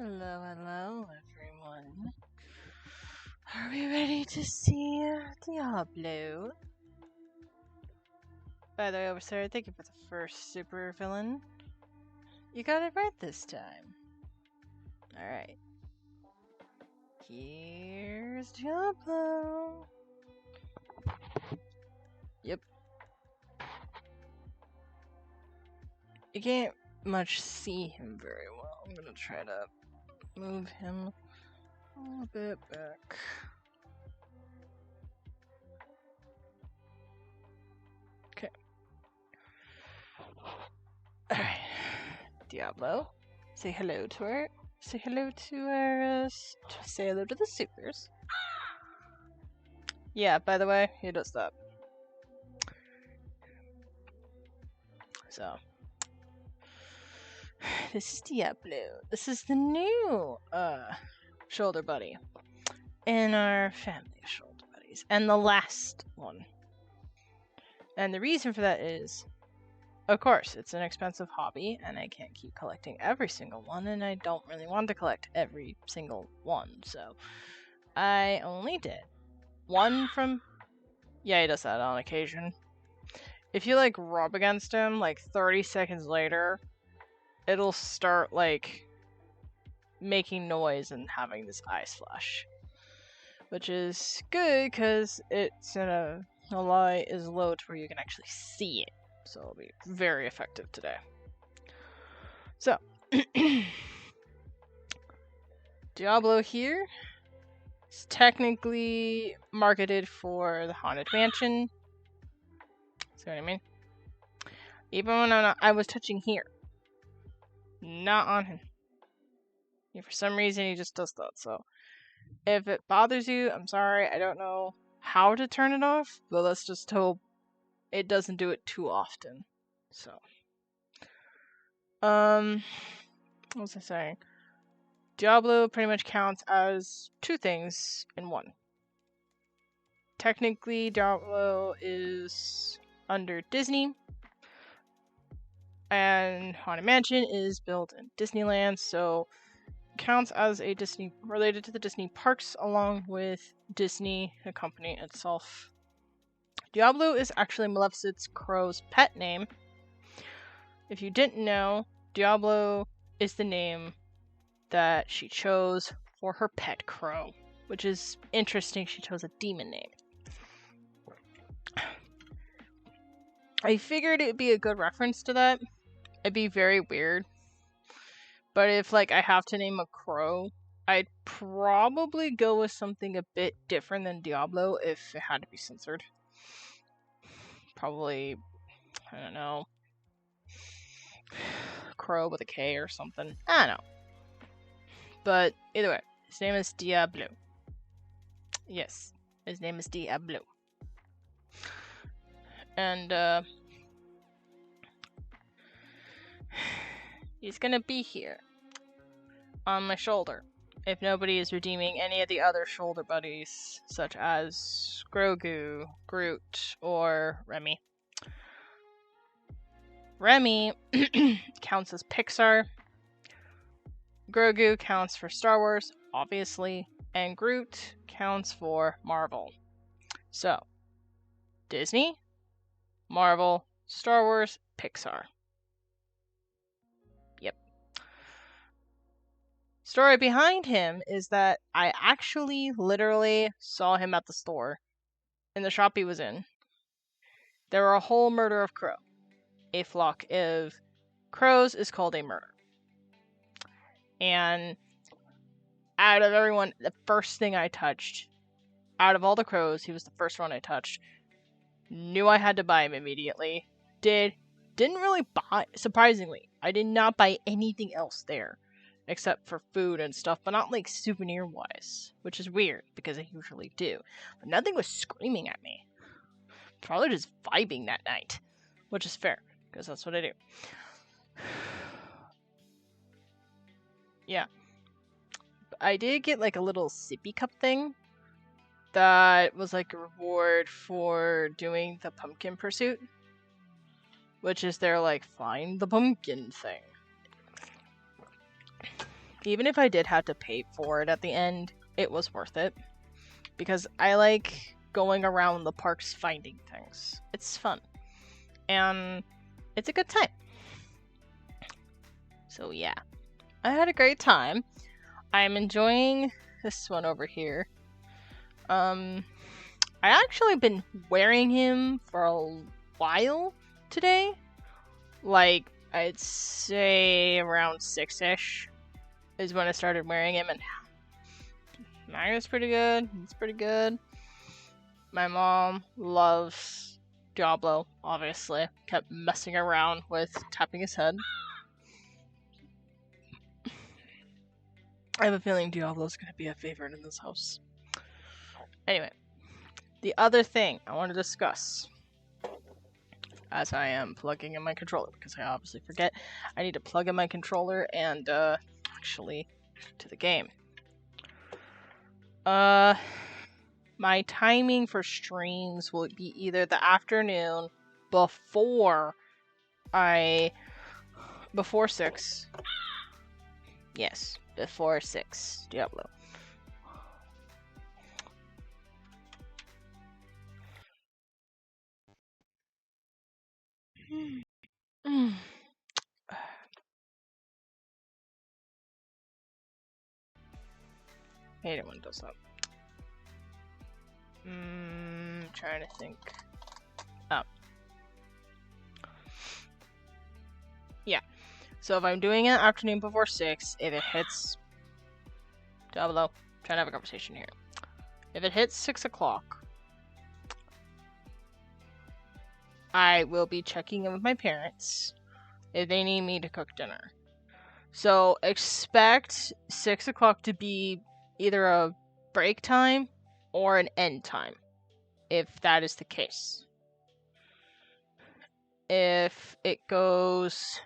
Hello, hello, everyone. Are we ready to see Diablo? By the way, Overseer, thank you for the first super villain. You got it right this time. Alright. Here's Diablo. Yep. You can't much see him very well. I'm gonna try to move him a little bit back. Okay. Alright. Diablo. Say hello to her. Say hello to our, say hello to the supers. Yeah, by the way, he does that. So. This is Diablo. This is the new, shoulder buddy. In our family of shoulder buddies. And the last one. And the reason for that is, of course, it's an expensive hobby, and I can't keep collecting every single one, and I don't really want to collect every single one, so I only did one from... Yeah, he does that on occasion. If you, like, rub against him, like, 30 seconds later, it'll start, like, making noise and having this ice flash. Which is good, because it's in a light is low to where you can actually see it. So it'll be very effective today. So, Diablo here is technically marketed for the Haunted Mansion. See what I mean? Even when I was touching here. Not on him. Yeah, for some reason he just does that, so if it bothers you, I'm sorry, I don't know how to turn it off, but let's just hope it doesn't do it too often. So, what was I saying? Diablo pretty much counts as two things in one. Technically, Diablo is under Disney, and Haunted Mansion is built in Disneyland, so counts as a Disney related to the Disney parks along with Disney, the company itself. Diablo is actually Maleficent's crow's pet name. If you didn't know, Diablo is the name that she chose for her pet crow, which is interesting. She chose a demon name. I figured it'd be a good reference to that. It'd be very weird. But if, like, I have to name a crow, I'd probably go with something a bit different than Diablo if it had to be censored. Probably, I don't know, crow with a K or something. I don't know. But either way, his name is Diablo. Yes, his name is Diablo. And, he's gonna be here on my shoulder if nobody is redeeming any of the other shoulder buddies, such as Grogu, Groot, or Remy. Remy counts as Pixar. Grogu counts for Star Wars, obviously, and Groot counts for Marvel. So, Disney, Marvel, Star Wars, Pixar. Yep. Story behind him is that I actually literally saw him at the store, in the shop he was in. There were a whole murder of crow. A flock of crows is called a murder. And out of everyone, the first thing I touched, out of all the crows, he was the first one I touched. Knew I had to buy him immediately. Didn't really buy, surprisingly, I did not buy anything else there. Except for food and stuff, but not like souvenir-wise. Which is weird, because I usually do. But nothing was screaming at me. Probably just vibing that night. Which is fair, because that's what I do. Yeah. I did get like a little sippy cup thing. That was like a reward for doing the pumpkin pursuit. Which is their like, find the pumpkin thing. even if I did have to pay for it at the end, it was worth it. Because I like going around the parks finding things. It's fun. And it's a good time. So yeah, I had a great time. I'm enjoying this one over here. I actually been wearing him for a while today. Like, I'd say around 6-ish is when I started wearing him, and Magna's pretty good. It's pretty good. My mom loves Diablo, obviously. Kept messing around with tapping his head. I have a feeling Diablo's gonna be a favorite in this house. Anyway, the other thing I want to discuss, as I am plugging in my controller, because I obviously forget, I need to plug in my controller and, actually, to the game. My timing for streams will be either the afternoon before 6. Yes, before 6, Diablo. Hate it when it does that. Trying to think. Oh. Yeah. So if I'm doing it afternoon before 6, if it hits... Diablo, trying to have a conversation here. If it hits 6 o'clock, I will be checking in with my parents if they need me to cook dinner. So expect 6 o'clock to be either a break time or an end time, if that is the case. If it goes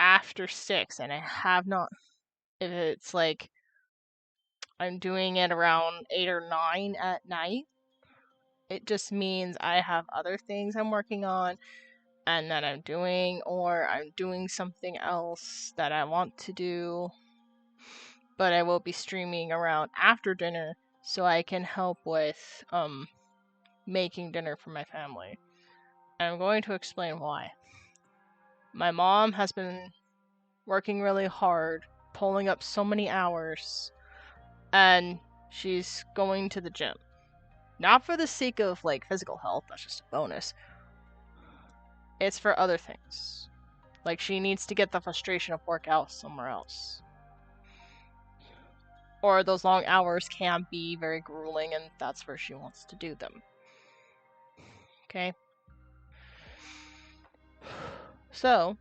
after 6 and I have not, if it's like I'm doing it around 8 or 9 at night, it just means I have other things I'm working on and that I'm doing, or I'm doing something else that I want to do, but I will be streaming around after dinner so I can help with making dinner for my family. And I'm going to explain why. My mom has been working really hard, pulling up so many hours, and she's going to the gym. Not for the sake of, like, physical health, that's just a bonus. It's for other things. Like, she needs to get the frustration of work out somewhere else. Or those long hours can be very grueling, and that's where she wants to do them. Okay? So,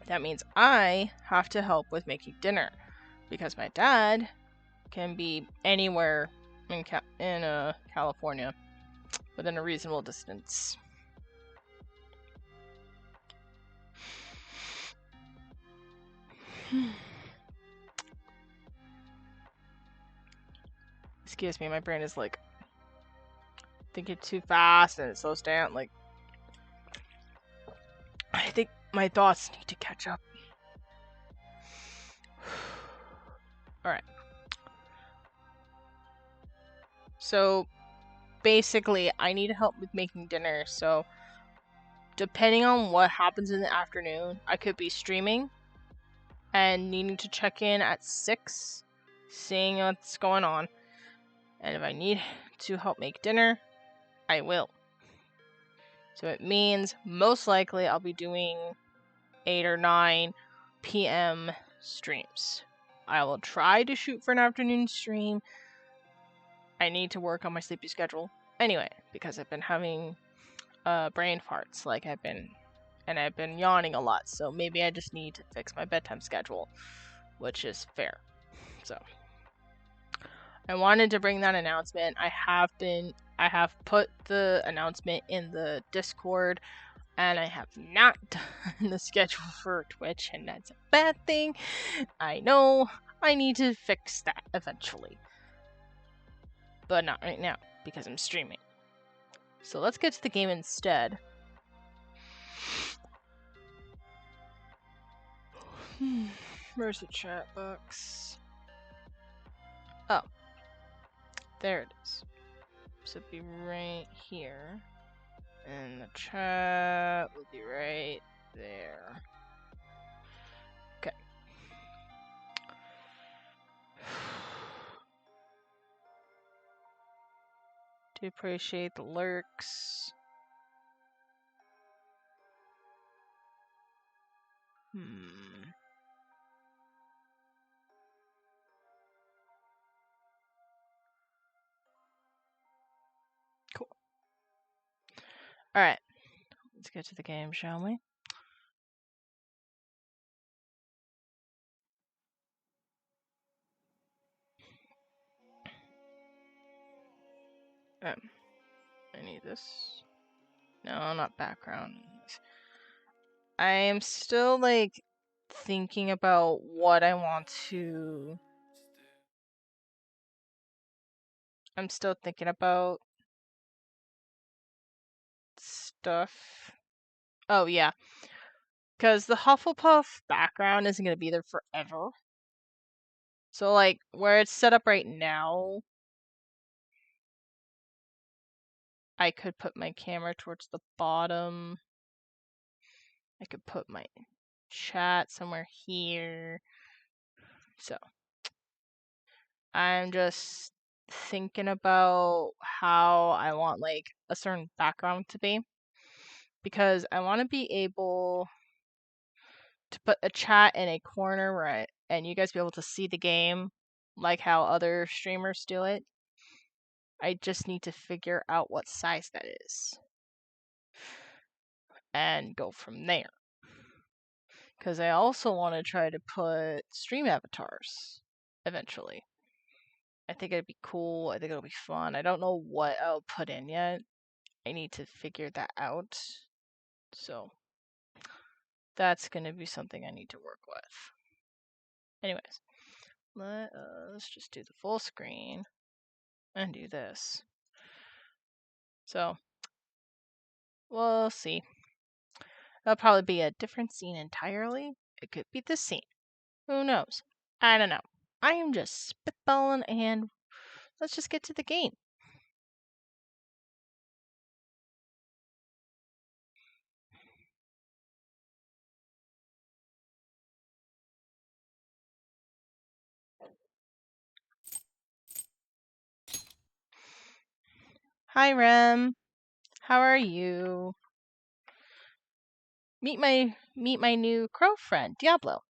that means I have to help with making dinner. Because my dad can be anywhere in California within a reasonable distance. Excuse me, my brain is like thinking too fast and it slows down. Like, I think my thoughts need to catch up. Alright. So, basically, I need help with making dinner, so depending on what happens in the afternoon, I could be streaming and needing to check in at 6, seeing what's going on. And if I need to help make dinner, I will. So it means most likely I'll be doing 8 or 9 p.m. streams. I will try to shoot for an afternoon stream. I need to work on my sleepy schedule anyway, because I've been having brain farts, I've been yawning a lot, so maybe I just need to fix my bedtime schedule, which is fair. So I wanted to bring that announcement. I have put the announcement in the Discord, and I have not done the schedule for Twitch, and that's a bad thing. I know. I need to fix that eventually. But not right now, because I'm streaming. So let's get to the game instead. Where's the chat box? Oh. There it is. So it'd be right here. And the chat will be right there. Okay. Do appreciate the lurks. Cool. Alright. Let's get to the game, shall we? I need this. No, not background. I am still, like, thinking about what I want to... I'm still thinking about stuff. Oh, yeah. Because the Hufflepuff background isn't going to be there forever. So, like, where it's set up right now, I could put my camera towards the bottom. I could put my chat somewhere here. So, I'm just thinking about how I want, like, a certain background to be. Because I want to be able to put a chat in a corner and you guys be able to see the game like how other streamers do it. I just need to figure out what size that is and go from there. Because I also want to try to put stream avatars eventually. I think it'd be cool. I think it'll be fun. I don't know what I'll put in yet. I need to figure that out. So that's going to be something I need to work with. Anyways, let us just do the full screen and do this. So we'll see. It'll probably be a different scene entirely. It could be this scene. Who knows? I don't know. I am just spitballing and let's just get to the game. Hi, Rem. How are you? Meet my new crow friend, Diablo.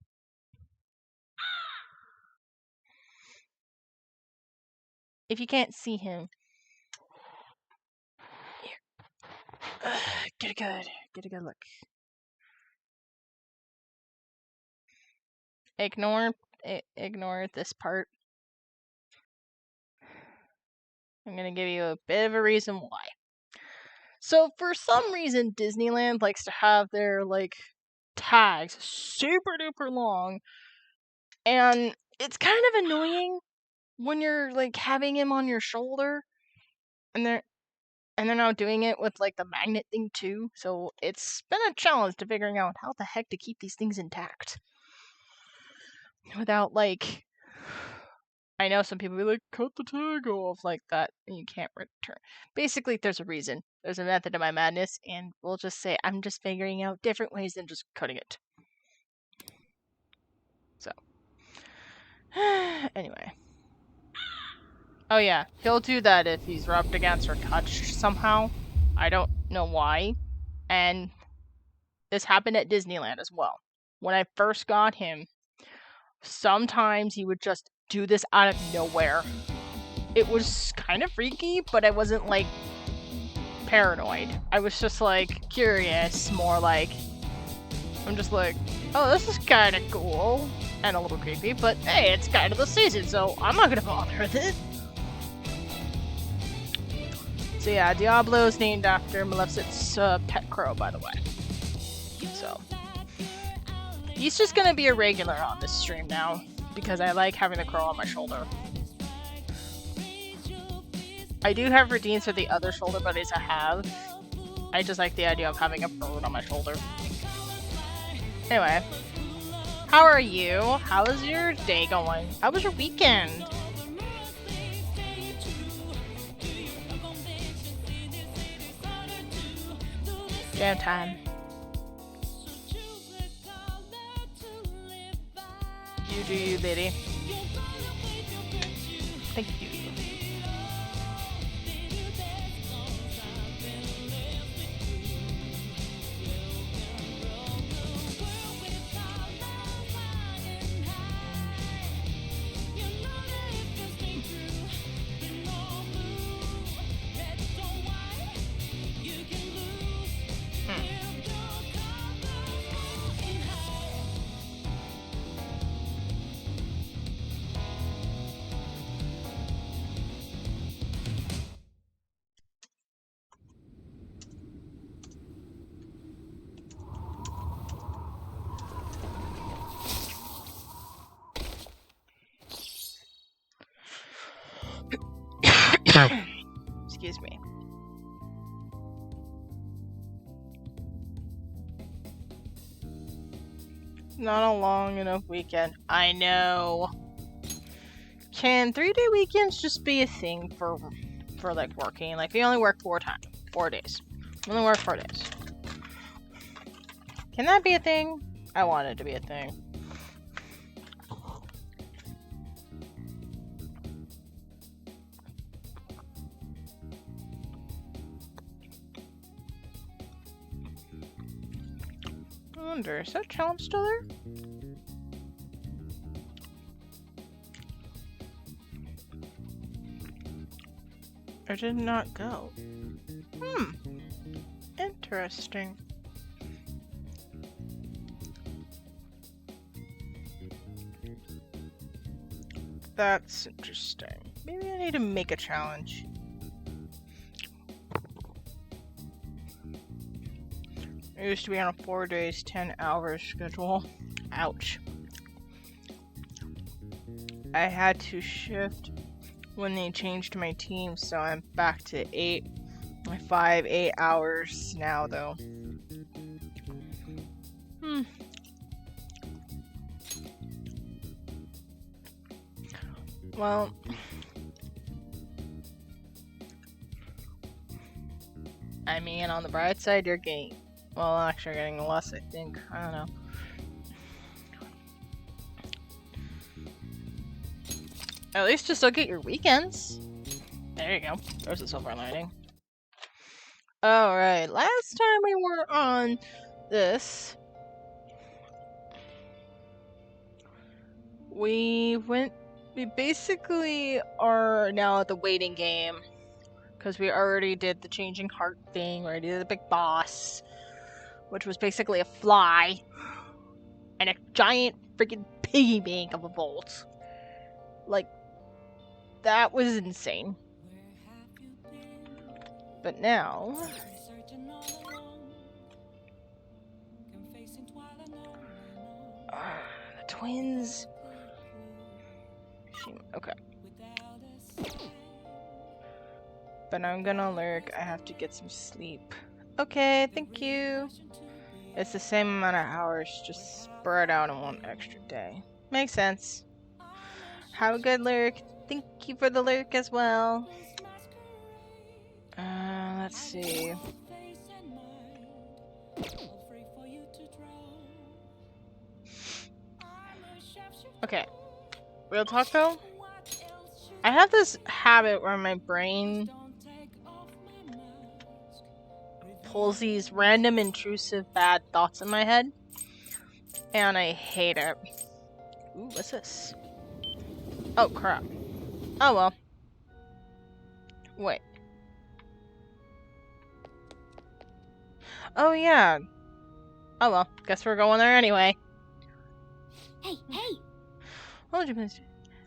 If you can't see him, here. Get a good look. Ignore this part. I'm gonna give you a bit of a reason why. So for some reason, Disneyland likes to have their, like, tags super duper long, and it's kind of annoying when you're, like, having him on your shoulder, and they're now doing it with, like, the magnet thing too. So it's been a challenge to figuring out how the heck to keep these things intact without, like, I know some people be like, cut the tag off like that, and you can't return. Basically, there's a reason. There's a method to my madness, and we'll just say I'm just figuring out different ways than just cutting it. So, anyway. Oh yeah, he'll do that if he's rubbed against or touched somehow. I don't know why. And this happened at Disneyland as well. When I first got him, sometimes he would just do this out of nowhere. It was kind of freaky, but I wasn't, like, paranoid. I was just, like, curious, more like, I'm just like, oh, this is kind of cool, and a little creepy, but hey, it's kind of the season, so I'm not gonna bother with it. So yeah, Diablo is named after Maleficent's pet crow, by the way. So he's just gonna be a regular on this stream now, because I like having the crow on my shoulder. I do have redeems for the other shoulder buddies I have. I just like the idea of having a bird on my shoulder. Anyway. How are you? How is your day going? How was your weekend? Jam time. You do you, lady. Thank you. Excuse me. Not a long enough weekend. I know. Can 3-day weekends just be a thing for like working? Like we only work 4 days. We only work 4 days. Can that be a thing? I want it to be a thing. I wonder, is that challenge still there? Or did it not go? Interesting. That's interesting. Maybe I need to make a challenge. I used to be on a 4 days, 10 hours schedule. Ouch. I had to shift when they changed my team, so I'm back to 8 hours now, though. Well, I mean, on the bright side, you're getting, well, actually, you're getting less, I think. I don't know. At least you still get your weekends. There you go. There's a silver lining. Alright, last time we were on this, we basically are now at the waiting game. Because we already did the changing heart thing, we already did the big boss, which was basically a fly, and a giant freaking piggy bank of a bolt. Like, that was insane. But now... the twins... Okay. But I'm gonna lurk. I have to get some sleep. Okay, thank you. It's the same amount of hours, just spread out in one extra day. Makes sense. Have a good lurk. Thank you for the lurk as well. Let's see. Okay. Real talk though? I have this habit where my brain pulls these random intrusive bad thoughts in my head, and I hate it. Ooh, what's this? Oh crap. Oh well. Wait. Oh yeah. Oh well, guess we're going there anyway. Hey!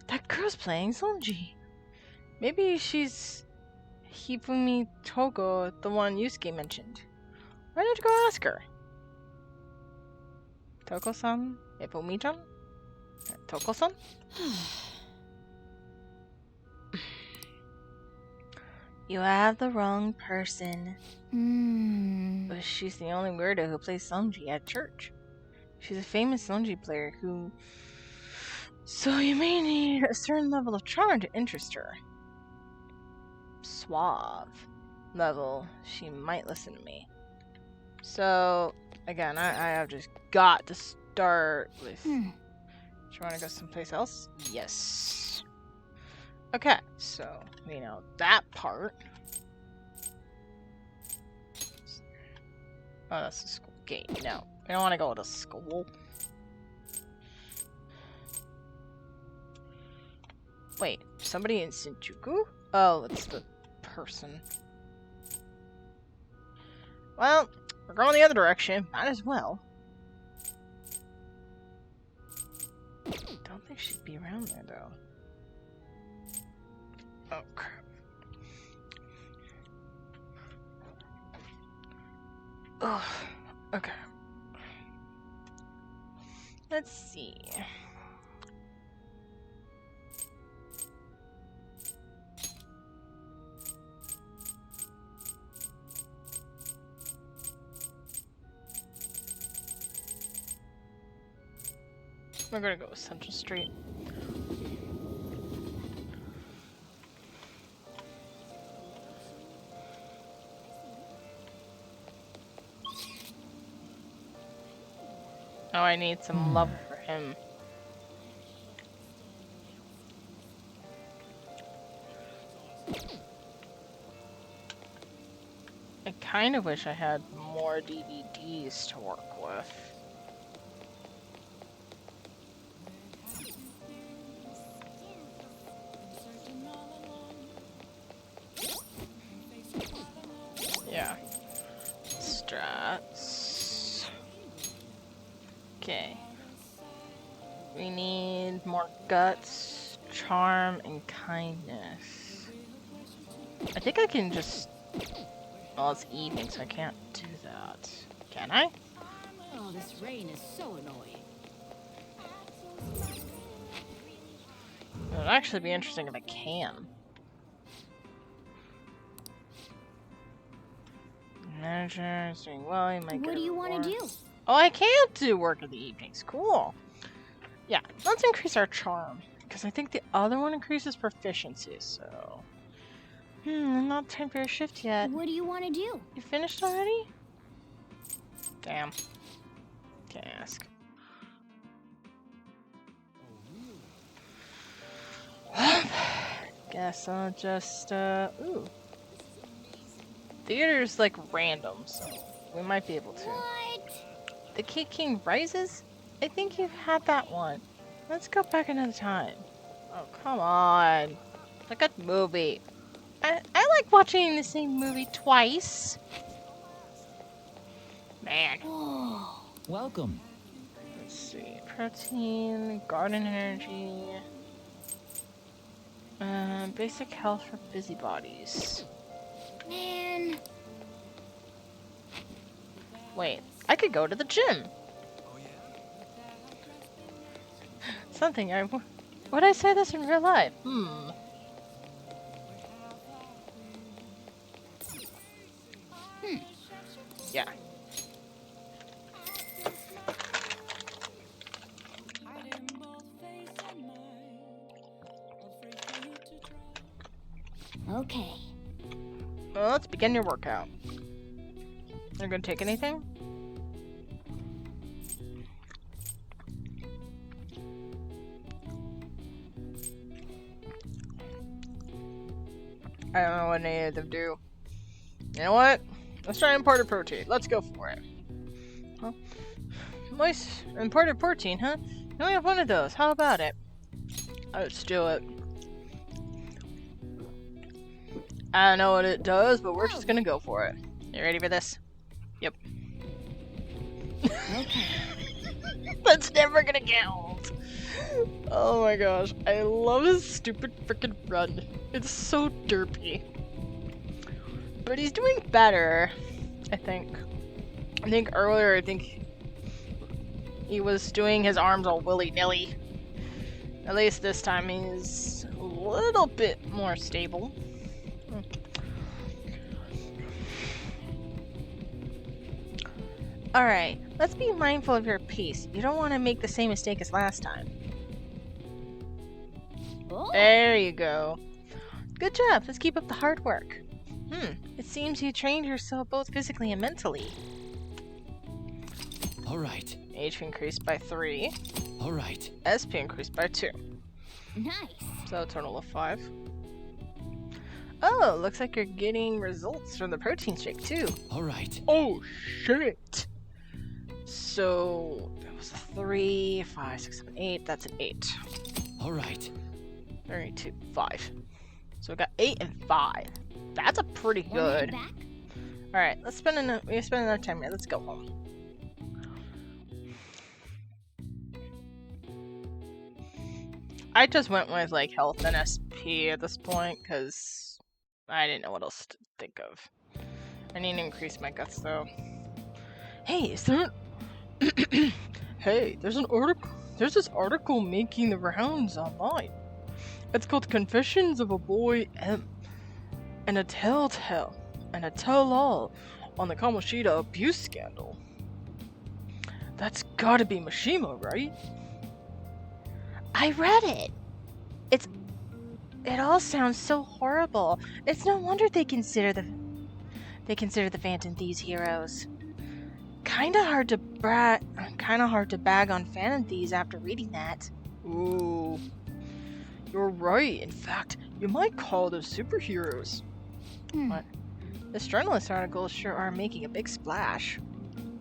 That girl's playing Sonji. Maybe she's Hifumi Togo, the one Yusuke mentioned. Why don't you go ask her? Toko-san? Hifumi-chan? Toko-san? You have the wrong person. But she's the only weirdo who plays Sonji at church. She's a famous Lungi player who... So you may need a certain level of charm to interest her. Suave level. She might listen to me. So, again, I have just got to start with... Do you want to go someplace else? Yes. Okay, so we know that part. Oh, that's the school gate. No, I don't want to go to school. Wait, somebody in Shinjuku? Oh, it's the person. Well, we're going the other direction. Might as well. Don't think she'd be around there, though. Oh, crap. Ugh. Okay. Let's see. We're gonna go with Central Street. Oh, I need some love for him. I kind of wish I had more DVDs to work with. Yeah. Strats. Okay. We need more guts, charm, and kindness. I think I can just... Well, it's evening, so I can't do that. Can I? Oh, this rain is so annoying. It would actually be interesting if I can. Manager is doing well. You might What get do you want to reward. do? Oh, I can't do work in the evenings. Cool. Yeah, let's increase our charm. Because I think the other one increases proficiency, so... not time for a shift yet. What do you want to do? You finished already? Damn. Can't ask. Guess I'll just, ooh. Theater's like random, so we might be able to. What? The King Rises? I think you've had that one. Let's go back another time. Oh, come on. It's a good movie. I like watching the same movie twice. Man. Oh. Welcome. Let's see. Protein, garden energy. Basic health for busybodies. Man. Wait, I could go to the gym. Something I... Would I say this in real life? Yeah. Okay. Well, let's begin your workout. You're gonna take anything? I don't know what any of them do. You know what? Let's try imported protein. Let's go for it. Well, moist imported protein, huh? You only have one of those. How about it? Let's do it. I don't know what it does, but we're just gonna go for it. You ready for this? Yep. Okay. That's never gonna count. Oh my gosh, I love his stupid freaking run. It's so derpy. But he's doing better, I think. I think earlier, he was doing his arms all willy-nilly. At least this time he's a little bit more stable. Alright, Let's be mindful of your pace. You don't want to make the same mistake as last time. Oh. There you go. Good job. Let's keep up the hard work. It seems you trained yourself both physically and mentally. Alright. HP increased by 3. Alright. SP increased by 2. Nice. So a total of 5. Oh, looks like you're getting results from the protein shake too. Alright. Oh shit! So it was a 3, 5, 6, 7, 8. That's an 8. Alright. 3, 2, 5. So we got 8 and 5. That's a pretty Wanna head good. back? All right, let's spend another. We spend another 10 minutes. Let's go home. I just went with like health and SP at this point because I didn't know what else to think of. I need to increase my guts though. Hey, is there? Hey, there's an article. There's this article making the rounds online. It's called "Confessions of a Boy M," and a tell-all on the Kamoshida abuse scandal. That's gotta be Mishima, right? I read it. It all sounds so horrible. It's no wonder they consider the Phantom Thieves heroes. Kinda hard to bag on Phantom Thieves after reading that. Ooh. You're right. In fact, you might call them superheroes. What? This journalist article sure are making a big splash.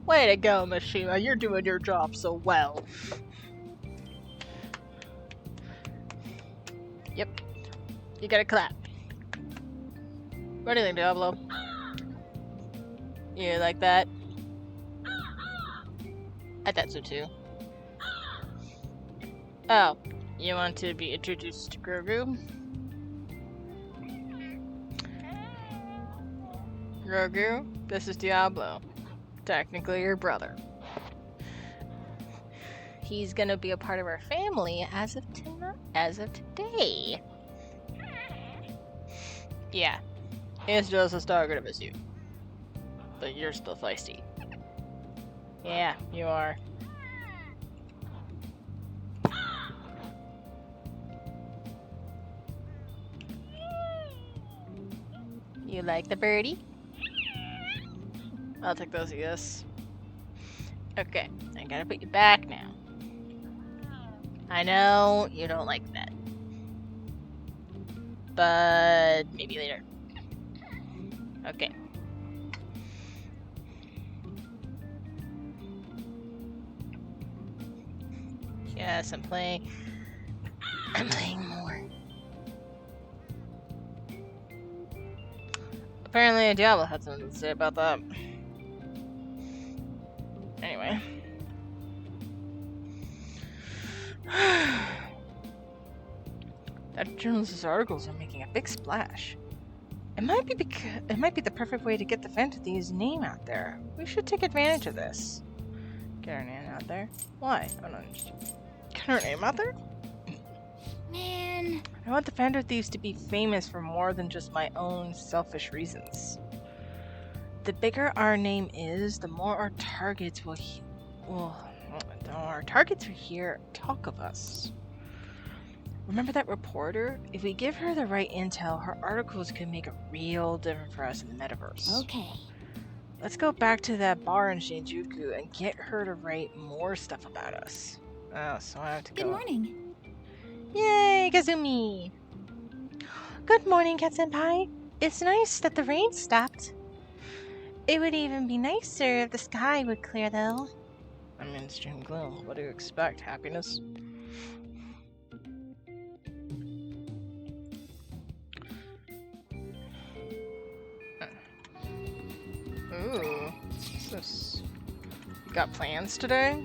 Way to go, Mishima. You're doing your job so well. Yep. You gotta clap. What do you think, Diablo? You like that? I thought so too. Oh, you want to be introduced to Grogu? Grogu, this is Diablo. Technically your brother. He's gonna be a part of our family as of today. Yeah, he's just as talkative as you. But you're still feisty. Yeah, you are. You like the birdie? I'll take those, yes. Okay, I gotta put you back now. I know you don't like that. But maybe later. Okay. Yes, I'm playing more. Apparently Diablo had something to say about that. Anyway. That journalist's articles are making a big splash. It might be the perfect way to get the Phantom Thieves' name out there. We should take advantage of this. Get our name out there. Why? I don't understand. Get our name out there? Man. I want the Phantom Thieves to be famous for more than just my own selfish reasons. The bigger our name is, the more our targets will hear talk of us. Remember that reporter? If we give her the right intel, her articles could make a real difference for us in the metaverse. Okay. Let's go back to that bar in Shinjuku and get her to write more stuff about us. Oh, so I have to go. Good morning. Yay, Kazumi! Good morning, Kat-senpai. It's nice that the rain stopped. It would even be nicer if the sky would clear, though. I'm in extreme gloom. What do you expect? Happiness? Ooh. You got plans today?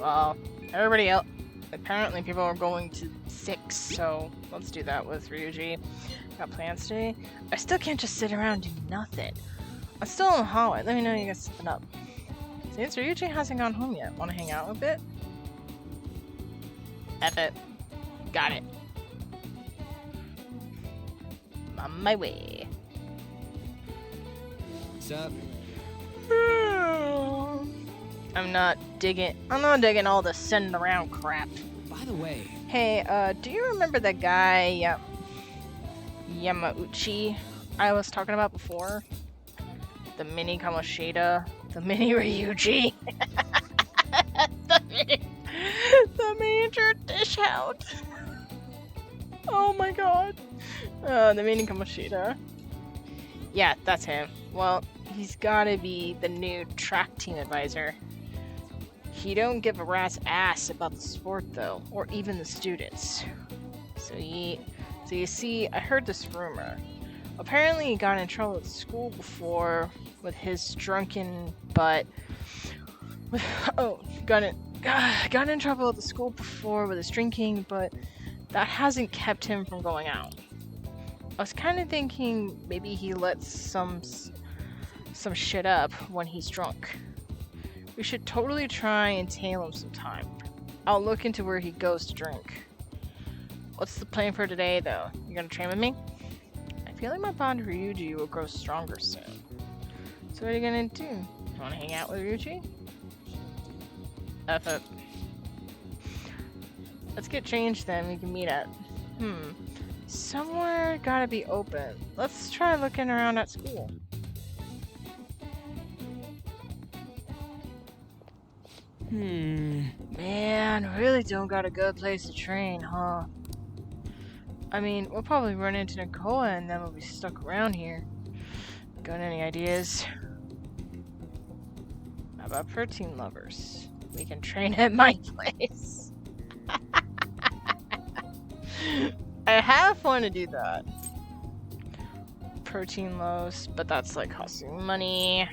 Well, everybody else. Apparently people are going to 6, so let's do that with Ryuji. Got plans today? I still can't just sit around and do nothing. I'm still in the hallway. Let me know you guys something up. Since Ryuji hasn't gone home yet, wanna hang out a bit? F it. Got it. I'm on my way. What's up? I'm not digging all the sending around crap. By the way, Hey, do you remember that guy, Yamauchi I was talking about before? The mini Kamoshida, the mini Ryuji, the miniature dish hound. Oh my god. The mini Kamoshida. Yeah, that's him. Well, he's gotta be the new track team advisor. He don't give a rat's ass about the sport though, or even the students. So you see, I heard this rumor. Apparently he got in trouble at school before with his drunken butt. Got in trouble at the school before with his drinking, but that hasn't kept him from going out. I was kind of thinking maybe he lets some shit up when he's drunk. We should totally try and tail him sometime. I'll look into where he goes to drink. What's the plan for today, though? You gonna train with me? I feel like my bond with Ryuji will grow stronger soon. So what are you gonna do? You wanna hang out with Ryuji? F it. Let's get changed then, we can meet at... Somewhere gotta be open. Let's try looking around at school. Man, really don't got a good place to train, huh? I mean, we'll probably run into Nakoa and then we'll be stuck around here. Got any ideas? How about protein lovers? We can train at my place. I have fun to do that. Protein loaves, but that's like costing money.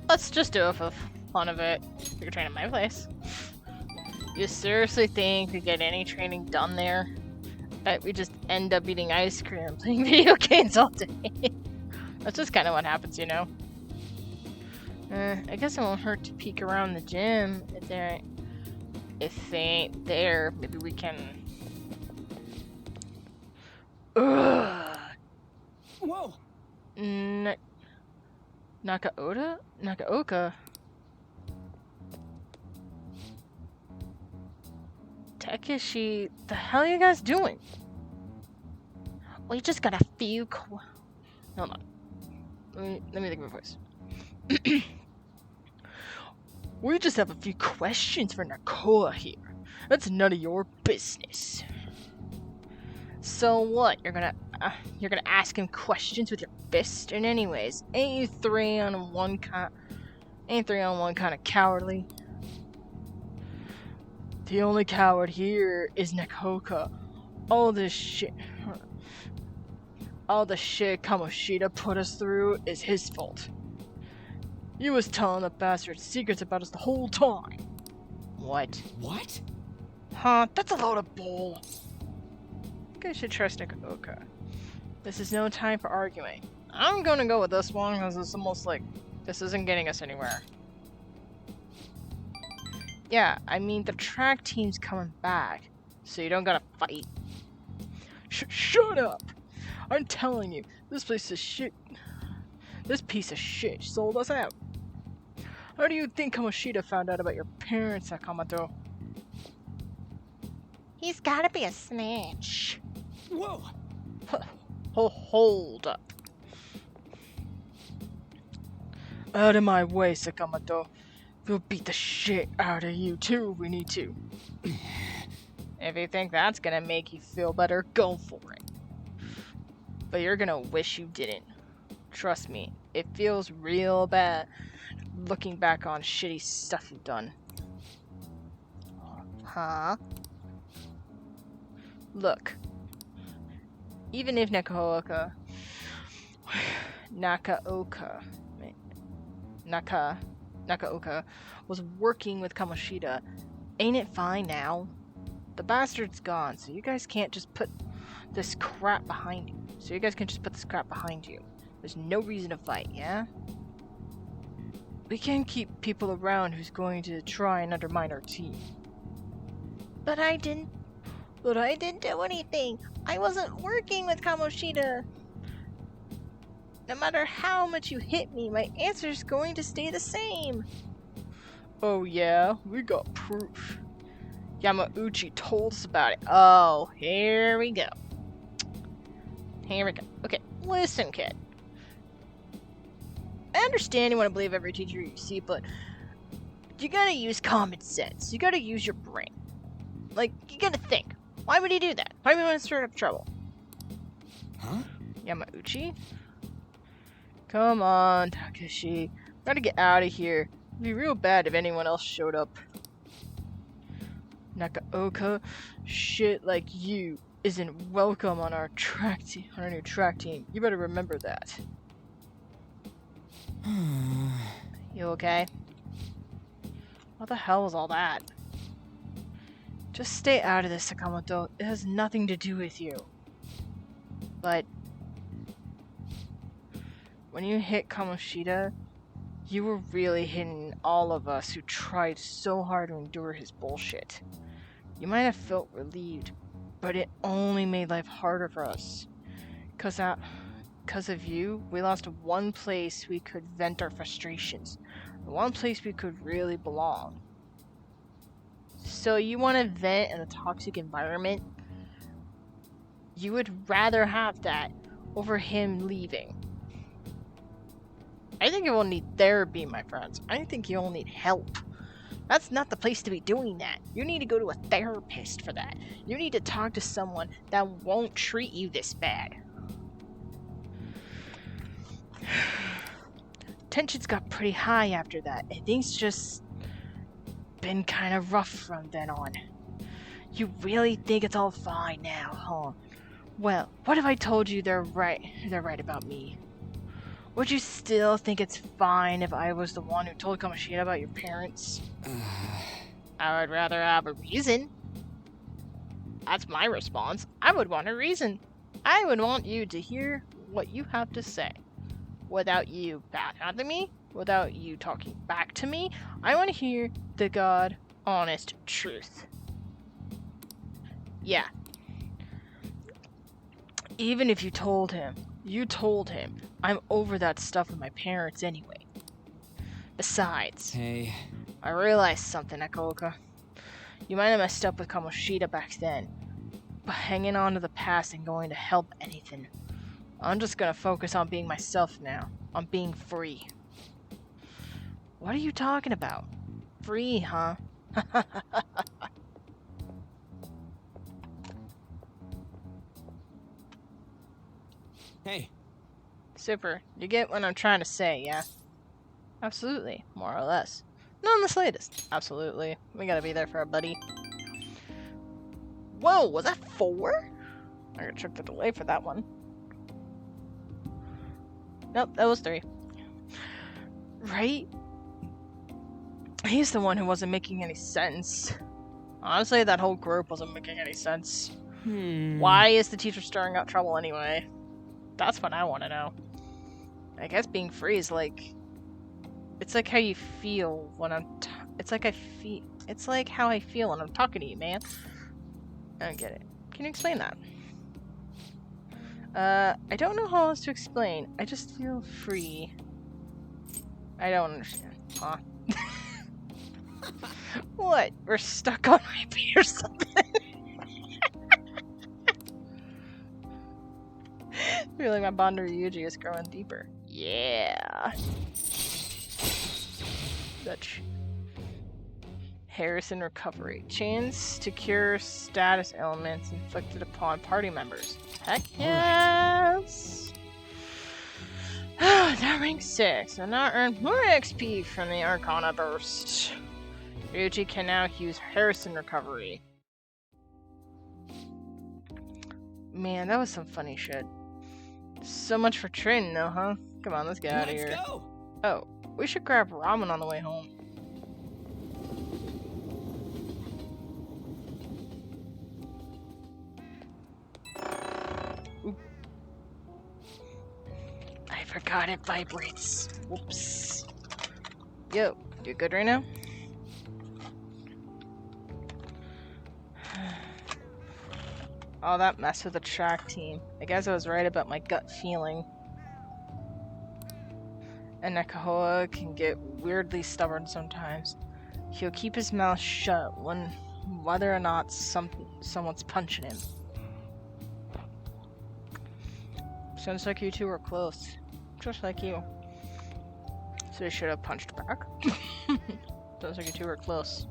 Let's just do it for the fun of it. We can train at my place. You seriously think we get any training done there? We just end up eating ice cream and playing video games all day. That's just kind of what happens, you know? I guess it won't hurt to peek around the gym if they ain't there. Maybe we can... Ugh. whoa! Nakaoka? Takeshi, the hell are you guys doing? We just got a few Hold on. Let me think of my voice. We just have a few questions for Nakoa here. That's none of your business. So what? You're gonna ask him questions with your fist? And anyways, ain't you 3-on-1 kind of cowardly? The only coward here is Nakoka. All the shit Kamoshida put us through is his fault. He was telling the bastard secrets about us the whole time. What? What? Huh? That's a load of bull. I think I should trust Nakoka. This is no time for arguing. I'm gonna go with this one because it's almost like this isn't getting us anywhere. Yeah, I mean the track team's coming back, so you don't gotta fight. Shut up! I'm telling you, this piece of shit sold us out. How do you think Kamoshida found out about your parents, Sakamoto? He's gotta be a snitch. Whoa! Hold up. Out of my way, Sakamoto. We'll beat the shit out of you too if we need to. If you think that's gonna make you feel better, go for it. But you're gonna wish you didn't. Trust me, it feels real bad looking back on shitty stuff you've done. Huh? Look. Even if Nakaoka was working with Kamoshida, ain't it fine now? The bastard's gone, so you guys can't just put this crap behind you. There's no reason to fight, yeah? We can't keep people around who's going to try and undermine our team. But I didn't do anything. I wasn't working with Kamoshida. No matter how much you hit me, my answer's going to stay the same. Oh yeah? We got proof. Yamauchi told us about it. Oh, here we go. Here we go. Okay, listen, kid. I understand you want to believe every teacher you see, but you gotta use common sense. You gotta use your brain. Like, you gotta think. Why would he do that? Why would he want to stir up trouble? Huh? Yamauchi? Come on, Takeshi. Gotta get out of here. It'd be real bad if anyone else showed up. Nakaoka, shit like you isn't welcome on our new track team. You better remember that. You okay? What the hell was all that? Just stay out of this, Sakamoto. It has nothing to do with you. But when you hit Kamoshida, you were really hitting all of us who tried so hard to endure his bullshit. You might have felt relieved, but it only made life harder for us. 'Cause of you, we lost one place we could vent our frustrations. One place we could really belong. So you want to vent in a toxic environment? You would rather have that over him leaving. I think you will need therapy, my friends. I think you will need help. That's not the place to be doing that. You need to go to a therapist for that. You need to talk to someone that won't treat you this bad. Tensions got pretty high after that, and things just been kind of rough from then on. You really think it's all fine now, huh? Well, what if I told you they're right about me? Would you still think it's fine if I was the one who told Kamoshida about your parents? I would rather have a reason. That's my response. I would want a reason. I would want you to hear what you have to say. Without you bad-mouthing me, without you talking back to me, I want to hear the God honest truth. Yeah. Even if you told him, I'm over that stuff with my parents anyway. Besides, Hey. I realized something, Akaoka. You might have messed up with Kamoshida back then, but hanging on to the past ain't going to help anything. I'm just gonna focus on being myself now, on being free. What are you talking about? Free, huh? Hey. Super. You get what I'm trying to say, yeah? Absolutely, more or less. Not in the slightest. Absolutely. We gotta be there for our buddy. Whoa, was that 4? I gotta check the delay for that one. Nope, that was 3. Right? He's the one who wasn't making any sense. Honestly, that whole group wasn't making any sense. Why is the teacher stirring up trouble anyway? That's what I want to know. I guess being free is like... It's like how you feel when I'm... It's like how I feel when I'm talking to you, man. I don't get it. Can you explain that? I don't know how else to explain. I just feel free. I don't understand. Huh? What? We're stuck on repeat or something? I feel like my bond to Ryuji is growing deeper. Yeah. Such. Harrison recovery. Chains to cure status ailments inflicted upon party members. Heck yes! Now rank 6, and now earn more XP from the Arcana Burst. Ryuji can now use Harrison recovery. Man, that was some funny shit. So much for training though, huh? Come on, let's get out of here. Let's go. Oh, we should grab ramen on the way home. Oop. I forgot it vibrates. Whoops. Yo, you good right now? All that mess with the track team. I guess I was right about my gut feeling. And Nakahoa can get weirdly stubborn sometimes. He'll keep his mouth shut whether or not someone's punching him. Sounds like you two were close. Just like you. So you should have punched back. Sounds like you two were close.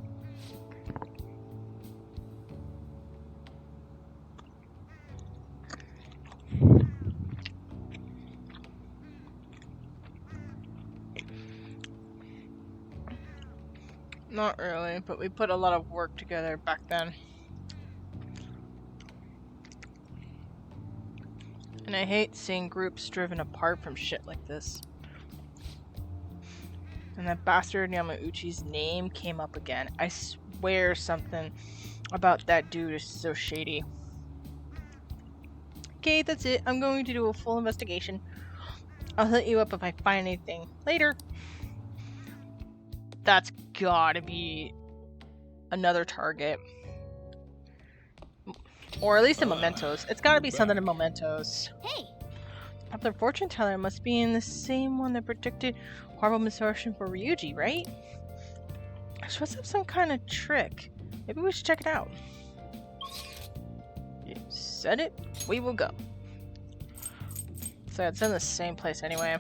Not really, but we put a lot of work together back then. And I hate seeing groups driven apart from shit like this. And that bastard Yamauchi's name came up again. I swear something about that dude is so shady. Okay, that's it. I'm going to do a full investigation. I'll hit you up if I find anything. Later. That's gotta be another target. Or at least in Momentos. It's gotta be something in Momentos. Hey! Their fortune teller must be in the same one that predicted horrible misfortune for Ryuji, right? She must have some kind of trick. Maybe we should check it out. You said it, we will go. So it's in the same place anyway.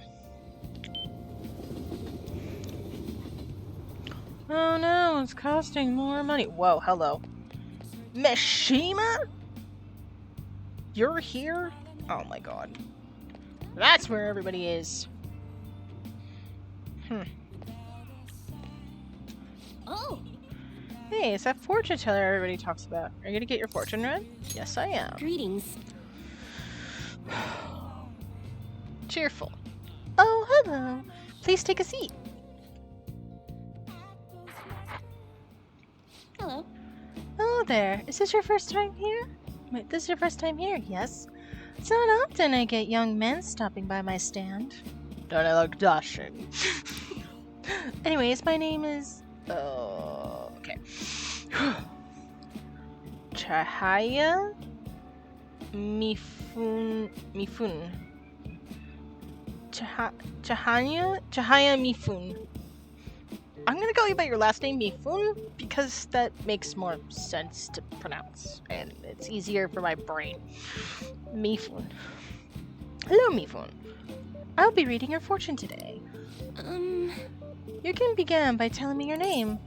Oh no, it's costing more money. Whoa, hello. Mishima? You're here? Oh my god. That's where everybody is. Oh! Hey, it's that fortune teller everybody talks about. Are you gonna get your fortune read? Yes, I am. Greetings. Cheerful. Oh, hello. Please take a seat. Hello. Hello there. Is this your first time here? Wait, this is your first time here? Yes. It's not often I get young men stopping by my stand. Don't I look dashing? Anyways, my name is... okay. Chahaya Mifun. Chahaya Mifun. I'm gonna call you by your last name, Mifun, because that makes more sense to pronounce, and it's easier for my brain. Mifun. Hello, Mifun. I'll be reading your fortune today. You can begin by telling me your name.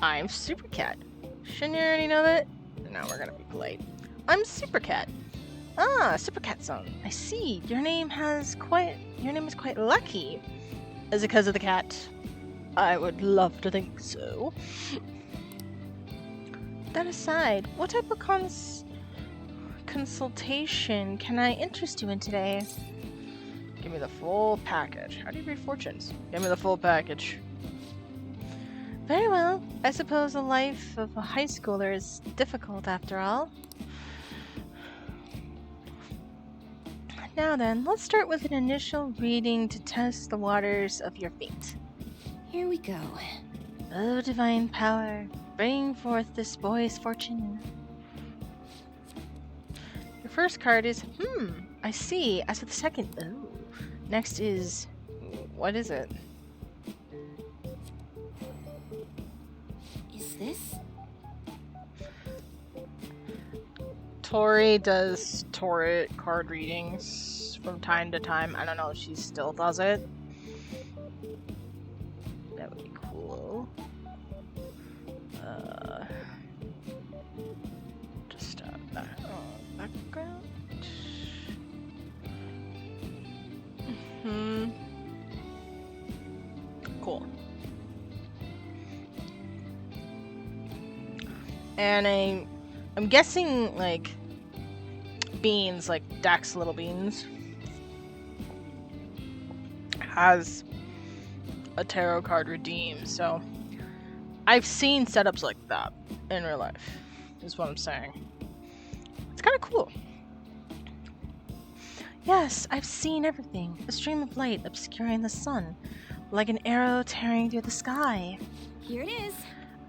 I'm Supercat. Shouldn't you already know that? No, we're gonna be polite. I'm Supercat. Ah, Supercat-san. I see. Your name is quite lucky. Is it because of the cat? I would love to think so. That aside, what type of consultation can I interest you in today? Give me the full package. How do you read fortunes? Give me the full package. Very well. I suppose the life of a high schooler is difficult after all. Now then, let's start with an initial reading to test the waters of your fate. Here we go. Oh, divine power, bring forth this boy's fortune. Your first card is, I see. As for the second, next is, what is it? Is this? Tori does tarot card readings from time to time. I don't know if she still does it. That would be cool. Just background. Cool. And I'm guessing like beans, like Dax Little Beans, has a tarot card redeem, so I've seen setups like that in real life, is what I'm saying. It's kind of cool. Yes, I've seen everything. A stream of light obscuring the sun, like an arrow tearing through the sky. Here it is.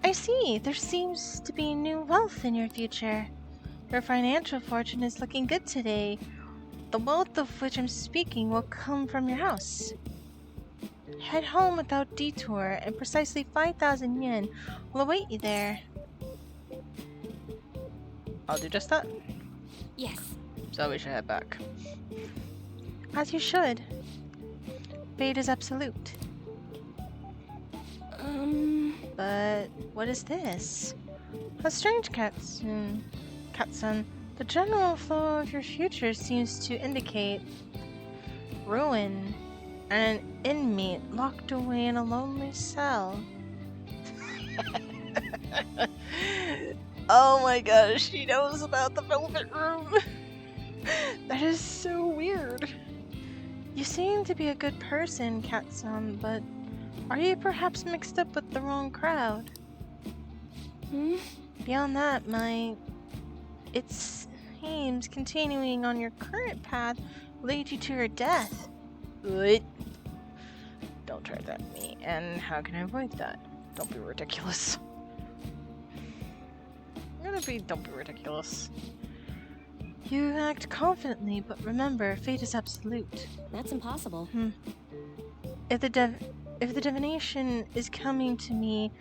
I see. There seems to be new wealth in your future. Your financial fortune is looking good today. The wealth of which I'm speaking will come from your house. Head home without detour, and precisely 5,000 yen will await you there. I'll do just that. Yes. So we should head back. As you should. Fate is absolute. But what is this? A strange Katsun. The general flow of your future seems to indicate ruin and an inmate locked away in a lonely cell. Oh my gosh, she knows about the velvet room. That is so weird. You seem to be a good person, Katsun, but are you perhaps mixed up with the wrong crowd? Beyond that, it seems continuing on your current path will lead you to your death. What? Don't try that at me. And how can I avoid that? Don't be ridiculous. Don't be ridiculous. You act confidently, but remember, fate is absolute. That's impossible. If the divination is coming to me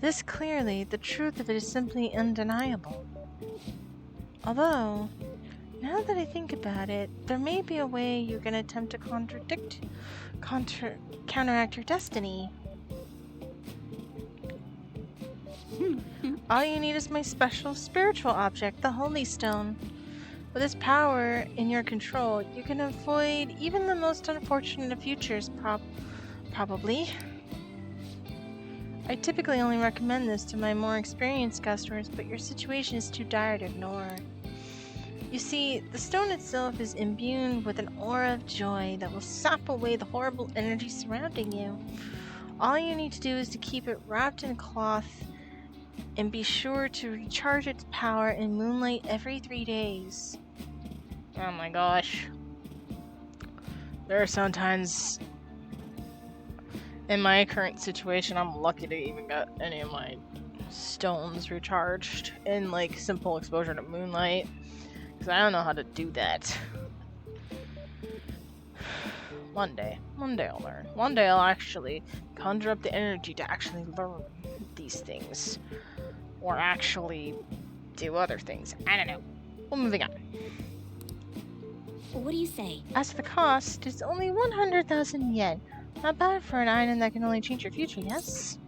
this clearly, the truth of it is simply undeniable. Although, now that I think about it, there may be a way you can attempt to counteract your destiny. All you need is my special spiritual object, the Holy Stone. With its power in your control, you can avoid even the most unfortunate of futures, probably. I typically only recommend this to my more experienced customers, but your situation is too dire to ignore. You see, the stone itself is imbued with an aura of joy that will sap away the horrible energy surrounding you. All you need to do is to keep it wrapped in a cloth and be sure to recharge its power in moonlight every 3 days. Oh my gosh. There are sometimes in my current situation, I'm lucky to even get any of my stones recharged in like simple exposure to moonlight. Because I don't know how to do that. One day I'll learn. One day I'll actually conjure up the energy to actually learn these things. Or actually do other things. I don't know. Well, moving on. What do you say? As for the cost, it's only 100,000 yen. Not bad for an item that can only change your future, yes?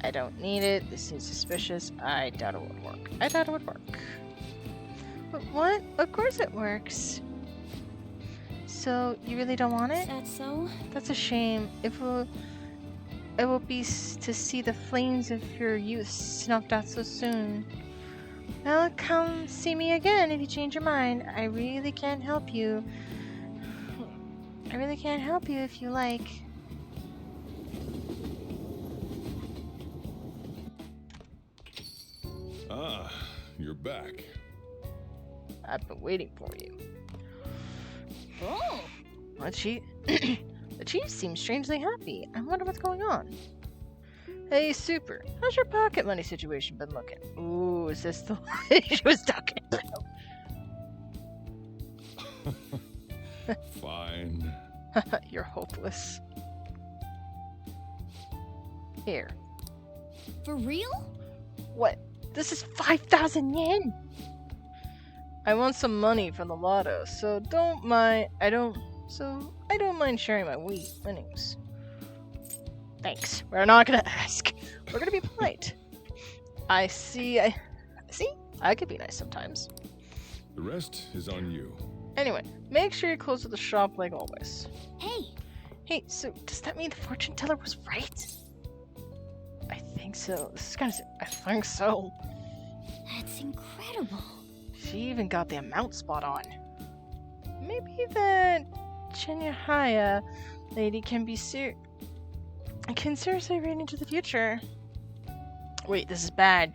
I don't need it. This seems suspicious. I doubt it would work. But what? Of course it works. So, you really don't want Is it? that so? That's a shame. It will be to see the flames of your youth snuffed out so soon. Well, come see me again if you change your mind. I really can't help you. If you like. Ah, you're back. I've been waiting for you. Oh! The chief seems strangely happy. I wonder what's going on. Hey, Super, how's your pocket money situation been looking? Ooh, is this the one she was talking about? Fine. You're hopeless. Here. For real? What? This is 5,000 yen! I want some money from the lotto, so I don't mind sharing my winnings. Thanks. We're not gonna ask. We're gonna be polite. I could be nice sometimes. The rest is on you. Anyway, make sure you close to the shop like always. Hey! So does that mean the fortune teller was right? I think so. I think so. That's incredible. She even got the amount spot on. Maybe that Chinyahaya lady can seriously read into the future. Wait, this is bad.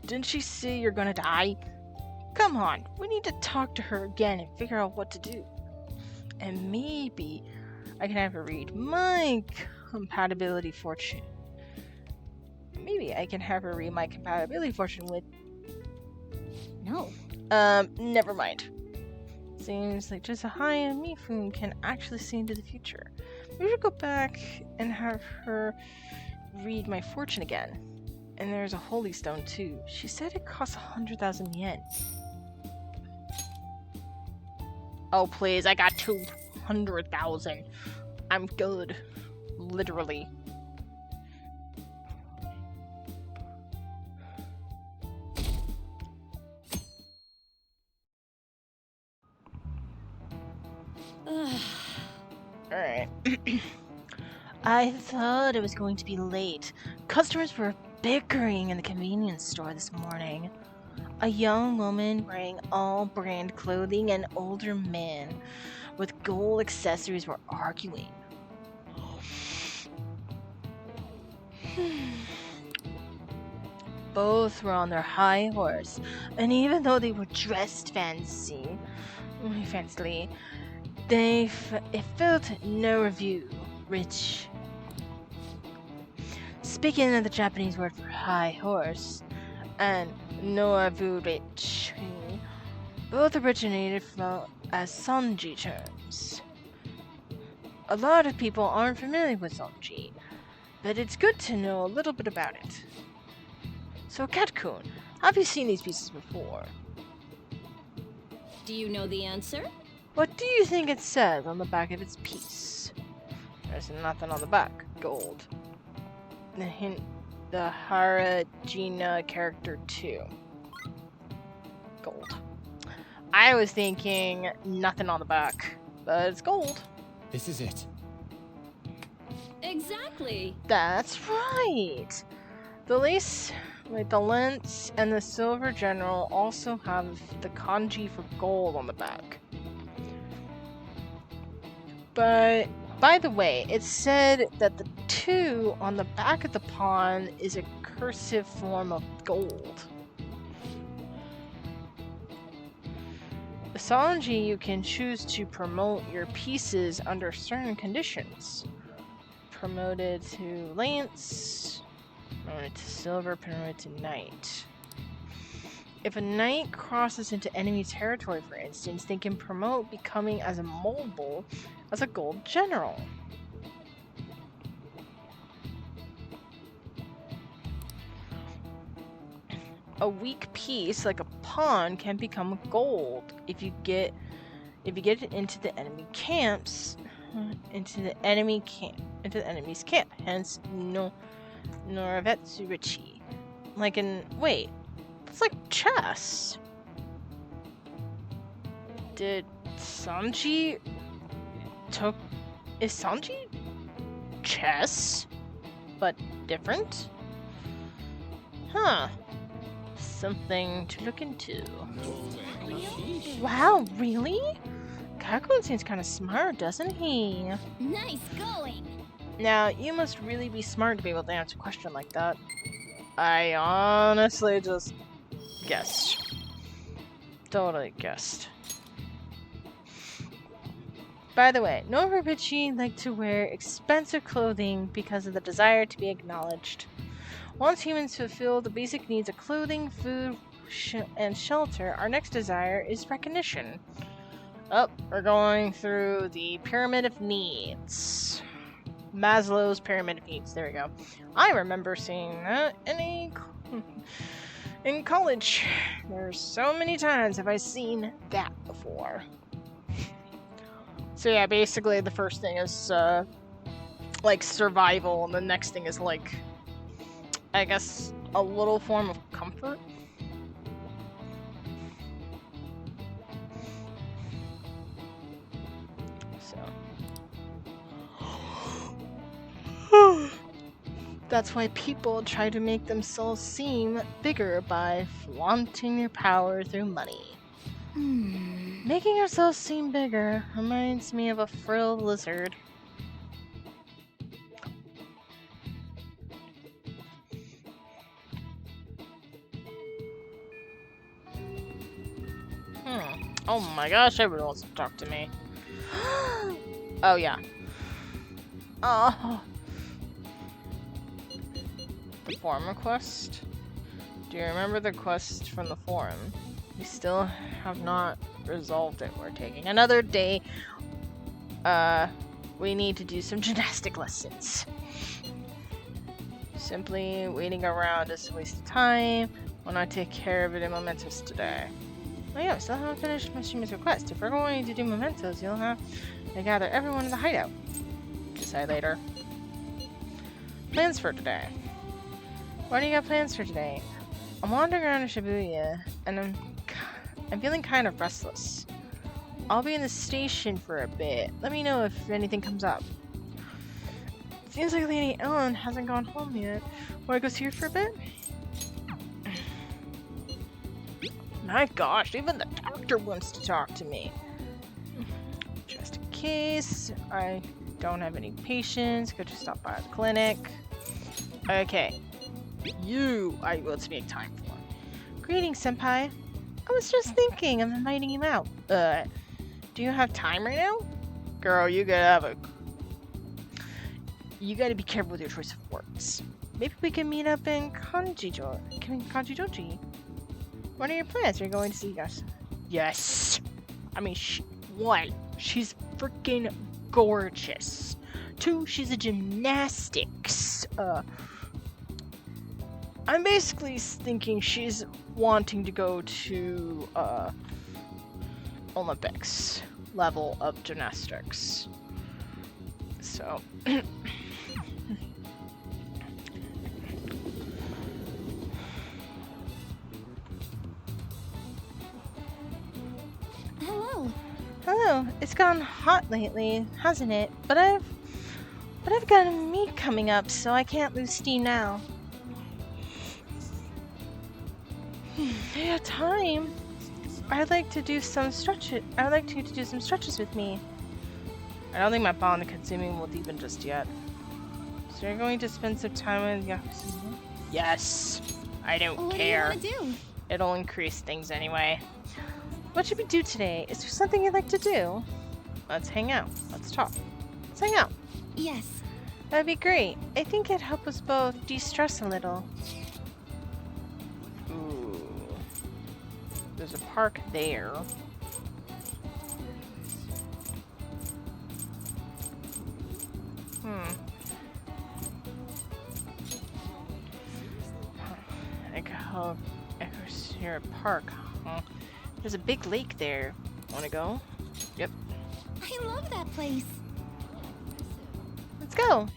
Didn't she say you're gonna die? Come on, we need to talk to her again and figure out what to do. And maybe I can have her read my compatibility fortune. No. Never mind. Seems like just a high Mifune can actually see into the future. We should go back and have her read my fortune again. And there's a holy stone too. She said it costs 100,000 yen. Oh please, I got 200,000. I'm good. Literally. Alright. I thought it was going to be late. Customers were bickering in the convenience store this morning. A young woman wearing all brand clothing and an older man with gold accessories were arguing. Both were on their high horse, and even though they were dressed fancily, it felt no review rich. Speaking of the Japanese word for high horse, and noavu rich, both originated as sanji terms. A lot of people aren't familiar with sanji, but it's good to know a little bit about it. So, Cat-kun, have you seen these pieces before? Do you know the answer? What do you think it says on the back of its piece? There's nothing on the back. Gold. The hint, the Harajina character 2. Gold. I was thinking nothing on the back, but it's gold. This is it. Exactly. That's right. The lace, like the lens, and the silver general also have the kanji for gold on the back. But, by the way, it said that the 2 on the back of the pawn is a cursive form of gold. The sanji you can choose to promote your pieces under certain conditions. Promoted to lance, promoted to silver, promoted to knight. If a knight crosses into enemy territory, for instance, they can promote becoming as immobile as a gold general. A weak piece, like a pawn, can become gold if you get it into the enemy camps, into the enemy's camp. Hence, no Noravetsu Richi. Like wait, that's like chess. Did Sanji is Sanji chess, but different? Huh. Something to look into. Wow, really? Kakun seems kind of smart, doesn't he? Nice going. Now, you must really be smart to be able to answer a question like that. I honestly just guessed. Totally guessed. By the way, Norabichi like to wear expensive clothing because of the desire to be acknowledged. Once humans fulfill the basic needs of clothing, food, and shelter, our next desire is recognition. Oh, we're going through the Pyramid of Needs. Maslow's Pyramid of Needs. There we go. I remember seeing that in college. There's so many times have I seen that before. So yeah, basically the first thing is like survival, and the next thing is like, I guess, a little form of comfort. So that's why people try to make themselves seem bigger by flaunting their power through money. Making yourself seem bigger reminds me of a frilled lizard. Oh my gosh, everyone wants to talk to me. Oh yeah. Oh. The forum request? Do you remember the quest from the forum? We still have not resolved it. We're taking another day. We need to do some gymnastic lessons. Simply waiting around is a waste of time. Why not take care of it in Momentos today? Oh yeah, I still haven't finished my streamer's request. If we're going to do Momentos, you'll have to gather everyone in the hideout. Decide later. Plans for today. What do you got plans for today? I'm wandering around in Shibuya, and I'm feeling kind of restless. I'll be in the station for a bit. Let me know if anything comes up. Seems like Lady Ellen hasn't gone home yet. Wanna go see her for a bit? My gosh, even the doctor wants to talk to me. Just in case I don't have any patients, could just stop by the clinic. Okay. Let's make time for. Greetings, Senpai. I was just thinking of inviting you out. Do you have time right now? Girl, you gotta be careful with your choice of words. Maybe we can meet up in Kanjijoji. What are your plans? Are you going to see us? Yes. I mean, one, she's freaking gorgeous. Two, she's a gymnastics. I'm basically thinking she's wanting to go to Olympics level of gymnastics. So Hello. hello. It's gotten hot lately, hasn't it? But I've got a meet coming up, so I can't lose steam now. Yeah, time. I'd like to do some stretches. I'd like you to do some stretches with me. I don't think my bond and consuming will deepen just yet. So you're going to spend some time with Yakuza? Yes. I don't care. What do you want to do? It'll increase things anyway. What should we do today? Is there something you'd like to do? Let's hang out. Let's talk. Let's hang out. Yes. That'd be great. I think it'd help us both de-stress a little. Ooh. There's a park there. Echo Park, huh? There's a big lake there. Wanna go? Yep. I love that place. Let's go.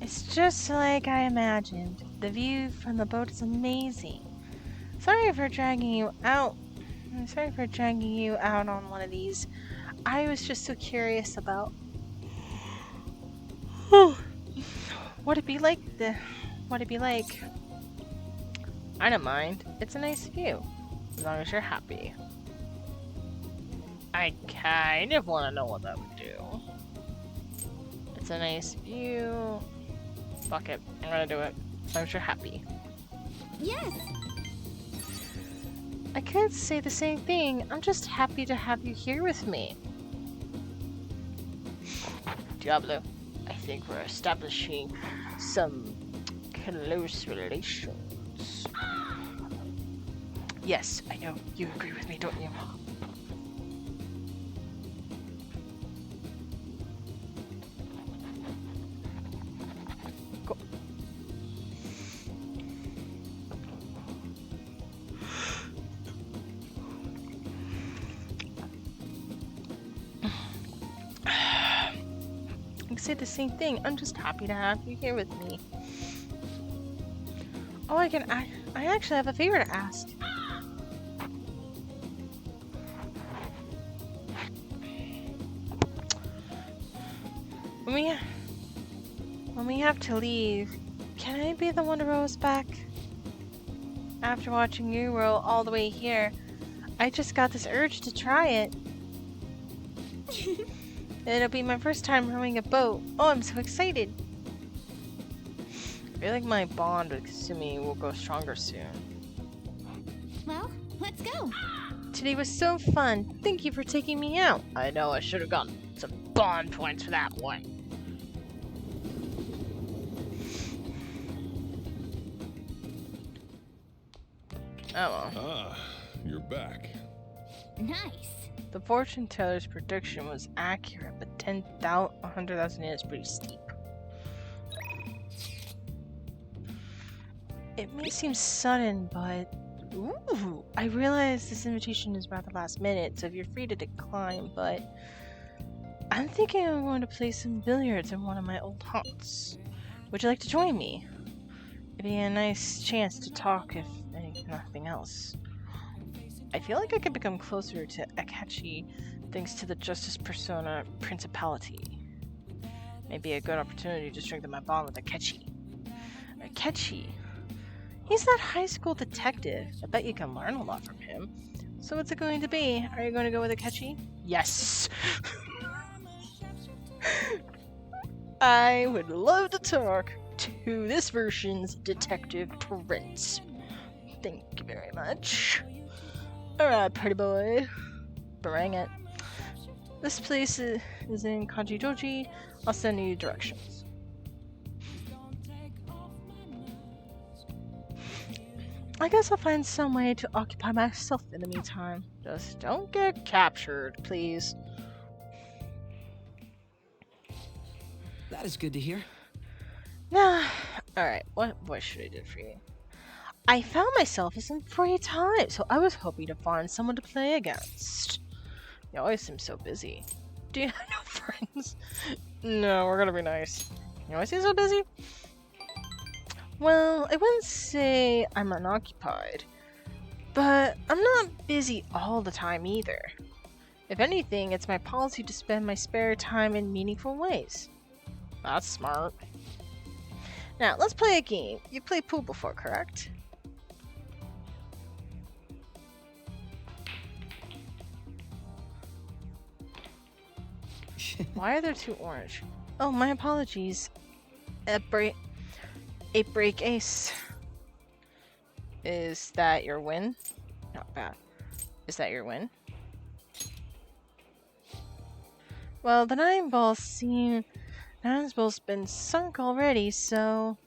It's just like I imagined. The view from the boat is amazing. Sorry for dragging you out. I'm sorry for dragging you out on one of these. I was just so curious about what it'd be like. I don't mind. It's a nice view, as long as you're happy. I kind of want to know what that would do. It's a nice view. Fuck it. I'm gonna do it. As long as you're happy. Yes. I could say the same thing. I'm just happy to have you here with me. Diablo, I think we're establishing some close relations. Yes, I know. You agree with me, don't you? Go. I say the same thing. I'm just happy to have you here with me. Oh, I actually have a favor to ask. When we have to leave, can I be the one to row us back? After watching you row all the way here, I just got this urge to try it. It'll be my first time rowing a boat. Oh, I'm so excited. I feel like my bond with Kasumi will grow stronger soon. Well, let's go. Today was so fun. Thank you for taking me out. I know I should have gotten some bond points for that one. Oh well. Ah, you're back. Nice. The fortune teller's prediction was accurate, but 100,000 yen is pretty steep. It may seem sudden, but ooh, I realize this invitation is rather last minute, so you're free to decline, but I'm thinking I'm going to play some billiards in one of my old haunts. Would you like to join me? It'd be a nice chance to talk if nothing else. I feel like I could become closer to Akechi thanks to the Justice Persona Principality. Maybe a good opportunity to strengthen my bond with Akechi. Akechi? He's that high school detective. I bet you can learn a lot from him. So what's it going to be? Are you going to go with Akechi? Yes! I would love to talk to this version's Detective Prince. Thank you very much. Alright, pretty boy. Bring it. This place is in Kanji-doji. I'll send you directions. I guess I'll find some way to occupy myself in the meantime. Just don't get captured, please. That is good to hear. Nah. Alright, what should I do for you? I found myself with some free time, so I was hoping to find someone to play against. You always seem so busy. Do you have no friends? No, we're gonna be nice. You always seem so busy? Well, I wouldn't say I'm unoccupied, but I'm not busy all the time either. If anything, it's my policy to spend my spare time in meaningful ways. That's smart. Now, let's play a game. You played pool before, correct? Why are there two orange? Oh, my apologies. A break ace. Is that your win? Not bad. Is that your win? Well, the nine ball's been sunk already, so...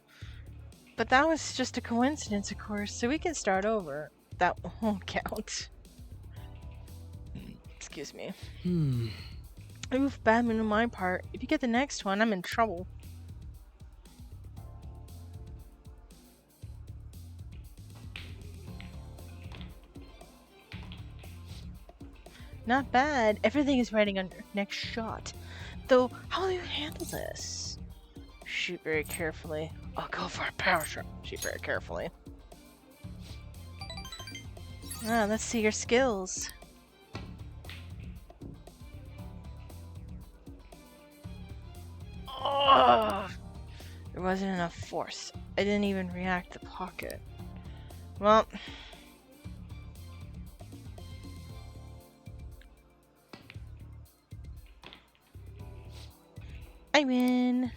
But that was just a coincidence, of course, so we can start over. That won't count. Excuse me. Oof, bad move on my part. If you get the next one, I'm in trouble. Not bad. Everything is writing on your next shot. Though, how will you handle this? Shoot very carefully. I'll go for a power shot. Shoot very carefully. Ah, let's see your skills. Oh, there wasn't enough force. I didn't even react to pocket. Well, I win.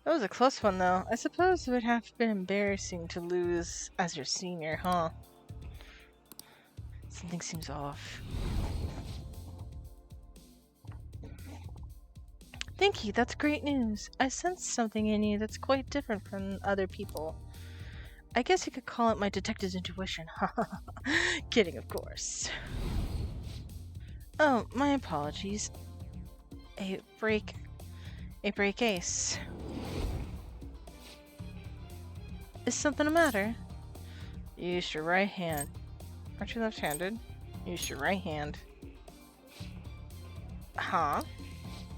That was a close one, though. I suppose it would have been embarrassing to lose as your senior, huh? Something seems off. Thank you, that's great news. I sense something in you that's quite different from other people. I guess you could call it my detective's intuition. Kidding, of course. Oh, my apologies. A break ace. Is something the matter? Use your right hand. Aren't you left-handed? Use your right hand. Huh?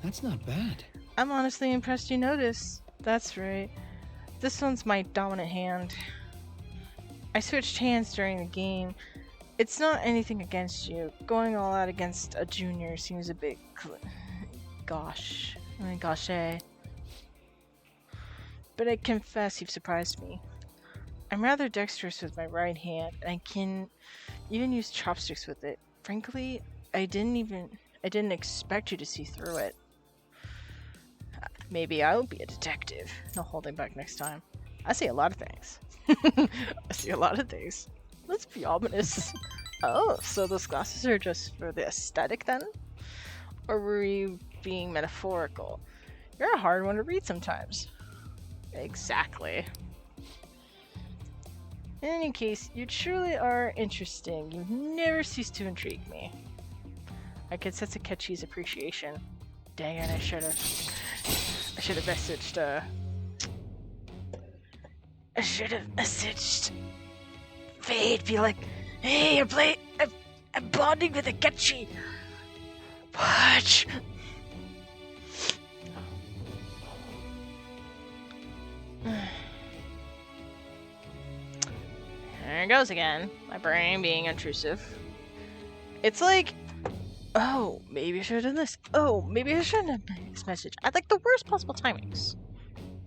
That's not bad. I'm honestly impressed you noticed. That's right. This one's my dominant hand. I switched hands during the game. It's not anything against you. Going all out against a junior seems a bit gauche. But I confess you've surprised me. I'm rather dexterous with my right hand, and I can even use chopsticks with it. Frankly, I didn't expect you to see through it. Maybe I'll be a detective. No holding back next time. I see a lot of things. I see a lot of things. Let's be ominous. Oh, so those glasses are just for the aesthetic then? Or were you being metaphorical? You're a hard one to read sometimes. Exactly. In any case, you truly are interesting. You never cease to intrigue me. I could sense a Ketchy's appreciation. Dang it, I should have messaged, I should have messaged Fade, be like, hey, I'm bonding with a Ketchy. Watch. There it goes again. My brain being intrusive. It's like, oh, maybe I should have done this. Oh, maybe I shouldn't have made this message. At like the worst possible timings.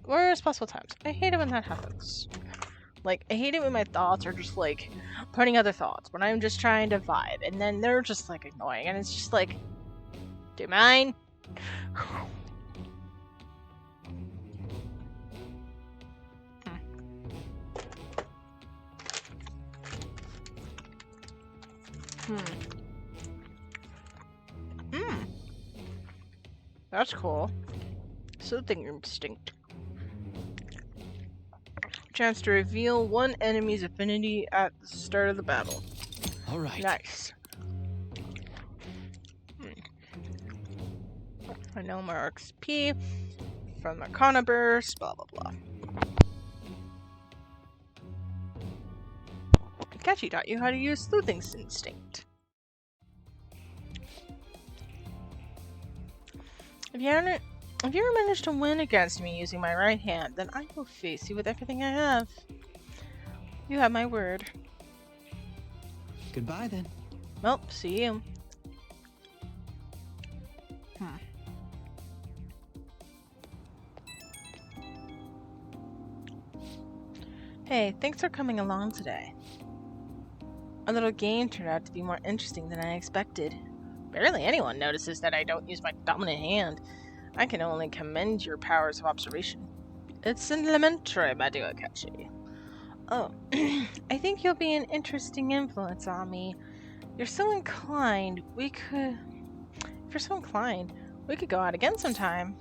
Worst possible times. I hate it when that happens. Like, I hate it when my thoughts are just like putting other thoughts when I'm just trying to vibe, and then they're just like annoying, and it's just like, do you mind? That's cool. Soothing instinct. Chance to reveal one enemy's affinity at the start of the battle. All right. Nice. I know my XP from Arcana Burst, blah blah blah. Catchy taught you how to use Sleuthing Instinct. If you ever manage to win against me using my right hand, then I will face you with everything I have. You have my word. Goodbye then. Well, see you. Hey, thanks for coming along today. Our little game turned out to be more interesting than I expected. Barely anyone notices that I don't use my dominant hand. I can only commend your powers of observation. It's elementary, my dear Catchy. Oh, I think you'll be an interesting influence on me. If you're so inclined, we could go out again sometime.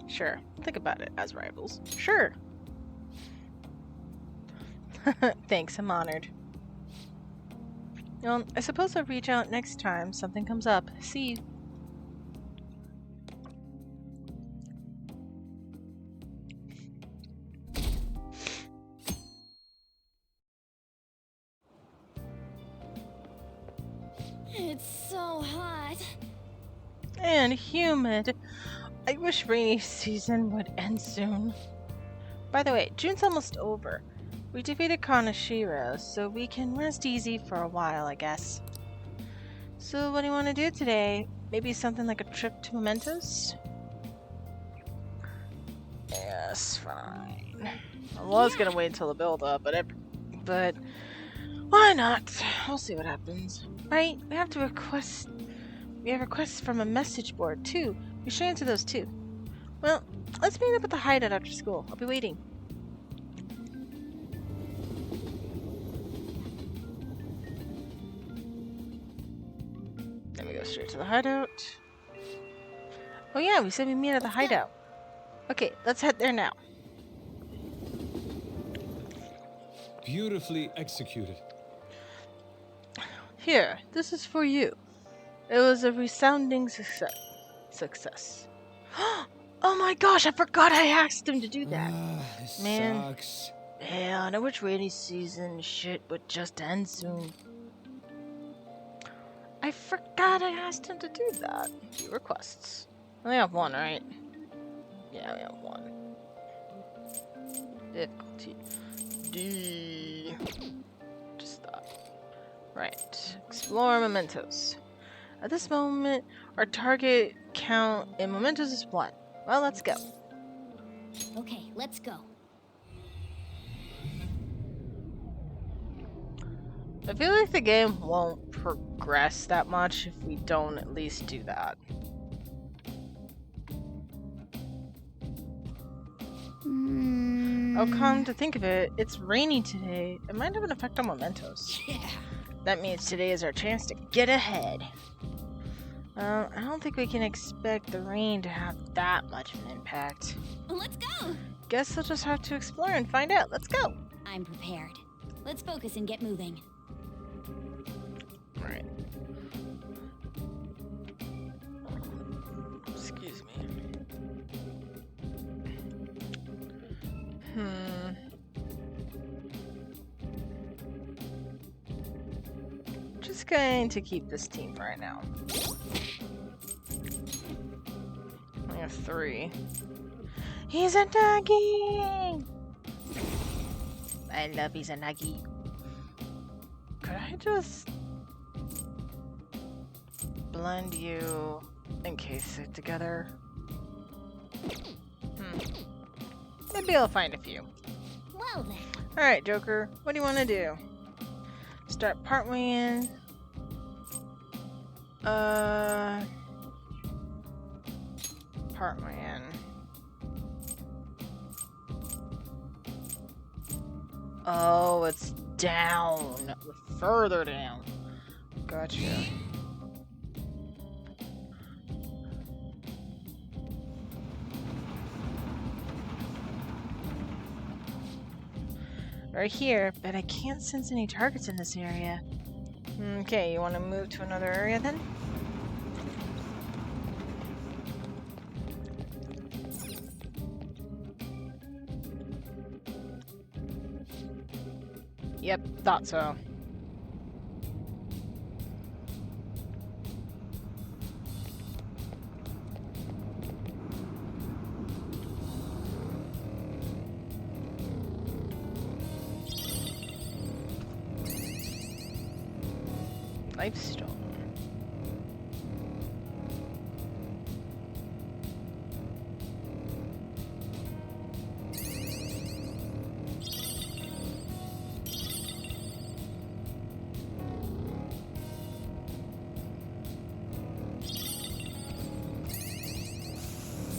Sure, think about it as rivals. Sure. Thanks, I'm honored. Well, I suppose I'll reach out next time something comes up. See you. It's so hot. And humid. I wish rainy season would end soon. By the way, June's almost over. We defeated Kanashiro, so we can rest easy for a while, I guess. So what do you want to do today? Maybe something like a trip to Momentos? Yes, fine. I was gonna wait until the build-up, but why not? We'll see what happens. Right? We have requests from a message board, too. We should answer those, too. Well, let's meet up at the hideout after school. I'll be waiting. Then we go straight to the hideout. Oh yeah, we said we meet at the hideout. Okay, let's head there now. Beautifully executed. Here, this is for you. It was a resounding success. Oh my gosh, I forgot I asked him to do that. This Man. sucks. Man, I wish rainy season shit would just end soon. I forgot I asked him to do that. Few requests. We only have one, right? Yeah, we have one. Difficulty D. Just that. Right. Explore Momentos. At this moment, our target count in Momentos is 1. Well, let's go. Okay, let's go. I feel like the game won't progress that much if we don't at least do that. Oh, come to think of it, it's rainy today. It might have an effect on Momentos. Yeah. That means today is our chance to get ahead. I don't think we can expect the rain to have that much of an impact. Let's go. Guess we'll just have to explore and find out. Let's go. I'm prepared. Let's focus and get moving. Alright. Excuse me. Just going to keep this team for right now. I have 3. He's a Nagi! I love he's a Nagi. Could I just blend you and case it together? Maybe I'll find a few. Well then. Alright, Joker, what do you want to do? Start partway in. Partway in. Oh, it's down. Further down. Gotcha. Right here, but I can't sense any targets in this area. Okay, you want to move to another area then? Yep, thought so. Lifestone.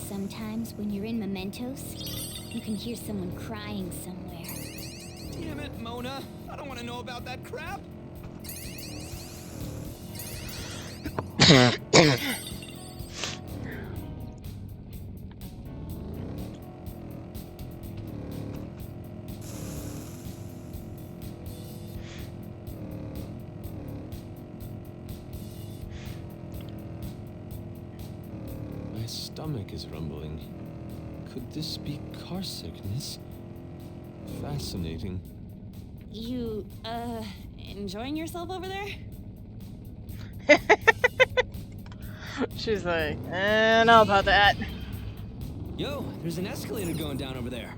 Sometimes when you're in Momentos, you can hear someone crying somewhere. Damn it, Mona. I don't want to know about that crap. My stomach is rumbling. Could this be car sickness? Fascinating. You, enjoying yourself over there? She's like, I don't know about that. Yo, there's an escalator going down over there.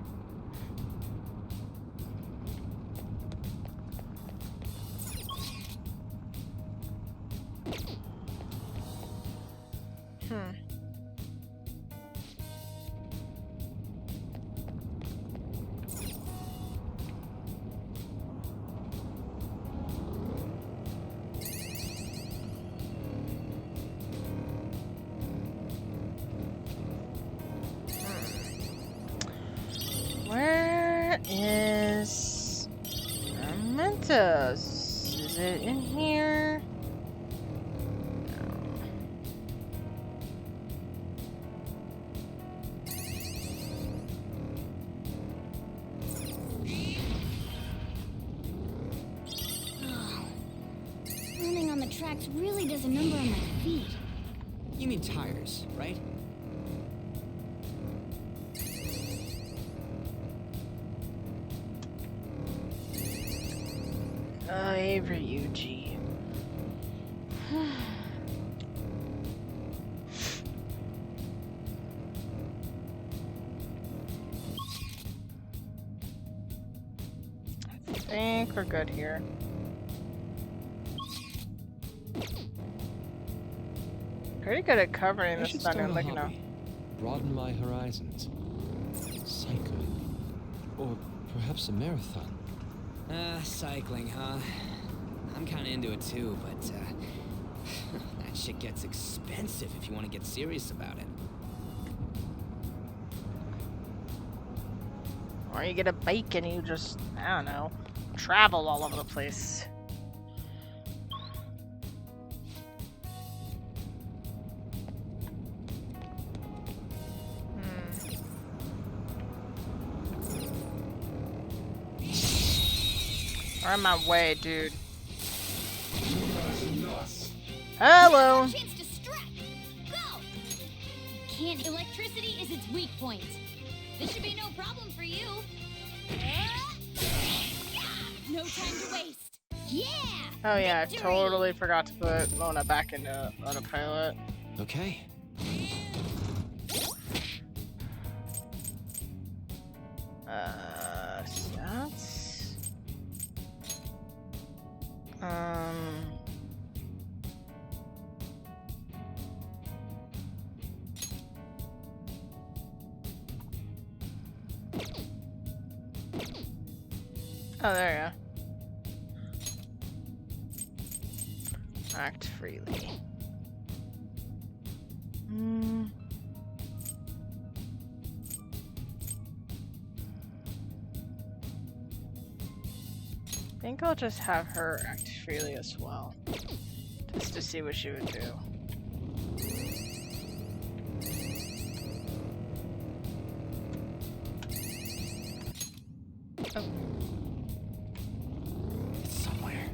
Where is Momentos? Is it in here? Running on the tracks really does a number on my feet. You mean tires, right? Ryuji. I think we're good here. Pretty good at covering I this should thunder, start a like, you know. hobby. Broaden my horizons. Cycling. Or perhaps a marathon. Cycling, huh? I'm kinda into it too, but, that shit gets expensive if you want to get serious about it. Or you get a bike and you just, I don't know, travel all over the place. On my way, dude. Hello. Chance to strike. Go. Can't. Electricity is its weak point. This should be no problem for you. No time to waste. Yeah. Oh yeah, I Victory! totally forgot to put Mona back into autopilot. Okay. Stats. Oh, there you go. Act freely. I think I'll just have her act freely as well. Just to see what she would do. Oh. It's somewhere.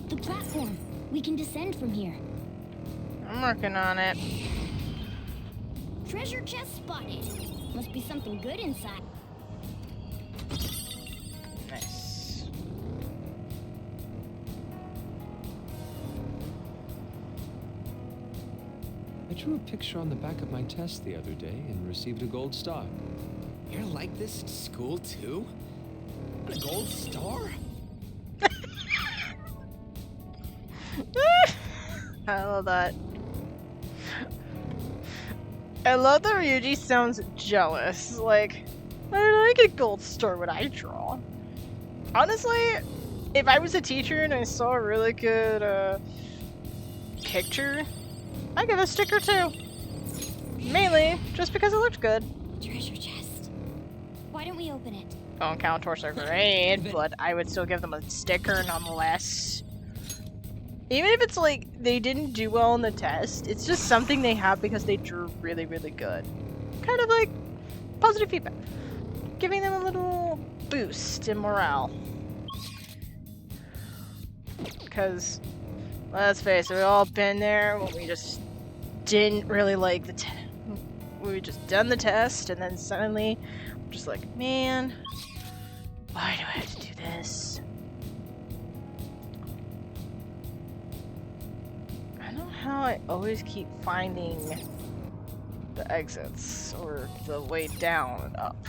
The platform. We can descend from here. I'm working on it. Treasure chest spotted. Must be something good inside. Nice. I drew a picture on the back of my test the other day and received a gold star. You're like this in school too? A gold star? I love that. I love that Ryuji sounds jealous. Like, why did I get gold star when I draw? Honestly, if I was a teacher and I saw a really good picture, I'd give a sticker too. Mainly just because it looked good. Treasure chest. Why don't we open it? Don't count towards their grade, but I would still give them a sticker nonetheless. Even if it's like they didn't do well in the test, it's just something they have because they drew really, really good. Kind of like positive feedback. Giving them a little boost in morale. Because, let's face it, we've all been there when we just didn't really like the test. We just done the test and then suddenly we're just like, man, why do I have to do this? I don't know how I always keep finding the exits or the way down and up.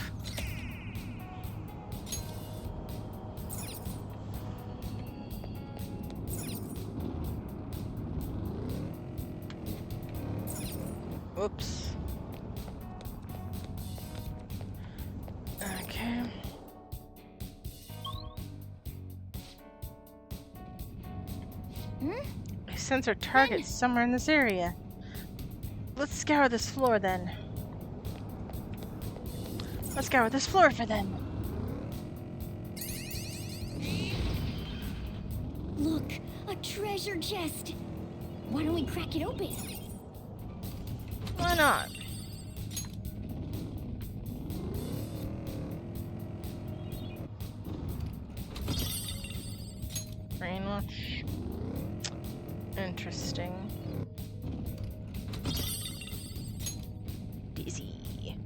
Whoops. Okay. I sense our target's somewhere in this area. Let's scour this floor then. Let's scour this floor for them. Look, a treasure chest. Why don't we crack it open? Why not? Brainwash. Interesting. Dizzy.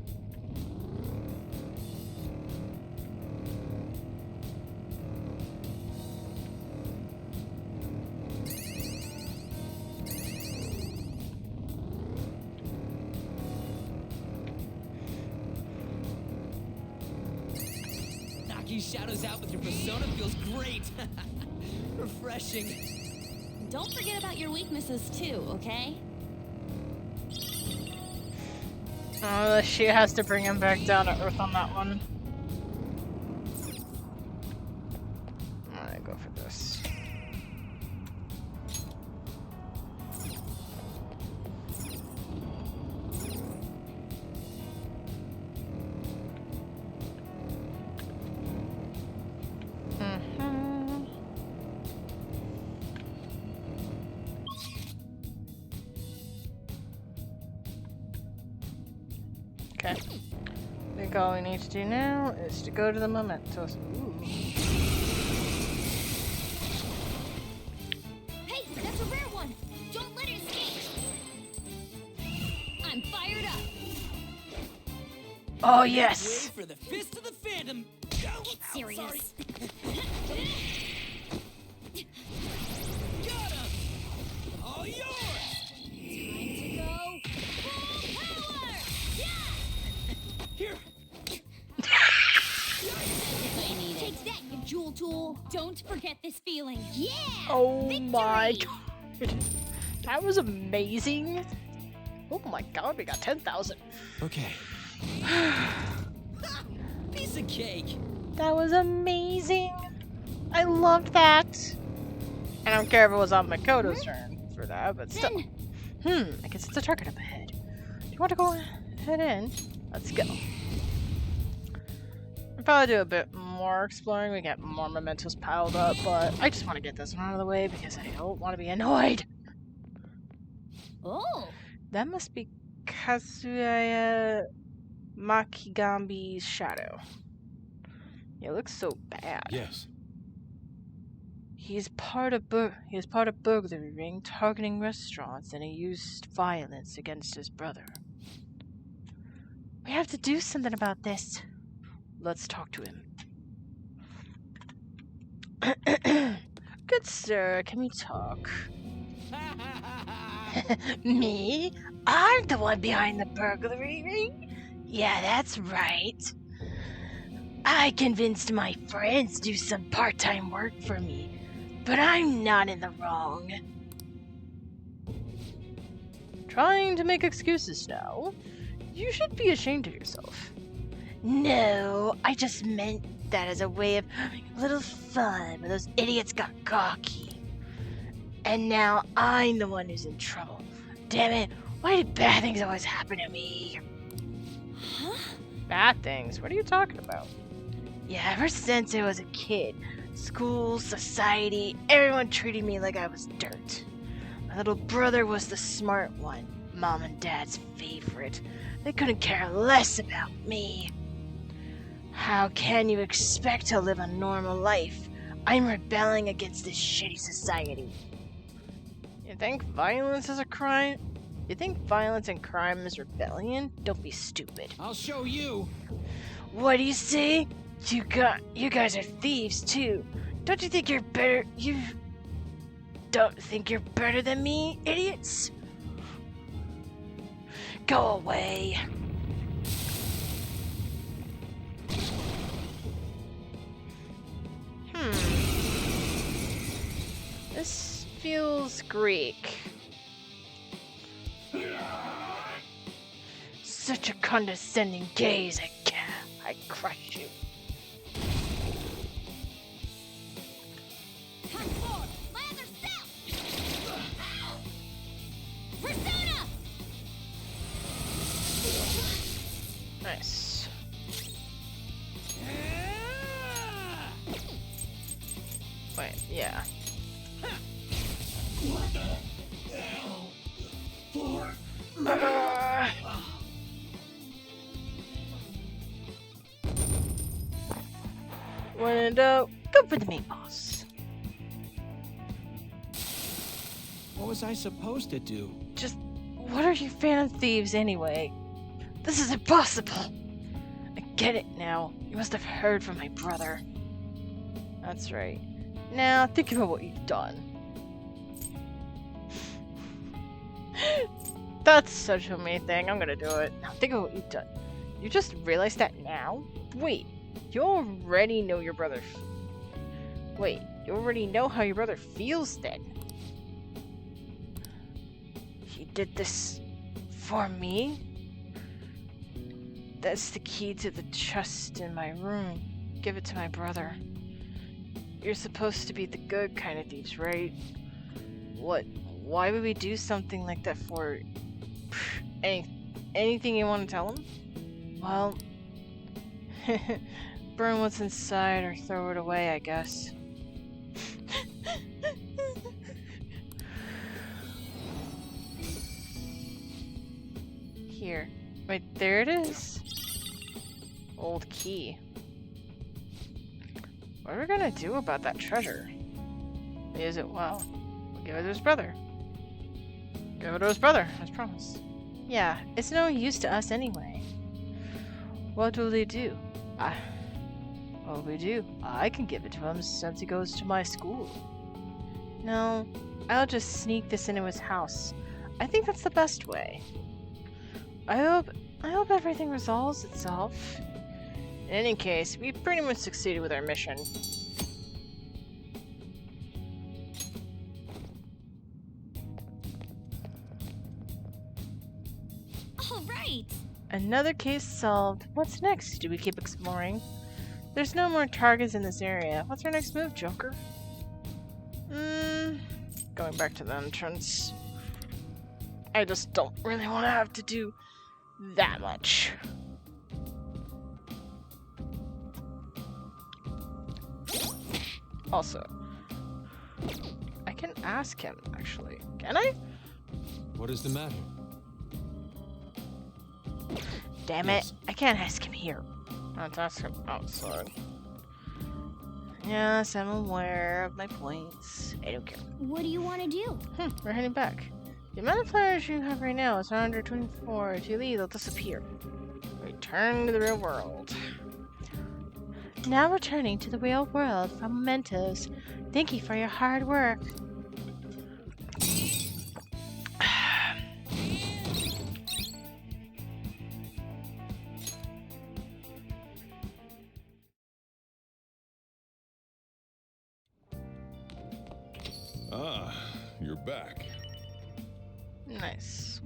Knocking shadows out with your persona feels great. Refreshing. Don't forget about your weaknesses too, okay? Oh, she has to bring him back down to earth on that one. I'm gonna go for this. Okay. I think all we need to do now is to go to the Momentos. Ooh. Hey, that's a rare one. Don't let it escape. I'm fired up. Oh, Wait yes! for the fist of the Phantom. Get serious. Got him! All yours! Time to go full power! Yeah! Here, If I need it. Take that, you jewel tool. Don't forget this feeling. Yeah! Oh Victory! my god. That was amazing. Oh my god, we got 10,000. Okay. piece of cake. That was amazing. I loved that. I don't care if it was on Makoto's turn for that, but still. Then, I guess it's a target up ahead. Do you want to go head in? Let's go. We'll probably do a bit more exploring. We get more mementos piled up, but I just want to get this one out of the way because I don't want to be annoyed. oh, That must be Kazuya Makigambi's shadow. It looks so bad. Yes. He is part of burglary ring targeting restaurants, and he used violence against his brother. We have to do something about this. Let's talk to him. Good sir, can we talk? Me? I'm the one behind the burglary ring? Yeah, that's right. I convinced my friends to do some part-time work for me, but I'm not in the wrong. Trying to make excuses now? You should be ashamed of yourself. No, I just meant that as a way of having a little fun, but those idiots got cocky. And now I'm the one who's in trouble. Damn it, why do bad things always happen to me? huh? Bad things? What are you talking about? Yeah, ever since I was a kid, school, society, everyone treated me like I was dirt. My little brother was the smart one, Mom and Dad's favorite. They couldn't care less about me. How can you expect to live a normal life? I'm rebelling against this shitty society. You think violence is a crime? You think violence and crime is rebellion? Don't be stupid. I'll show you. What do you say? You guys are thieves too. Don't you think you're better? You don't think you're better than me, idiots? Go away. This feels Greek. Such a condescending gaze. I crush you. Hot forward, lather south. Persona. Nice. Wait, yeah. When in doubt, go for the meatballs. What was I supposed to do? Just, what are you fan thieves anyway? This is impossible. I get it now. You must have heard from my brother. That's right. Now, think about what you've done. That's such a me thing. I'm gonna do it. Now, think of what you've done. You just realized that now? Wait, you already know your brother. Wait, you already know how your brother feels then? He did this for me? That's the key to the chest in my room. Give it to my brother. You're supposed to be the good kind of thieves, right? What? Why would we do something like that for anything you want to tell him? Well, burn what's inside or throw it away, I guess. Here. Wait, there it is. Old key. What are we gonna do about that treasure? Is it well? We'll give it to his brother. Give it to his brother, as promised. Yeah, it's no use to us anyway. What will they do? What will we do? I can give it to him since he goes to my school. No, I'll just sneak this into his house. I think that's the best way. I hope everything resolves itself. In any case, we pretty much succeeded with our mission. All right. Another case solved. What's next? Do we keep exploring? There's no more targets in this area. What's our next move, Joker? Going back to the entrance. I just don't really want to have to do that much. Also, I can ask him, actually. Can I? What is the matter? Damn it, I can't ask him here. Let's ask him outside. Yes, I'm aware of my points. I don't care. What do you want to do? We're heading back. The amount of players you have right now is 124. If you leave, they'll disappear. Return to the real world. Now returning to the real world from Momentos. Thank you for your hard work. Ah, you're back. Nice.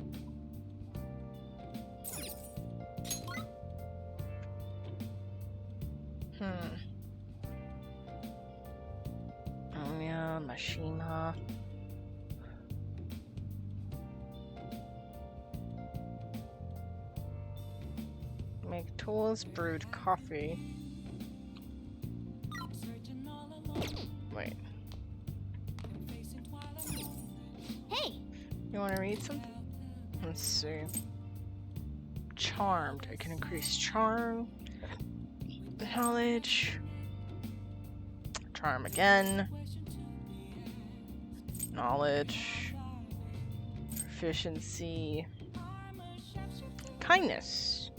Oh yeah, Mashima. Make tools, brewed coffee. Wait. Hey, You want to read something? Let's see. Charmed. I can increase charm. Knowledge. Charm again. Knowledge. Proficiency. Kindness.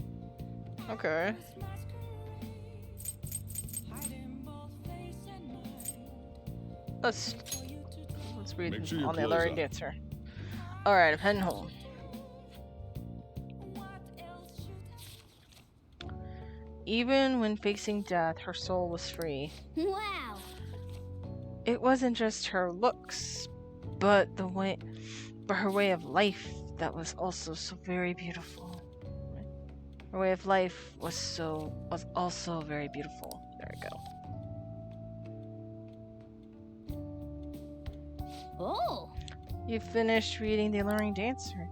Okay. Let's read Make sure your on the clothes alluring up. dancer. Alright, I'm heading home. Even when facing death, her soul was free. wow. It wasn't just her looks, but her way of life that was also so very beautiful. Her way of life was also very beautiful. There we go. Oh, You finished reading The Alluring Dancer.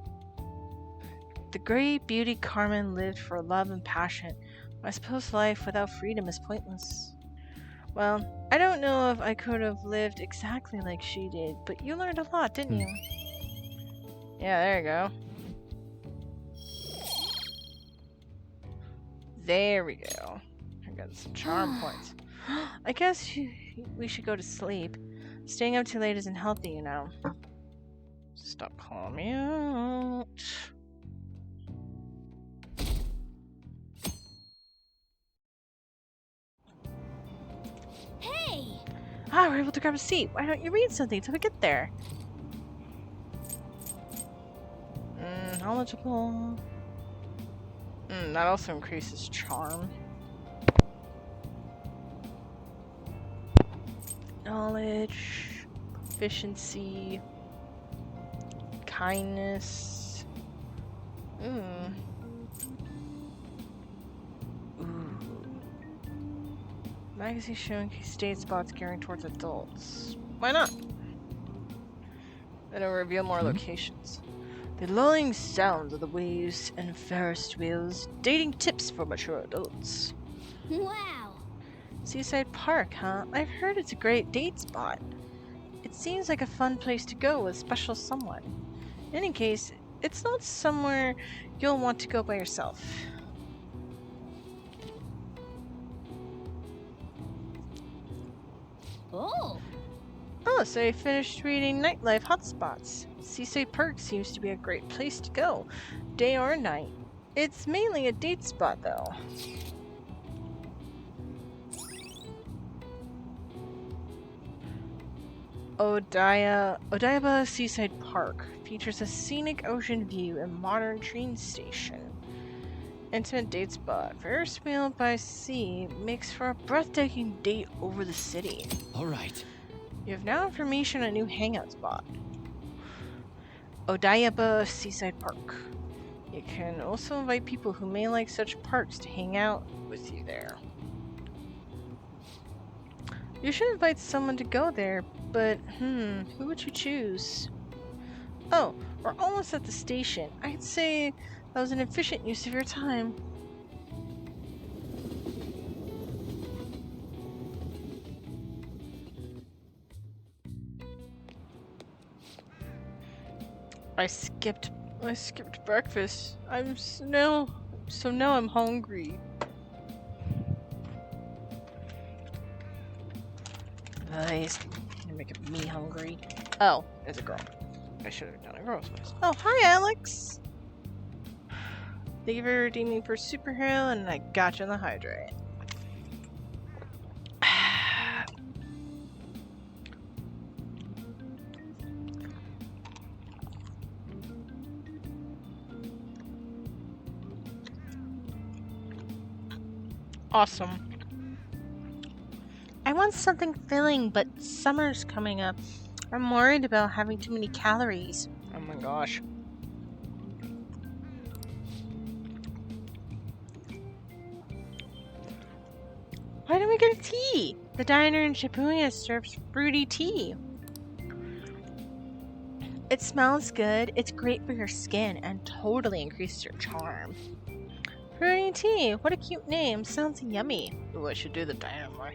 The great beauty Carmen lived for love and passion. I suppose life without freedom is pointless. Well, I don't know if I could have lived exactly like she did, but you learned a lot, didn't you? Yeah, there you go. There we go. I got some charm points. I guess we should go to sleep. Staying up too late isn't healthy, you know. Stop calling me out. hey. Ah, we're able to grab a seat. Why don't you read something till we get there? Knowledgeable. That also increases charm. Knowledge, proficiency, kindness. Ooh. Magazine showing state spots gearing towards adults. Why not? It'll reveal more locations. The lulling sounds of the waves and Ferris wheels. Dating tips for mature adults. Wow. Seaside Park, huh? I've heard it's a great date spot. It seems like a fun place to go with special someone. In any case, it's not somewhere you'll want to go by yourself. Oh, Oh, so you finished reading Nightlife Hotspots. Seaside Park seems to be a great place to go, day or night. It's mainly a date spot, though. Odaiba Seaside Park features a scenic ocean view and modern train station. Intimate date spot. Ferris wheel by sea makes for a breathtaking date over the city. All right. You have now information on a new hangout spot. Odaiba Seaside Park. You can also invite people who may like such parks to hang out with you there. You should invite someone to go there, but who would you choose? Oh, we're almost at the station. I'd say that was an efficient use of your time. I skipped breakfast. Now I'm hungry. Nice. You're making me hungry. Oh, it's a girl. I should have done a girl's voice. Oh, hi, Alex. Thank you for redeeming for superhero, and I got you on the hydrate. Awesome. I want something filling, but summer's coming up. I'm worried about having too many calories. Oh my gosh. Why don't we get a tea? The diner in Shibuya serves fruity tea. It smells good, it's great for your skin, and totally increases your charm. Fruity tea, what a cute name. Sounds yummy. Ooh, I should do the diner more.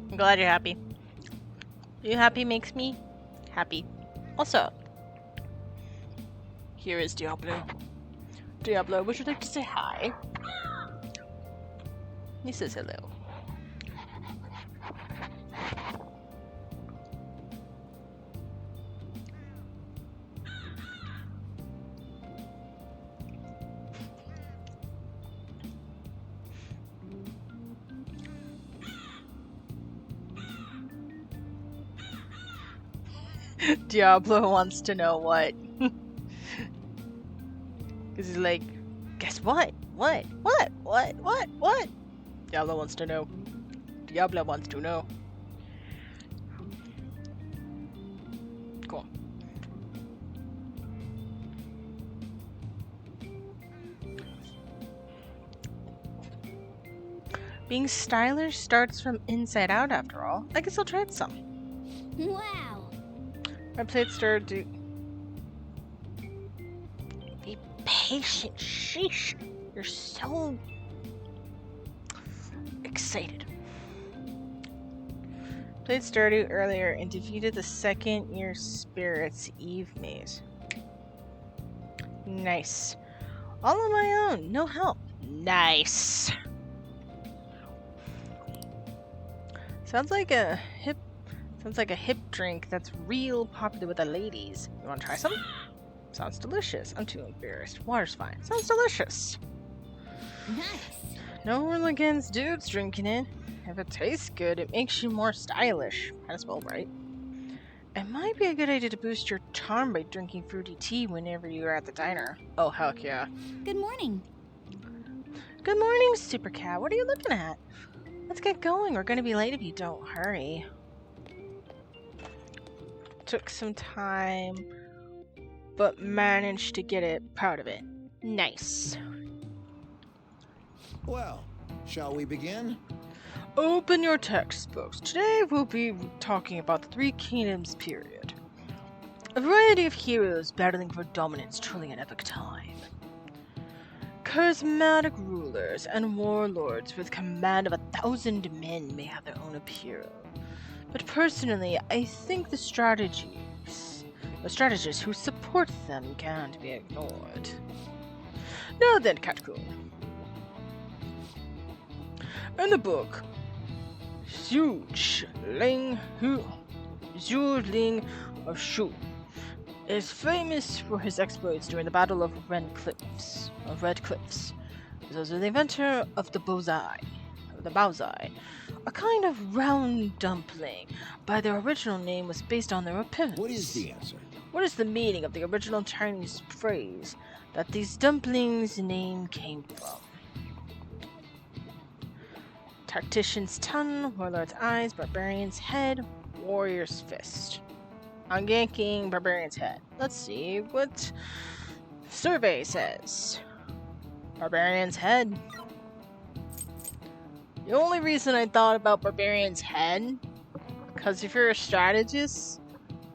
I'm glad you're happy. You happy makes me happy. Also, here is Diablo. Diablo, would you like to say hi? He says hello. Diablo wants to know what. Because he's like, guess what? What? Diablo wants to know. Diablo wants to know. Cool. Being stylish starts from inside out, after all. I guess I'll try some. wow. My plate started to be patient. Sheesh. You're so excited. Played Stardew earlier and defeated the second year spirits Eve maze. Nice. All on my own, no help. Nice. Sounds like a hip drink that's real popular with the ladies. You wanna try some? Sounds delicious. I'm too embarrassed. Water's fine. Sounds delicious. Nice. No one against dudes drinking it. If it tastes good, it makes you more stylish. Might as well, right? It might be a good idea to boost your charm by drinking fruity tea whenever you're at the diner. Oh, heck yeah. Good morning. Good morning, Super Cat. What are you looking at? Let's get going. We're gonna be late if you don't hurry. Took some time, but managed to get it. Proud of it. Nice. Well, shall we begin? Open your textbooks. Today we'll be talking about the Three Kingdoms period. A variety of heroes battling for dominance, truly an epic time. Charismatic rulers and warlords with command of 1,000 men may have their own appeal. But personally, I think the strategists who support them can't be ignored. Now then, Catcoon. In the book, Zhu Ling of Shu is famous for his exploits during the Battle of Red Cliffs. He was the inventor of the baozai, a kind of round dumpling. By their original name was based on their appearance. What is the answer? What is the meaning of the original Chinese phrase that these dumplings' name came from? Tactician's tongue, warlord's eyes, barbarian's head, warrior's fist. I'm yanking barbarian's head. Let's see what survey says. Barbarian's head. The only reason I thought about barbarian's head, because if you're a strategist,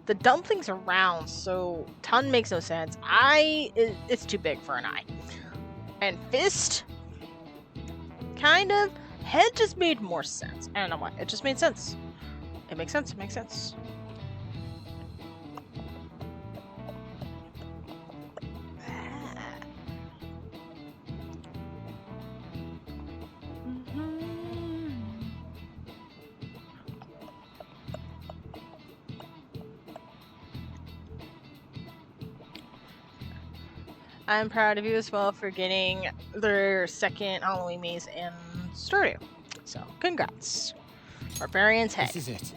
the dumplings are round, so ton makes no sense. It's too big for an eye. And fist, kind of. Head just made more sense. I don't know why. It just made sense. It makes sense. It makes sense. I'm proud of you as well for getting their second Halloween maze in Stardew. So, congrats. Barbarian's head. This is it.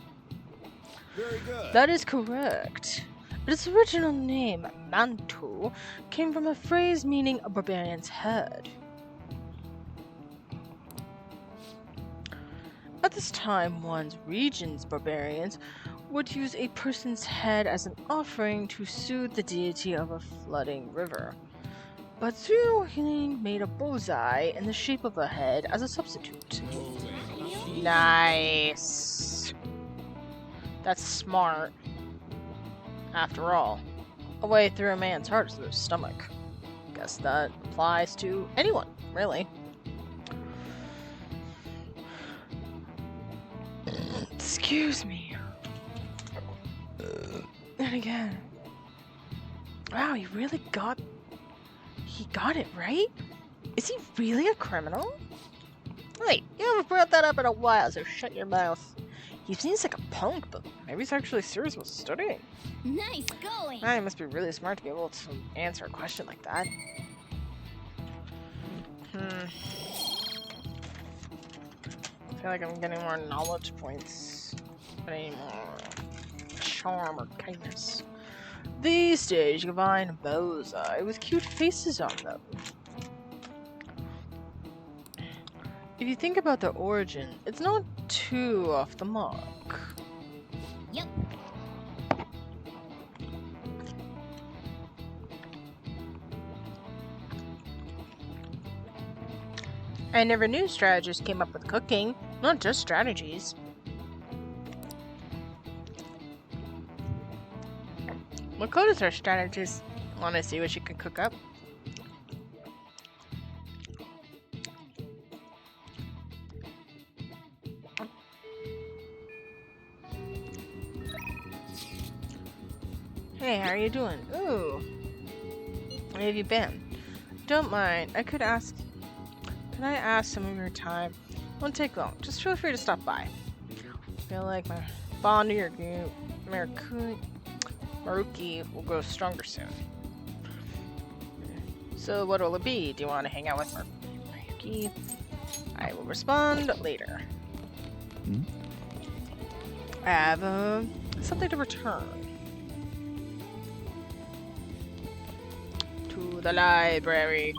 Very good. That is correct. Its original name, Manto, came from a phrase meaning a barbarian's head. At this time, one's region's barbarians would use a person's head as an offering to soothe the deity of a flooding river. But Zhu Ling made a bullseye in the shape of a head as a substitute. Nice. That's smart. After all, a way through a man's heart is through his stomach. Guess that applies to anyone, really. Excuse me. And again. Wow, he got it right? Is he really a criminal? Wait, you haven't brought that up in a while, so shut your mouth. He seems like a punk, but maybe he's actually serious about studying. Nice going. He must be really smart to be able to answer a question like that. I feel like I'm getting more knowledge points. But any more charm or kindness. These days you can find bozai with cute faces on them. If you think about their origin, it's not too off the mark. Yep. I never knew strategists came up with cooking, not just strategies. What code is our strategist? Want to see what she can cook up? Hey, how are you doing? Ooh. Where have you been? Don't mind. Can I ask some of your time? Won't take long. Just feel free to stop by. I feel like my bond to your Maruki will grow stronger soon. So what will it be? Do you want to hang out with Maruki? I will respond later. I have something to return. To the library.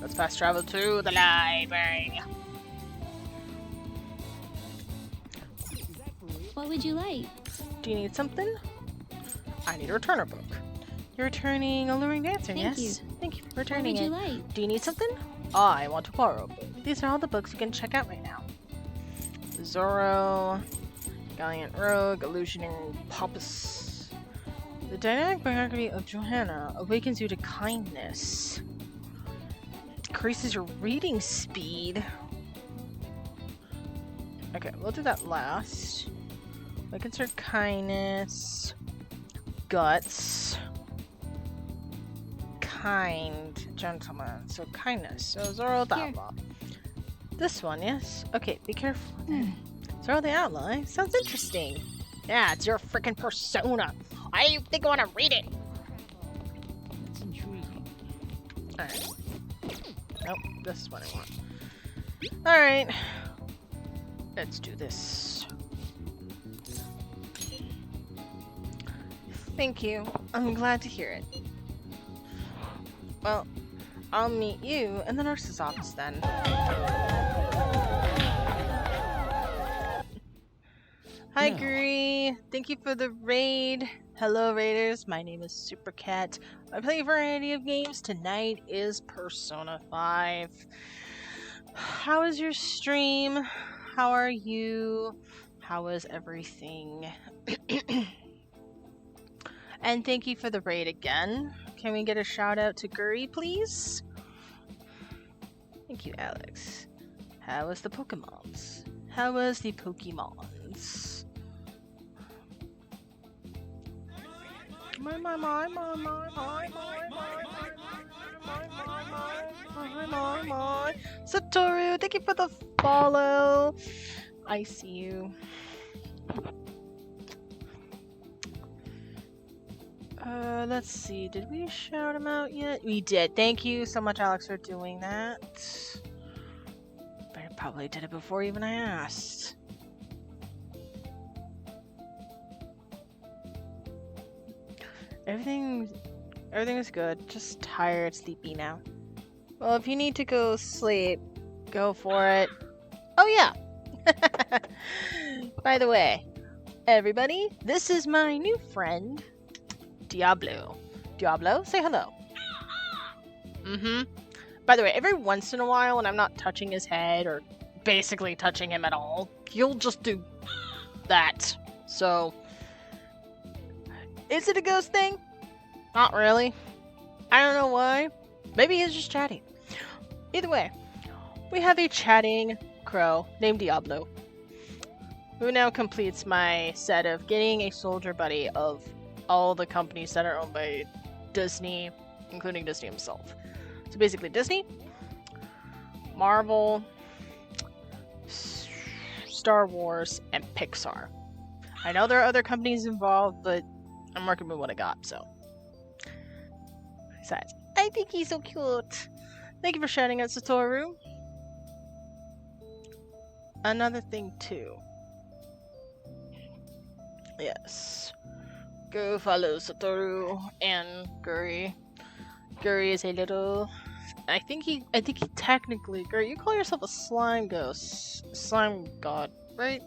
Let's fast travel to the library. What would you like? Do you need something? I need a returner book. You're returning Alluring Dancer, Thank yes? you. Thank you for What returning would you it. like? Do you need something? I want to borrow a book. These are all the books you can check out right now. Zorro, Gallant Rogue, Illusioning Pompous. The dynamic biography of Johanna awakens you to kindness. Increases your reading speed. Okay, we'll do that last. Awakens your kindness. Guts. Kind gentleman. So kindness. So Zoro Here. Dava. This one, yes? Okay, be careful. Throw the outline. Sounds interesting. Yeah, it's your freaking persona. Why do you think I want to read it? That's intriguing. Alright. Nope, this is what I want. Alright. Let's do this. Thank you. I'm glad to hear it. Well, I'll meet you in the nurse's office then. Hi, No. Guri. Thank you for the raid. Hello, raiders. My name is Super Cat. I play a variety of games. Tonight is Persona 5. How is your stream? How are you? How is everything? And thank you for the raid again. Can we get a shout out to Guri, please? Thank you, Alex. How was the Pokemons? How was the Pokemons? My. Satoru, thank you for the follow. I see you. Let's see. Did we shout him out yet? We did. Thank you so much, Alex, for doing that. But I probably did it before even I asked. Everything is good. Just tired, sleepy now. Well, if you need to go sleep, go for it. Oh yeah. By the way, everybody, this is my new friend, Diablo. Diablo, say hello. By the way, every once in a while when I'm not touching his head or basically touching him at all, he'll just do that. So, is it a ghost thing? Not really. I don't know why. Maybe he's just chatting. Either way, we have a chatting crow named Diablo, who now completes my set of getting a soldier buddy of all the companies that are owned by Disney, including Disney himself. So basically Disney, Marvel, Star Wars, and Pixar. I know there are other companies involved, but I'm working with what I got, so. Besides, I think he's so cute. Thank you for shouting out, Satoru. Another thing, too. Yes. Go follow Satoru and Guri. Guri is a little... I think he technically... Guri, you call yourself a slime ghost. Slime god, right?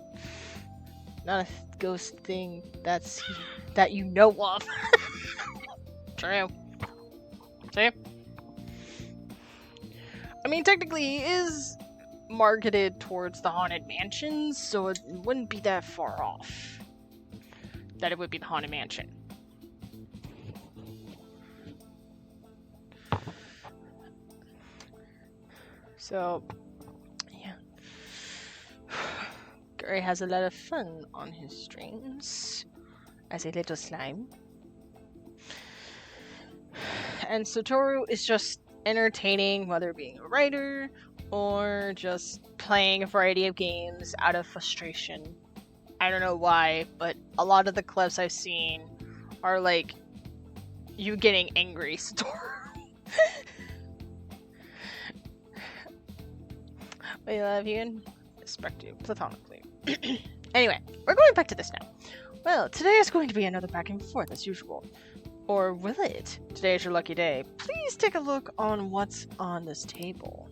Not a ghost thing that you know of. True. See? I mean, technically, he is marketed towards the Haunted Mansions, so it wouldn't be that far off that it would be the Haunted Mansion. So, yeah. Gary has a lot of fun on his streams as a little slime. And Satoru is just entertaining, whether being a writer or just playing a variety of games out of frustration. I don't know why, but a lot of the clips I've seen are like you getting angry, Satoru. We love you and respect you platonically. Anyway, we're going back to this now. Well, today is going to be another back and forth as usual. Or will it? Today is your lucky day. Please take a look on what's on this table.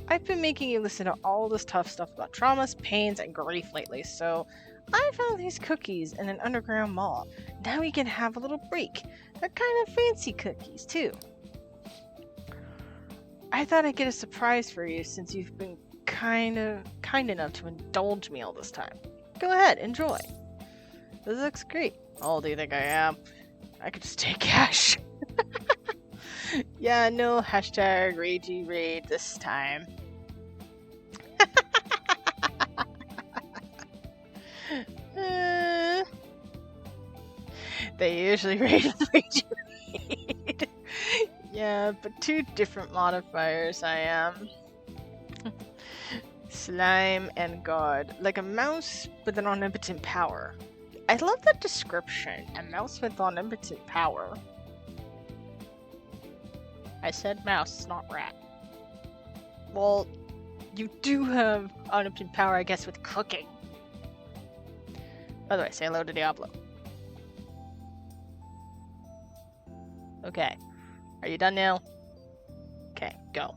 I've been making you listen to all this tough stuff about traumas, pains, and grief lately, so I found these cookies in an underground mall. Now we can have a little break. They're kind of fancy cookies, too. I thought I'd get a surprise for you since you've been kind enough to indulge me all this time. Go ahead, enjoy. This looks great. How old do you think I am? I could just take cash. Yeah, no hashtag ragey raid this time. They usually raid with ragey raid. Yeah, but two different modifiers I am. Slime and God. Like a mouse with an omnipotent power. I love that description. A mouse with omnipotent power. I said mouse, not rat. Well, you do have omnipotent power, I guess, with cooking. By the way, say hello to Diablo. Okay. Are you done now? Okay, go.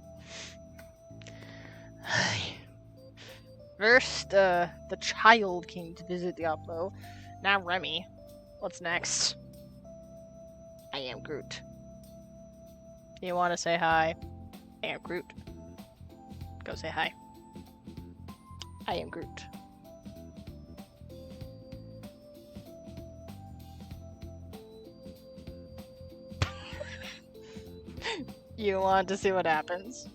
First, the child came to visit Diablo. Now Remy. What's next? I am Groot. You want to say hi? I am Groot. Go say hi. I am Groot. You want to see what happens?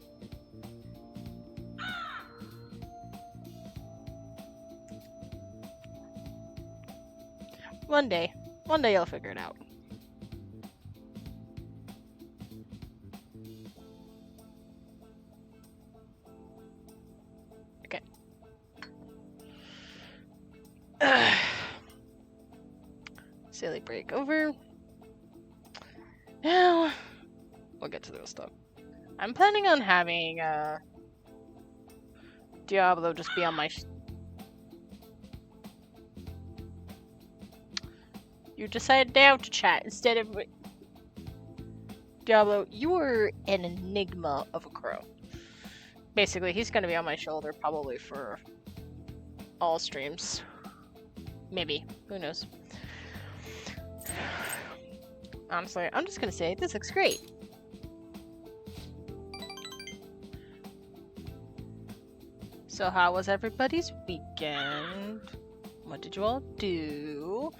One day you'll figure it out. Okay. Silly break over. Now, we'll get to this stuff. I'm planning on having Diablo just be on my. You decided now to chat instead of Diablo. You were an enigma of a crow. Basically, he's gonna be on my shoulder probably for all streams. Maybe. Who knows? Honestly, I'm just gonna say this looks great. So how was everybody's weekend? What did you all do?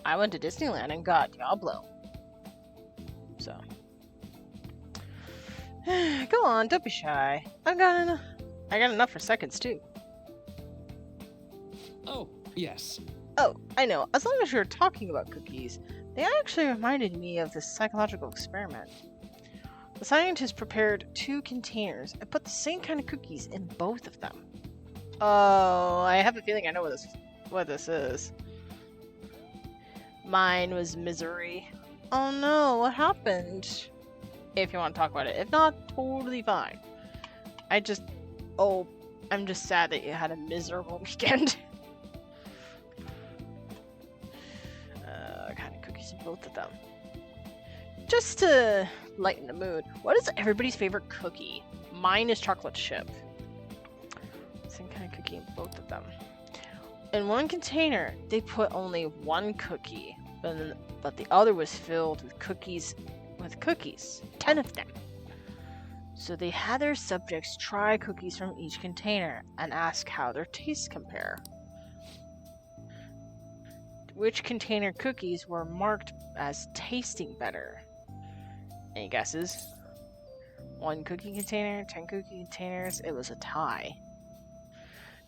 I went to Disneyland and got Diablo. So. Go on, don't be shy. I got enough for seconds too. Oh, yes. Oh, I know. As long as you're talking about cookies, they actually reminded me of this psychological experiment. The scientists prepared 2 containers and put the same kind of cookies in both of them. Oh, I have a feeling I know what this is. Mine was misery. Oh no, what happened? If you want to talk about it. If not, totally fine. I'm just sad that you had a miserable weekend. Kind of cookies in both of them. Just to lighten the mood, what is everybody's favorite cookie? Mine is chocolate chip. Same kind of cookie in both of them. In one container, they put only 1 cookie, but the other was filled with cookies. 10 of them. So they had their subjects try cookies from each container and ask how their tastes compare. Which container cookies were marked as tasting better? Any guesses? 1 cookie container, 10 cookie containers, it was a tie.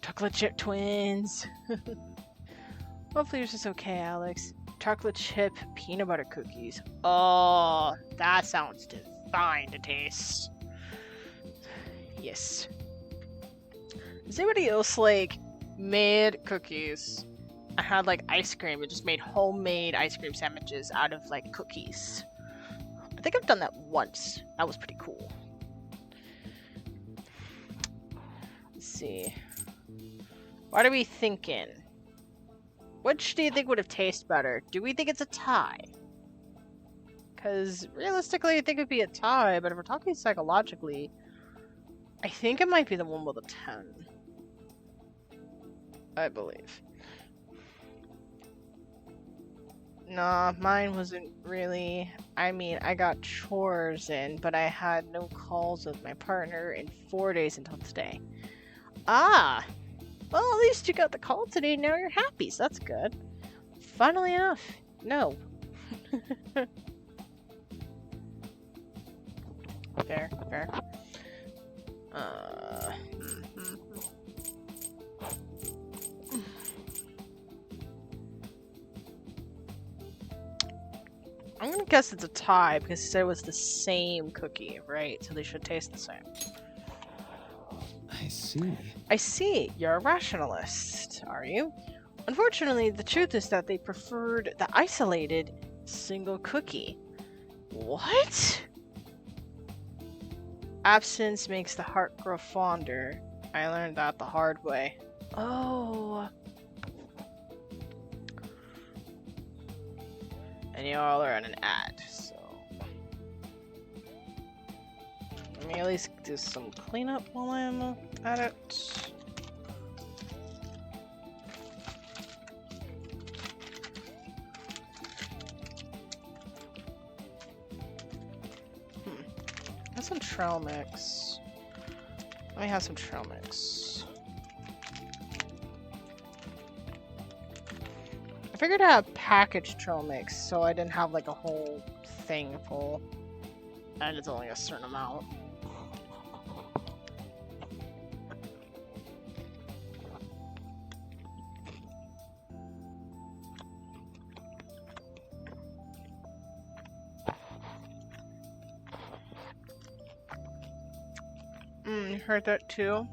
Chocolate chip twins! Hopefully yours is okay, Alex. Chocolate chip peanut butter cookies. Oh, that sounds divine to taste. Yes. Does anybody else made cookies? I had ice cream. It just made homemade ice cream sandwiches out of cookies. I think I've done that once. That was pretty cool. Let's see. What are we thinking? Which do you think would have tasted better? Do we think it's a tie? Because realistically, I think it'd be a tie, but if we're talking psychologically, I think it might be the one with a 10. I believe. Nah, mine wasn't really. I mean, I got chores in, but I had no calls with my partner in 4 days until today. Ah! Well, at least you got the call today, now you're happy, so that's good. Funnily enough, no. Fair. I'm gonna guess it's a tie because it said it was the same cookie, right? So they should taste the same. I see. I see. You're a rationalist, are you? Unfortunately, the truth is that they preferred the isolated single cookie. What? Absence makes the heart grow fonder. I learned that the hard way. Oh. And you all are on an ad, so... Let me at least do some cleanup while I'm at it. Have some trail mix. Let me have some trail mix. I figured out a packaged trail mix so I didn't have like a whole thing full. And it's only a certain amount. You heard that too?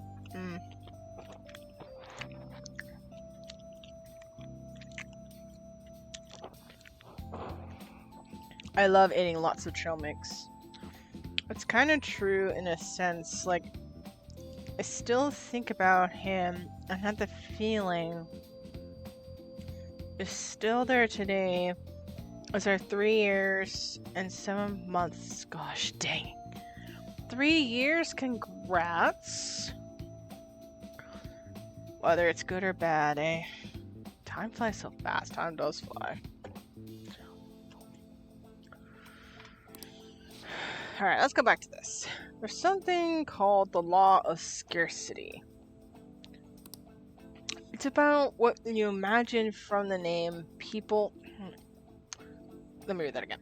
I love eating lots of trail mix. It's kind of true in a sense, like, I still think about him and have the feeling is still there today. It's our 3 years and 7 months. Gosh dang. 3 years? Congrats. Whether it's good or bad, eh? Time flies so fast. Time does fly. Alright, let's go back to this. There's something called the law of scarcity. It's about what you imagine from the name people... Let me read that again.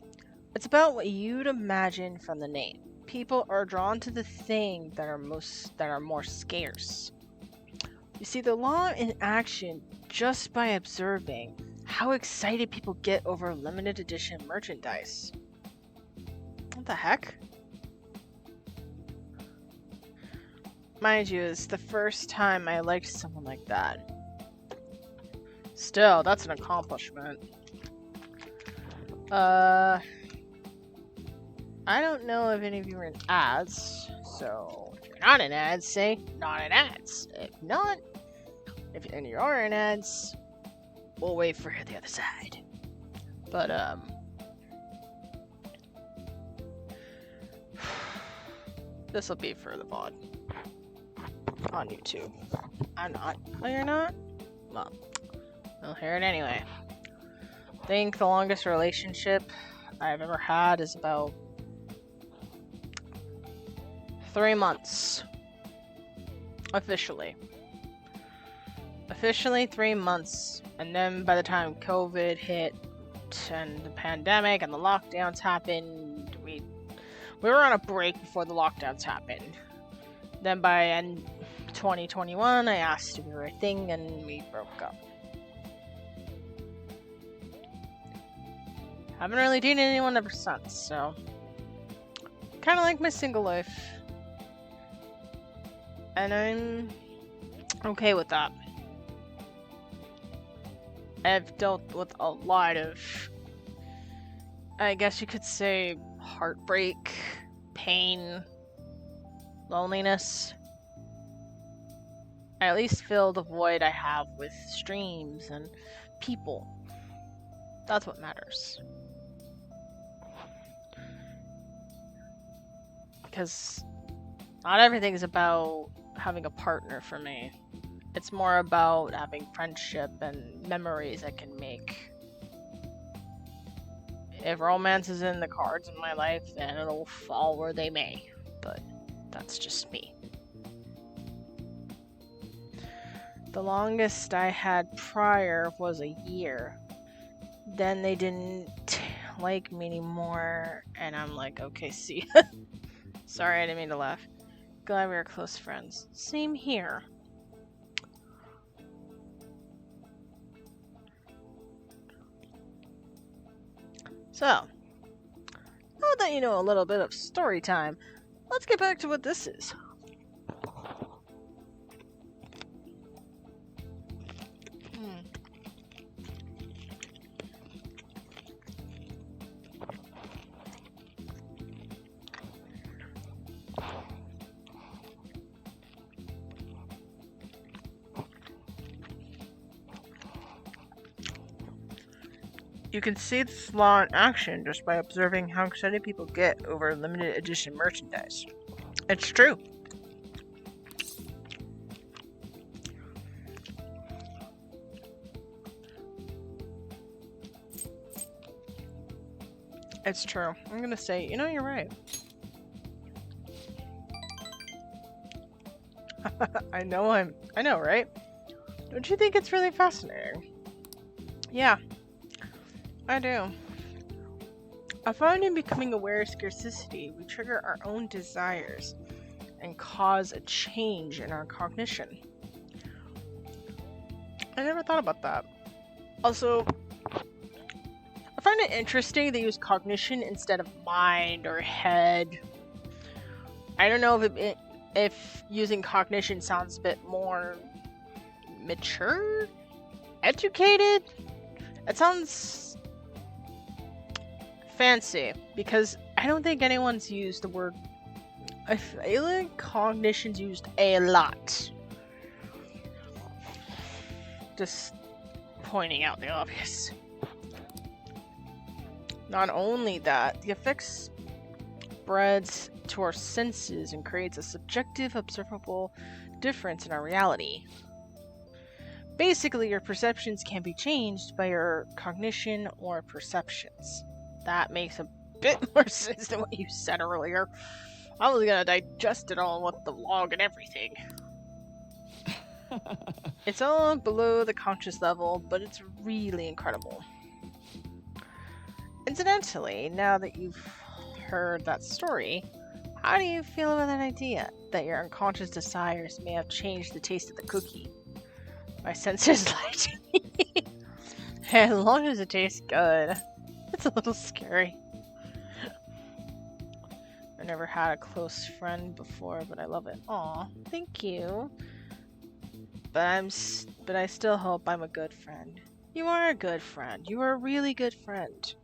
It's about what you'd imagine from the name. People are drawn to the thing that are more scarce. You see the law in action just by observing how excited people get over limited edition merchandise. What the heck? Mind you, it's the first time I liked someone like that. Still, that's an accomplishment. I don't know if any of you are in ads, so if you're not in ads, say not in ads. If not, if and you are in ads, we'll wait for the other side. But this will be for the VOD on YouTube. I'm not. Oh, you're not? Well, we'll hear it anyway. I think the longest relationship I've ever had is about 3 months. Officially. Officially 3 months. And then by the time COVID hit and the pandemic and the lockdowns happened, we were on a break before the lockdowns happened. Then by end 2021, I asked if we were a thing and we broke up. Haven't really dated anyone ever since, so kind of like my single life. And I'm okay with that. I've dealt with a lot of, I guess you could say, heartbreak, pain, loneliness. I at least fill the void I have with streams and people. That's what matters. Because not everything is about having a partner for me. It's more about having friendship and memories I can make. If romance is in the cards in my life, then it'll fall where they may. But that's just me. The longest I had prior was a year. Then they didn't like me anymore, and I'm like, okay, see. Sorry, I didn't mean to laugh. Glad we were close friends. Same here. So, Now that you know a little bit of story time, let's get back to what this is. You can see this law in action just by observing how excited people get over limited edition merchandise. It's true. It's true. I'm gonna say, you know, you're right. I know, right? Don't you think it's really fascinating? Yeah, I do. I find in becoming aware of scarcity, we trigger our own desires and cause a change in our cognition. I never thought about that. Also, I find it interesting they use cognition instead of mind or head. I don't know if using cognition sounds a bit more mature, educated. It sounds fancy because I don't think anyone's used the word. I feel like cognition's used a lot. Just pointing out the obvious. Not only that, the effects spreads to our senses and creates a subjective, observable difference in our reality. Basically, your perceptions can be changed by your cognition or perceptions. That makes a bit more sense than what you said earlier. I was gonna digest it all with the log and everything. It's all below the conscious level, but it's really incredible. Incidentally, now that you've heard that story, how do you feel about that idea that your unconscious desires may have changed the taste of the cookie? My senses lie to me. As long as it tastes good. It's a little scary. I never had a close friend before, but I love it. Aw, thank you. But I still hope I'm a good friend. You are a good friend. You are a really good friend.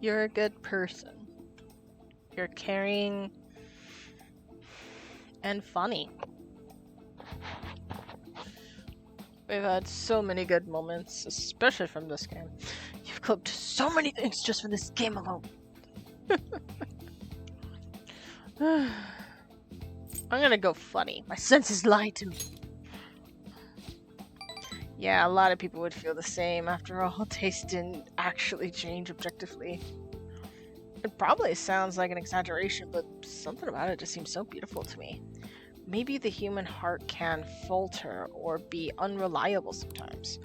You're a good person. You're caring and funny. We've had so many good moments, especially from this game. You've clipped so many things just for this game alone. I'm gonna go funny. My senses lie to me. Yeah, a lot of people would feel the same. After all, taste didn't actually change objectively. It probably sounds like an exaggeration, but something about it just seems so beautiful to me. Maybe the human heart can falter or be unreliable sometimes.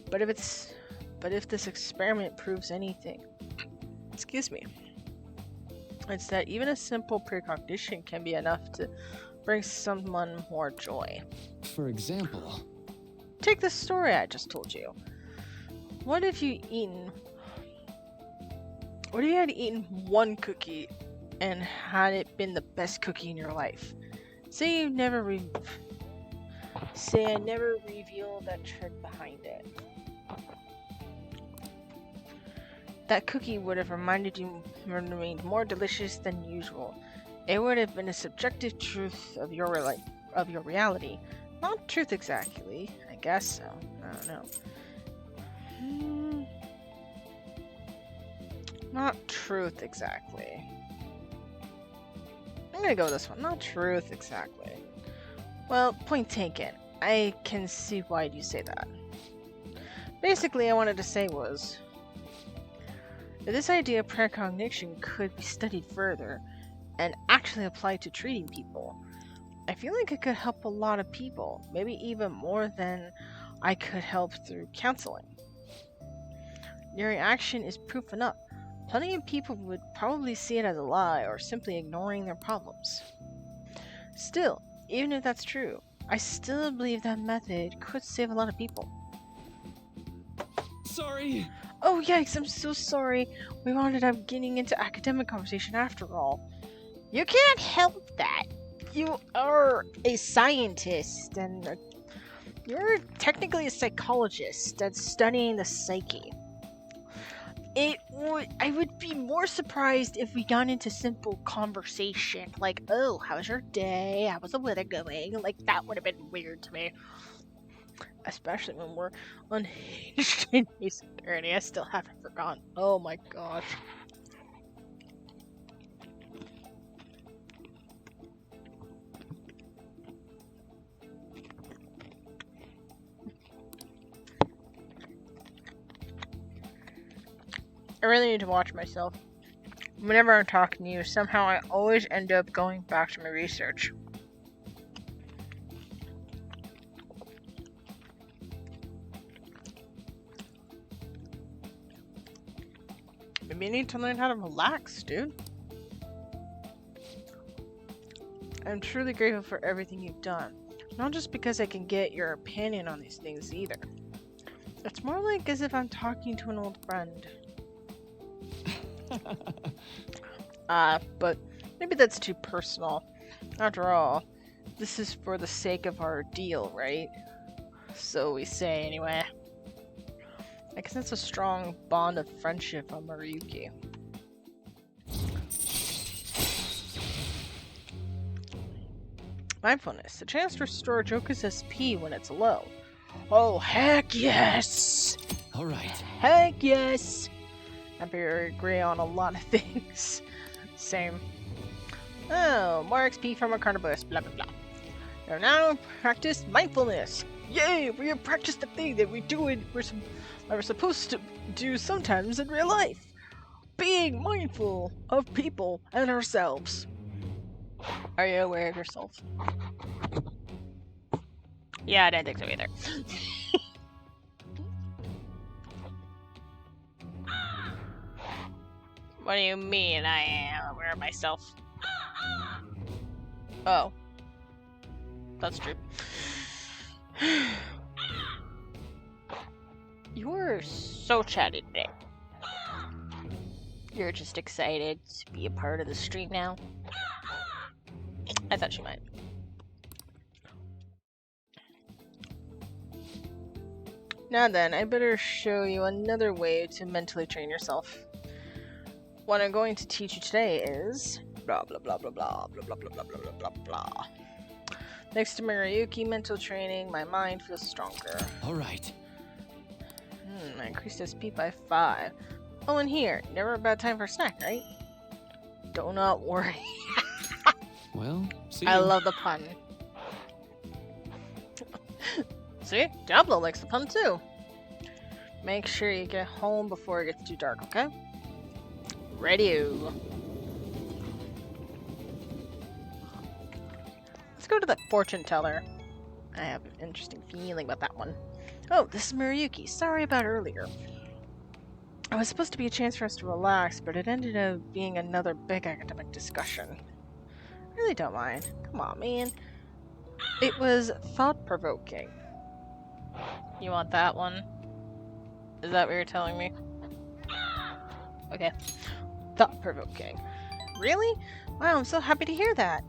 But if this experiment proves anything, excuse me, it's that even a simple precognition can be enough to bring someone more joy. For example, take the story I just told you. What if you had eaten one cookie and had it been the best cookie in your life? Say I never reveal that trick behind it. That cookie would have remained more delicious than usual. It would have been a subjective truth of your reality. Not truth exactly, I guess so. I don't know. Not truth exactly. I'm gonna go with this one. Not truth exactly. Well, point taken. I can see why you say that. Basically, I wanted to say was that this idea of precognition could be studied further and actually applied to treating people. I feel like it could help a lot of people, maybe even more than I could help through counseling. Your reaction is proof enough. Plenty of people would probably see it as a lie or simply ignoring their problems. Still, even if that's true, I still believe that method could save a lot of people. Sorry. Oh yikes, I'm so sorry. We wound up getting into academic conversation after all. You can't help that. You are a scientist and you're technically a psychologist that's studying the psyche. I would be more surprised if we got into simple conversation, like, oh, how's your day? How was the weather going? Like, that would have been weird to me. Especially when we're unhinged in his security. I still haven't forgotten. Oh my gosh. I really need to watch myself. Whenever I'm talking to you, somehow I always end up going back to my research. Maybe you need to learn how to relax, dude. I'm truly grateful for everything you've done. Not just because I can get your opinion on these things either. It's more like as if I'm talking to an old friend. But maybe that's too personal. After all, this is for the sake of our deal, right? So we say anyway. I guess that's a strong bond of friendship on Maruyuki. Mindfulness. The chance to restore Joker's SP when it's low. Oh, heck yes! All right. Heck yes! I agree on a lot of things. Same. Oh, more XP from a carnivorous, blah blah blah. You're now practice mindfulness. Yay! We have practiced the thing that we're supposed to do sometimes in real life. Being mindful of people and ourselves. Are you aware of yourself? Yeah, I didn't think so either. What do you mean I am aware of myself? Oh. That's true. You're so chatty today. You're just excited to be a part of the stream now? I thought she might. Now then, I better show you another way to mentally train yourself. What I'm going to teach you today is blah blah blah blah blah blah blah blah blah blah blah blah. Next to Maruyuki mental training, my mind feels stronger. All right. I increased SP by 5. Oh, and here, never a bad time for a snack, right? Do not worry. Well, see I you. love the pun. See? Diablo likes the pun too. Make sure you get home before it gets too dark, okay? Radio. Let's go to the fortune teller. I have an interesting feeling about that one. Oh, this is Maruyuki. Sorry about earlier. It was supposed to be a chance for us to relax, but it ended up being another big academic discussion. I really don't mind. Come on, man. It was thought-provoking. You want that one? Is that what you're telling me? Okay. Thought-provoking. Really? Wow, I'm so happy to hear that.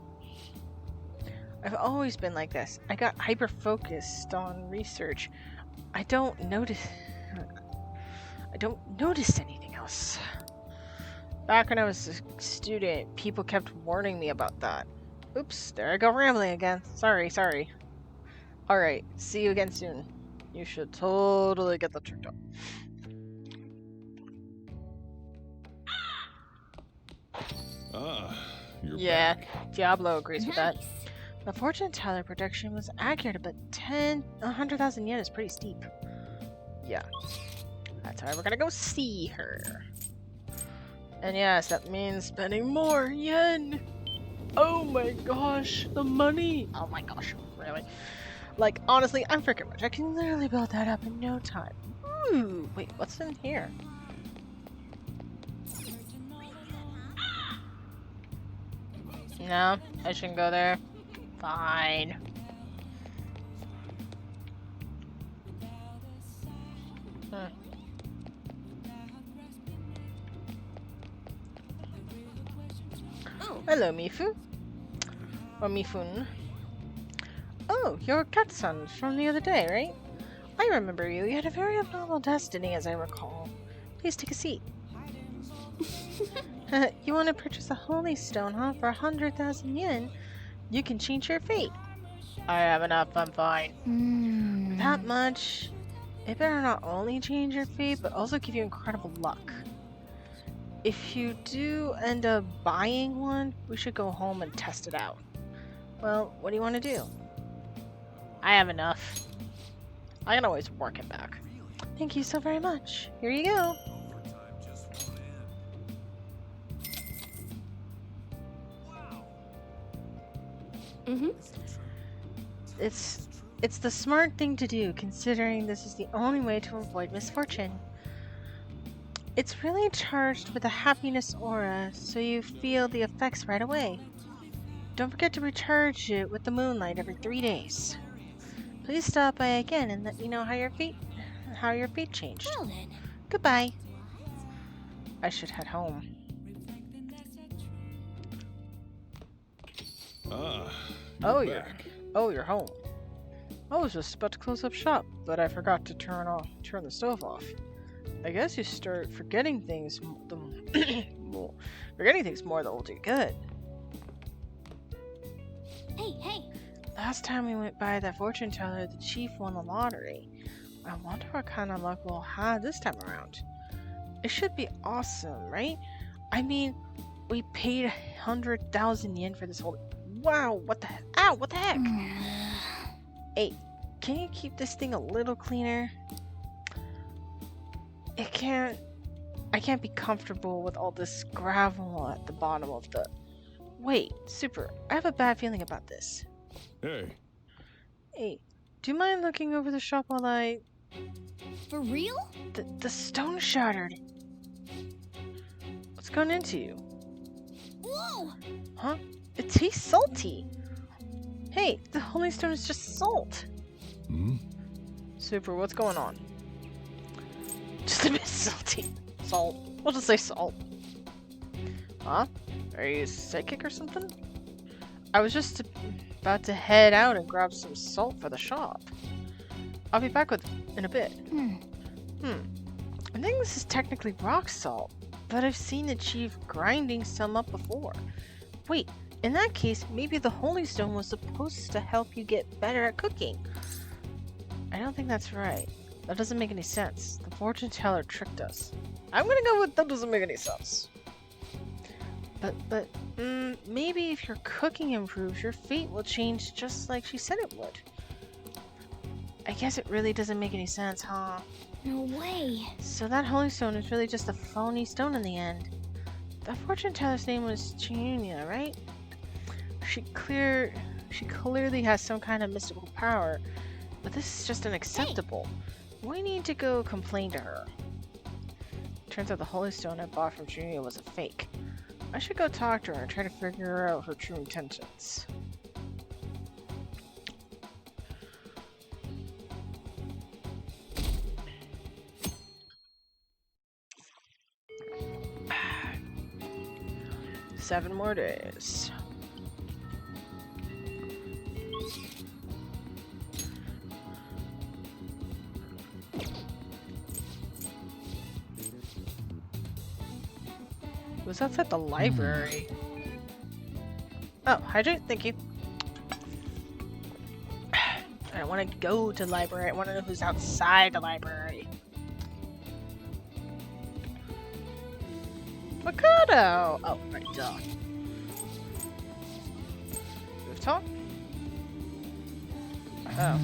I've always been like this. I got hyper-focused on research. I don't notice anything else. Back when I was a student, people kept warning me about that. Oops, there I go rambling again. Sorry. Alright, see you again soon. You should totally get that checked out. Ah, you're Yeah, back. Diablo agrees with that. Nice. The fortune teller prediction was accurate, but 100,000 yen is pretty steep. Yeah. That's why we're gonna go see her. And yes, that means spending more yen! Oh my gosh, the money! Oh my gosh, really? Like, honestly, I'm freaking rich. I can literally build that up in no time. Ooh, wait, what's in here? No, I shouldn't go there. Fine. Oh, Hello, Mifu. Or Mifun. Oh, you're Katsun from the other day, right? I remember you. You had a very abnormal destiny, as I recall. Please take a seat. You want to purchase a holy stone, huh? For 100,000 yen? You can change your fate. I have enough, I'm fine. That much? It better not only change your fate, but also give you incredible luck. If you do end up buying one, we should go home and test it out. Well, what do you want to do? I have enough. I can always work it back. Thank you so very much. Here you go. It's the smart thing to do, considering this is the only way to avoid misfortune. It's really charged with a happiness aura, so you feel the effects right away. Don't forget to recharge it with the moonlight every 3 days. Please stop by again and let me know how your fate changed. well then. Goodbye. I should head home. Ah, Oh, you're you're back. you're home. I was just about to close up shop, but I forgot to turn the stove off. I guess you start forgetting things forgetting things more that will do good. Hey, Last time we went by that fortune teller, the chief won the lottery. I wonder what kind of luck we'll have this time around. It should be awesome, right? I mean, we paid 100,000 yen for this whole... Wow, what the heck? Ow, what the heck? Hey, can you keep this thing a little cleaner? I can't be comfortable with all this gravel at the bottom of the... Wait, Super, I have a bad feeling about this. Hey, Hey, do you mind looking over the shop while I... for real? The stone shattered. What's gone into you? Whoa! Huh? It tastes salty. Hey, the holy stone is just salt. hmm? Super, what's going on? Just a bit salty. Salt. We'll just say salt. Huh? Are you psychic or something? I was just about to head out and grab some salt for the shop. I'll be back in a bit. I think this is technically rock salt, but I've seen the chief grinding some up before. Wait, in that case, maybe the holy stone was supposed to help you get better at cooking. I don't think that's right. That doesn't make any sense. The fortune teller tricked us. I'm gonna go with that doesn't make any sense. But maybe if your cooking improves, your fate will change just like she said it would. I guess it really doesn't make any sense, huh? No way. So that holy stone is really just a phony stone in the end. The fortune teller's name was Chinunia, right? She clearly has some kind of mystical power, but this is just unacceptable. We need to go complain to her. Turns out the holy stone I bought from Chinunia was a fake. I should go talk to her and try to figure out her true intentions. Seven more days. Was outside the library? Oh, hydrate, thank you. I don't want to go to the library. I want to know who's outside the library. Mikado! Oh, right, duh. Rooftop? Oh.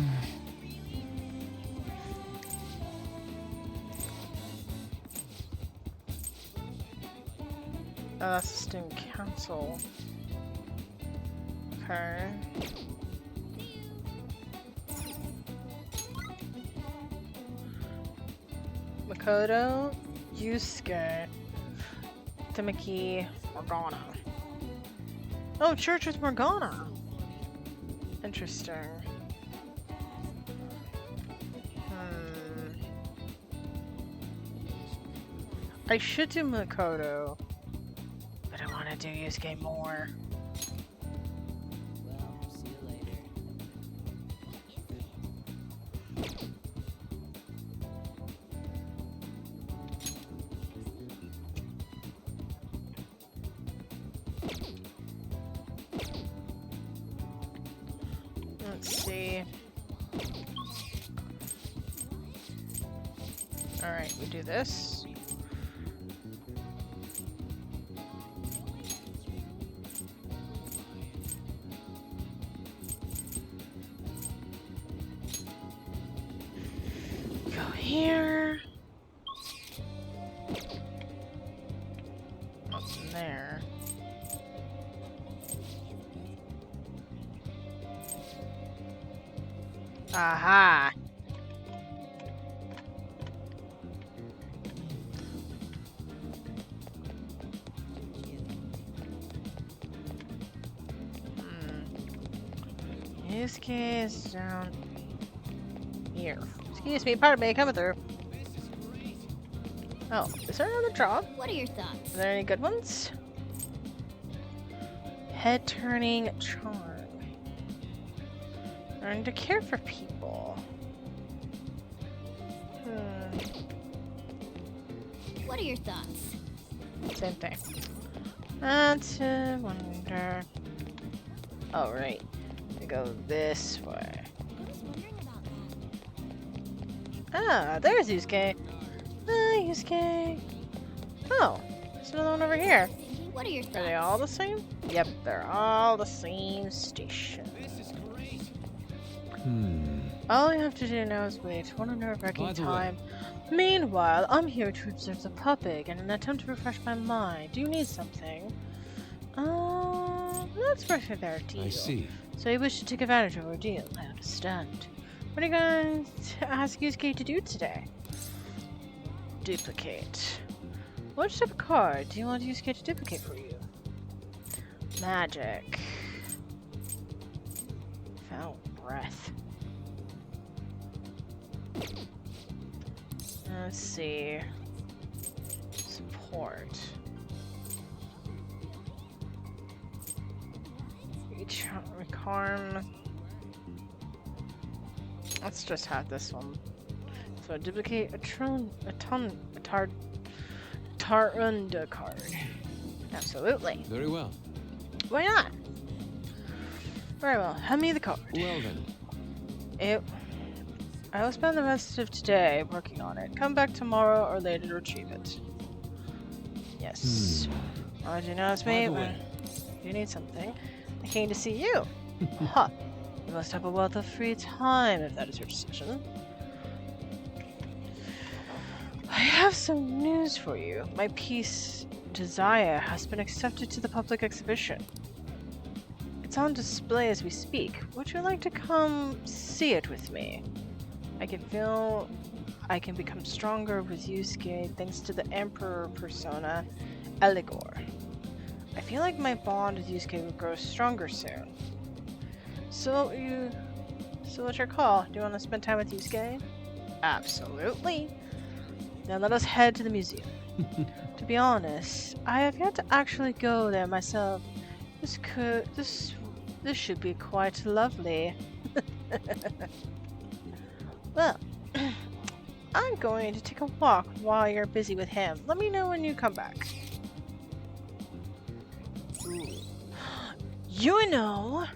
Oh, that's the student council. Okay. Makoto, Yusuke, Tamaki, Morgana. Oh, church with Morgana! Interesting. I should do Makoto, but I want to do Yusuke more. Well, see you later. Let's see. Alright, we do this. Go here. What's in there? Aha! Yusuke is down here. Excuse me, pardon me, coming through. Oh, is there another job? What are your thoughts? Are there any good ones? Head turning charm. Learn to care for people. What are your thoughts? Same thing. That's a wonder. Oh, right. We go this way. I was wondering about that. Ah, there's Yusuke. Hi, Yusuke. Oh, there's another one over here. What are your thoughts? Are they all the same? Yep, they're all the same station. All you have to do now is wait. What a By nerve-wracking the way- time. Meanwhile, I'm here to observe the puppet in an attempt to refresh my mind. Do you need something? That's perfect there, deal. I see. So you wish to take advantage of our deal, I understand. What are you going to ask Yusuke to do today? Duplicate. What type of card do you want Yusuke to duplicate for you? Magic. Foul breath. Let's see. Support. Recarm. Let's just have this one. So duplicate a Tarunda card. Absolutely. Very well. Why not? Very well. Hand me the card. Well then. I will spend the rest of today working on it. Come back tomorrow or later to retrieve it. Yes. Why did you notice By me? the When way. you need something, I came to see you. Huh. You must have a wealth of free time if that is your decision. I have some news for you. My piece, Desire, has been accepted to the public exhibition. It's on display as we speak. Would you like to come see it with me? I can feel I can become stronger with Yusuke thanks to the Emperor persona, Eligor. I feel like my bond with Yusuke will grow stronger soon. So what's your call? Do you want to spend time with Yusuke? Absolutely. Now let us head to the museum. To be honest, I have yet to actually go there myself. This should be quite lovely. Well, I'm going to take a walk while you're busy with him. Let me know when you come back. Ueno!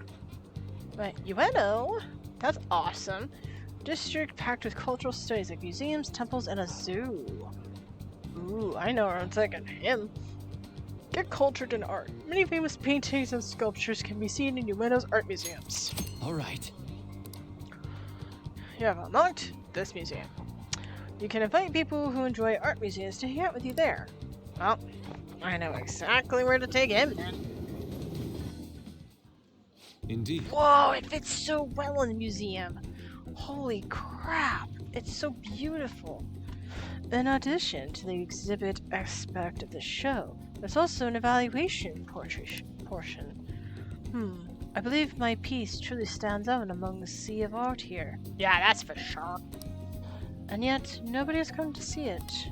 Right, Ueno? That's awesome. District packed with cultural studies like museums, temples, and a zoo. Ooh, I know where I'm taking him. Get cultured in art. Many famous paintings and sculptures can be seen in Ueno's art museums. All right. You have unlocked this museum. You can invite people who enjoy art museums to hang out with you there. Well, I know exactly where to take him then. Indeed. Whoa, it fits so well in the museum. Holy crap, it's so beautiful. In addition to the exhibit aspect of the show, there's also an evaluation portion. I believe my piece truly stands out among the sea of art here. Yeah, that's for sure. And yet, nobody has come to see it.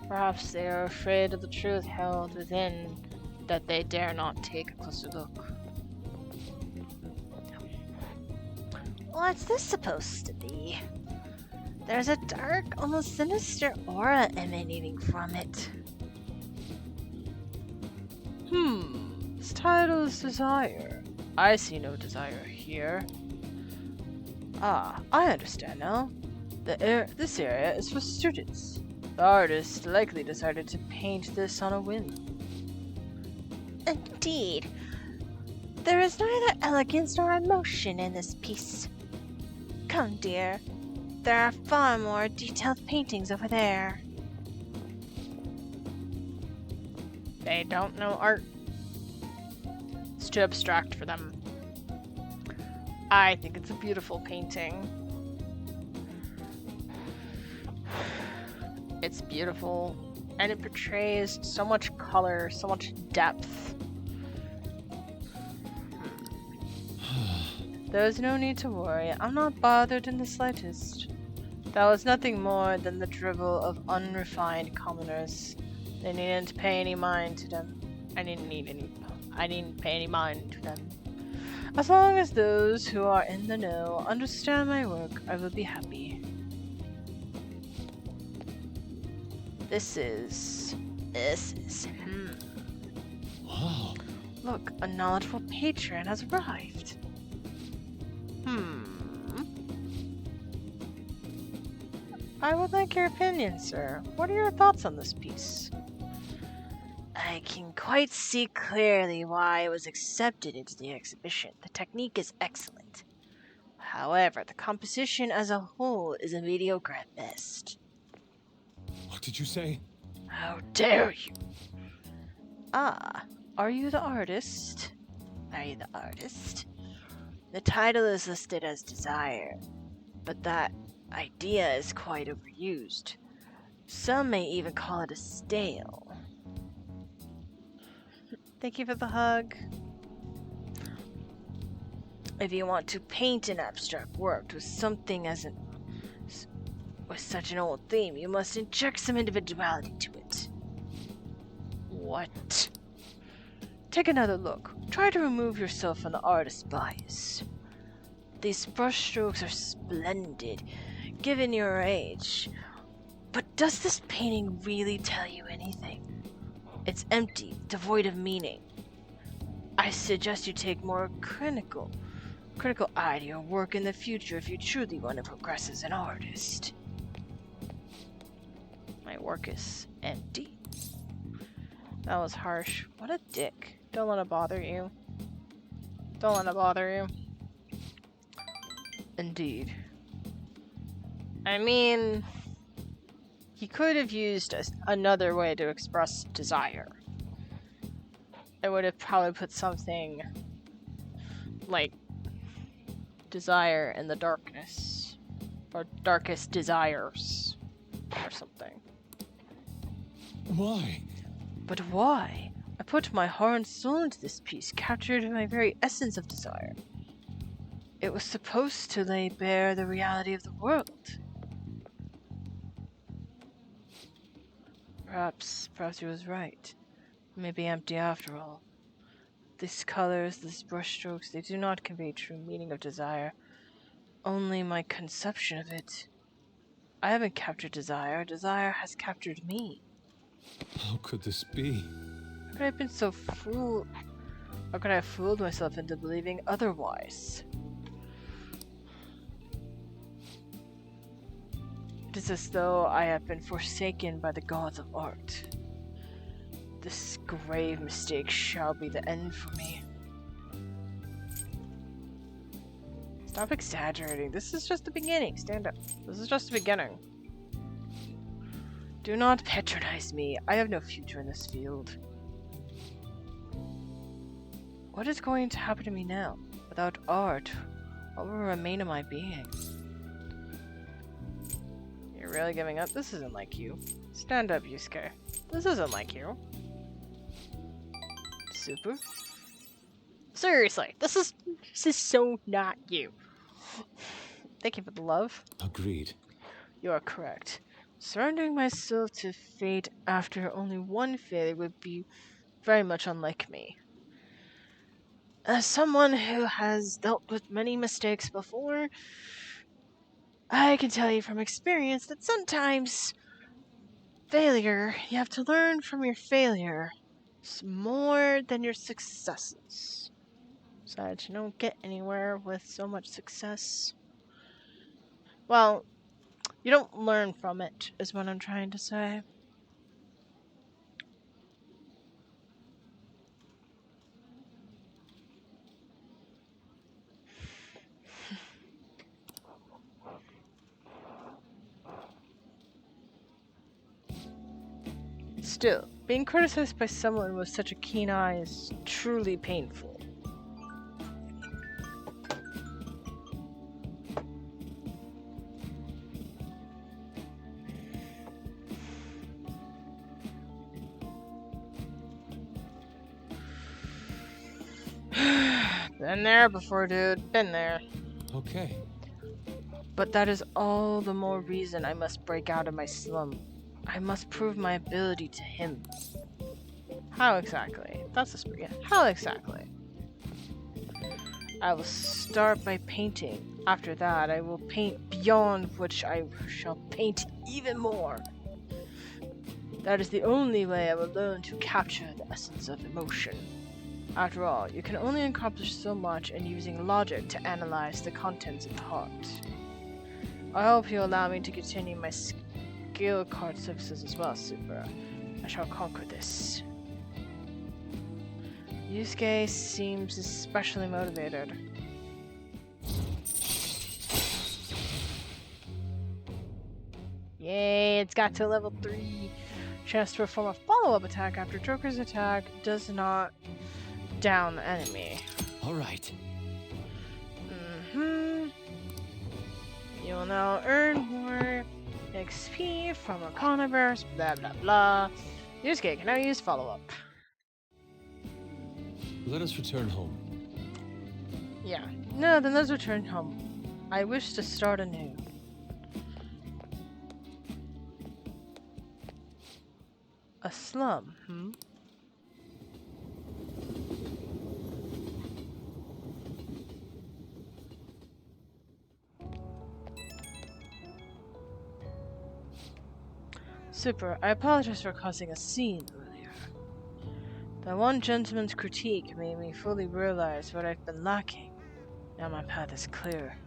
Perhaps they are afraid of the truth held within, that they dare not take a closer look. What's this supposed to be? There's a dark, almost sinister aura emanating from it. This title is Desire. I see no desire here. Ah, I understand now. This area is for students. The artist likely decided to paint this on a whim. Indeed. There is neither elegance nor emotion in this piece. Come, dear. There are far more detailed paintings over there. They don't know art. It's too abstract for them. I think it's a beautiful painting. It's beautiful, and it portrays so much color, so much depth. There's no need to worry. I'm not bothered in the slightest. That was nothing more than the drivel of unrefined commoners. They needn't pay any mind to them. I didn't pay any mind to them. As long as those who are in the know understand my work, I will be happy. This is... Wow. Look, a knowledgeable patron has arrived. I would like your opinion, sir. What are your thoughts on this piece? I can quite see clearly why it was accepted into the exhibition. The technique is excellent. However, the composition as a whole is a mediocre at best. What did you say? How dare you? Ah, are you the artist? Are you the artist? The title is listed as Desire, but that idea is quite overused. Some may even call it a stale. Thank you for the hug. If you want to paint an abstract work with with such an old theme, you must inject some individuality to it. What? Take another look. Try to remove yourself from the artist's bias. These brushstrokes are splendid, given your age. But does this painting really tell you anything? It's empty, devoid of meaning. I suggest you take more critical eye to your work in the future if you truly want to progress as an artist. My work is empty? That was harsh. What a dick. Don't let it bother you. Don't let it bother you. Indeed. I mean, he could have used another way to express desire. I would have probably put something like desire in the darkness, or darkest desires, or something. Why? But why? I put my heart and soul into this piece, captured in my very essence of desire. It was supposed to lay bare the reality of the world. Perhaps he was right. It may be empty after all. These colors, these brushstrokes, they do not convey true meaning of desire. Only my conception of it. I haven't captured desire. Desire has captured me. How could this be? How could I have been so fooled? How could I have fooled myself into believing otherwise? It is as though I have been forsaken by the gods of art. This grave mistake shall be the end for me. Stop exaggerating. This is just the beginning. Stand up. This is just the beginning. Do not patronize me. I have no future in this field. What is going to happen to me now? Without art, what will remain of my being? You're really giving up? This isn't like you. Stand up, Yusuke. This isn't like you. Super? Seriously, this is so not you. Thank you for the love. Agreed. You are correct. Surrendering myself to fate after only one failure would be very much unlike me. As someone who has dealt with many mistakes before, I can tell you from experience that sometimes failure, you have to learn from your failure more than your successes. Besides, you don't get anywhere with so much success. Well, you don't learn from it, is what I'm trying to say. Still, being criticized by someone with such a keen eye is truly painful. Been there before, dude. Been there. Okay. But that is all the more reason I must break out of my slum. I must prove my ability to him. How exactly? That's a yeah. How exactly? I will start by painting. After that, I will paint beyond which I shall paint even more. That is the only way I will learn to capture the essence of emotion. After all, you can only accomplish so much in using logic to analyze the contents of the heart. I hope you allow me to continue my skill card services as well, Super. I shall conquer this. Yusuke seems especially motivated. Yay, it's got to level 3. Chance to perform a follow-up attack after Joker's attack does not down the enemy. Alright. You will now earn more XP from a Arcanaverse, blah blah blah. Yusuke can now use follow-up. Let us return home. Yeah. No, then let's return home. I wish to start anew. A slum, Super, I apologize for causing a scene earlier. That one gentleman's critique made me fully realize what I've been lacking. Now my path is clear.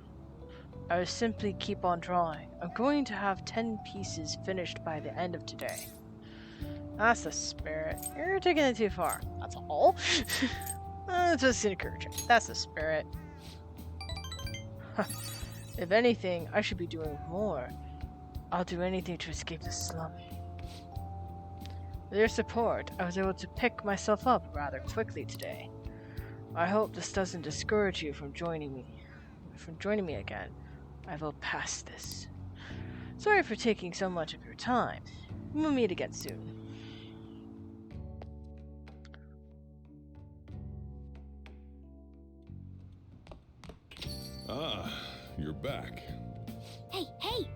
I will simply keep on drawing. I'm going to have 10 pieces finished by the end of today. That's the spirit. You're taking it too far. That's all. That's just encouraging. That's the spirit. If anything, I should be doing more. I'll do anything to escape the slum. With your support, I was able to pick myself up rather quickly today. I hope this doesn't discourage you from joining me again. I will pass this. Sorry for taking so much of your time. We'll meet again soon. Ah, you're back. Hey, hey!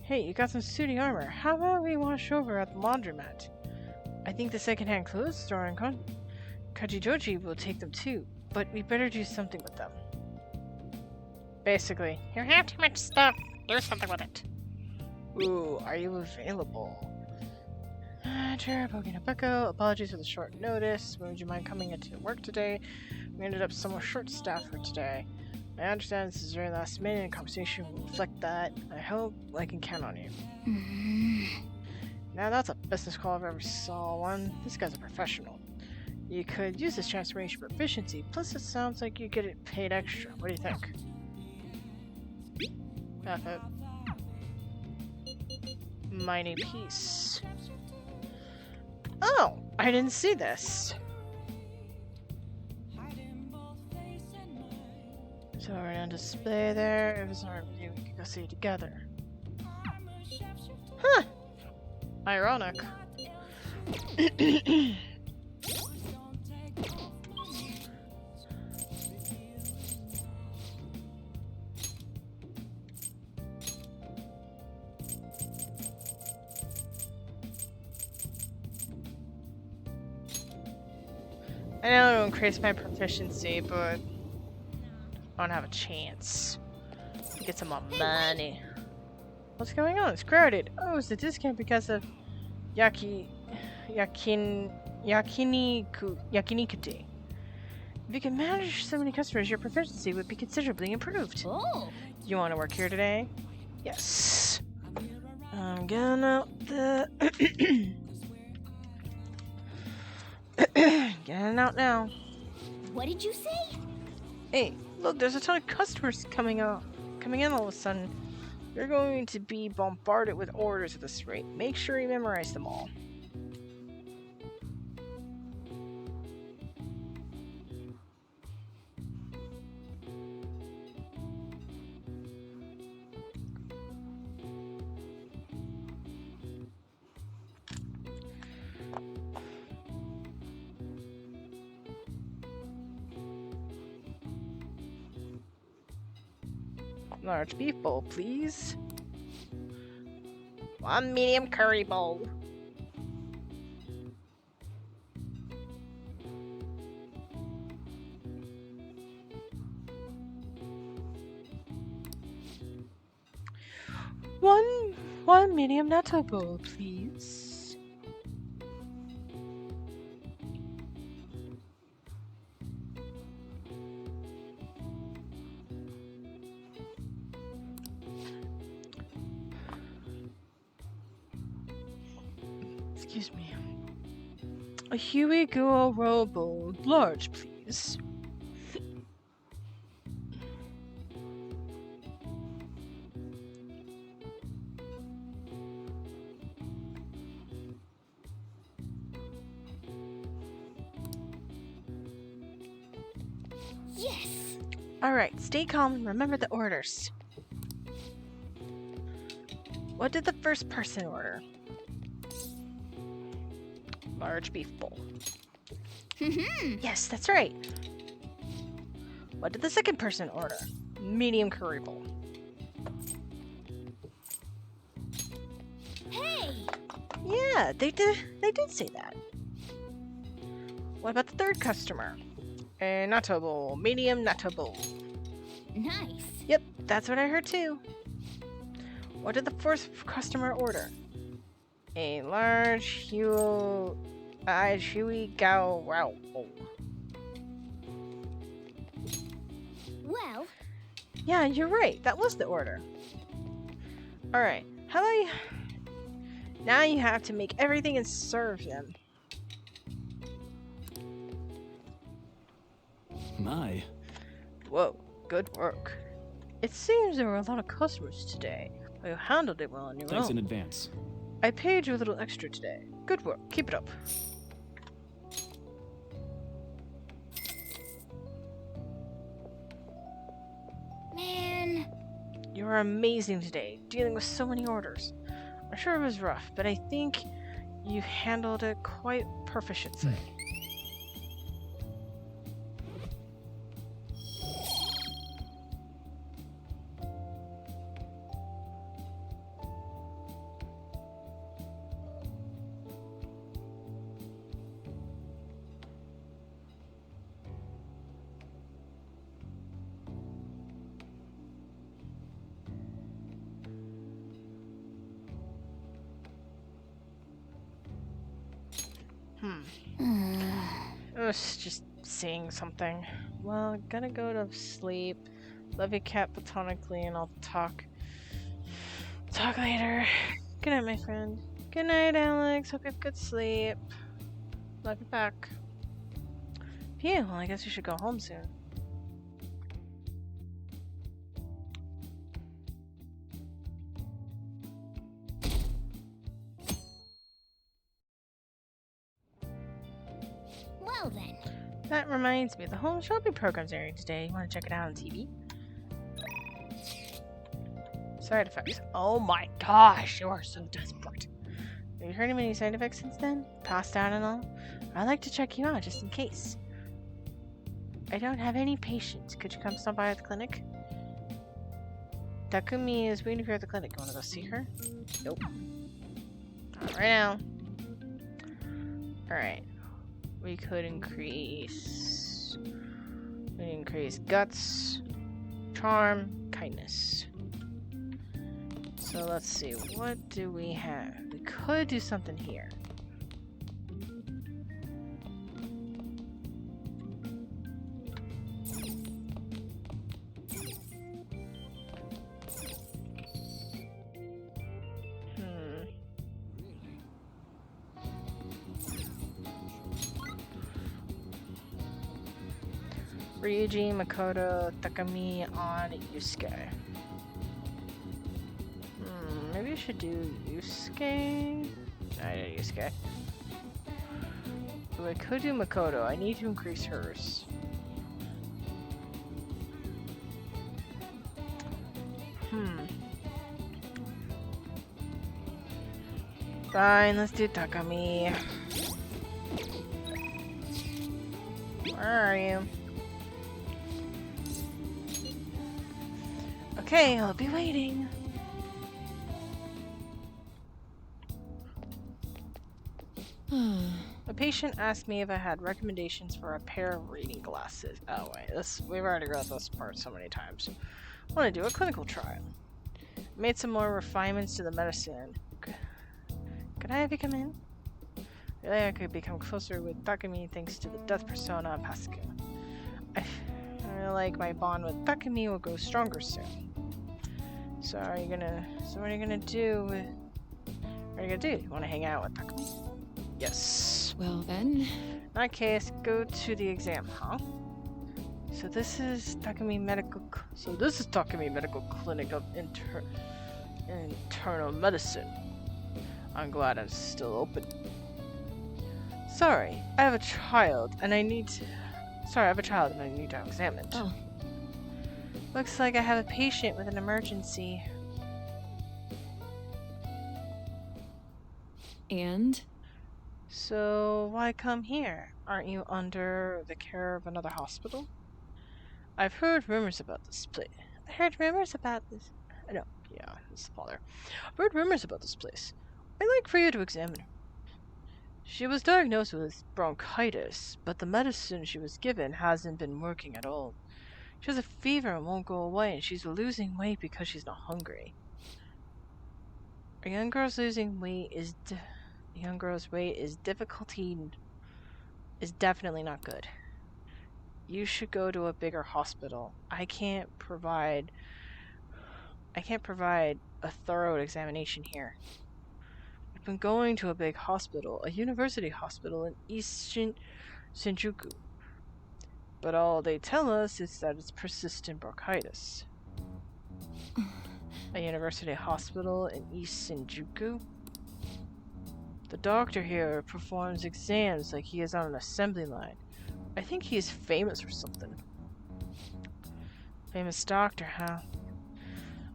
Hey, you got some suity armor. How about we wash over at the laundromat? I think the secondhand clothes store in Kajijoji will take them too, but we better do something with them. Basically, you have too much stuff. Do something with it. Ooh, are you available? Boko, apologies for the short notice. Would you mind coming into work today? We ended up somewhat short-staffed for today. I understand this is very last minute and conversation will reflect that. I hope I can count on you. Now that's a business call if I ever saw one. This guy's a professional. You could use this transformation for efficiency, plus it sounds like you get it paid extra. What do you think? Mighty piece. Oh, I didn't see this. So we're on display there. If it's not review, we can go see it together. Huh. Ironic. I know it'll increase my proficiency, but I don't have a chance to get some more money. What's going on? It's crowded. Oh, it's a discount because of yakinikute. If you can manage so many customers, your proficiency would be considerably improved. Oh. You want to work here today? Yes. I'm gonna getting out now. What did you say? Hey, look, there's a ton of customers coming in all of a sudden. You're going to be bombarded with orders at this rate. Make sure you memorize them all. Large beef bowl, please. One medium curry bowl. One medium natto bowl, please. Excuse me. A Huey Guo roll bowl, large, please. Yes. Alright, stay calm and remember the orders. What did the first person order? Large beef bowl. Yes, that's right. What did the second person order? Medium curry bowl. Hey. Yeah, they did say that. What about the third customer? A natto bowl. Medium natto bowl. Nice. Yep, that's what I heard too. What did the fourth customer order? A large Huey Gao Rao bowl. Well. Yeah, you're right. That was the order. Alright, how about you... Now you have to make everything and serve them. My. Whoa, good work. It seems there were a lot of customers today, but you handled it well on your Thanks own. in advance. I paid you a little extra today. Good work. Keep it up. Man. You were amazing today, dealing with so many orders. I'm sure it was rough, but I think you handled it quite proficiently. I was just saying something. Well, gonna go to sleep. Love you, cat, platonically, and I'll talk later. Good night, my friend. Good night, Alex. Hope you have good sleep. Love you back. Yeah, well, I guess we should go home soon. Well then. That reminds me, the home shopping program's airing today. You want to check it out on TV? Side effects. Oh my gosh, you are so desperate. Have you heard of any side effects since then? Passed out and all? I'd like to check you out just in case. I don't have any patience. Could you come stop by at the clinic? Takumi is waiting for you at the clinic. You want to go see her? Nope. Not right now. Alright. We could increase guts, charm, kindness. So let's see, what do we have? We could do something here. Ryuji, Makoto, Takami on Yusuke. Maybe I should do Yusuke? I did Yusuke. But I could do Makoto. I need to increase hers. Fine, let's do Takami. Where are you? Okay, I'll be waiting. A patient asked me if I had recommendations for a pair of reading glasses. Oh wait, we've already read this part so many times. I want to do a clinical trial. Made some more refinements to the medicine. Could I have you come in? Really, I could become closer with Takumi thanks to the death persona Pascal. I feel like my bond with Takumi will grow stronger soon. So what are you gonna do? What are you gonna do? You wanna hang out with Takumi? Yes. Well then. In that case, go to the exam, huh? So this is Takumi Medical Clinic of Internal Medicine. I'm glad it's still open. Sorry, I have a child and I need to have examined. Oh. Looks like I have a patient with an emergency. And? So why come here? Aren't you under the care of another hospital? I've heard rumors about this place. This is the father. I've heard rumors about this place. I'd like for you to examine her. She was diagnosed with bronchitis, but the medicine she was given hasn't been working at all. She has a fever and won't go away, and she's losing weight because she's not hungry. A young girl's losing weight is definitely not good. You should go to a bigger hospital. I can't provide a thorough examination here. I've been going to a big hospital, a university hospital in East Shinjuku. But all they tell us is that it's persistent bronchitis. A university hospital in East Shinjuku? The doctor here performs exams like he is on an assembly line. I think he is famous or something. Famous doctor, huh?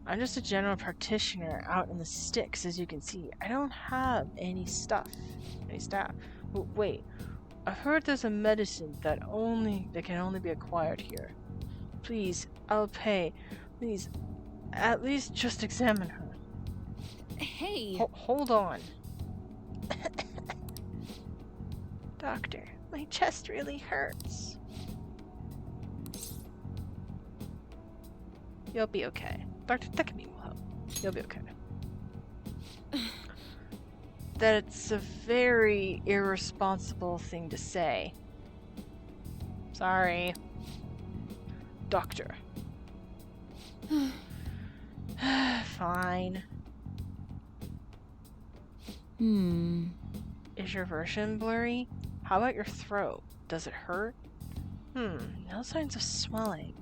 I'm just a general practitioner out in the sticks, as you can see. I don't have any staff. Wait, I've heard there's a medicine that can only be acquired here. Please, I'll pay. Please, at least just examine her. Hey! Hold on. Doctor, my chest really hurts. You'll be okay. Dr. Takami will help. You'll be okay. That's a very irresponsible thing to say. Sorry. Doctor. Fine. Is your version blurry? How about your throat? Does it hurt? No signs of swelling.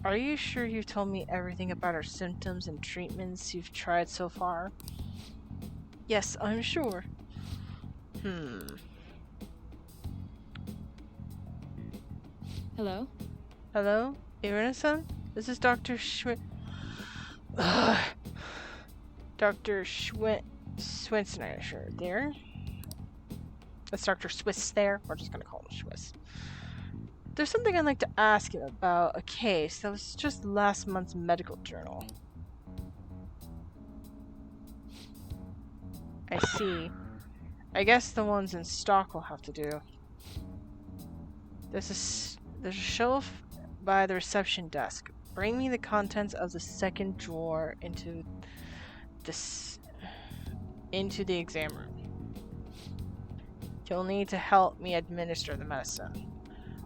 Are you sure you've told me everything about her symptoms and treatments you've tried so far? Yes, I'm sure. Hello? Hello? Irina-san? This is Dr. Dr. Schwinsteiner there. That's Dr. Swiss there. We're just gonna call him Swiss. There's something I'd like to ask you about a case that was just last month's medical journal. I see. I guess the ones in stock will have to do. There's a shelf by the reception desk. Bring me the contents of the second drawer into the exam room. You'll need to help me administer the medicine.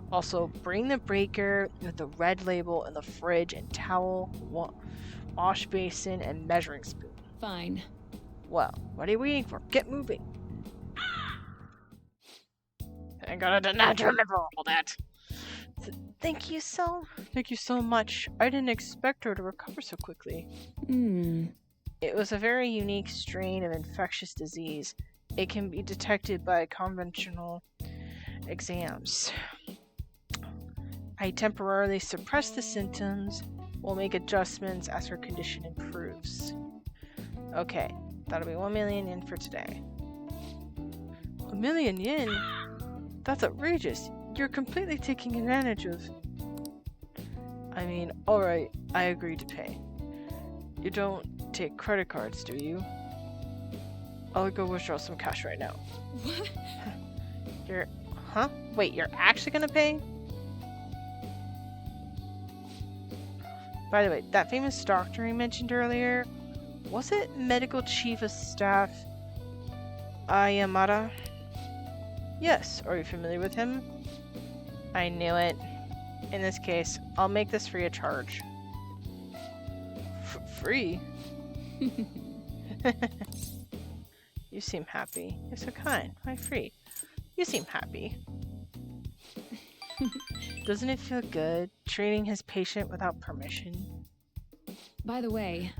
Also, bring the breaker with the red label in the fridge and towel, wash basin, and measuring spoon. Fine. Well, what are you waiting for? Get moving. Thank God I didn't have to remember all that. Thank you so much. I didn't expect her to recover so quickly. It was a very unique strain of infectious disease. It can be detected by conventional exams. I temporarily suppress the symptoms. We'll make adjustments as her condition improves. Okay, that'll be 1 million yen for today. 1 million yen? That's outrageous. You're completely taking advantage of... I mean, alright, I agreed to pay. You don't take credit cards, do you? I'll go withdraw some cash right now. What? Huh? Wait, you're actually gonna pay? By the way, that famous doctor you mentioned earlier, was it Medical Chief of Staff Ayamada? Yes, are you familiar with him? I knew it. In this case, I'll make this free of charge. Free? You seem happy. You're so kind. Why free? You seem happy. Doesn't it feel good, treating his patient without permission? By the way,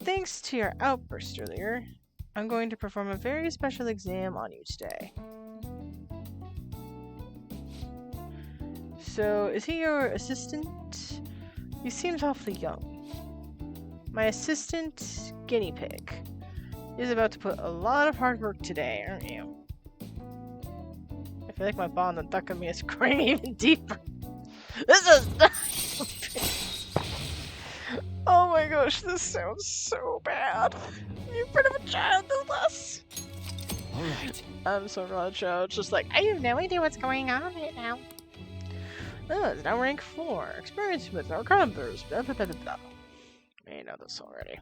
thanks to your outburst earlier, I'm going to perform a very special exam on you today. So, is he your assistant? He seems awfully young. My assistant, guinea pig. He's about to put a lot of hard work today, aren't you? I feel like my bond and duck and me is growing even deeper. This is... Oh my gosh, this sounds so bad. You bit of a child, no less. Alright. I'm so not a child. It's just like, I have no idea what's going on right now. Oh, it's now rank 4. Experience with our numbers. Blah, blah, blah, blah, blah. I know this already.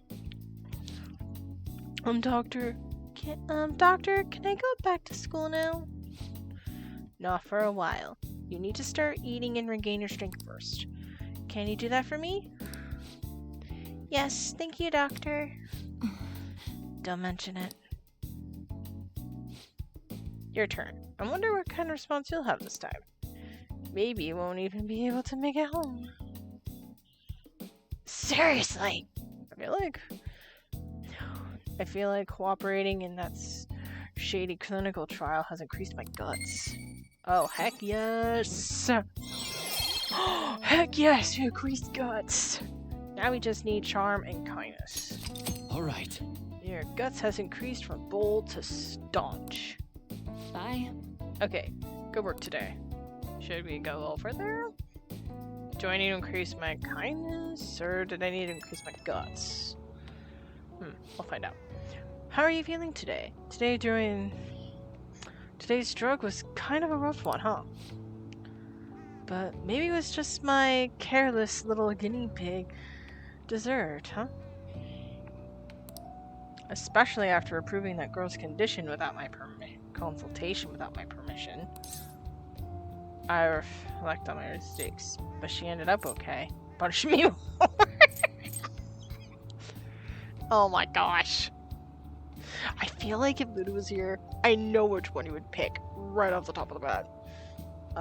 Doctor, can I go back to school now? Not for a while. You need to start eating and regain your strength first. Can you do that for me? Yes, thank you, Doctor. Don't mention it. Your turn. I wonder what kind of response you'll have this time. Maybe you won't even be able to make it home. Seriously! I feel like cooperating in that shady clinical trial has increased my guts. Oh, heck yes! Heck yes, increased guts! Now we just need charm and kindness. Alright. Your guts has increased from bold to staunch. bye. Okay, good work today. Should we go over there? Do I need to increase my kindness, or did I need to increase my guts? We'll find out. How are you feeling today? Today's drug was kind of a rough one, huh? But maybe it was just my careless little guinea pig dessert, huh? Especially after approving that girl's condition without my consultation without my permission. I reflect on my mistakes, but she ended up okay. Punish me more. Oh my gosh. I feel like if Ludo was here, I know which one he would pick right off the top of the bat.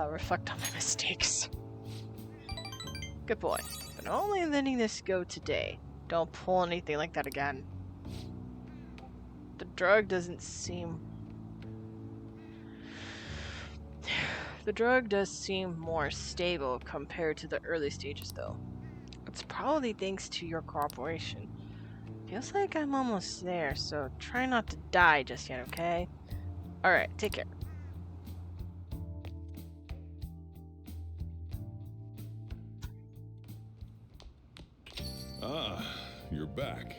Reflect on my mistakes. Good boy. But only letting this go today. Don't pull anything like that again. The drug doesn't seem... The drug does seem more stable compared to the early stages though. It's probably thanks to your cooperation. Feels like I'm almost there, so try not to die just yet, okay? Alright, take care. Ah, you're back.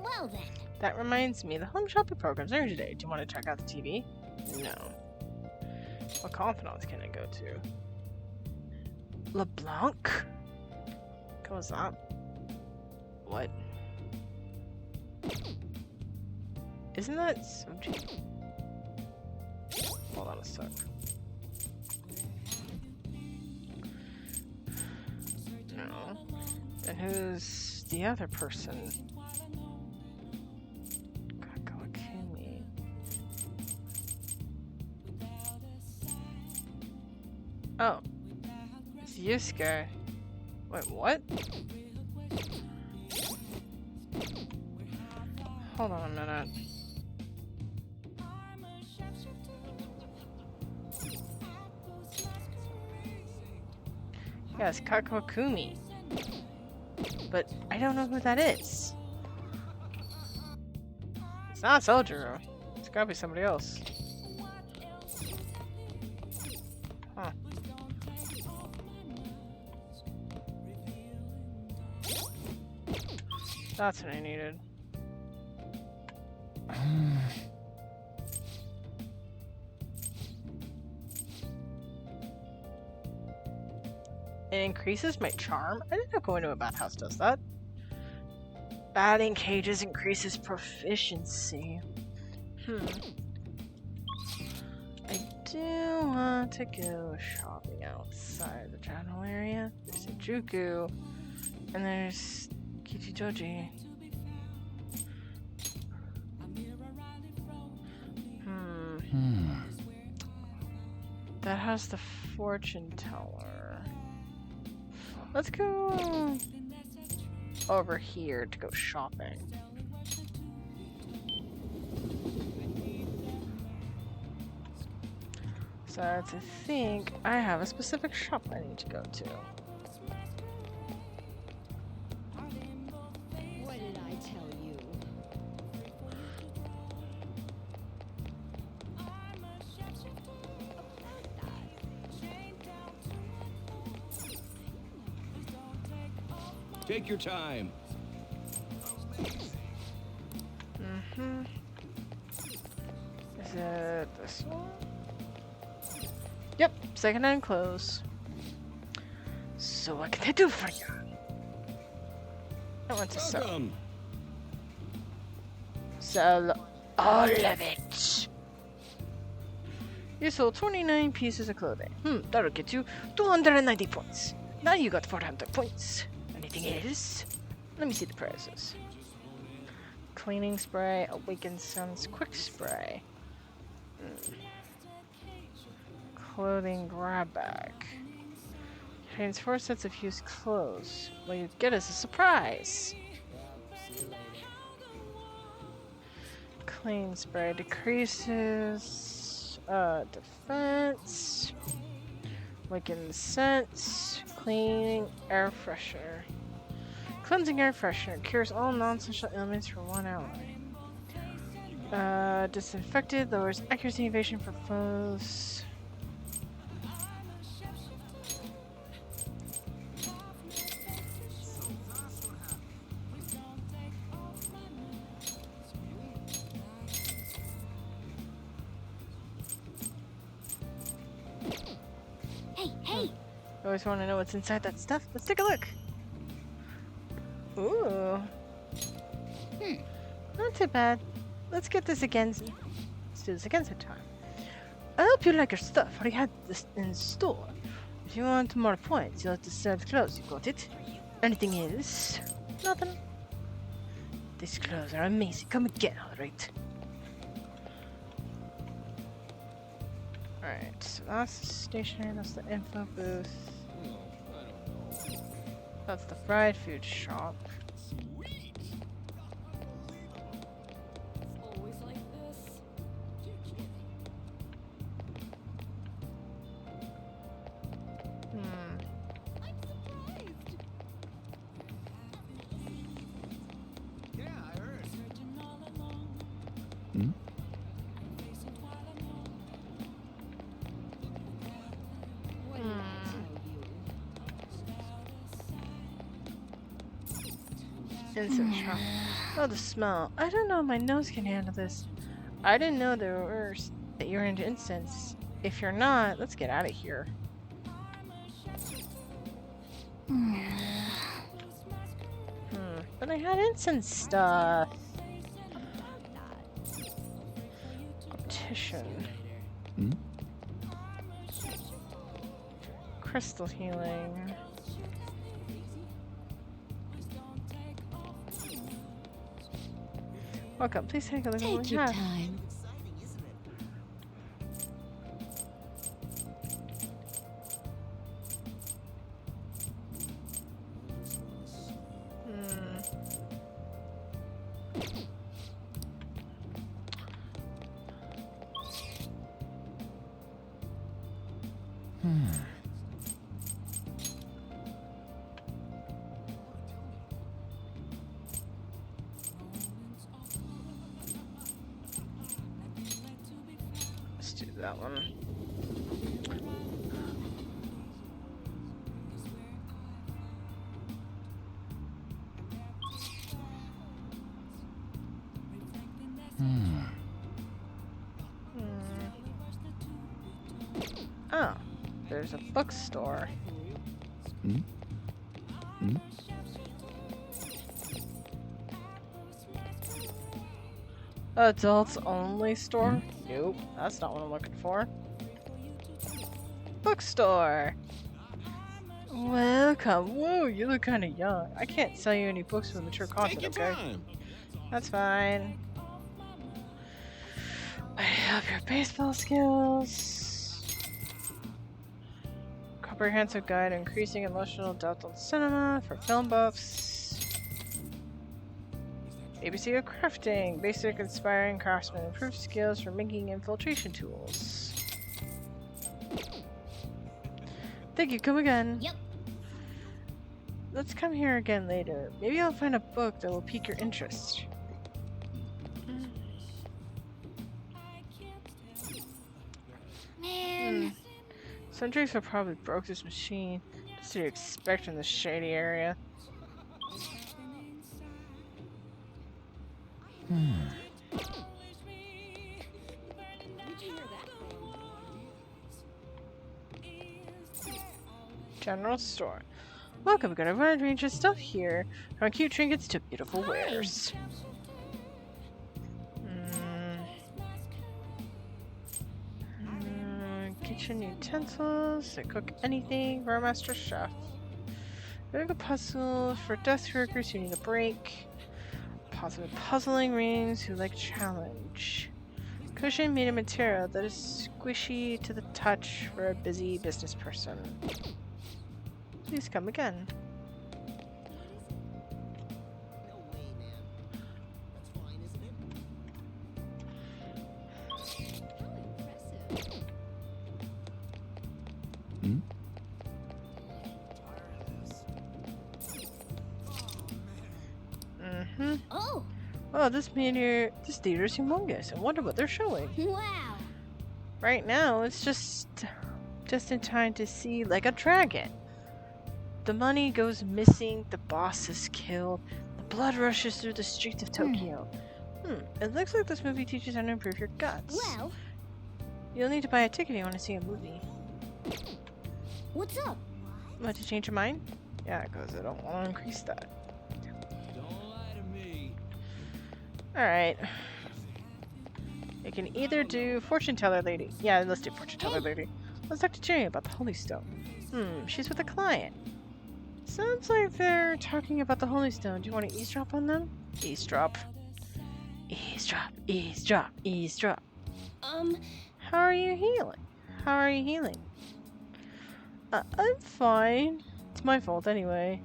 Well then. That reminds me, the home shopping program's airing today. Do you want to check out the TV? No. What confidants can I go to? LeBlanc? What was that? What? Isn't that Soji? Hold on a sec. No. Then who's the other person? Kakawakumi. Oh. It's Yusuke. Wait, what? Hold on a minute. Yes, Kakawakumi. But I don't know who that is. It's not Sojiro. It's gotta be somebody else. Huh. That's what I needed. It increases my charm? I didn't know going to a bathhouse does that. Batting cages increases proficiency. I do want to go shopping outside the general area. There's a Juku, and there's Kichijoji. That has the fortune teller. Let's go over here to go shopping. So I think I have a specific shop I need to go to. What did I tell you? Take your time. Is it this one? Yep, second-hand clothes. So what can I do for you? I want to sell. Welcome. Sell all of it. You sold 29 pieces of clothing. That'll get you 290 points. Now you got 400 points. Anything else? Let me see the prices. Cleaning spray, awakened suns, quick spray. Clothing grab bag. Contains 4 sets of used clothes. What you get is a surprise. Clean spray decreases defense. Awakened scents. Cleaning air freshener. Cleansing air freshener cures all non-social ailments for 1 hour. Disinfected lowers accuracy evasion for foes. Hey! I always want to know what's inside that stuff. Let's take a look. Ooh. Not too bad. Let's get this again. Let's do this again sometime. I hope you like your stuff. I had this in store. If you want more points, you'll have to sell the clothes. You got it? Anything else? Nothing. These clothes are amazing. Come again, alright? Alright, so that's the stationery, that's the info booth. That's the fried food shop. Always like this. What did I tell you? Incense shop. Oh, the smell. I don't know if my nose can handle this. I didn't know that you're into incense. If you're not, let's get out of here. But I had incense stuff. Optician. Hmm? Crystal healing. Welcome. Please take a look at what Take we your have. time. Let's do that one. Oh, there's a bookstore. Hmm? Hmm? Adults only store? Nope, that's not what I'm looking for. Bookstore! Welcome. Whoa, you look kind of young. I can't sell you any books with mature content, Take your okay? time. That's fine. I have your baseball skills. Comprehensive guide increasing emotional depth on cinema for film buffs. ABC of crafting, basic inspiring craftsman, improved skills for making infiltration tools. Thank you, come again. Yep. Let's come here again later. Maybe I'll find a book that will pique your interest. Man. Some drinks have probably broke this machine. Just to expect in this shady area. General store. Welcome, got a wide range of stuff here. From cute trinkets to beautiful wares. Kitchen utensils that cook anything. Master chef. Big puzzles for desk workers who need a break. Positive puzzling rings who like challenge. Cushion made of material that is squishy to the touch for a busy business person. Please come again. Hmm? Oh, Oh, this theater's humongous. I wonder what they're showing. wow. Right now, it's just in time to see like a dragon. The money goes missing, the boss is killed, the blood rushes through the streets of Tokyo. It looks like this movie teaches how to improve your guts. Well, You'll need to buy a ticket if you want to see a movie. what's up? Want to change your mind? Yeah, because I don't want to increase that. Don't lie to me. Alright. You can either do Fortune Teller Lady. Yeah, let's do Fortune Teller Lady. Let's talk to Jenny about the Holy Stone. She's with a client. Sounds like they're talking about the Holy Stone. Do you want to eavesdrop on them? Eavesdrop. Eavesdrop, eavesdrop, eavesdrop. How are you healing? How are you healing? I'm fine. It's my fault anyway.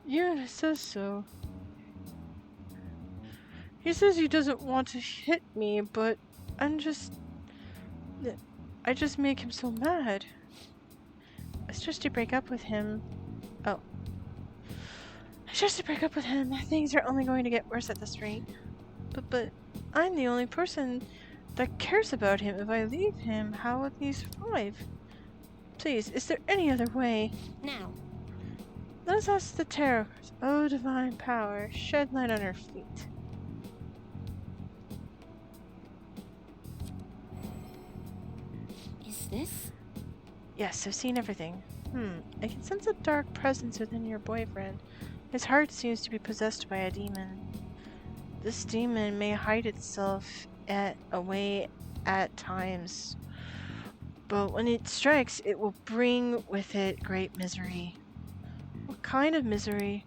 Yeah, it says so. He says he doesn't want to hit me, but I just make him so mad. I was just to break up with him. Oh. Just to break up with him. Things are only going to get worse at this rate. But I'm the only person that cares about him. If I leave him, how would he survive? Please, is there any other way? Now, Let us ask the tarot cards. Oh, divine power, shed light on her feet. Is this? Yes, I've seen everything. I can sense a dark presence within your boyfriend. His heart seems to be possessed by a demon. This demon may hide itself away at times, but when it strikes, it will bring with it great misery. What kind of misery?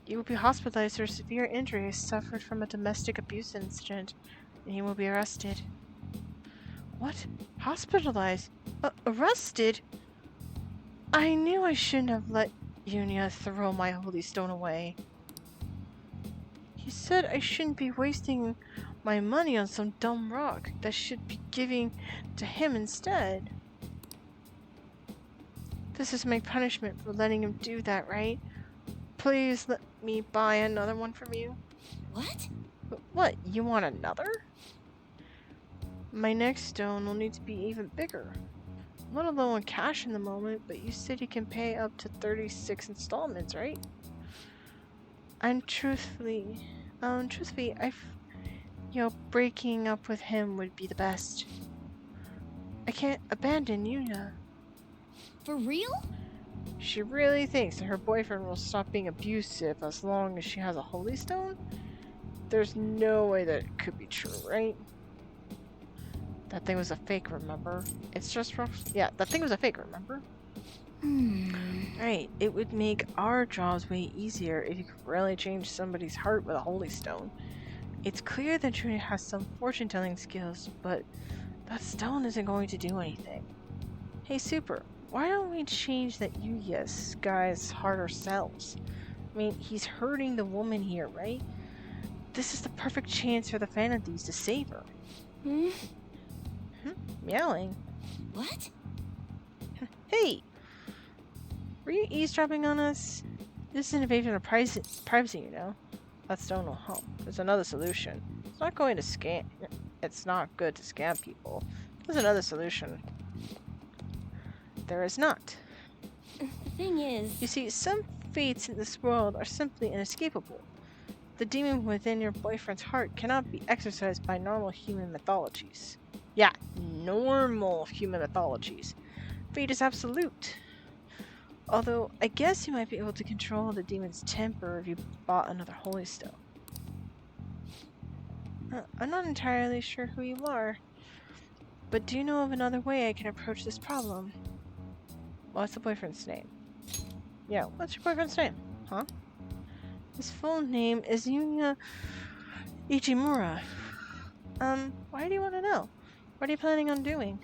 You will be hospitalized for severe injuries suffered from a domestic abuse incident, and you will be arrested. What? Hospitalized? Arrested? I knew I shouldn't have let Yunia throw my holy stone away. He said I shouldn't be wasting my money on some dumb rock that should be giving to him instead. This is my punishment for letting him do that, right? Please let me buy another one from you. What? What, you want another? My next stone will need to be even bigger. I'm not low on cash in the moment, but you said you can pay up to 36 installments, right? And truthfully, breaking up with him would be the best. I can't abandon Yuna. For real? She really thinks that her boyfriend will stop being abusive as long as she has a holy stone? There's no way that it could be true, right? That thing was a fake, remember? It's just rough. Yeah, that thing was a fake, remember? Right, it would make our jobs way easier if you could really change somebody's heart with a holy stone. It's clear that Junia has some fortune-telling skills, but that stone isn't going to do anything. Hey, Super, why don't we change that Yuya's guy's heart ourselves? I mean, he's hurting the woman here, right? This is the perfect chance for the Fanathies to save her. Meowing. What? Hey! Were you eavesdropping on us? This is an invasion of privacy, you know. That stone will help. There's another solution. It's not going to scam. It's not good to scam people. There's another solution. There is not. The thing is... You see, some fates in this world are simply inescapable. The demon within your boyfriend's heart cannot be exorcised by normal human mythologies. Yeah, normal human mythologies. Fate is absolute. Although, I guess you might be able to control the demon's temper if you bought another holy stone. I'm not entirely sure who you are, but do you know of another way I can approach this problem? What's the boyfriend's name? Yeah, what's your boyfriend's name? Huh? His full name is Yunya Ichimura. Why do you want to know? What are you planning on doing?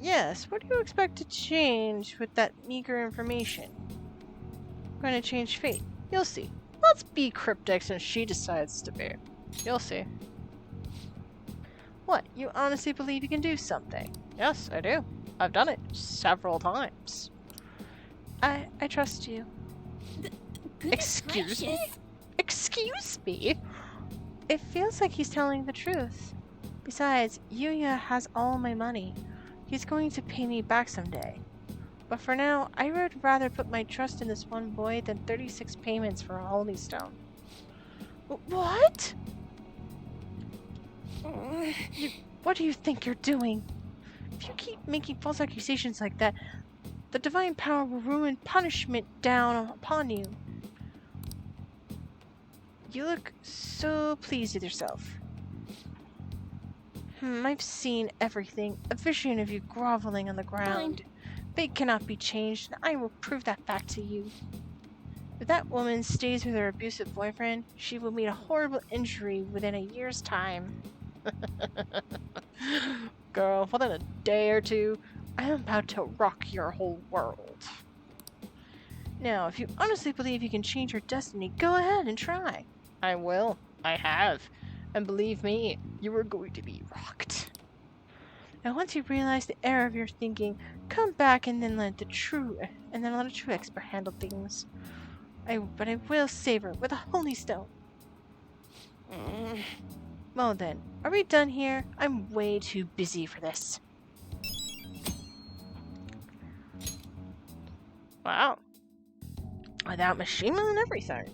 Yes, what do you expect to change with that meager information? I'm going to change fate. You'll see. Let's be cryptic since she decides to be. You'll see. What, you honestly believe you can do something? Yes, I do. I've done it several times. I trust you. Excuse me? Excuse me? It feels like he's telling the truth. Besides, Yuya has all my money. He's going to pay me back someday. But for now, I would rather put my trust in this one boy than 36 payments for a holy stone. What? What do you think you're doing? If you keep making false accusations like that, the divine power will ruin punishment down upon you. You look so pleased with yourself. I've seen everything. A vision of you groveling on the ground. Fate cannot be changed, and I will prove that fact to you. If that woman stays with her abusive boyfriend, she will meet a horrible injury within a year's time. Girl, within a day or two, I am about to rock your whole world. Now, if you honestly believe you can change your destiny, go ahead and try. I will. I have. And believe me, you are going to be rocked. And once you realize the error of your thinking, come back and then let a true expert handle things. But I will save her with a holy stone. Well then, are we done here? I'm way too busy for this. Wow. Without machinery and everything.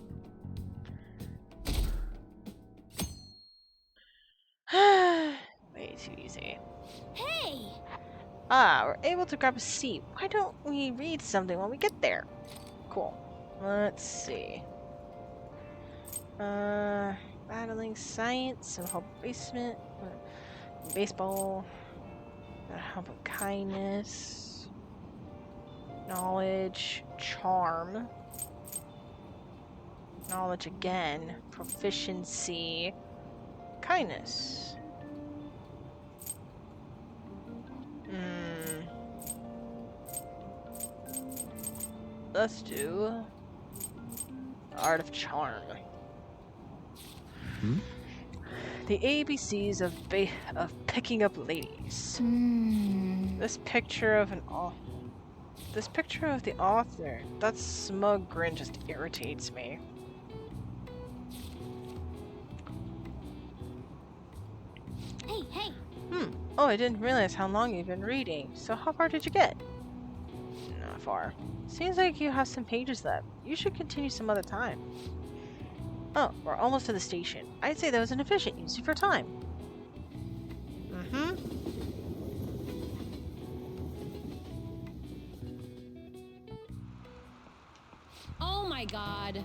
Way too easy. Hey! Ah, we're able to grab a seat. Why don't we read something when we get there? Cool. Let's see. Battling science and whole basement. Baseball. How about kindness? Knowledge. Charm. Knowledge again. Proficiency. Kindness. Let's do Art of Charm. Hmm? The ABCs of picking up ladies. This picture of this picture of the author. That smug grin just irritates me. Hey! Oh, I didn't realize how long you've been reading. So how far did you get? Not far. Seems like you have some pages left. You should continue some other time. Oh, we're almost to the station. I'd say that was an efficient use of your time. Oh my god.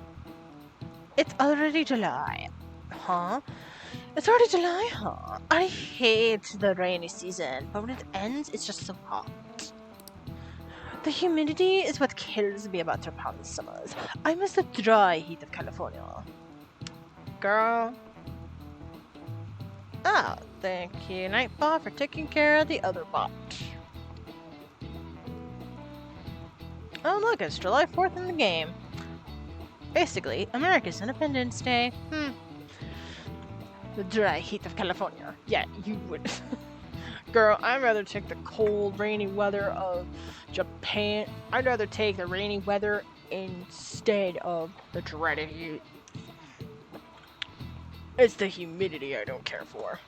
It's already July. Huh? It's already July, huh? I hate the rainy season, but when it ends, it's just so hot. The humidity is what kills me about Japan's summers. I miss the dry heat of California. Girl. Oh, thank you, Nightbot, for taking care of the other bot. Oh, look, it's July 4th in the game. Basically, America's Independence Day. The dry heat of California. Yeah, you would. Girl, I'd rather take the cold, rainy weather of Japan. I'd rather take the rainy weather instead of the dreaded heat. It's the humidity I don't care for.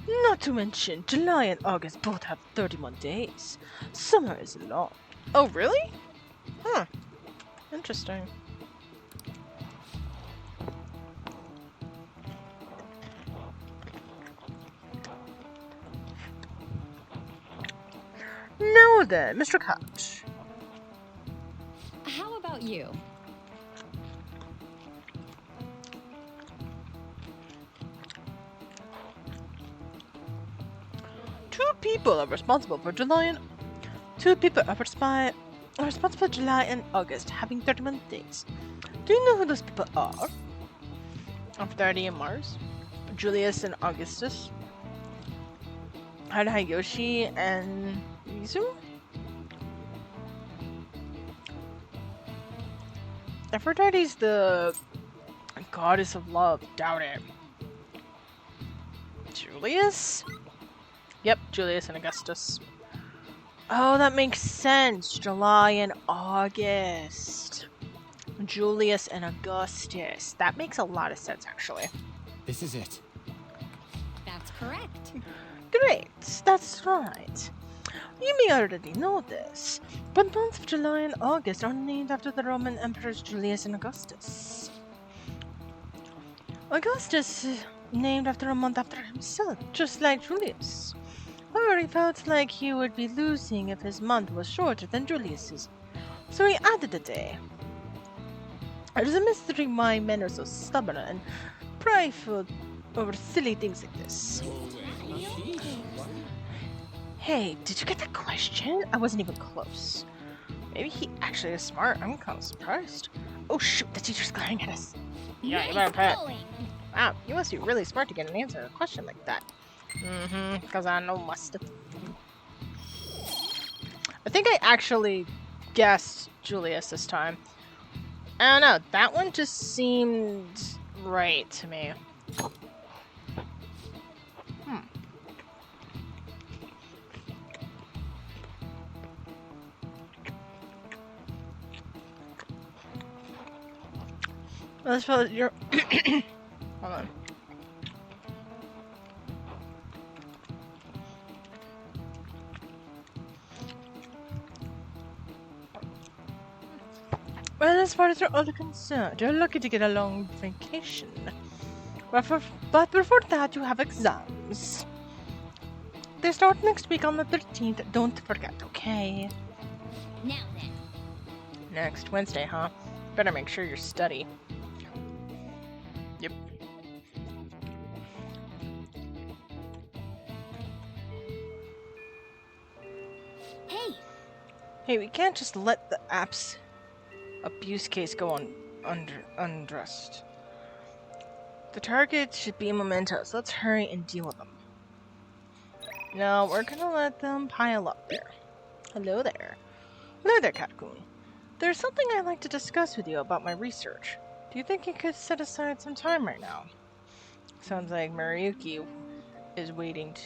Not to mention, July and August both have 31 days. Summer is long. Oh, really? Huh. Interesting. Now then, Mr. Couch. How about you? Two people are responsible for July and July and August, having 31 days. Do you know who those people are? Aphrodite and Mars, Julius and Augustus, Hideyoshi and Rizu. Aphrodite's the goddess of love. Doubt it. Julius? Yep, Julius and Augustus. Oh, that makes sense. July and August. Julius and Augustus. That makes a lot of sense, actually. This is it. That's correct. Great, that's right. You may already know this, but months of July and August are named after the Roman emperors Julius and Augustus. Augustus named after a month after himself, just like Julius. However, he felt like he would be losing if his month was shorter than Julius's, so he added a day. It is a mystery why men are so stubborn and prideful over silly things like this. Hey, did you get that question? I wasn't even close. Maybe he actually is smart. I'm kind of surprised. Oh shoot, the teacher's glaring at us. Yeah, you better pay. going. Wow, you must be really smart to get an answer to a question like that. Because I know my stuff. I think I actually guessed Julius this time. I don't know, that one just seemed right to me. Let's put your. Hold on. Well, as far as you're all concerned, you're lucky to get a long vacation. But before that, you have exams. They start next week on the 13th. Don't forget, okay? Now then. Next Wednesday, huh? Better make sure you study. Yep. Hey, Hey, we can't just let the app's abuse case go on undressed. The target should be Momentos. Let's hurry and deal with them. No, we're gonna let them pile up there. Hello there. Hello there, Catcoon. There's something I'd like to discuss with you about my research. Do you think you could set aside some time right now? Sounds like Mariyuki is waiting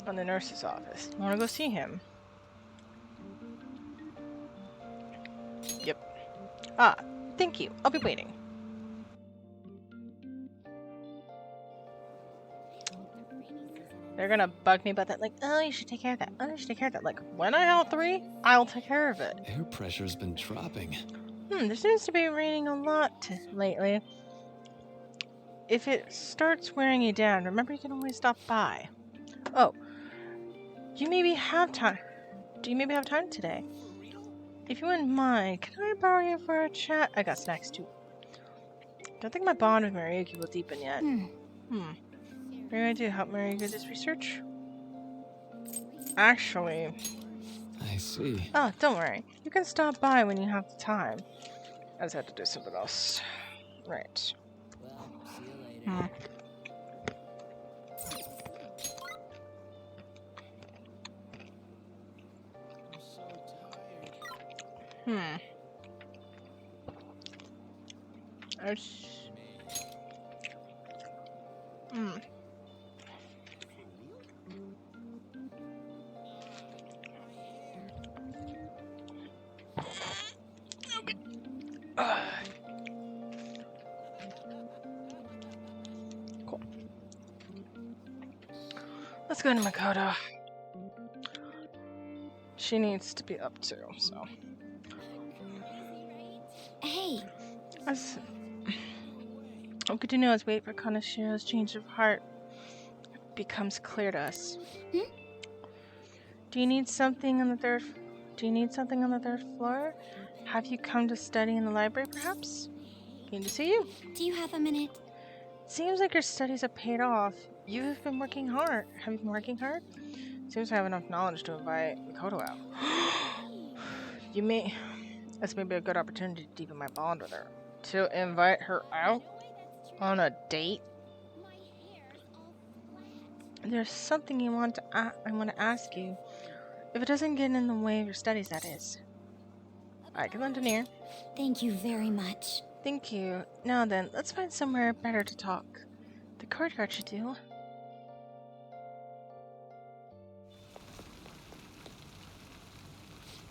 on the nurse's office. Wanna go see him? Yep. Ah, thank you. I'll be waiting. They're gonna bug me about that, like, oh, you should take care of that. Oh, you should take care of that. Like, when I have 3, I'll take care of it. Air pressure's been dropping. There seems to be raining a lot lately. If it starts wearing you down, remember you can always stop by. Oh, do you maybe have time today? If you wouldn't mind, can I borrow you for a chat? I got snacks too. Don't think my bond with Mariyuki will deepen yet. What are you gonna do? Help Mariyuki with this research? Actually... I see. Oh, don't worry. You can stop by when you have the time. I just had to do something else. Right. Well, see you later. Okay. Cool. Let's go to Makoto. She needs to be up too, so. hey. What we do now is wait for Kanashiro's change of heart becomes clear to us. Do you need something on the third floor? Have you come to study in the library, perhaps? Keen to see you. Do you have a minute? Seems like your studies have paid off. You've been working hard. Have you been working hard? Seems I have enough knowledge to invite Makoto out. This may be a good opportunity to deepen my bond with her. To invite her out? On a date? There's something I want to ask you. If it doesn't get in the way of your studies, that is. I can lend an ear. Thank you very much. Thank you. Now then, let's find somewhere better to talk. The courtyard should do.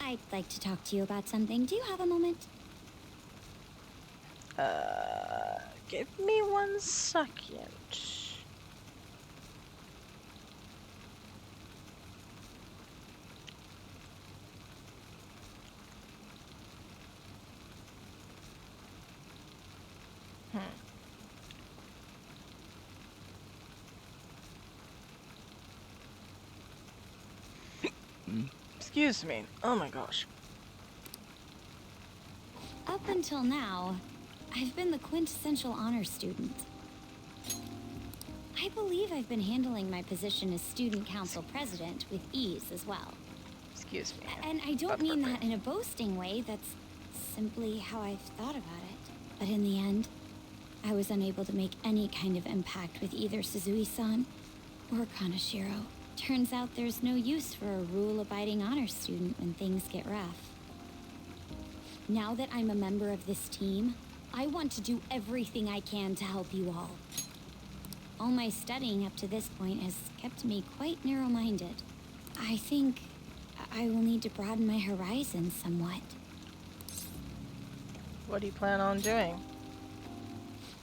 I'd like to talk to you about something. Do you have a moment? Give me 1 second. Excuse me. Oh my gosh. Up until now, I've been the quintessential honor student. I believe I've been handling my position as student council president with ease as well. Excuse me. And I don't That's mean perfect. that in a boasting way, that's simply how I've thought about it. But in the end, I was unable to make any kind of impact with either Suzui-san or Kanashiro. Turns out there's no use for a rule-abiding honor student when things get rough. Now that I'm a member of this team, I want to do everything I can to help you all. All my studying up to this point has kept me quite narrow-minded. I think I will need to broaden my horizons somewhat. What do you plan on doing?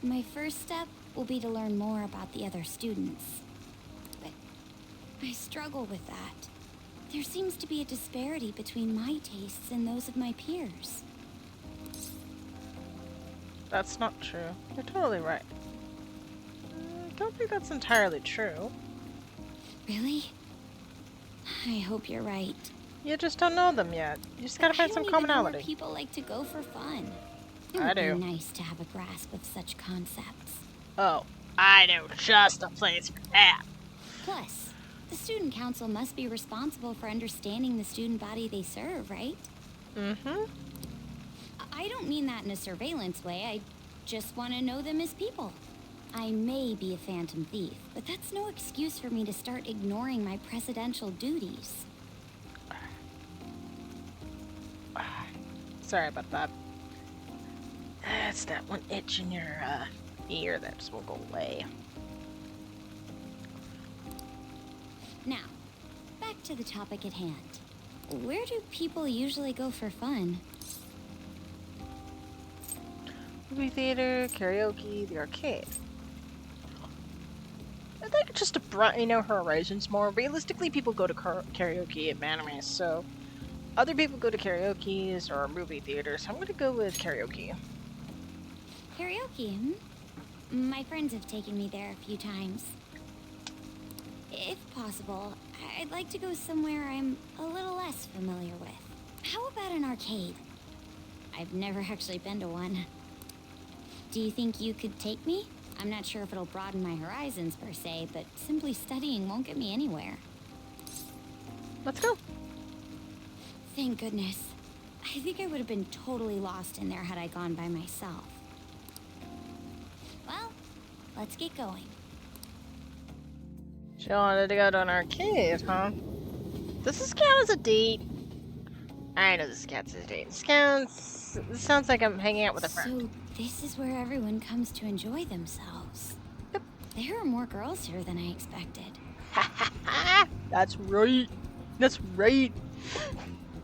My first step will be to learn more about the other students. But I struggle with that. There seems to be a disparity between my tastes and those of my peers. That's not true. You're totally right. I don't think that's entirely true. Really? I hope you're right. You just don't know them yet. You just gotta find some I don't even know commonality. where people like to go for fun. It I would do. be nice to have a grasp of such concepts. Oh, I know just a place for that. Plus, the student council must be responsible for understanding the student body they serve, right? Mm-hmm. I don't mean that in a surveillance way. I just want to know them as people. I may be a phantom thief, but that's no excuse for me to start ignoring my presidential duties. Sorry about that. That's that one itch in your ear that just won't go away. Now, back to the topic at hand. Where do people usually go for fun? Movie theater, karaoke, the arcade. I think just to broaden our horizons more. Realistically, people go to karaoke at animes, so other people go to karaoke's or movie theaters. I'm gonna go with karaoke. Karaoke, My friends have taken me there a few times. If possible, I'd like to go somewhere I'm a little less familiar with. How about an arcade? I've never actually been to one. Do you think you could take me? I'm not sure if it'll broaden my horizons per se, but simply studying won't get me anywhere. Let's go. Thank goodness. I think I would have been totally lost in there had I gone by myself. Well, let's get going. She wanted to go to an arcade, huh? Does this count as a date? I know this counts as a date. This sounds like I'm hanging out with a friend. So this is where everyone comes to enjoy themselves. Yep. There are more girls here than I expected. That's right. That's right.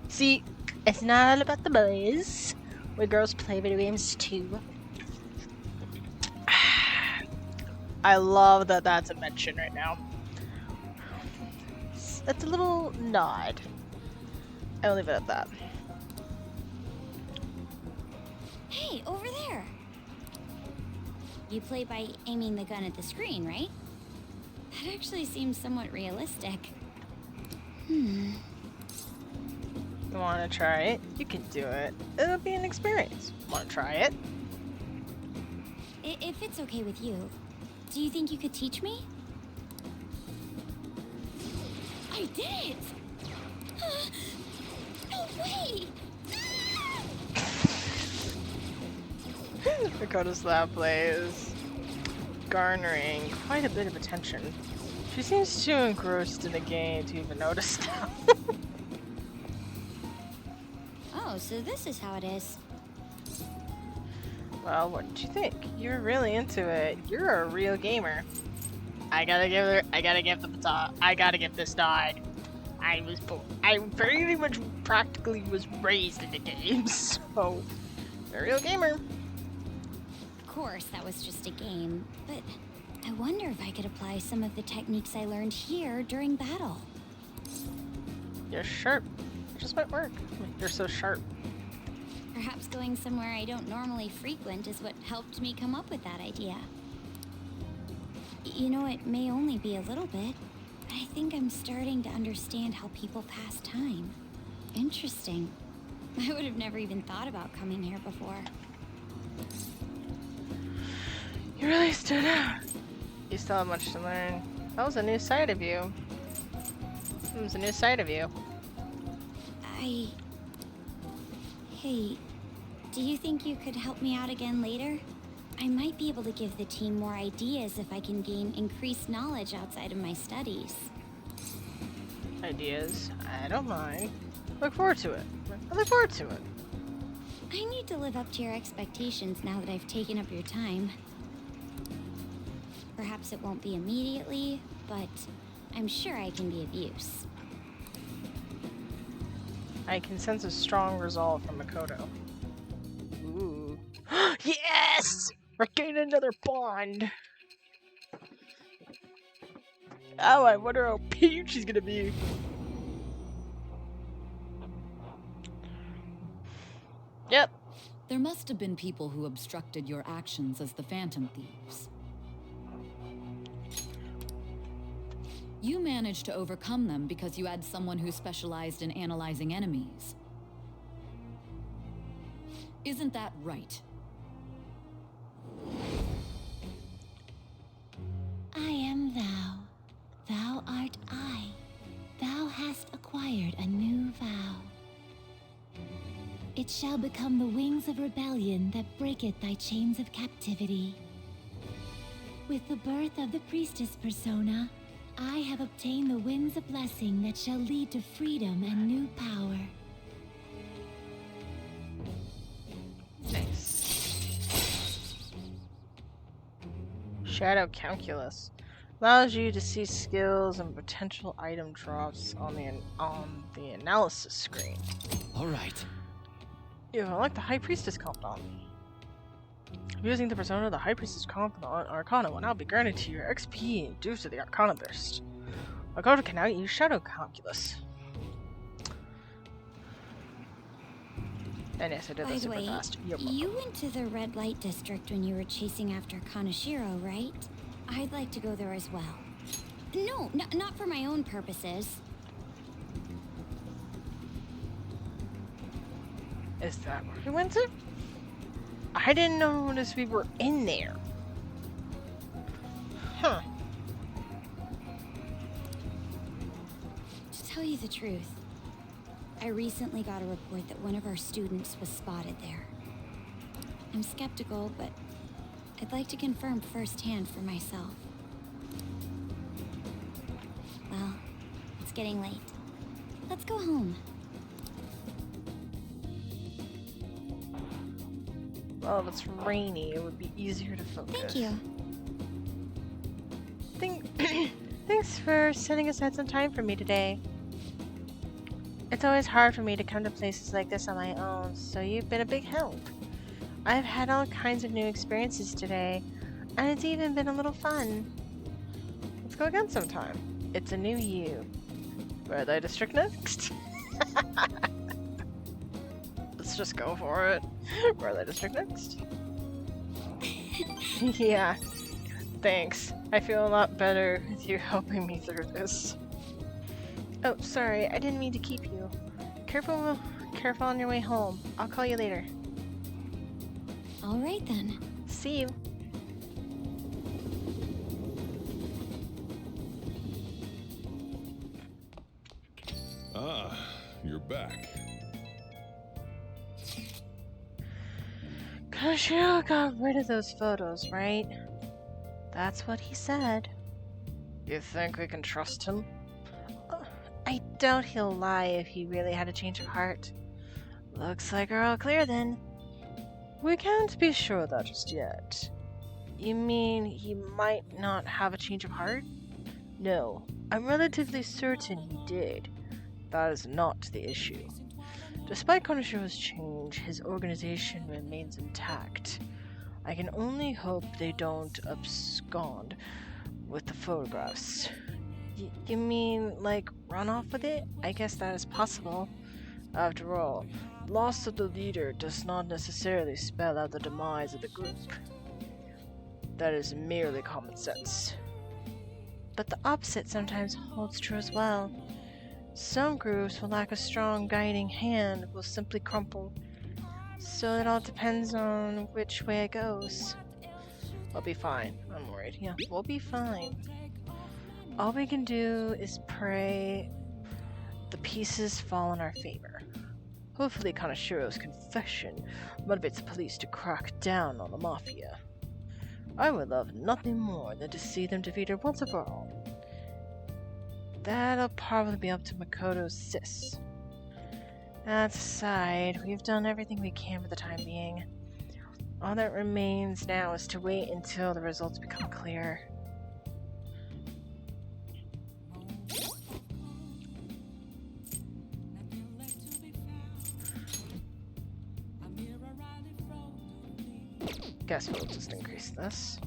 See, it's not all about the boys. We girls play video games too. I love that that's a mention right now. It's a little nod. I'll leave it at that. Hey, over there! You play by aiming the gun at the screen, right? That actually seems somewhat realistic. You wanna try it? You can do it. It'll be an experience. Wanna try it? If it's okay with you, do you think you could teach me? I did it! No way! Dakota's lab play is garnering quite a bit of attention. She seems too engrossed in the game to even notice now. Oh, so this is how it is. Well, what did you think? You're really into it. You're a real gamer. I gotta give this nod. I very much practically was raised in the games, so you're a real gamer. Of course, that was just a game, but I wonder if I could apply some of the techniques I learned here during battle. You're sharp. It just might work. You're so sharp. Perhaps going somewhere I don't normally frequent is what helped me come up with that idea. You know, it may only be a little bit, but I think I'm starting to understand how people pass time. Interesting. I would have never even thought about coming here before. You really stood out. You still have much to learn. That was a new side of you. It was a new side of you. Hey, do you think you could help me out again later? I might be able to give the team more ideas if I can gain increased knowledge outside of my studies. Ideas. I don't mind. Look forward to it. I look forward to it. I need to live up to your expectations now that I've taken up your time. Perhaps it won't be immediately, but I'm sure I can be of use. I can sense a strong resolve from Makoto. Ooh. Yes! We're getting another bond! Oh, I wonder how huge she's gonna be. Yep. There must have been people who obstructed your actions as the Phantom Thieves. You managed to overcome them because you had someone who specialized in analyzing enemies. Isn't that right? I am thou. Thou art I. Thou hast acquired a new vow. It shall become the wings of rebellion that breaketh thy chains of captivity. With the birth of the priestess persona, I have obtained the winds of blessing that shall lead to freedom and new power. Nice. Shadow Calculus allows you to see skills and potential item drops on the analysis screen. All right. You unlock the High Priestess Confidant. Using the persona, the High Priestess Confidant Arcana will now be granted to your XP due to the Arcana Burst. Arcana can now use Shadow Calculus. And yes, I did By that the super way, fast. you went to the red light district when you were chasing after Kanashiro, right? I'd like to go there as well. No, not for my own purposes. Is that where we went to? I didn't notice we were in there. Huh. To tell you the truth, I recently got a report that one of our students was spotted there. I'm skeptical, but I'd like to confirm firsthand for myself. Well, it's getting late. Let's go home. Well, if it's rainy, it would be easier to focus. Thank you. Thanks for setting aside some time for me today. It's always hard for me to come to places like this on my own, so you've been a big help. I've had all kinds of new experiences today, and it's even been a little fun. Let's go again sometime. It's a new you. Red Light District next? Let's just go for it. Red Light District next? Yeah. Thanks. I feel a lot better with you helping me through this. Oh, sorry. I didn't mean to keep you. Careful on your way home. I'll call you later. All right then. See you. Ah, you're back. Kanashiro got rid of those photos, right? That's what he said. You think we can trust him? I doubt he'll lie if he really had a change of heart. Looks like we're all clear then. We can't be sure of that just yet. You mean he might not have a change of heart? No, I'm relatively certain he did. That is not the issue. Despite Kanashiro's change, his organization remains intact. I can only hope they don't abscond with the photographs. You mean, like, run off with it? I guess that is possible. After all, loss of the leader does not necessarily spell out the demise of the group. That is merely common sense. But the opposite sometimes holds true as well. Some groups will lack a strong guiding hand, will simply crumple. So it all depends on which way it goes. We'll be fine. I'm worried. Yeah, we'll be fine. All we can do is pray the pieces fall in our favor. Hopefully Kanashiro's confession motivates the police to crack down on the Mafia. I would love nothing more than to see them defeated once and for all. That'll probably be up to Makoto's sis. That aside, we've done everything we can for the time being. All that remains now is to wait until the results become clear. Guess we'll just increase this.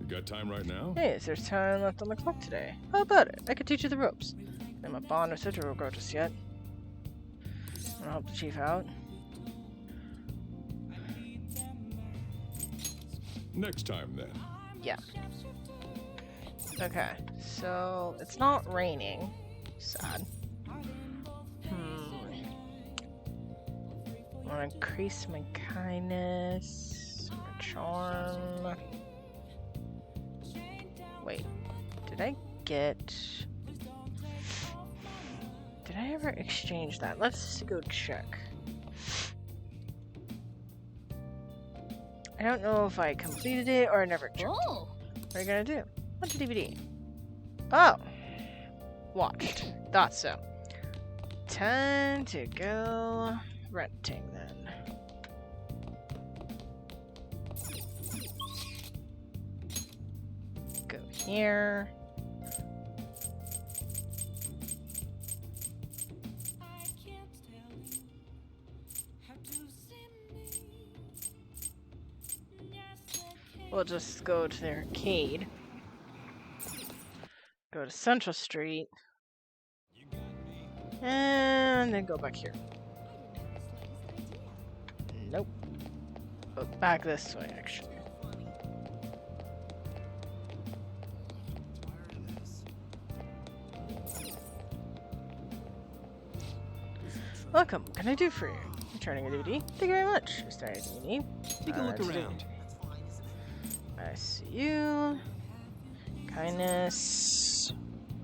You got time right now? Hey, is there time left on the clock today? How about it? I could teach you the ropes. I'm a bond or sigil grow just yet. I'll help the chief out. Next time, then. Yeah. Okay, so it's not raining. Sad. I want to increase my kindness, my charm. Wait, did I get... Did I ever exchange that? Let's go check. I don't know if I completed it or I never checked. Oh. What are you gonna do? What's a DVD? Oh! Watched. Thought so. Time to go renting then. Go here. We'll just go to the arcade. Go to Central Street. And then go back here. Nope. Go back this way, actually. Welcome. What can I do for you? Returning a DVD. Thank you very much. Restoring a DVD. Take a look around. I see you. Kindness.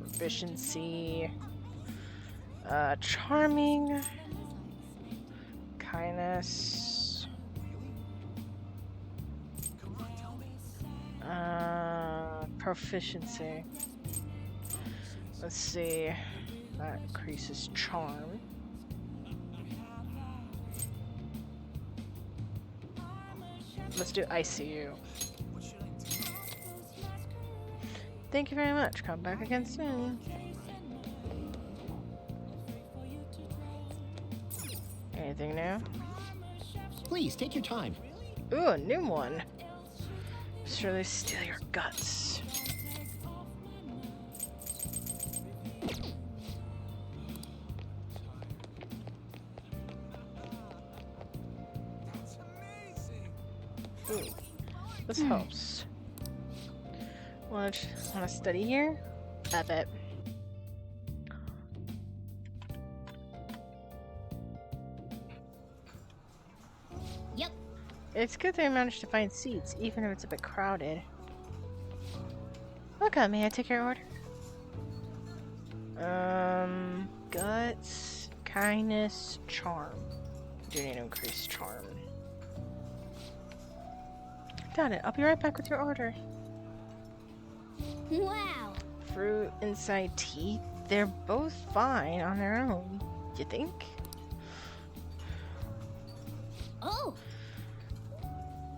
Proficiency. Charming. Kindness. Proficiency. Let's see. That increases charm. Let's do ICU. Thank you very much. Come back again soon. Anything new? Please, take your time. Ooh, a new one. Surely steal your guts. Ooh, this helps. Want to study here? I bet. Yep. It's good they managed to find seats, even if it's a bit crowded. Welcome, may I take your order? Guts, kindness, charm. Do need to increase charm. Got it. I'll be right back with your order. Wow. Fruit inside teeth? They're both fine on their own. You think? Oh.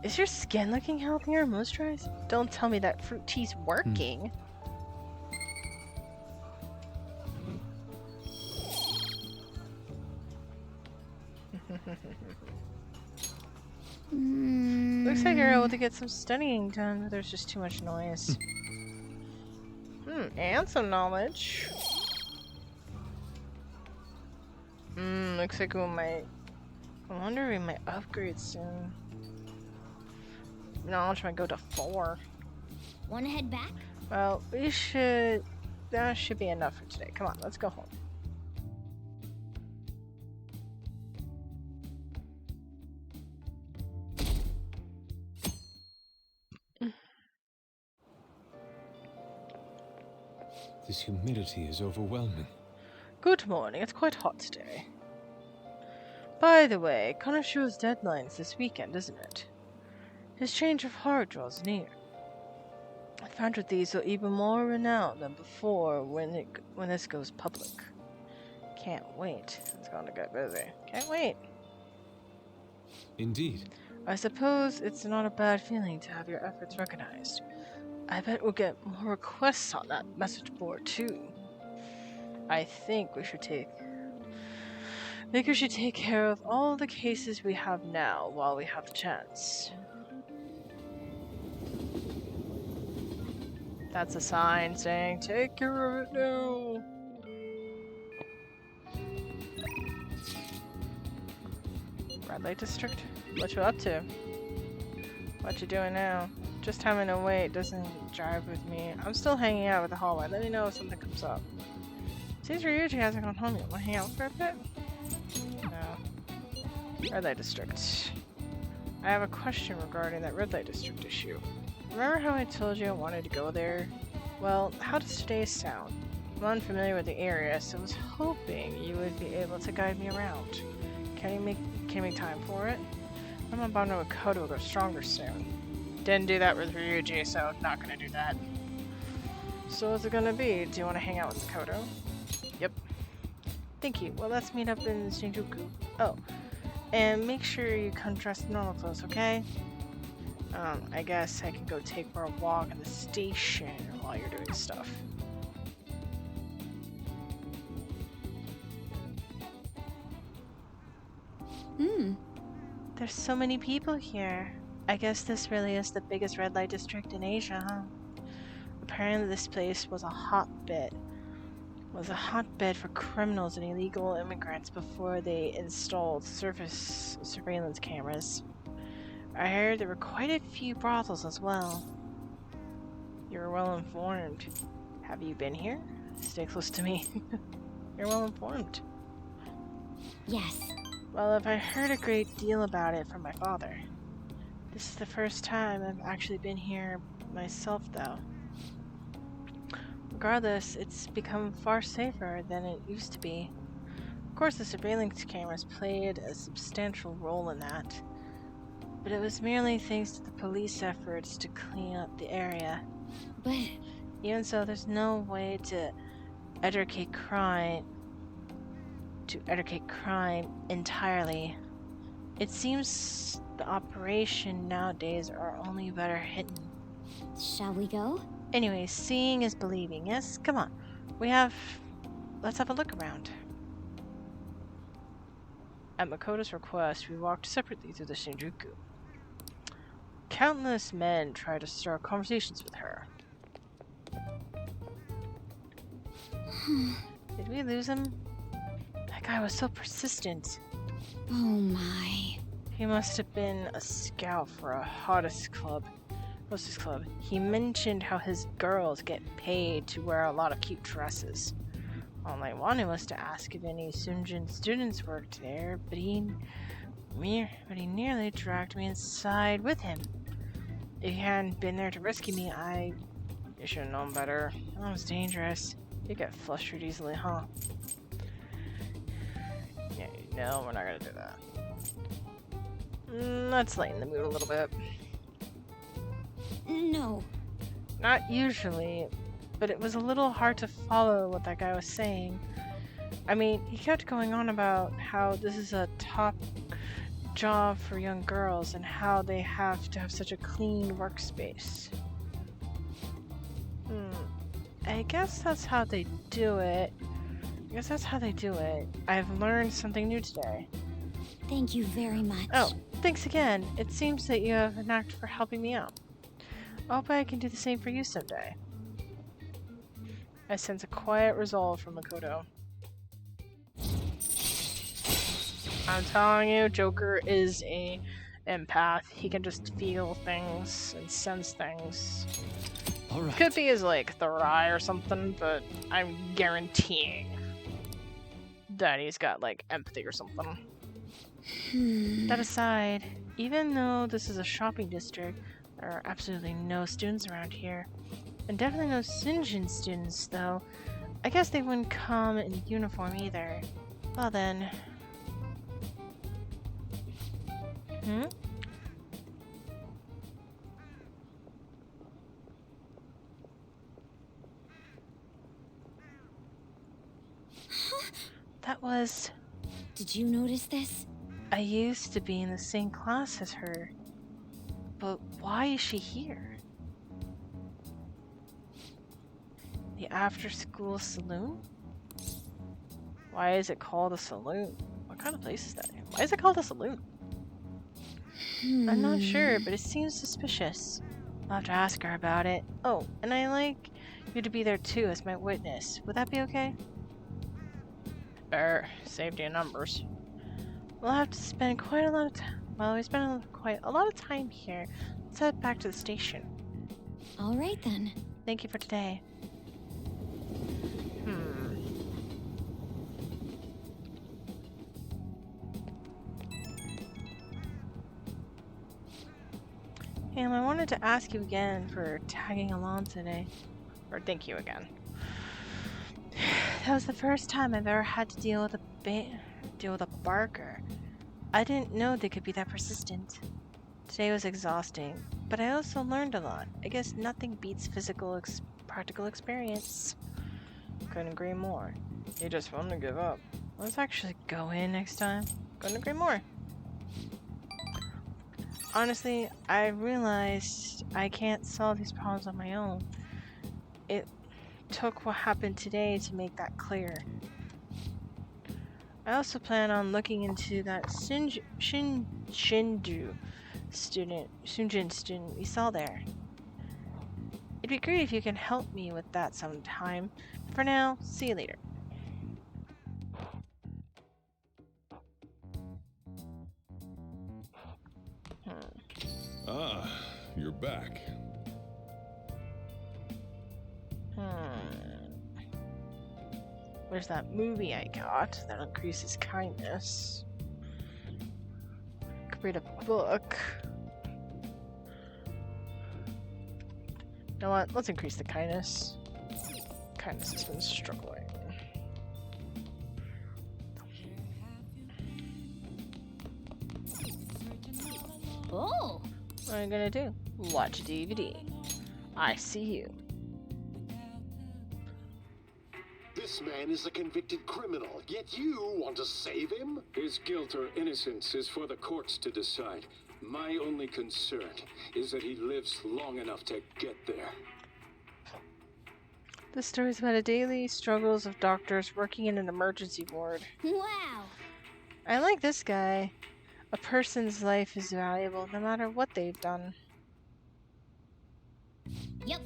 Is your skin looking healthier or moisturized? Don't tell me that fruit tea's working. Looks like you're able to get some studying done, but there's just too much noise. And some knowledge. Looks like we might... I wonder if we might upgrade soon. Knowledge might go to 4. Wanna head back? Well, we should... That should be enough for today. Come on, let's go home. This humidity is overwhelming. Good morning. It's quite hot today. By the way, Konoshiro's deadline's this weekend, isn't it? His change of heart draws near. Phantom Thieves will even more renowned than before when this goes public. Can't wait. It's going to get busy. Can't wait. Indeed. I suppose it's not a bad feeling to have your efforts recognized. I bet we'll get more requests on that message board too. I think we should take care of all the cases we have now while we have the chance. That's a sign saying, take care of it now. Red Light District? What you up to? What you doing now? Just having to wait doesn't jive with me. I'm still hanging out with the hallway. Let me know if something comes up. Since Ryuji hasn't gone home yet, wanna hang out for a bit? No. Red light district. I have a question regarding that red light district issue. Remember how I told you I wanted to go there? Well, how does today sound? I'm unfamiliar with the area, so I was hoping you would be able to guide me around. Can you make time for it? I'm about to know Makoto will go stronger soon. Didn't do that with Ryuji, so not gonna do that. So what's it gonna be? Do you want to hang out with Makoto? Yep. Thank you. Well, let's meet up in Shinjuku. Oh, and make sure you come dressed in normal clothes, okay? I guess I can go take for a walk in the station while you're doing stuff. There's so many people here. I guess this really is the biggest red light district in Asia, huh? Apparently this place was a hotbed for criminals and illegal immigrants before they installed surface surveillance cameras. I heard there were quite a few brothels as well. You're well informed. Have you been here? Stay close to me. You're well informed. Yes. Well, I've heard a great deal about it from my father. This is the first time I've actually been here myself, though. Regardless, it's become far safer than it used to be. Of course, the surveillance cameras played a substantial role in that, but it was merely thanks to the police efforts to clean up the area. But Even so, there's no way to eradicate crime entirely. It seems the operation nowadays are only better hidden. shall we go? Anyway, seeing is believing. Yes, come on. Let's have a look around. At Makoto's request, we walked separately through the Shinjuku. Countless men tried to start conversations with her. Did we lose him? That guy was so persistent. Oh my. He must have been a scout for a hostess club. He mentioned how his girls get paid to wear a lot of cute dresses. All I wanted was to ask if any Sunjin students worked there, but he nearly dragged me inside with him. If he hadn't been there to rescue me, you should have known better. That was dangerous. You get flustered easily, huh? Yeah, no, we're not gonna do that. Let's lighten the mood a little bit. No. Not usually, but it was a little hard to follow what that guy was saying. I mean, he kept going on about how this is a top job for young girls and how they have to have such a clean workspace. I guess that's how they do it. I've learned something new today. Thank you very much. Oh, thanks again. It seems that you have a knack for helping me out. I hope I can do the same for you someday. I sense a quiet resolve from Makoto. I'm telling you, Joker is a empath. He can just feel things and sense things. All right. Could be his, like, third eye or something, but I'm guaranteeing that he's got, like, empathy or something. That aside, even though this is a shopping district, there are absolutely no students around here. And definitely no Sinjin students, though. I guess they wouldn't come in uniform either. Well then... That was... Did you notice this? I used to be in the same class as her. But why is she here? The after-school saloon? Why is it called a saloon? What kind of place is that? Why is it called a saloon? I'm not sure, but it seems suspicious. I'll have to ask her about it. Oh, and I'd like you to be there too as my witness. Would that be okay? Safety in numbers. We'll have to spend quite a lot of time. Well, we spent quite a lot of time here. Let's head back to the station. All right then. Thank you for today. Ham, I wanted to ask you again for tagging along today. Or thank you again. That was the first time I've ever had to deal with a barker. I didn't know they could be that persistent. Today was exhausting, but I also learned a lot. I guess nothing beats practical experience. Couldn't agree more. You just want to give up. Let's actually go in next time. Couldn't agree more. Honestly, I realized I can't solve these problems on my own. It took what happened today to make that clear. I also plan on looking into that Sunjin student we saw there. It'd be great if you can help me with that sometime. For now, see you later. Ah, you're back. There's that movie I got that increases kindness. Could read a book. You know what? Let's increase the kindness. Kindness has been struggling. Oh! What are you gonna do? Watch a DVD. I see you. This man is a convicted criminal, yet you want to save him? His guilt or innocence is for the courts to decide. My only concern is that he lives long enough to get there. This story is about the daily struggles of doctors working in an emergency ward. Wow. I like this guy. A person's life is valuable no matter what they've done. Yep.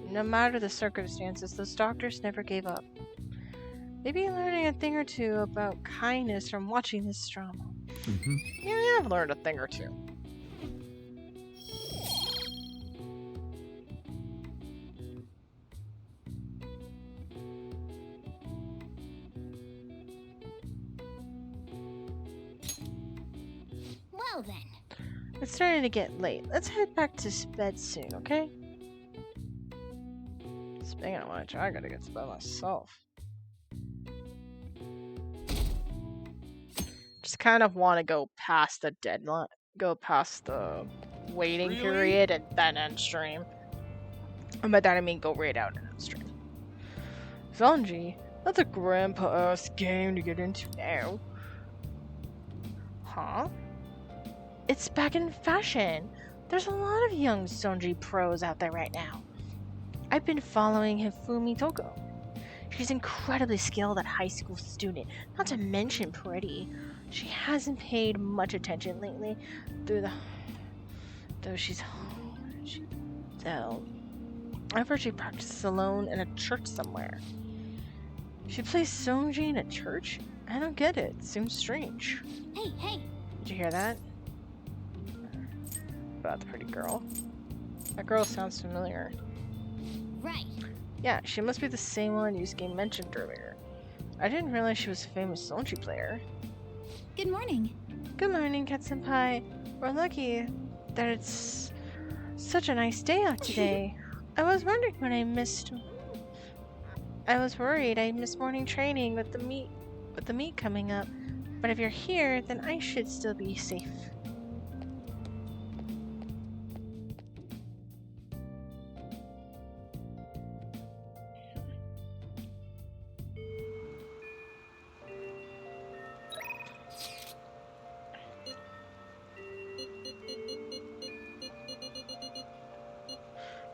No matter the circumstances, those doctors never gave up. Maybe learning a thing or two about kindness from watching this drama. Yeah, I've learned a thing or two. Well then. It's starting to get late. Let's head back to bed soon, okay? Speaking of which, I gotta get to bed myself. Just kind of want to go past the deadline, go past the waiting period and then end stream. And by that I mean go right out and end stream. Zonji, that's a grandpa-ass game to get into now. Huh? It's back in fashion. There's a lot of young Zonji pros out there right now. I've been following Hifumi Toko. She's incredibly skilled at high school student, not to mention pretty. She hasn't paid much attention lately, I've heard she practices alone in a church somewhere. She plays Sonji in a church? I don't get it. Seems strange. Hey! Did you hear that? About the pretty girl. That girl sounds familiar. Right. Yeah, she must be the same one Yusuke mentioned earlier. I didn't realize she was a famous Sonji player. Good morning. Good morning, Kat-senpai. We're lucky that it's such a nice day out today. I was wondering when I was worried I missed morning training with the meet coming up. But if you're here, then I should still be safe.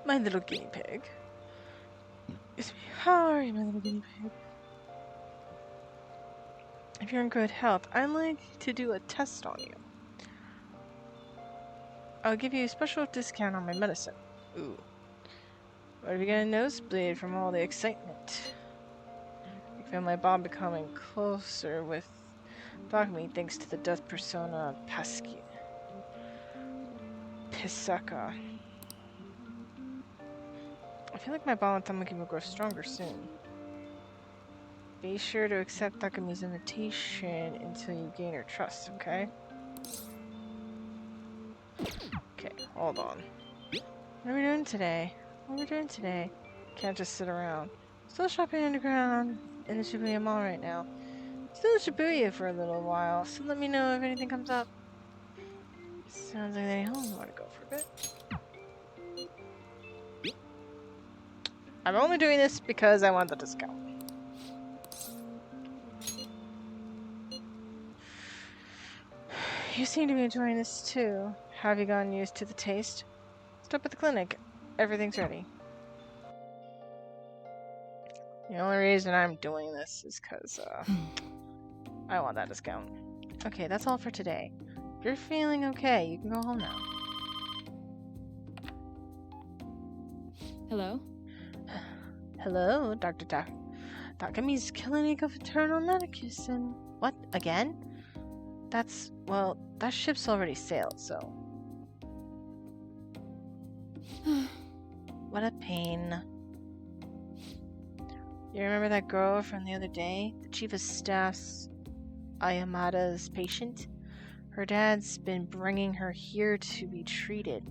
My little guinea pig. Excuse me. How are you, my little guinea pig? If you're in good health, I'd like to do a test on you. I'll give you a special discount on my medicine. Ooh. What if you get a nosebleed from all the excitement? I feel my bond becoming closer with Dogme thanks to the death persona Pisaka. I feel like my bond with Tamaki will grow stronger soon. Be sure to accept Takami's invitation until you gain her trust, okay? Okay, hold on. What are we doing today? What are we doing today? Can't just sit around. Still shopping underground in the Shibuya Mall right now. Still in Shibuya for a little while, so let me know if anything comes up. Sounds like they home want to go for a bit. I'm only doing this because I want the discount. You seem to be enjoying this too. Have you gotten used to the taste? Stop at the clinic. Everything's ready. The only reason I'm doing this is because I want that discount. Okay, that's all for today. If you're feeling okay, you can go home now. Hello? Hello, Dr. Takami's Clinic of Eternal Medicine. What? Again? Well, that ship's already sailed, so. What a pain. You remember that girl from the other day? The chief of staff's Ayamada's patient? Her dad's been bringing her here to be treated,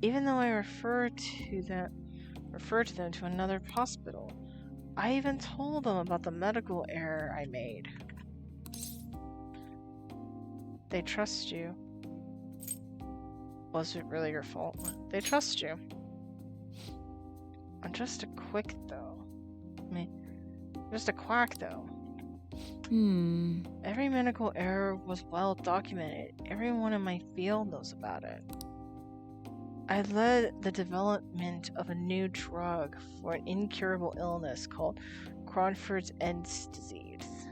even though I refer to them to another hospital. I even told them about the medical error I made. They trust you. Was it really your fault? They trust you. I'm just a quack though. Every medical error was well documented. Everyone in my field knows about it. I led the development of a new drug for an incurable illness called Cronford's-Ed's disease.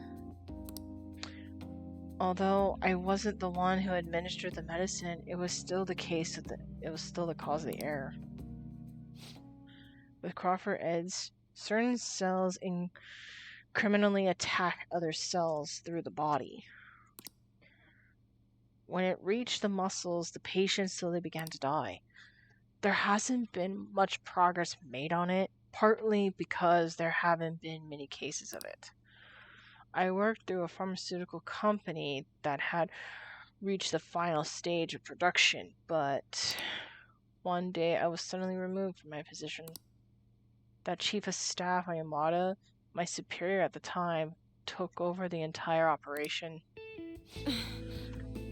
Although I wasn't the one who administered the medicine, it was still the cause of the error. With Cronford's-Ed's, certain cells criminally attack other cells through the body. When it reached the muscles, the patient slowly began to die. There hasn't been much progress made on it, partly because there haven't been many cases of it. I worked through a pharmaceutical company that had reached the final stage of production, but one day I was suddenly removed from my position. That chief of staff, Ayamada, my superior at the time, took over the entire operation.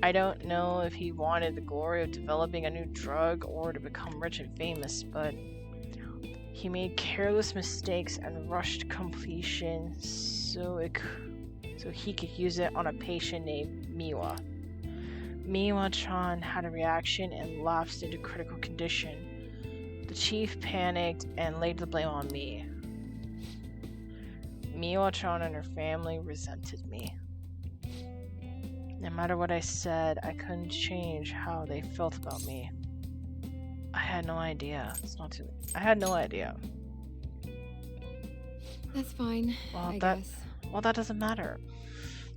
I don't know if he wanted the glory of developing a new drug or to become rich and famous, but he made careless mistakes and rushed completion so he could use it on a patient named Miwa. Miwa-chan had a reaction and lapsed into critical condition. The chief panicked and laid the blame on me. Miwa-chan and her family resented me. No matter what I said, I couldn't change how they felt about me. I had no idea. I had no idea. That's fine, I guess. Well, that doesn't matter.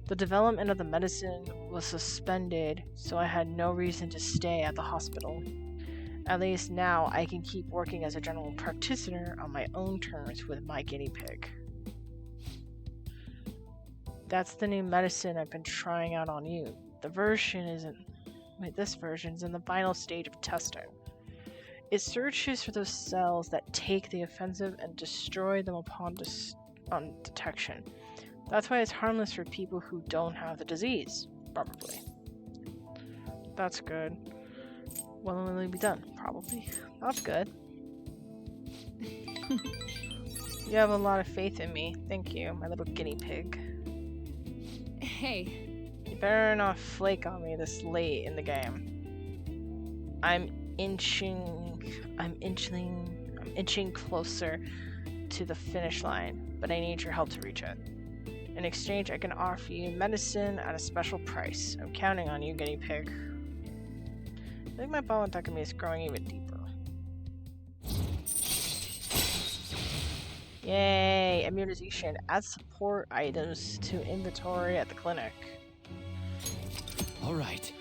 The development of the medicine was suspended, so I had no reason to stay at the hospital. At least now I can keep working as a general practitioner on my own terms with my guinea pig. That's the new medicine I've been trying out on you. This version's in the final stage of testing. It searches for those cells that take the offensive and destroy them upon detection. That's why it's harmless for people who don't have the disease, probably. That's good. When will it be done? Probably. That's good. You have a lot of faith in me. Thank you, my little guinea pig. Hey. You better not flake on me this late in the game. I'm inching closer to the finish line, but I need your help to reach it. In exchange, I can offer you medicine at a special price. I'm counting on you, guinea pig. I think my bond with Takami is growing even deeper. Yay! Immunization. Add support items to inventory at the clinic. All right.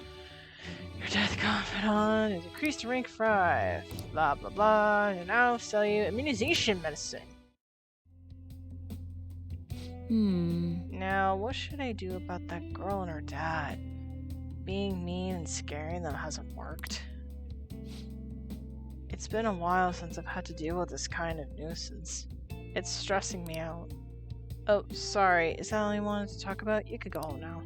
Your death confidence add-on is increased to rank 5. Blah blah blah. And now sell you immunization medicine. Now, what should I do about that girl and her dad? Being mean and scaring them hasn't worked. It's been a while since I've had to deal with this kind of nuisance. It's stressing me out. Oh, sorry, is that all you wanted to talk about? You could go home now.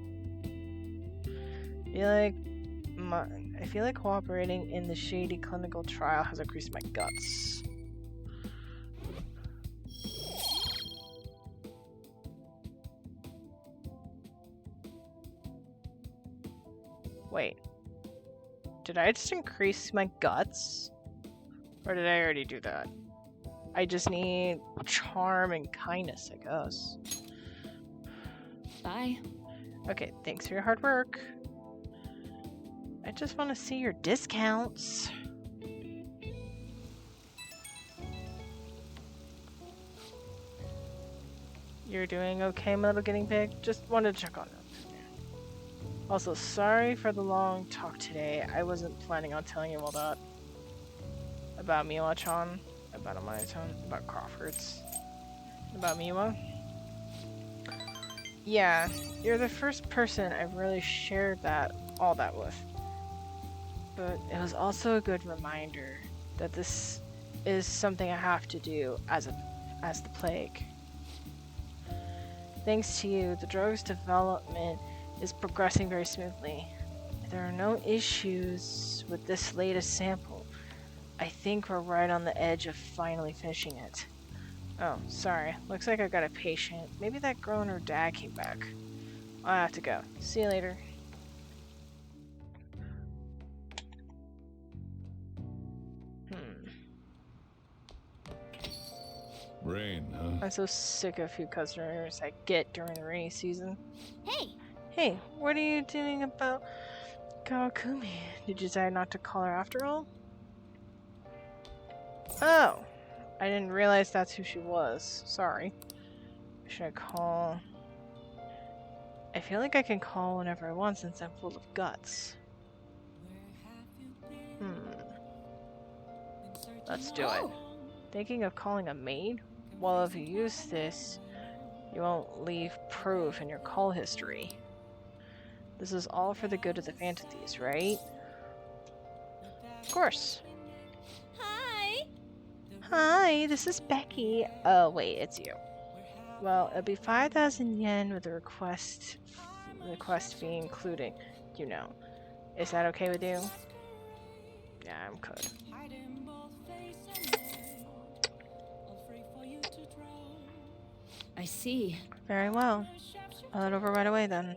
I feel like cooperating in the shady clinical trial has increased my guts. Wait. Did I just increase my guts? Or did I already do that? I just need charm and kindness, I guess. Bye. Okay, thanks for your hard work. I just want to see your discounts. You're doing okay, my little guinea pig? Just wanted to check on it. Also, sorry for the long talk today. I wasn't planning on telling you all that. About Miwa-chan, about Amaya-chan, about Crawford's, about Miwa. Yeah, you're the first person I've really shared all that with. But it was also a good reminder that this is something I have to do as the plague. Thanks to you, the drug's development is progressing very smoothly. There are no issues with this latest sample. I think we're right on the edge of finally finishing it. Oh, sorry. Looks like I got a patient. Maybe that girl and her dad came back. I have to go. See you later. Rain, huh? I'm so sick of who customers I get during the rainy season. Hey! Hey, what are you doing about Kawakumi? Did you decide not to call her after all? Oh, I didn't realize that's who she was. Sorry. Should I call? I feel like I can call whenever I want since I'm full of guts. Let's do it. Thinking of calling a maid? Well, if you use this, you won't leave proof in your call history. This is all for the good of the fantasies, right? Of course. Hi! Hi, this is Becky. Oh, wait, it's you. Well, it'll be 5,000 yen with the request fee including, you know. Is that okay with you? Yeah, I'm good. I see. Very well. I'll head over right away then.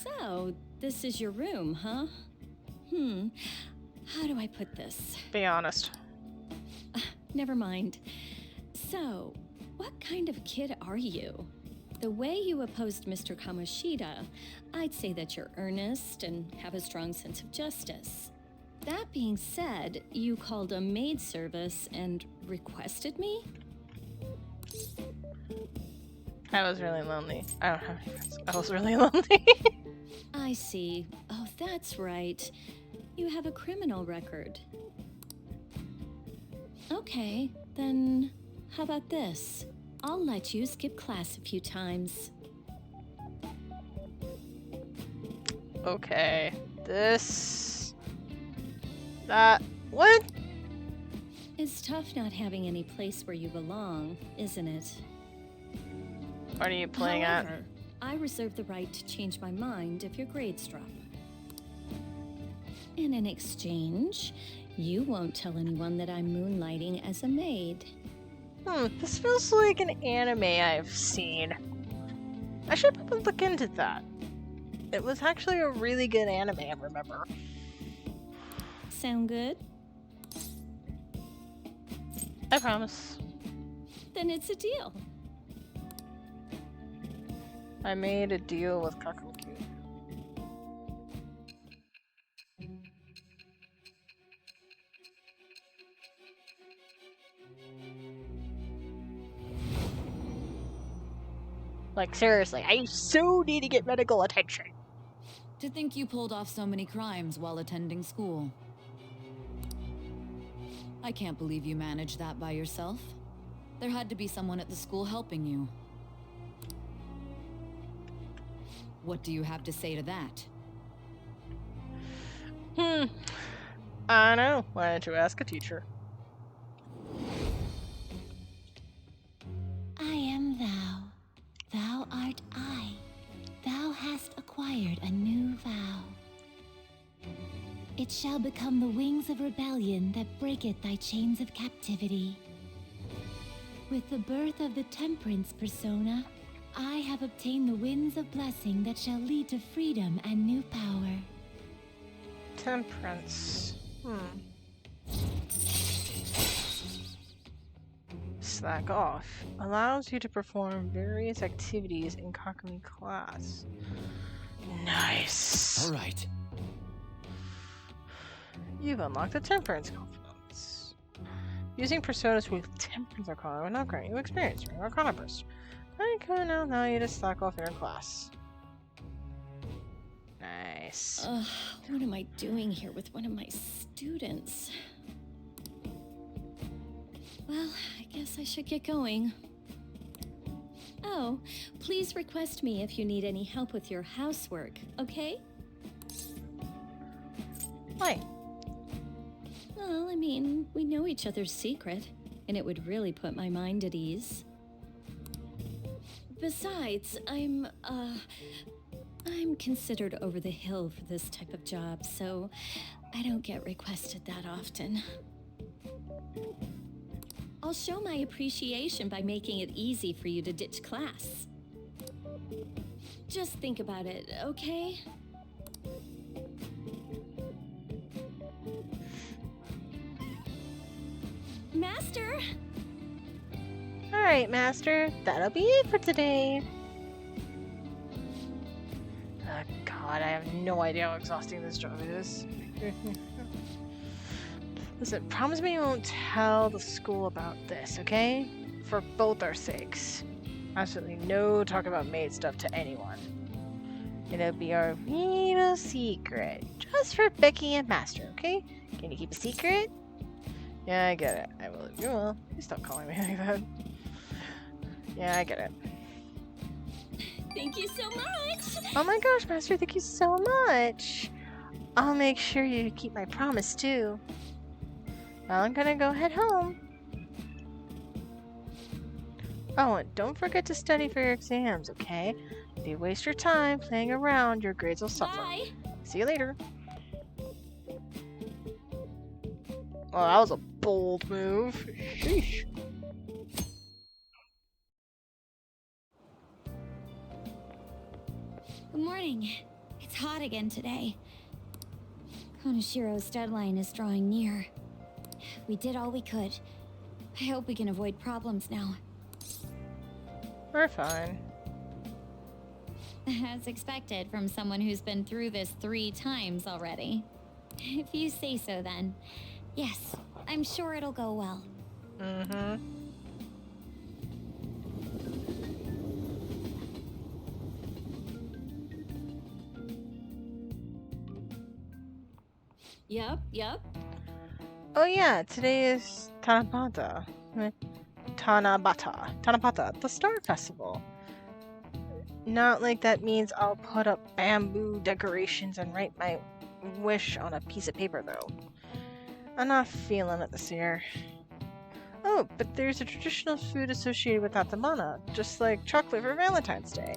So, this is your room, huh? How do I put this? Be honest. Never mind. So, what kind of kid are you? The way you opposed Mr. Kamoshida, I'd say that you're earnest and have a strong sense of justice. That being said, you called a maid service and requested me? I was really lonely. I don't have any friends. I was really lonely. I see. Oh, that's right. You have a criminal record. Okay, then how about this? I'll let you skip class a few times. Okay. What? It's tough not having any place where you belong, isn't it? What are you playing However, I reserve the right to change my mind if your grades drop. And in exchange, you won't tell anyone that I'm moonlighting as a maid. This feels like an anime I've seen. I should probably look into that. It was actually a really good anime, I remember. Sound good? I promise. Then it's a deal. I made a deal with Kakuki. Like, seriously, I so need to get medical attention. To think you pulled off so many crimes while attending school. I can't believe you managed that by yourself. There had to be someone at the school helping you. What do you have to say to that? I know. Why don't you ask a teacher? I am thou. Thou art I. Thou hast acquired a new vow. It shall become the wings of rebellion that breaketh thy chains of captivity. With the birth of the temperance persona, I have obtained the winds of blessing that shall lead to freedom and new power. Temperance. Slack off. Allows you to perform various activities in Kakami class. Nice. All right. You've unlocked the Temperance confidence. Using personas with Temperance Arcana will not grant you experience during Arcana burst. I can now allow you to slack off in your class. Nice. What am I doing here with one of my students? Well, I guess I should get going. Oh, please request me if you need any help with your housework, okay? Why? Well, I mean, we know each other's secret, and it would really put my mind at ease. Besides, I'm considered over the hill for this type of job, so I don't get requested that often. I'll show my appreciation by making it easy for you to ditch class. Just think about it, okay? Master! Alright, Master. That'll be it for today. Oh, God, I have no idea how exhausting this job is. Listen, promise me you won't tell the school about this, okay? For both our sakes. Absolutely no talk about maid stuff to anyone. It'll be our little secret. Just for Becky and Master, okay? Can you keep a secret? Yeah, I get it. I will. You will. Please stop calling me like that. Yeah, I get it. Thank you so much! Oh my gosh, Master, thank you so much! I'll make sure you keep my promise, too. Well, I'm gonna go head home. Oh, and don't forget to study for your exams, okay? If you waste your time playing around, your grades will suffer. Bye! See you later. Well, that was a bold move. Sheesh. Good morning. It's hot again today. Konashiro's deadline is drawing near. We did all we could. I hope we can avoid problems now. We're fine. As expected from someone who's been through this 3 times already. If you say so, then. Yes, I'm sure it'll go well. Mm-hmm. Yep. Oh yeah, today is Tanabata. Tanabata, the Star Festival. Not like that means I'll put up bamboo decorations and write my wish on a piece of paper, though. I'm not feeling it this year. Oh, but there's a traditional food associated with Tatamana, just like chocolate for Valentine's Day.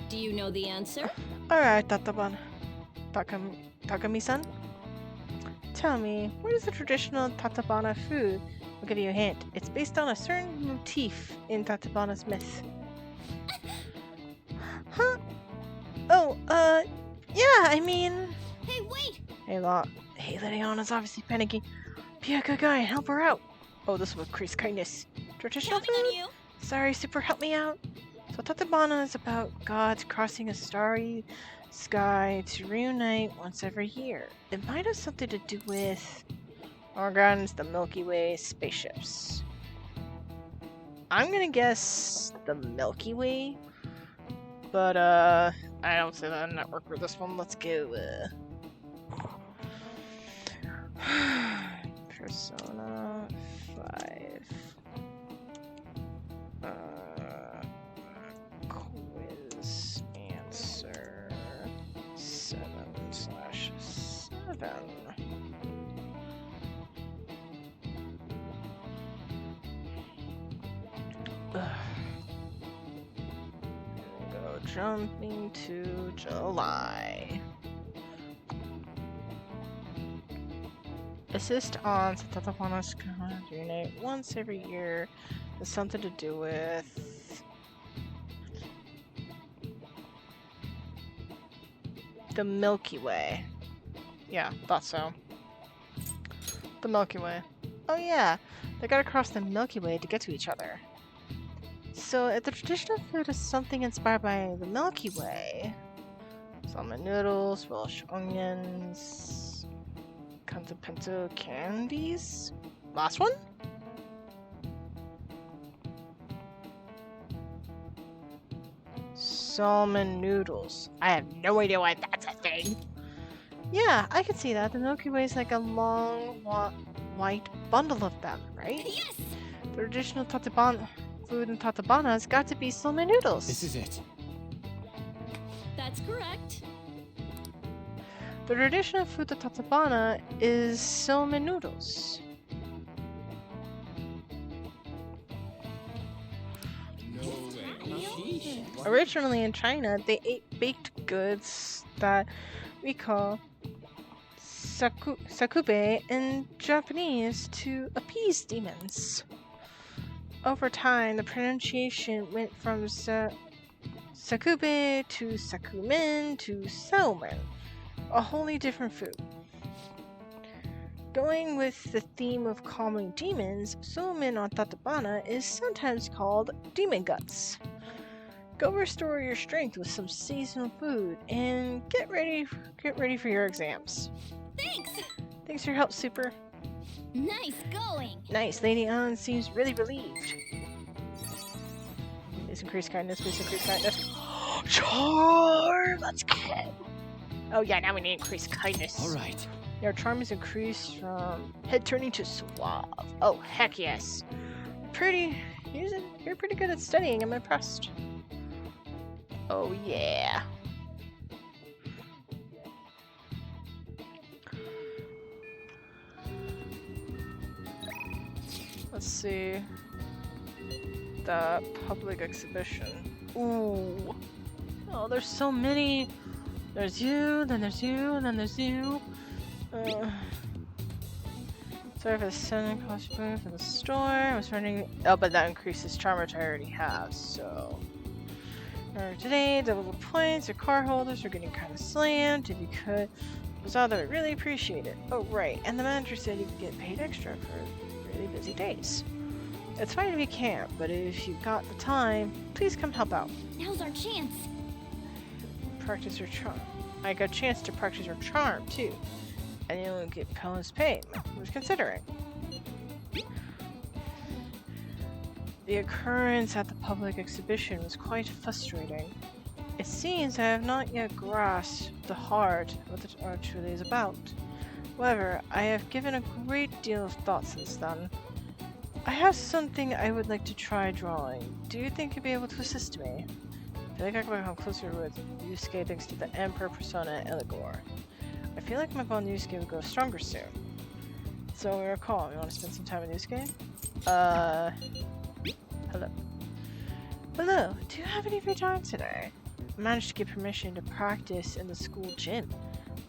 Do you know the answer? Alright, Tatamana. Takami-san? Tell me, what is the traditional Tatabana food? I'll give you a hint. It's based on a certain motif in Tatabana's myth. Huh? Oh, yeah, I mean... Hey, wait! Hey, Lydiana's obviously panicking. Be a good guy and help her out. Oh, this will increase kindness. Traditional Counting on food? you! Sorry, super, help me out. So Tatabana is about gods crossing a starry sky to reunite once every year. It might have something to do with Organs, the Milky Way, spaceships. I'm gonna guess the Milky Way, but I don't see the network for this one. Let's go. Persona 5. Quiz answer 7/7. Go jumping to July. Assist on Satatapanas unit once every year. Has something to do with the Milky Way. Yeah, thought so. The Milky Way. Oh yeah, they gotta cross the Milky Way to get to each other. So if the traditional food is something inspired by the Milky Way, salmon noodles, Welsh onions, Pinto candies. Last one? Salmon noodles. I have no idea why that's a thing. Yeah, I can see that. The Milky Way is like a long, white bundle of them, right? Yes! The traditional Tatabana food in Tatabana has got to be salmon noodles. This is it. That's correct. The traditional food of Tatabana is salmon noodles. No way. Originally in China, they ate baked goods that we call sakube in Japanese to appease demons. Over time, the pronunciation went from sakube to sakumen to salmon, a wholly different food. Going with the theme of calming demons, salmon on Tatabana is sometimes called demon guts. Go restore your strength with some seasonal food and get ready for your exams. Thanks! Thanks for your help, Super. Nice going! Nice. Lady Anne seems really relieved. Please increase kindness. Please increase kindness. Charm! Let's go! Oh yeah, now we need increased kindness. Alright. Your charm is increased from head turning to suave. Oh, heck yes. You're pretty good at studying. I'm impressed. Oh yeah. Let's see. The public exhibition. Ooh. Oh, there's so many. There's you, then there's you, and then there's you. Sorry for the sending costume for the store. I was running. Oh, but that increases charm, which I already have, so. Today, double points. Your car holders are getting kind of slammed. If you could, was all that I really appreciate it. Oh, right. And the manager said you could get paid extra for really busy days. It's fine if you can't, but if you've got the time, please come help out. Now's our chance. Practice your charm. I got a chance to practice your charm, too. And you won't get bonus pay. I was considering. The occurrence at the public exhibition was quite frustrating. It seems I have not yet grasped the heart of what the art truly is about. However, I have given a great deal of thought since then. I have something I would like to try drawing. Do you think you'd be able to assist me? I feel like I can become closer with Yusuke thanks to the Emperor persona Eligor. I feel like my bond with Yusuke will grow stronger soon. So we recall, you want to spend some time with Yusuke? Hello. Hello, do you have any free time today? I managed to get permission to practice in the school gym.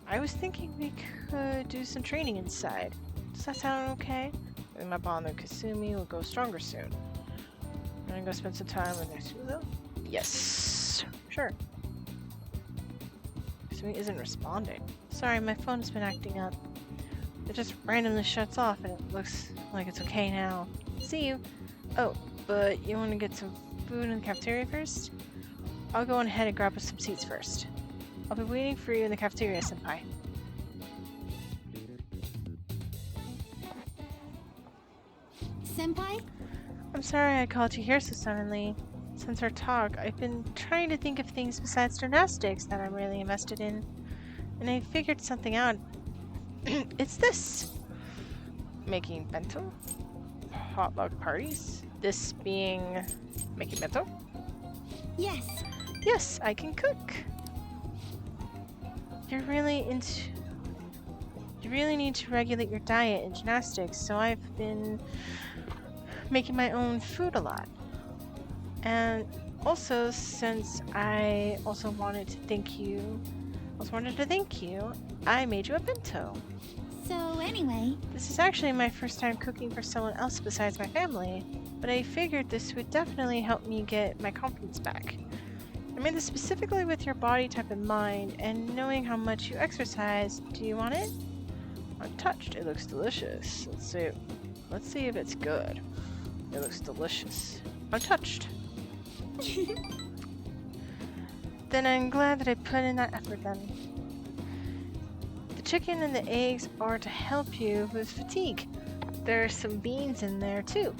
I was thinking we could do some training inside. Does that sound okay? I think my bond with Kasumi will grow stronger soon. I'm gonna go spend some time with Natsuko. Yes, sure. Kasumi isn't responding. Sorry, my phone has been acting up. It just randomly shuts off and it looks like it's okay now. See you. Oh, but you want to get some food in the cafeteria first? I'll go on ahead and grab us some seats first. I'll be waiting for you in the cafeteria, senpai. Senpai? I'm sorry I called you here so suddenly. Since our talk, I've been trying to think of things besides gymnastics that I'm really invested in. And I figured something out. It's this. Making bento? Potluck parties? This being making bento? Yes. Yes, I can cook. You really need to regulate your diet and gymnastics, so I've been making my own food a lot. And also, since I also wanted to thank you, I made you a bento. So anyway, This is actually my first time cooking for someone else besides my family, but I figured this would definitely help me get my confidence back. I made this specifically with your body type in mind, and knowing how much you exercise. Do you want it? Untouched. It looks delicious. Let's see if it's good. It looks delicious. Untouched. Then I'm glad that I put in that effort then. The chicken and the eggs are to help you with fatigue. There's some beans in there too,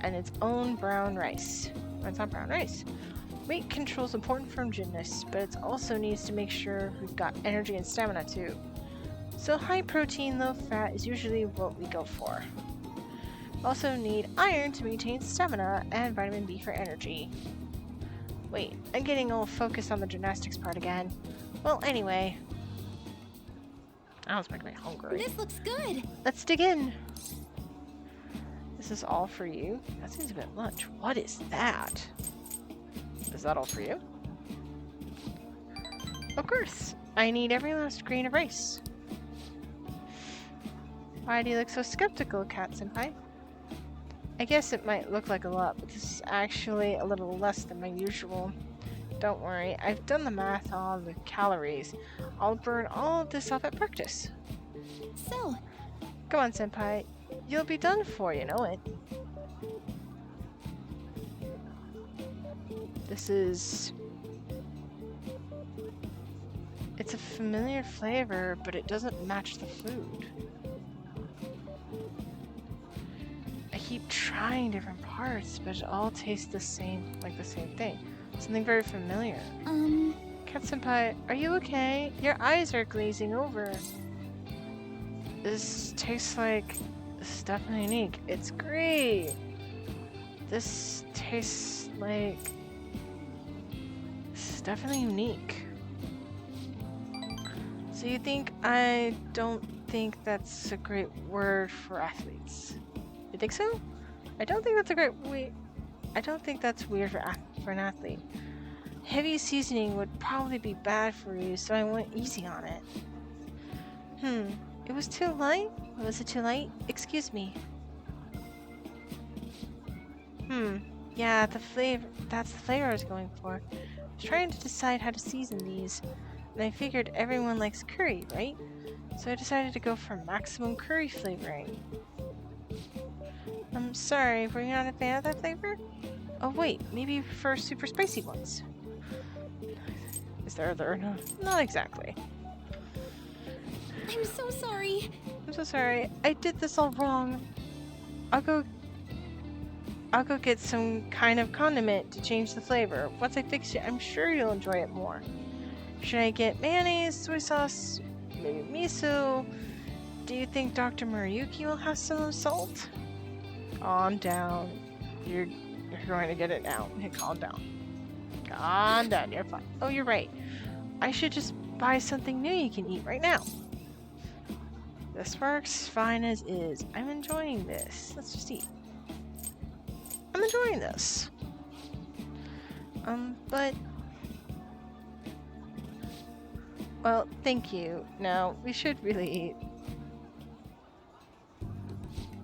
and its own brown rice. It's not brown rice. Weight control is important for gymnasts, but it also needs to make sure we've got energy and stamina too. So high protein, low fat is usually what we go for. Also need iron to maintain stamina and vitamin B for energy. Wait, I'm getting all focused on the gymnastics part again. Well, anyway. That was making me hungry. This looks good. Let's dig in. This is all for you? That seems a bit much. What is that? Is that all for you? Of course. I need every last grain of rice. Why do you look so skeptical, Cat-senpai? I guess it might look like a lot, but this is actually a little less than my usual. Don't worry, I've done the math on the calories. I'll burn all of this off at practice. So, come on, Senpai. You'll be done for, you know it. This is... It's a familiar flavor, but it doesn't match the food. I keep trying different parts, but it all tastes the same, like the same thing. Something very familiar. Cat-senpai, are you okay? Your eyes are glazing over. This tastes like... This is definitely unique. It's great! This tastes like... This is definitely unique. So you think I don't think that's a great word for athletes? You think so? I don't think that's a great way. I don't think that's weird for an athlete. Heavy seasoning would probably be bad for you, so I went easy on it. It was too light? Was it too light? Excuse me. Yeah, the flavor. That's the flavor I was going for. I was trying to decide how to season these, and I figured everyone likes curry, right? So I decided to go for maximum curry flavoring. I'm sorry, were you not a fan of that flavor? Oh wait, maybe you prefer super spicy ones. Is there other? No, not exactly. I'm so sorry. I'm so sorry. I did this all wrong. I'll go get some kind of condiment to change the flavor. Once I fix it, I'm sure you'll enjoy it more. Should I get mayonnaise, soy sauce, maybe miso? Do you think Dr. Murayuki will have some salt? Calm down. You're going to get it now. Okay, calm down. Calm down, you're fine. Oh, you're right. I should just buy something new you can eat right now. This works fine as is. I'm enjoying this. Let's just eat. I'm enjoying this. But... Well, thank you. Now, we should really eat.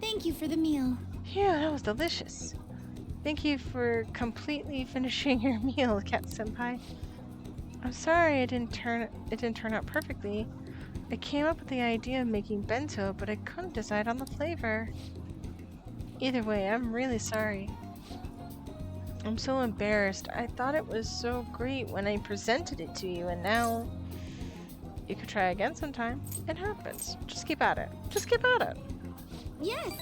Thank you for the meal. Yeah, that was delicious. Thank you for completely finishing your meal, Cat-senpai. I'm sorry it didn't turn out perfectly. I came up with the idea of making bento, but I couldn't decide on the flavor. Either way, I'm really sorry. I'm so embarrassed. I thought it was so great when I presented it to you, and now... You could try again sometime. It happens. Just keep at it. Just keep at it. Yes.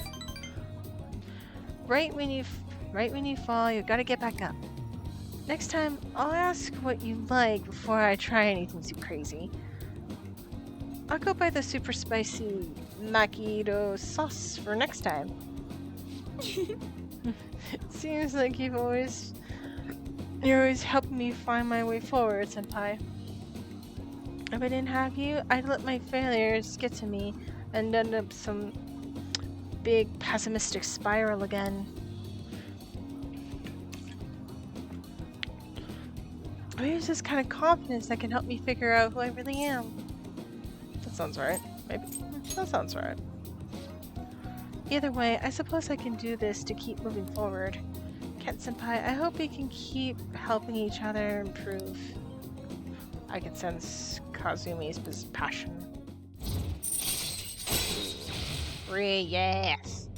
Right when you fall, you gotta get back up. Next time, I'll ask what you like before I try anything too crazy. I'll go buy the super spicy macchiato sauce for next time. It seems like you're always helping me find my way forward, Senpai. If I didn't have you, I'd let my failures get to me and end up some big pessimistic spiral again. I use this kind of confidence that can help me figure out who I really am. That sounds right. Maybe. That sounds right. Either way, I suppose I can do this to keep moving forward. Ken Senpai, I hope we can keep helping each other improve. I can sense Kazumi's passion. Yes!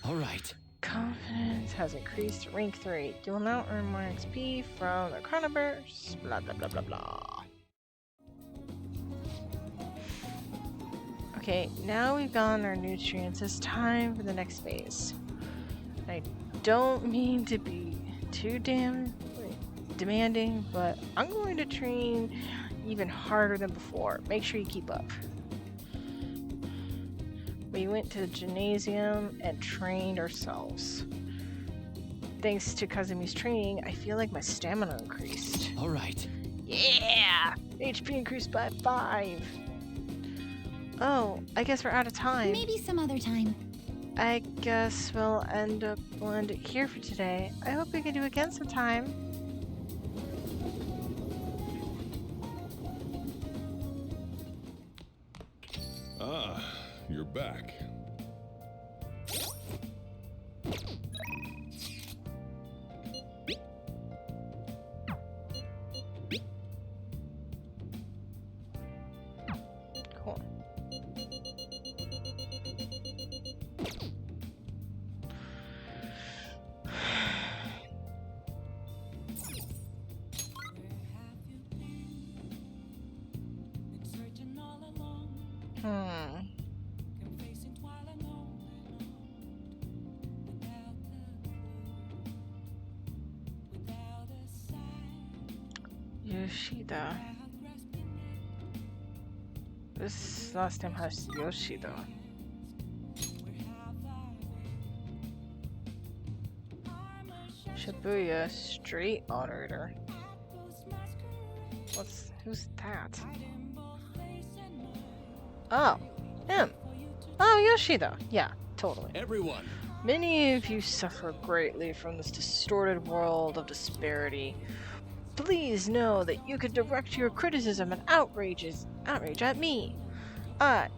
Alright. Confidence has increased to rank 3. You will now earn more XP from the Chronoburst. Blah blah blah blah blah. Okay, now we've gotten our nutrients. It's time for the next phase. I don't mean to be too demanding, but I'm going to train even harder than before. Make sure you keep up. We went to the gymnasium and trained ourselves. Thanks to Kazumi's training, I feel like my stamina increased. Alright. Yeah! HP increased by 5. Oh, I guess we're out of time. Maybe some other time. I guess we'll end it here for today. I hope we can do it again sometime. Ah, you're back. Cool. Yoshida. This last time has Yoshida. Shibuya Street Auditor. Who's that? Oh, him. Oh, Yoshida. Yeah, totally. Everyone. Many of you suffer greatly from this distorted world of disparity. Please know that you can direct your criticism and outrage at me. I,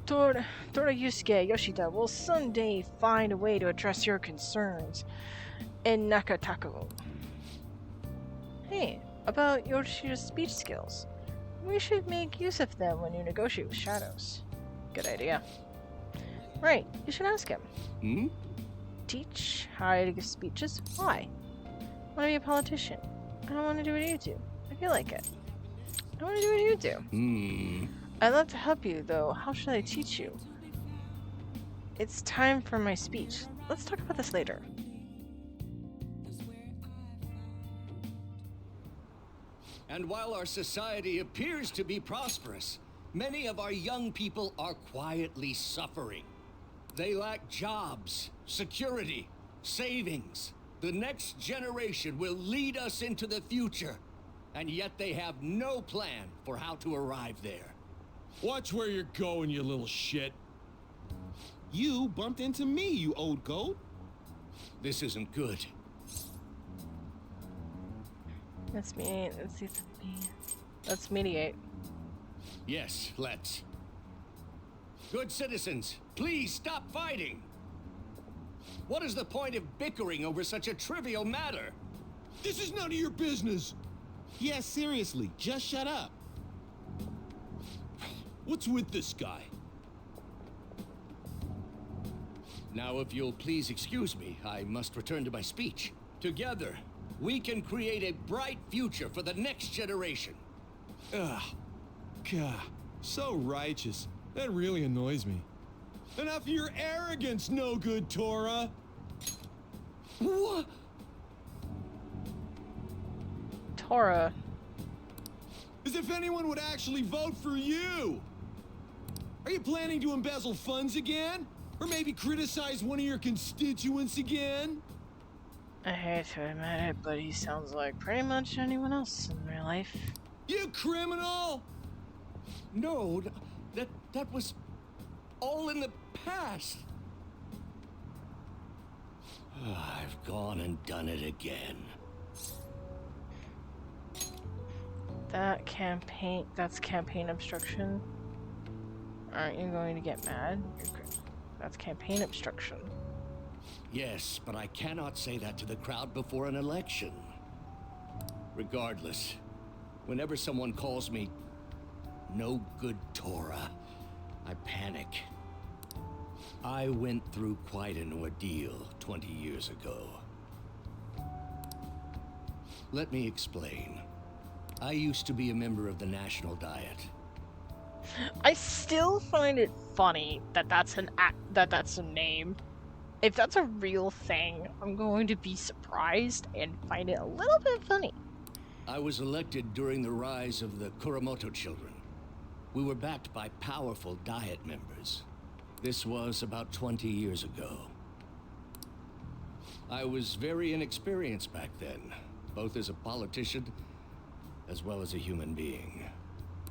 Torayusuke Yoshida, will someday find a way to address your concerns in Nakatako. Hey, about Yoshida's speech skills. We should make use of them when you negotiate with shadows. Good idea. Right, you should ask him. Hmm? Teach how to give speeches? Why? I want to be a politician. I don't want to do what you do. I feel like it. I want to do what you do. I'd love to help you, though. How should I teach you? It's time for my speech. Let's talk about this later. And while our society appears to be prosperous, many of our young people are quietly suffering. They lack jobs, security, savings. The next generation will lead us into the future, and yet they have no plan for how to arrive there. Watch where you're going, you little shit. You bumped into me, you old goat. This isn't good. Let's mediate. Let's mediate. Yes, let's. Good citizens, please stop fighting. What is the point of bickering over such a trivial matter? This is none of your business. Yeah, seriously, just shut up. What's with this guy? Now, if you'll please excuse me, I must return to my speech. Together, we can create a bright future for the next generation. Ugh. God, so righteous. That really annoys me. Enough of your arrogance, no good Tora. What? Tora. As if anyone would actually vote for you! Are you planning to embezzle funds again? Or maybe criticize one of your constituents again? I hate to admit it, but he sounds like pretty much anyone else in real life. You criminal! No, that was all in the past. I've gone and done it again. That's campaign obstruction. Aren't you going to get mad? That's campaign obstruction. Yes, but I cannot say that to the crowd before an election. Regardless, whenever someone calls me no good Tora, I panic. I went through quite an ordeal 20 years ago. Let me explain. I used to be a member of the National Diet. I still find it funny that that's a name. If that's a real thing, I'm going to be surprised and find it a little bit funny. I was elected during the rise of the Kuramoto children. We were backed by powerful Diet members. This was about 20 years ago. I was very inexperienced back then, both as a politician as well as a human being.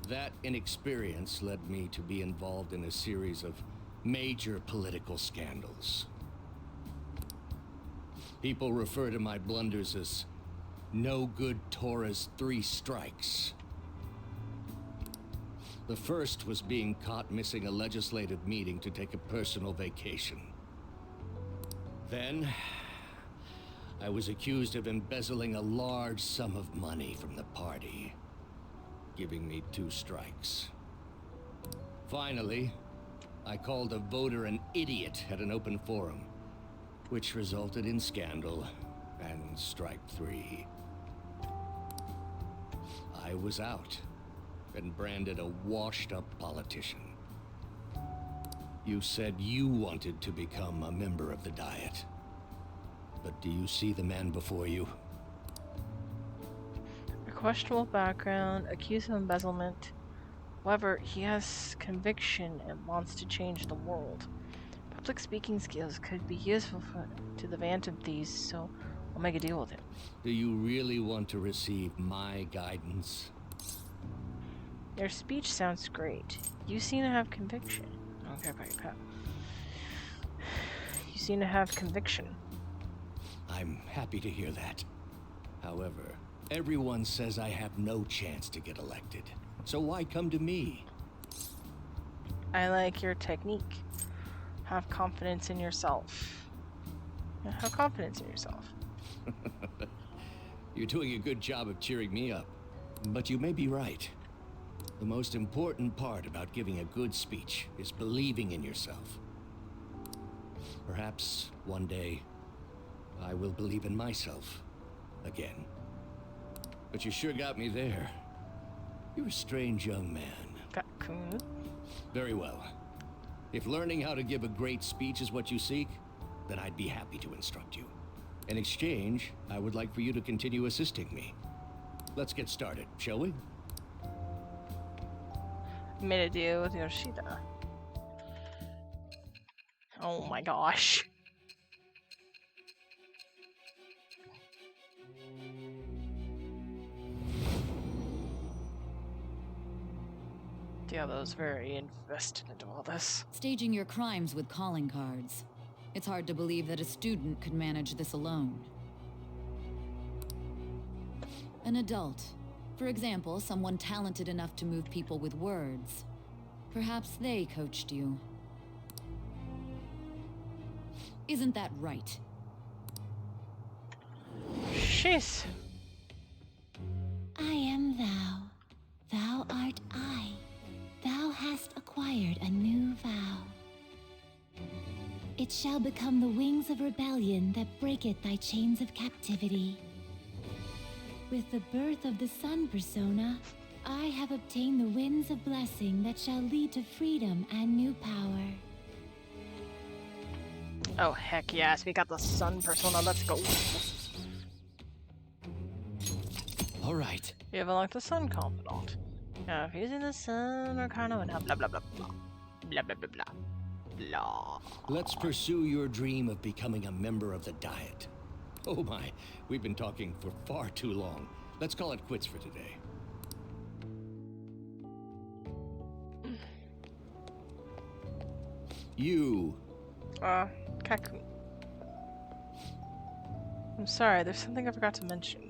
That inexperience led me to be involved in a series of major political scandals. People refer to my blunders as no good Tora's 3 strikes. The first was being caught missing a legislative meeting to take a personal vacation. Then, I was accused of embezzling a large sum of money from the party, giving me 2 strikes. Finally, I called a voter an idiot at an open forum, which resulted in scandal and strike 3. I was out and branded a washed-up politician. You said you wanted to become a member of the Diet. But do you see the man before you? A questionable background, accused of embezzlement. However, he has conviction and wants to change the world. Public speaking skills could be useful to the Phantom Thieves, so I'll make a deal with him. Do you really want to receive my guidance? Your speech sounds great. You seem to have conviction. I don't care about your pet. You seem to have conviction. I'm happy to hear that. However, everyone says I have no chance to get elected. So why come to me? I like your technique. Have confidence in yourself. Have confidence in yourself. You're doing a good job of cheering me up. But you may be right. The most important part about giving a good speech is believing in yourself. Perhaps one day, I will believe in myself again. But you sure got me there. You're a strange young man. Cocoon. Very well. If learning how to give a great speech is what you seek, then I'd be happy to instruct you. In exchange, I would like for you to continue assisting me. Let's get started, shall we? Made a deal with Yoshida. Oh my gosh. Diablo's very invested into all this. Staging your crimes with calling cards. It's hard to believe that a student could manage this alone. An adult. For example, someone talented enough to move people with words. Perhaps they coached you. Isn't that right? Jeez. I am thou. Thou art I. Thou hast acquired a new vow. It shall become the wings of rebellion that breaketh thy chains of captivity. With the birth of the sun persona, I have obtained the winds of blessing that shall lead to freedom and new power. Oh heck yes, we got the sun persona, let's go. All right. You have unlocked the sun confidant. Now, if using the sun or kind of blah blah blah blah blah blah blah blah blah blah. Let's pursue your dream of becoming a member of the Diet. Oh my, we've been talking for far too long. Let's call it quits for today. You. Kaku. I'm sorry, there's something I forgot to mention.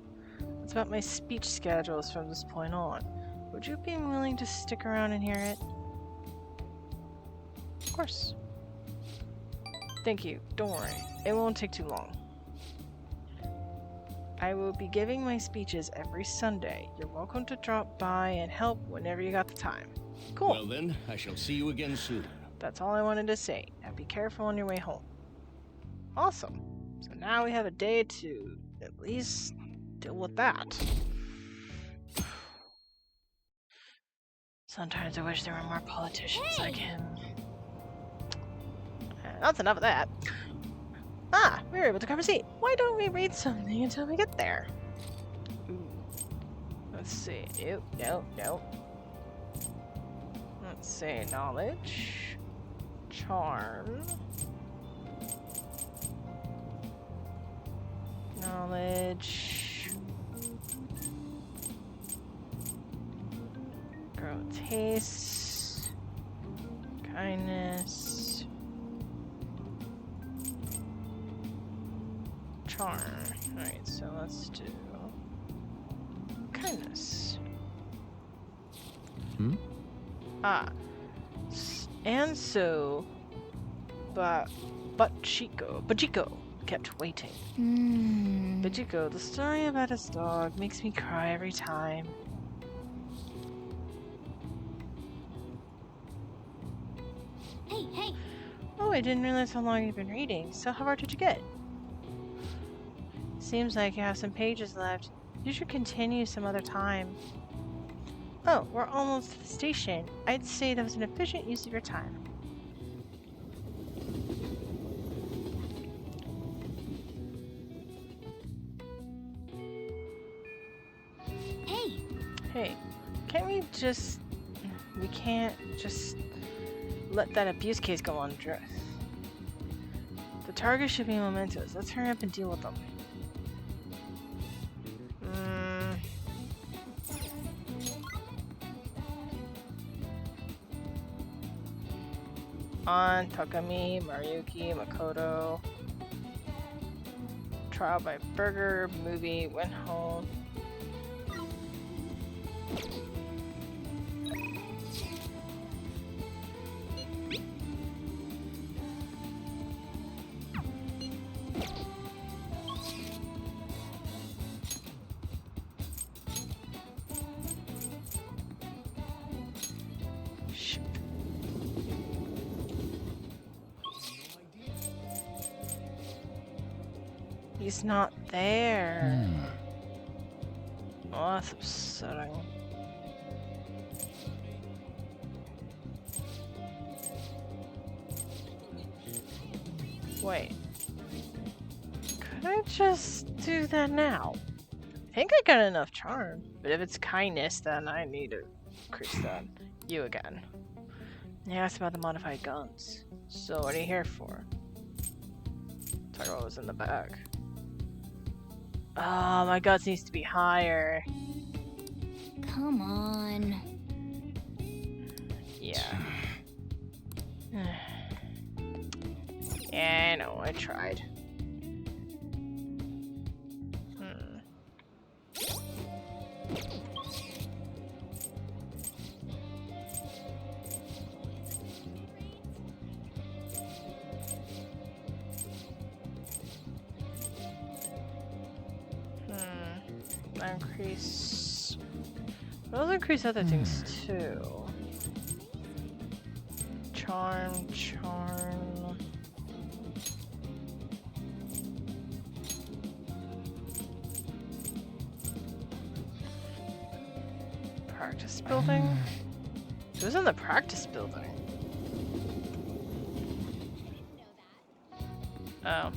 It's about my speech schedules from this point on. Would you be willing to stick around and hear it? Of course. Thank you. Don't worry. It won't take too long. I will be giving my speeches every Sunday. You're welcome to drop by and help whenever you got the time. Cool. Well then, I shall see you again soon. That's all I wanted to say. Now be careful on your way home. Awesome. So now we have a day to at least deal with that. Sometimes I wish there were more politicians like him. That's enough of that. Ah, we were able to cover seat. Why don't we read something until we get there? Ooh. Let's see. No. Let's see. Knowledge. Charm. Knowledge. Grow taste. Kindness. Charm. Alright, so let's do kindness. And so Bajiko kept waiting. Bajiko, the story about his dog makes me cry every time. Hey! Oh, I didn't realize how long you've been reading. So how far did you get? Seems like you have some pages left. You should continue some other time. Oh, we're almost at the station. I'd say that was an efficient use of your time. Hey, can't we just... We can't just let that abuse case go on drift. The target should be Momentos. Let's hurry up and deal with them. On Takami, Maruyuki, Makoto. Trial by Burger, movie, went home. He's not there. Oh, that's upsetting. Wait. Could I just do that now? I think I got enough charm. But if it's kindness, then I need to increase that. You again. You asked about the modified guns. So what are you here for? Talk about what was in the bag. Oh, my guts needs to be higher. Come on. Yeah. Yeah, I know, I tried. Increase. Those increase other things too. Charm. Practice building? It was in the practice building. Oh.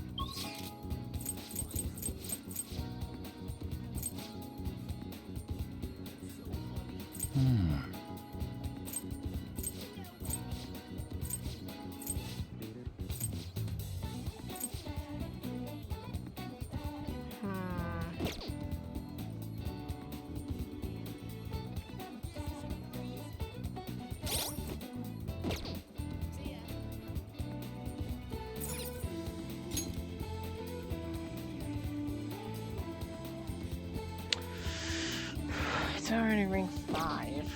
It's already ring 5.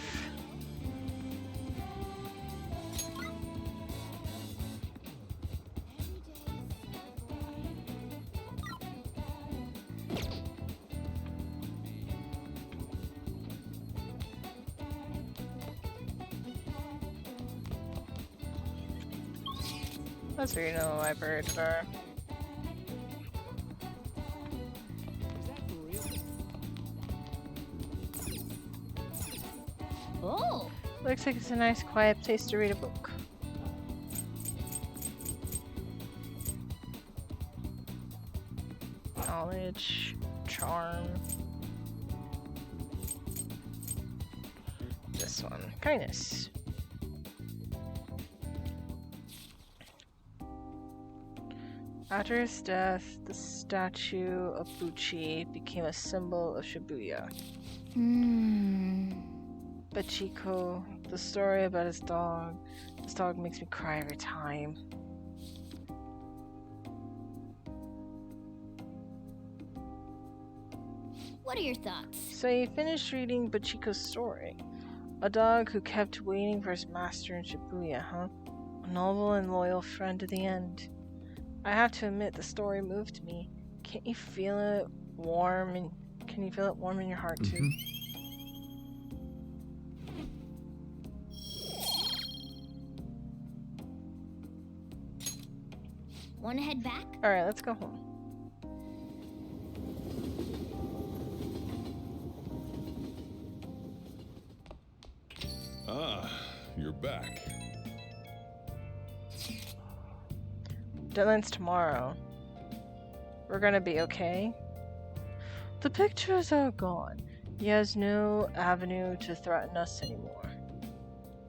Let's read in the library today. Oh! Looks like it's a nice quiet place to read a book. Knowledge, charm. This one, kindness. After his death, the statue of Bucci became a symbol of Shibuya. Bachiko, the story about his dog. This dog makes me cry every time. What are your thoughts? So you finished reading Bachiko's story. A dog who kept waiting for his master in Shibuya, huh? A noble and loyal friend to the end. I have to admit, the story moved me. Can't you feel it warm and can you feel it warm in your heart too? Wanna head back? Alright, let's go home. Ah, you're back. Deadline's tomorrow. We're gonna be okay. The pictures are gone. He has no avenue to threaten us anymore.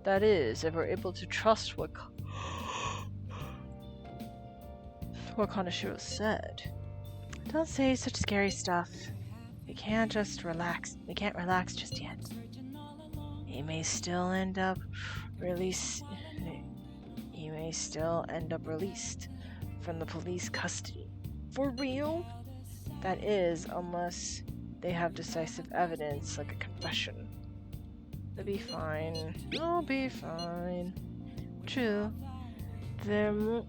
That is, if we're able to trust what Kaneshiro said. Don't say such scary stuff. We can't relax just yet. He may still end up released from the police custody. For real? That is, unless they have decisive evidence like a confession. They'll be fine. I'll be fine. True. There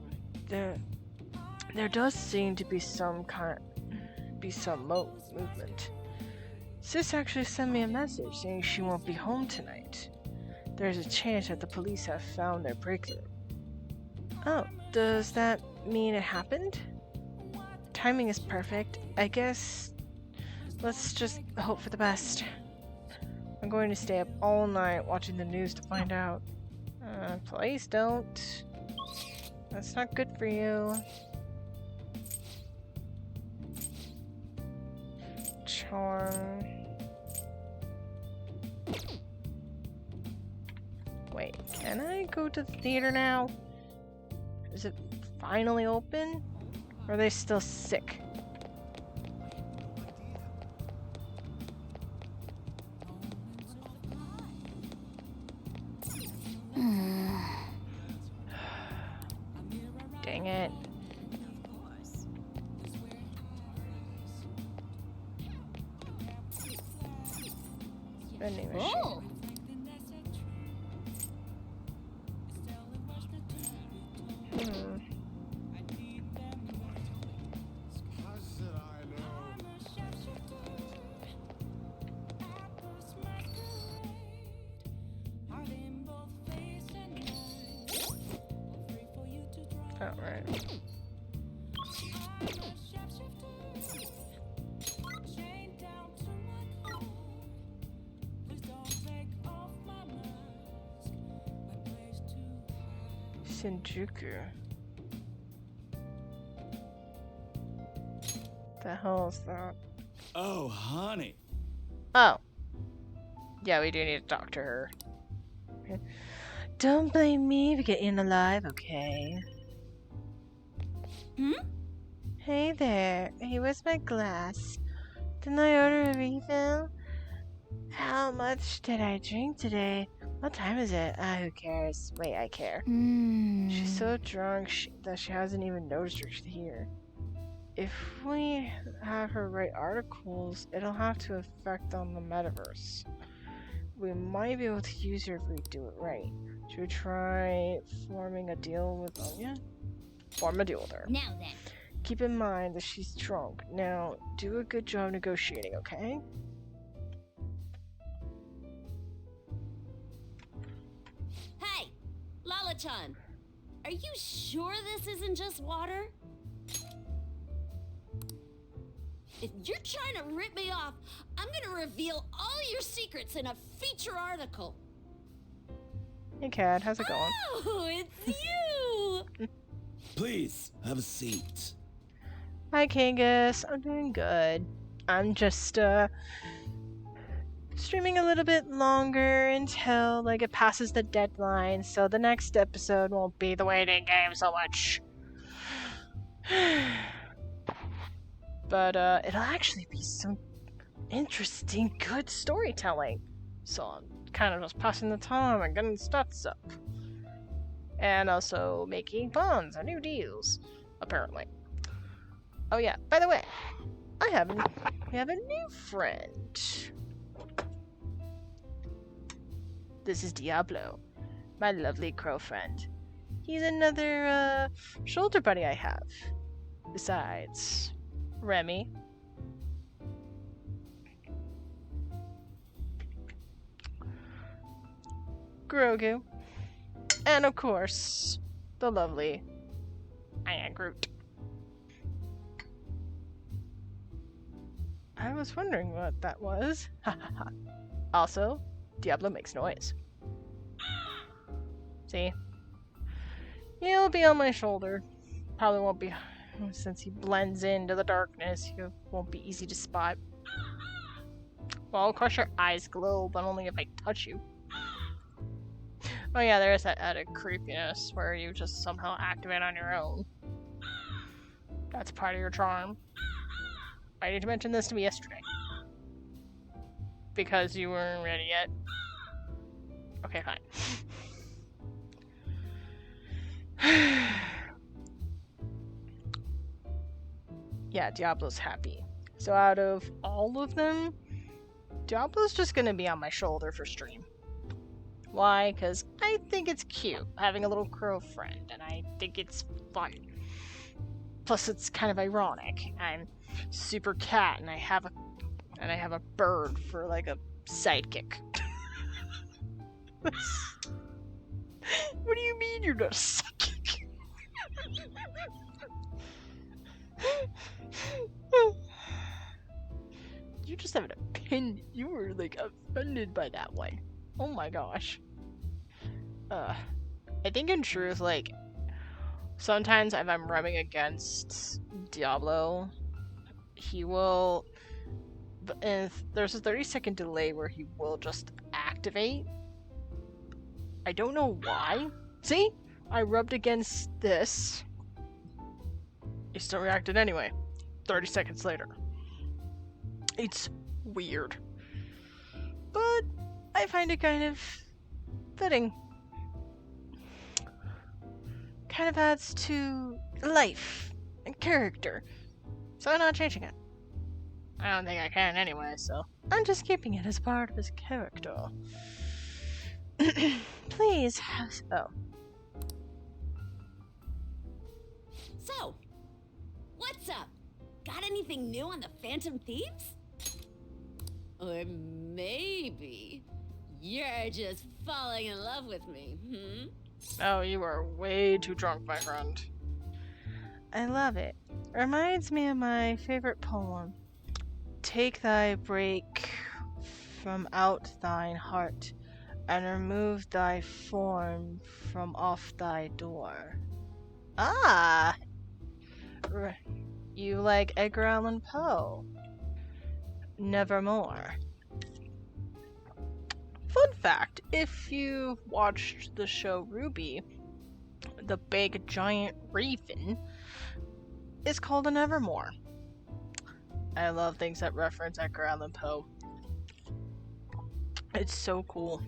does seem to be some movement. Sis actually sent me a message saying she won't be home tonight. There's a chance that the police have found their breakthrough. Oh, does that mean it happened? Timing is perfect. I guess let's just hope for the best. I'm going to stay up all night watching the news to find out. Please don't. That's not good for you. Charm. Wait, can I go to the theater now? Is it finally open? Or are they still sick? Dang it. Vending machine. Oh! Alright. Shinjuku. The hell is that? Oh, honey. Oh. Yeah, we do need to talk to her. Okay. Don't blame me for getting alive, okay? Hmm? Hey there. Hey, where's my glass? Didn't I order a refill? How much did I drink today? What time is it? Who cares? Wait, I care. She's so drunk that she hasn't even noticed her here. If we have her write articles, it'll have to affect on the metaverse. We might be able to use her if we do it right. Should we try forming a deal with Anya? Form a deal with her. Now then. Keep in mind that she's drunk. Now, do a good job negotiating, okay? Hey, Lala-chan, are you sure this isn't just water? If you're trying to rip me off, I'm gonna reveal all your secrets in a feature article. Hey, Cat, how's it going? Oh, it's you! Please, have a seat. Hi, Kangas. I'm doing good. I'm just, streaming a little bit longer until, like, it passes the deadline, so the next episode won't be the waiting game so much. But, it'll actually be some interesting, good storytelling. So I'm kind of just passing the time and getting stats up. And also making bonds and new deals, apparently. Oh yeah, by the way, we have a new friend. This is Diablo, my lovely crow friend. He's another, shoulder buddy I have. Besides Remy. Grogu. And of course, the lovely Iron Groot. I was wondering what that was. Also, Diablo makes noise. See? He'll be on my shoulder. Probably won't be, since he blends into the darkness, he won't be easy to spot. Well, of course your eyes glow, but only if I touch you. Oh yeah, there is that added creepiness where you just somehow activate on your own. That's part of your charm. Why did you mention this to me yesterday? Because you weren't ready yet? Okay, fine. Yeah, Diablo's happy. So out of all of them, Diablo's just gonna be on my shoulder for stream. Why? Because I think it's cute having a little crow friend, and I think it's fun. Plus, it's kind of ironic. I'm super cat, and I have a bird for like a sidekick. What do you mean you're not a sidekick? You just have an opinion. You were like offended by that one. Oh my gosh. I think in truth, like, sometimes if I'm running against Diablo, he will, if there's a 30-second delay where he will just activate. I don't know why. See? I rubbed against this. He still reacted anyway. 30 seconds later. It's weird. But I find it kind of fitting. Kind of adds to life and character. So I'm not changing it. I don't think I can anyway, so I'm just keeping it as part of his character. Please. Oh. So, what's up? Got anything new on the Phantom Thieves? Or maybe you're just falling in love with me, hmm? Oh, you are way too drunk, my friend. I love it. Reminds me of my favorite poem. Take thy break from out thine heart, and remove thy form from off thy door. Ah! You like Edgar Allan Poe. Nevermore. Fun fact, if you watched the show Ruby, the big giant raven is called an Evermore. I love things that reference Edgar Allan Poe. It's so cool.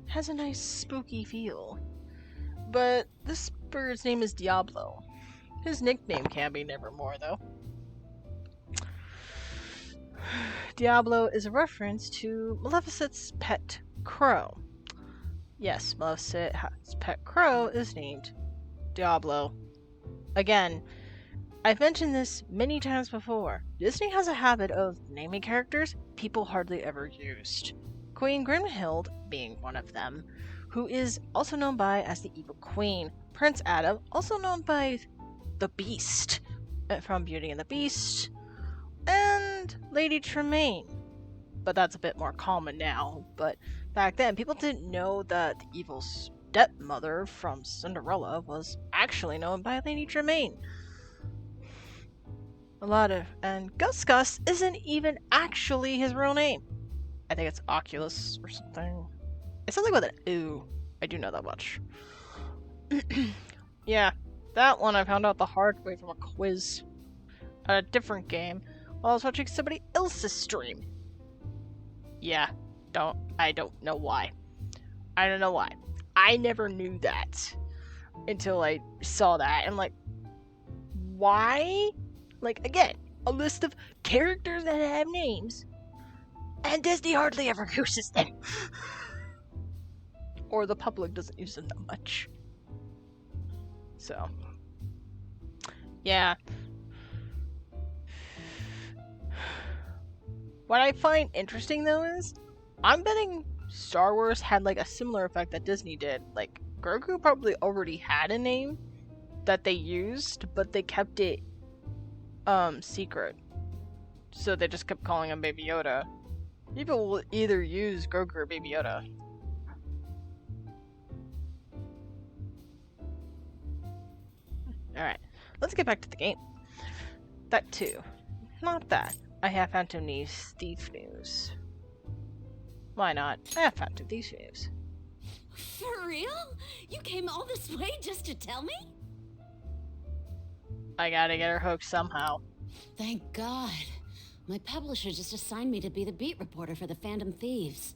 Has a nice spooky feel. But this bird's name is Diablo. His nickname can be Nevermore, though. Diablo is a reference to Maleficent's pet crow. Yes, Maleficent's pet crow is named Diablo. Again, I've mentioned this many times before. Disney has a habit of naming characters people hardly ever used. Queen Grimhild being one of them, who is also known by as the Evil Queen. Prince Adam, also known by the Beast from Beauty and the Beast. And Lady Tremaine. But that's a bit more common now. But back then, people didn't know that the evil stepmother from Cinderella was actually known by Lady Tremaine. And Gus isn't even actually his real name. I think it's Oculus or something. It's something with an ooh. I do know that much. Yeah, that one I found out the hard way from a quiz. A different game. While I was watching somebody else's stream. Yeah, I don't know why. I don't know why. I never knew that until I saw that. And like, why? Like, again, a list of characters that have names, and Disney hardly ever uses them. Or the public doesn't use them that much. So, yeah. What I find interesting, though, is I'm betting Star Wars had like a similar effect that Disney did. Like, Grogu probably already had a name that they used, but they kept it secret. So they just kept calling him Baby Yoda. People will either use Grogu or Baby Yoda. Alright, let's get back to the game. That too. Not that. I have Phantom Thief news. Why not? I have Phantom Thief news. For real? You came all this way just to tell me? I gotta get her hooked somehow. Thank God. My publisher just assigned me to be the beat reporter for the Phantom Thieves.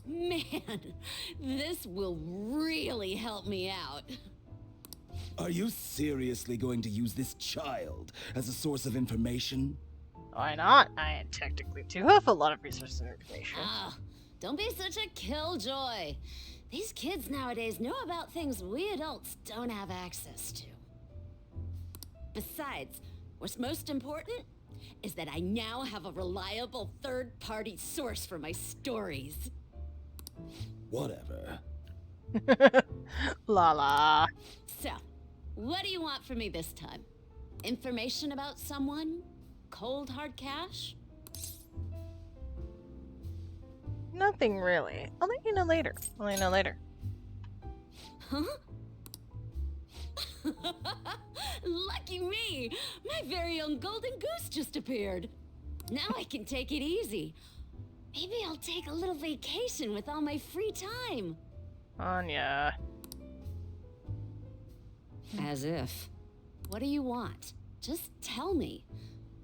Man, this will really help me out. Are you seriously going to use this child as a source of information? Why not? I technically do have a lot of resources and information. Oh, don't be such a killjoy. These kids nowadays know about things we adults don't have access to. Besides, what's most important is that I now have a reliable third-party source for my stories. Whatever. La la. So, what do you want from me this time? Information about someone? Cold hard cash? Nothing really. I'll let you know later. Huh? Lucky me! My very own golden goose just appeared. Now I can take it easy. Maybe I'll take a little vacation with all my free time. Anya. As if. What do you want? Just tell me.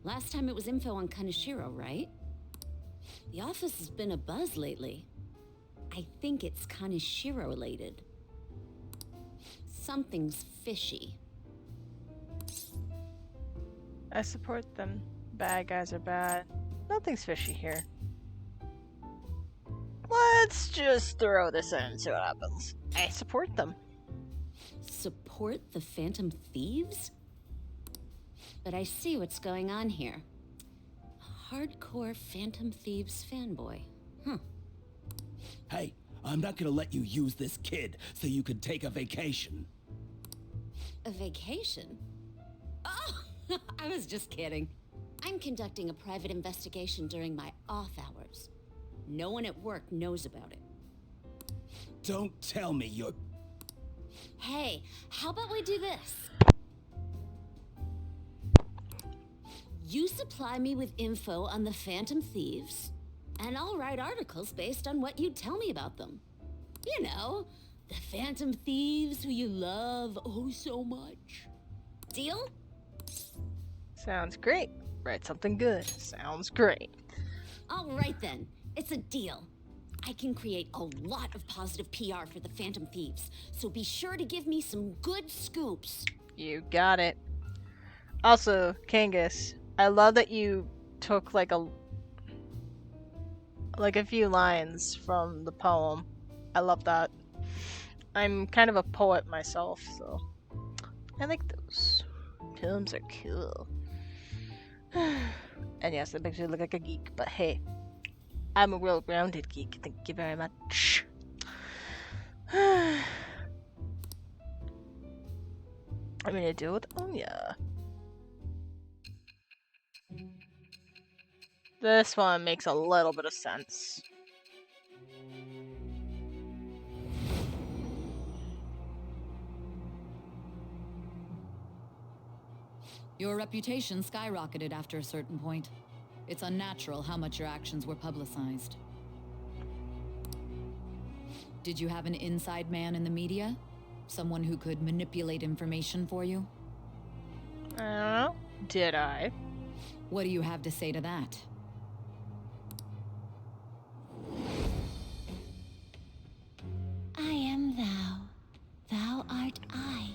Last time it was info on Kaneshiro, right? The office has been a buzz lately. I think it's Kaneshiro related. Something's fishy. I support them. Bad guys are bad. Nothing's fishy here. Let's just throw this in and see what happens. I support them. Support the Phantom Thieves? But I see what's going on here. A hardcore Phantom Thieves fanboy. Huh. Hey, I'm not gonna let you use this kid so you could take a vacation. A vacation? Oh, I was just kidding. I'm conducting a private investigation during my off hours. No one at work knows about it. Don't tell me you're... Hey, how about we do this? You supply me with info on the Phantom Thieves. and I'll write articles based on what you tell me about them. You know, the phantom thieves who you love oh so much. Deal? Sounds great. Write something good. Sounds great. All right then, it's a deal. I can create a lot of positive PR for the Phantom Thieves, so be sure to give me some good scoops. You got it. Also, Kangas, I love that you took like a few lines from the poem. I love that. I'm kind of a poet myself, so I like those. Poems are cool. And yes, it makes me look like a geek, but hey, I'm a well-rounded geek. Thank you very much. I'm gonna deal with Onya. This one makes a little bit of sense. Your reputation skyrocketed after a certain point. It's unnatural how much your actions were publicized. Did you have an inside man in the media? Someone who could manipulate information for you? I don't know. Did I? What do you have to say to that? I am thou. Thou art I.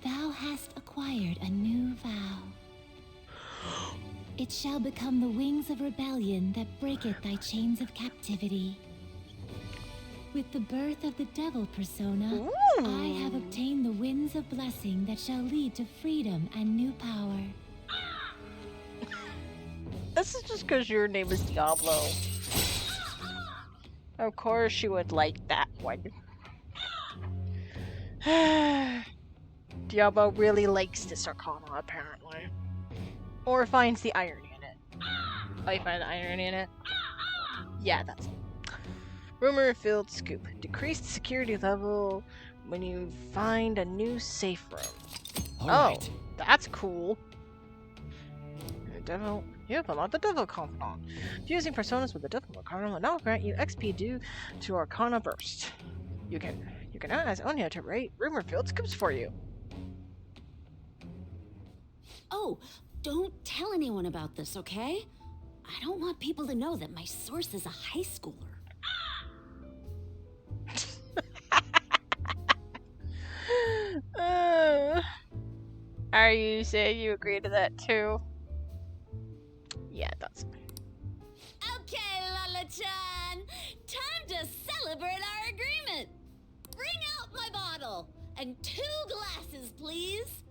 Thou hast acquired a new vow. It shall become the wings of rebellion that breaketh thy chains of captivity. With the birth of the devil persona, I have obtained the winds of blessing that shall lead to freedom and new power. This is just because your name is Diablo. Of course she would like that one. Diablo really likes this arcana, apparently. Or finds the irony in it. Oh, you find the irony in it? Yeah, that's it. Rumor-filled scoop. Decreased security level when you find a new safe room. Right. That's cool. Devil. You have unlocked the Devil Confidant. Fusing personas with the Devil Arcana will now grant you XP due to Arcana Burst. You can now ask Onya to rate rumor-filled scoops for you. Oh, don't tell anyone about this, okay? I don't want people to know that my source is a high schooler. Are you saying you agree to that too? Yeah, that's. Okay, Lala-chan! Time to celebrate our agreement! Bring out my bottle! And 2 glasses, please!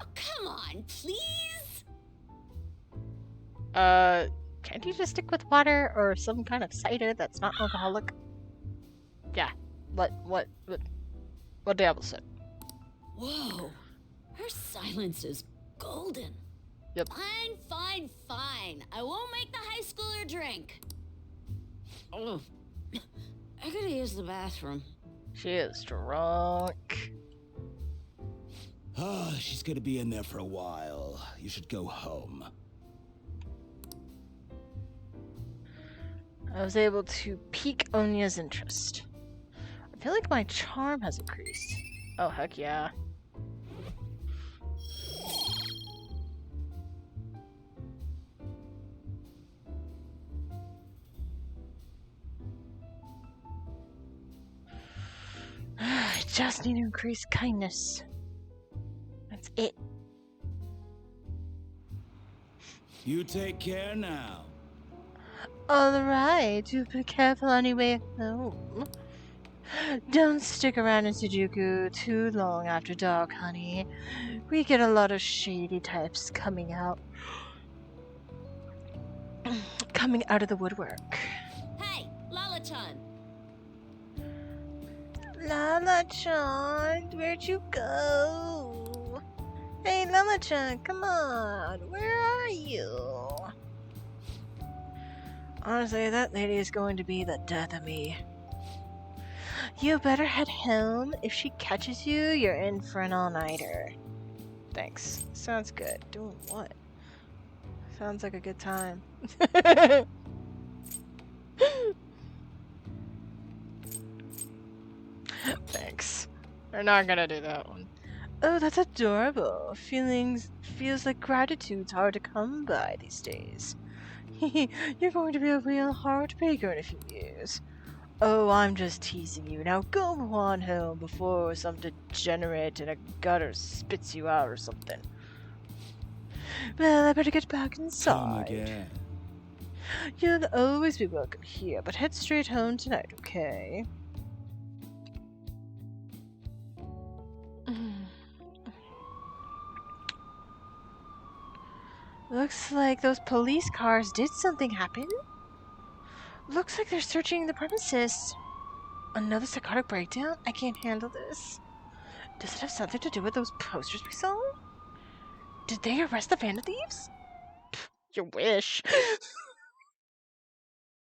Oh, come on, please! Can't you just stick with water or some kind of cider that's not alcoholic? Yeah. What Diablo said. Whoa. Her silence is golden. Yep. Fine. I won't make the high schooler drink. Oh. I gotta use the bathroom. She is drunk. She's gonna be in there for a while. You should go home. I was able to pique Onya's interest. I feel like my charm has increased. Oh, heck yeah. I just need to increase kindness. That's it. You take care now. Alright, you be careful on your way home. Don't stick around in Sujuku too long after dark, honey. We get a lot of shady types coming out of the woodwork. Hey, Lala-chan! Lala-chan, where'd you go? Hey, Lala-chan, come on. Where are you? Honestly, that lady is going to be the death of me. You better head home. If she catches you, you're in for an all-nighter. Thanks. Sounds good. Doing what? Sounds like a good time. Thanks. We're not gonna do that one. Oh, that's adorable. Feels like gratitude's hard to come by these days. You're going to be a real heartbreaker in a few years. Oh, I'm just teasing you. Now go on home before some degenerate in a gutter spits you out or something. Well, I better get back inside. Come again. You'll always be welcome here, but head straight home tonight, okay? Looks like those police cars did something happen. Looks like they're searching the premises. Another psychotic breakdown? I can't handle this. Does it have something to do with those posters we saw? Did they arrest the Phantom Thieves? Pfft, you wish.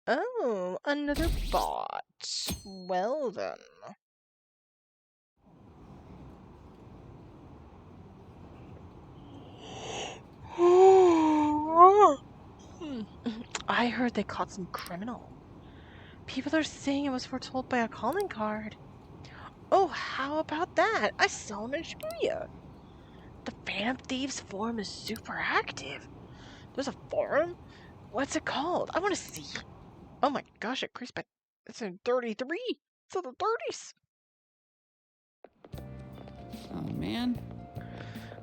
Oh, another bot. Well then. I heard they caught some criminal. People are saying it was foretold by a calling card. Oh, how about that? I saw him in Shibuya. The Phantom Thieves forum is super active. There's a forum? What's it called? I want to see. Oh my gosh, it creeps back. It's in 33. It's in the 30s. Oh man.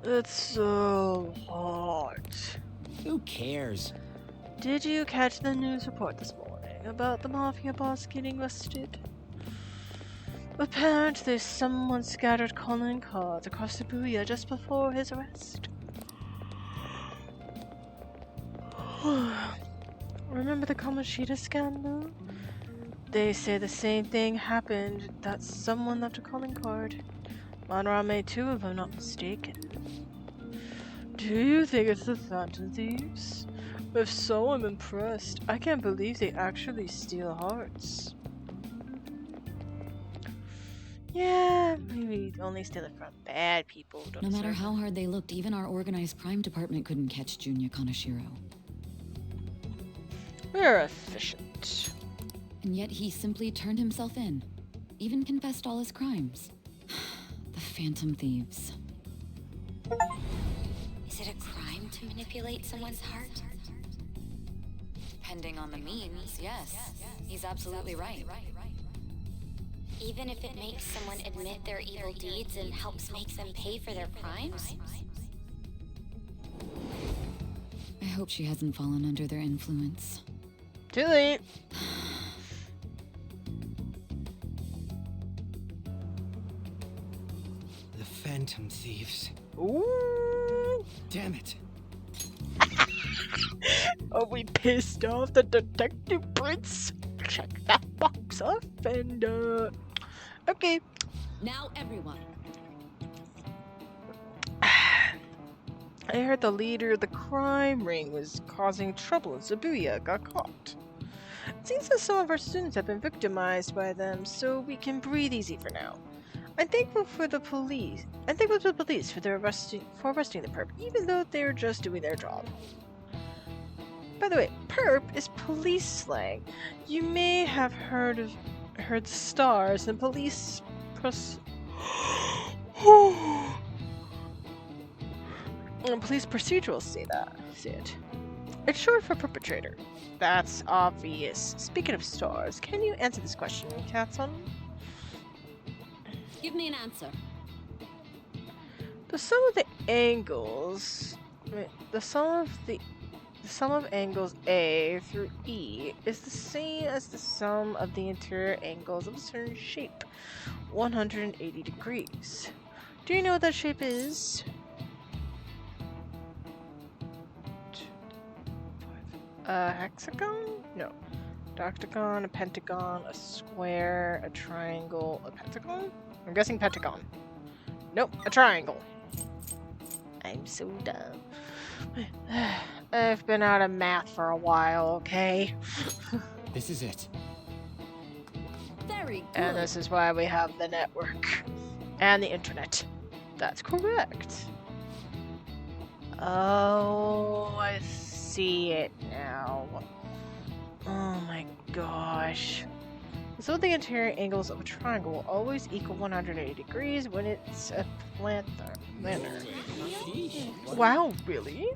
It's so hot. Who cares? Did you catch the news report this morning about the mafia boss getting arrested? Apparently, someone scattered calling cards across Shibuya just before his arrest. Remember the Kamoshida scandal? They say the same thing happened, that someone left a calling card. Manra made 2 if I'm not mistaken. Do you think it's the Phantom Thieves? If so, I'm impressed. I can't believe they actually steal hearts. Yeah, maybe only steal it from bad people. No matter how hard they looked, even our organized crime department couldn't catch Junya Kaneshiro. We're efficient. And yet he simply turned himself in. Even confessed all his crimes. The Phantom Thieves. Is it a crime to manipulate someone's heart? Depending on the means, yes. He's absolutely right. Even if it makes someone admit their evil deeds and helps make them pay for their crimes? I hope she hasn't fallen under their influence. Too late. The Phantom Thieves. Ooh. Damn it. Are we pissed off the detective prince? Check that box off and okay. Now everyone. I heard the leader of the crime ring was causing trouble in Shibuya got caught. It seems that some of our students have been victimized by them, so we can breathe easy for now. I'm thankful for the police. I'm thankful to the police for arresting the perp, even though they're just doing their job. By the way, perp is police slang. You may have heard stars and police police procedurals say it. It's short for perpetrator. That's obvious. Speaking of stars, can you answer this question, Katsun? Give me an answer. The sum of the angles, the sum of angles A through E is the same as the sum of the interior angles of a certain shape, 180 degrees. Do you know what that shape is? A hexagon? No. Octagon, a pentagon, a square, a triangle, a pentagon? I'm guessing pentagon. Nope, a triangle. I'm so dumb. I've been out of math for a while, okay? This is it. Very good. And this is why we have the network. And the internet. That's correct. Oh, I see it now. Oh my gosh. So the interior angles of a triangle will always equal 180 degrees when it's a planter. Wow, really?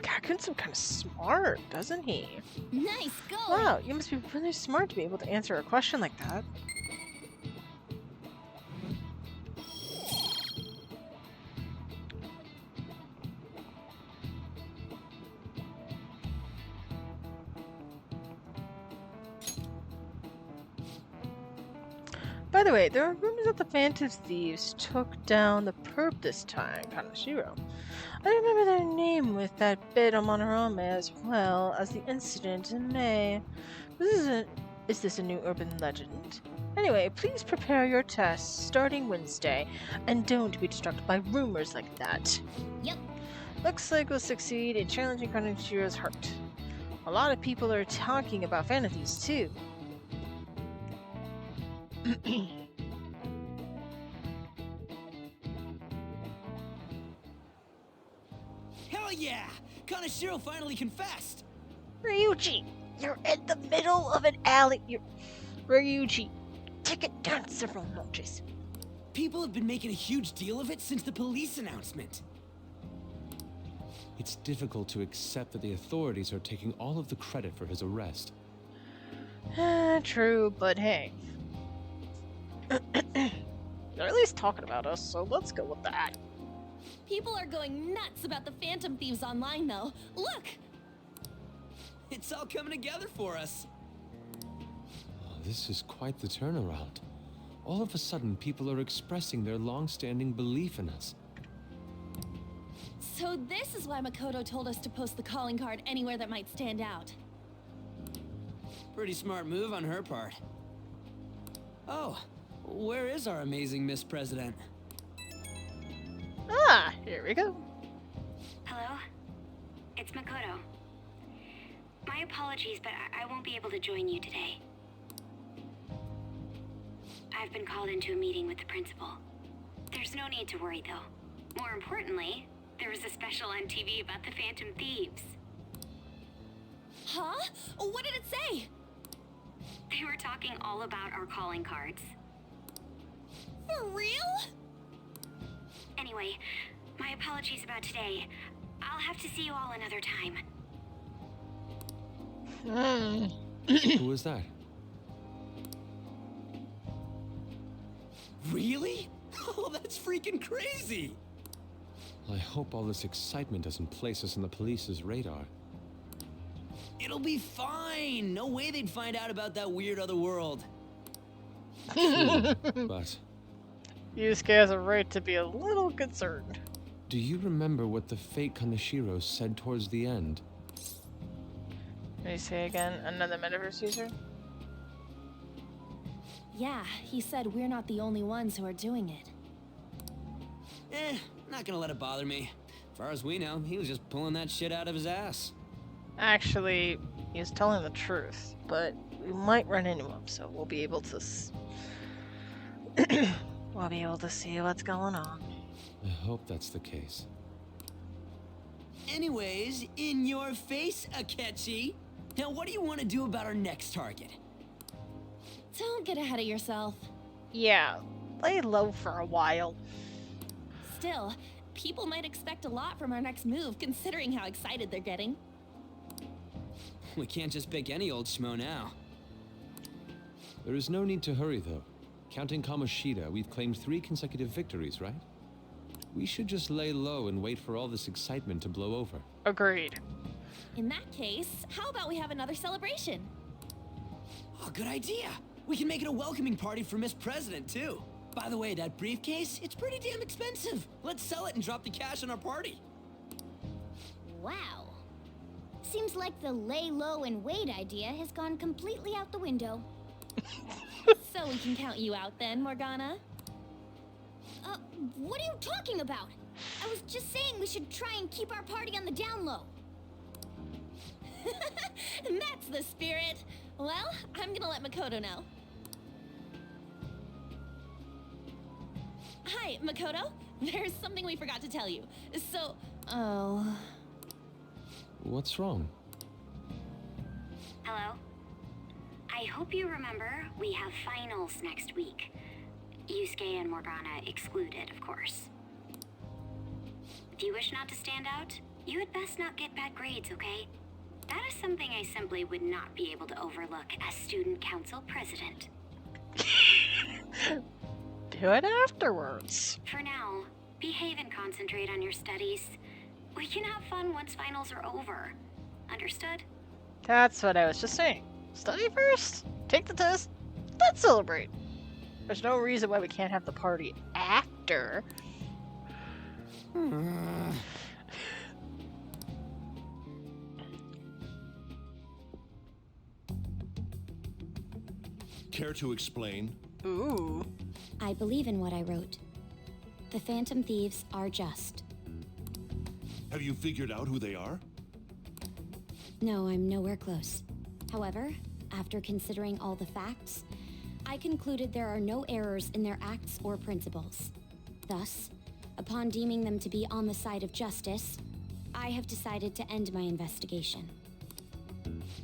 Kakun's some kind of smart, doesn't he? Nice going. Wow, you must be really smart to be able to answer a question like that. By the way, there are rumors that the Phantom Thieves took down the perp this time, Kanashiro. I remember their name with that bit on Monorome as well as the incident in May. Is this a new urban legend? Anyway, please prepare your tests starting Wednesday, and don't be distracted by rumors like that. Yep. Looks like we'll succeed in challenging Kanashiro's heart. A lot of people are talking about Phantom Thieves too. Hell yeah! Kanashiro finally confessed! Ryuji, you're in the middle of an alley. Ryuji, take it down several notches. People have been making a huge deal of it since the police announcement. It's difficult to accept that the authorities are taking all of the credit for his arrest. True, but hey. They're at least talking about us, so let's go with that. People are going nuts about the Phantom Thieves online, though. Look! It's all coming together for us. Oh, this is quite the turnaround. All of a sudden, people are expressing their long-standing belief in us. So this is why Makoto told us to post the calling card anywhere that might stand out. Pretty smart move on her part. Oh, where is our amazing Miss President? Ah, here we go. Hello? It's Makoto. My apologies, but I won't be able to join you today. I've been called into a meeting with the principal. There's no need to worry, though. More importantly, there was a special on TV about the Phantom Thieves. Huh? What did it say? They were talking all about our calling cards. For real? Anyway, my apologies about today. I'll have to see you all another time. Who was that? Really? Oh, that's freaking crazy! I hope all this excitement doesn't place us on the police's radar. It'll be fine! No way they'd find out about that weird other world. But... Yusuke has a right to be a little concerned. Do you remember what the fake Kanashiro said towards the end? Can you say again? Another metaverse user? Yeah, he said we're not the only ones who are doing it. Not gonna let it bother me. As far as we know, he was just pulling that shit out of his ass. Actually, he's telling the truth, but we might run into him, so we'll be able to we'll be able to see what's going on. I hope that's the case. Anyways, in your face, Akechi. Now, what do you want to do about our next target? Don't get ahead of yourself. Yeah, lay low for a while. Still, people might expect a lot from our next move, considering how excited they're getting. We can't just pick any old schmo now. There is no need to hurry, though. Counting Kamoshida, we've claimed 3 consecutive victories, right? We should just lay low and wait for all this excitement to blow over. Agreed. In that case, how about we have another celebration? Oh, good idea. We can make it a welcoming party for Miss President, too. By the way, that briefcase, it's pretty damn expensive. Let's sell it and drop the cash on our party. Wow. Seems like the lay low and wait idea has gone completely out the window. So we can count you out then, Morgana? What are you talking about? I was just saying we should try and keep our party on the down low. That's the spirit. Well, I'm gonna let Makoto know. Hi, Makoto. There's something we forgot to tell you. So, What's wrong? Hello? I hope you remember we have finals next week. Yusuke and Morgana excluded, of course. If you wish not to stand out, you had best not get bad grades, okay? That is something I simply would not be able to overlook as student council president. Do it afterwards. For now, behave and concentrate on your studies. We can have fun once finals are over. Understood? That's what I was just saying. Study first, take the test, then celebrate. There's no reason why we can't have the party after. Care to explain? Ooh. I believe in what I wrote. The Phantom Thieves are just. Have you figured out who they are? No, I'm nowhere close. However, after considering all the facts, I concluded there are no errors in their acts or principles. Thus, upon deeming them to be on the side of justice, I have decided to end my investigation.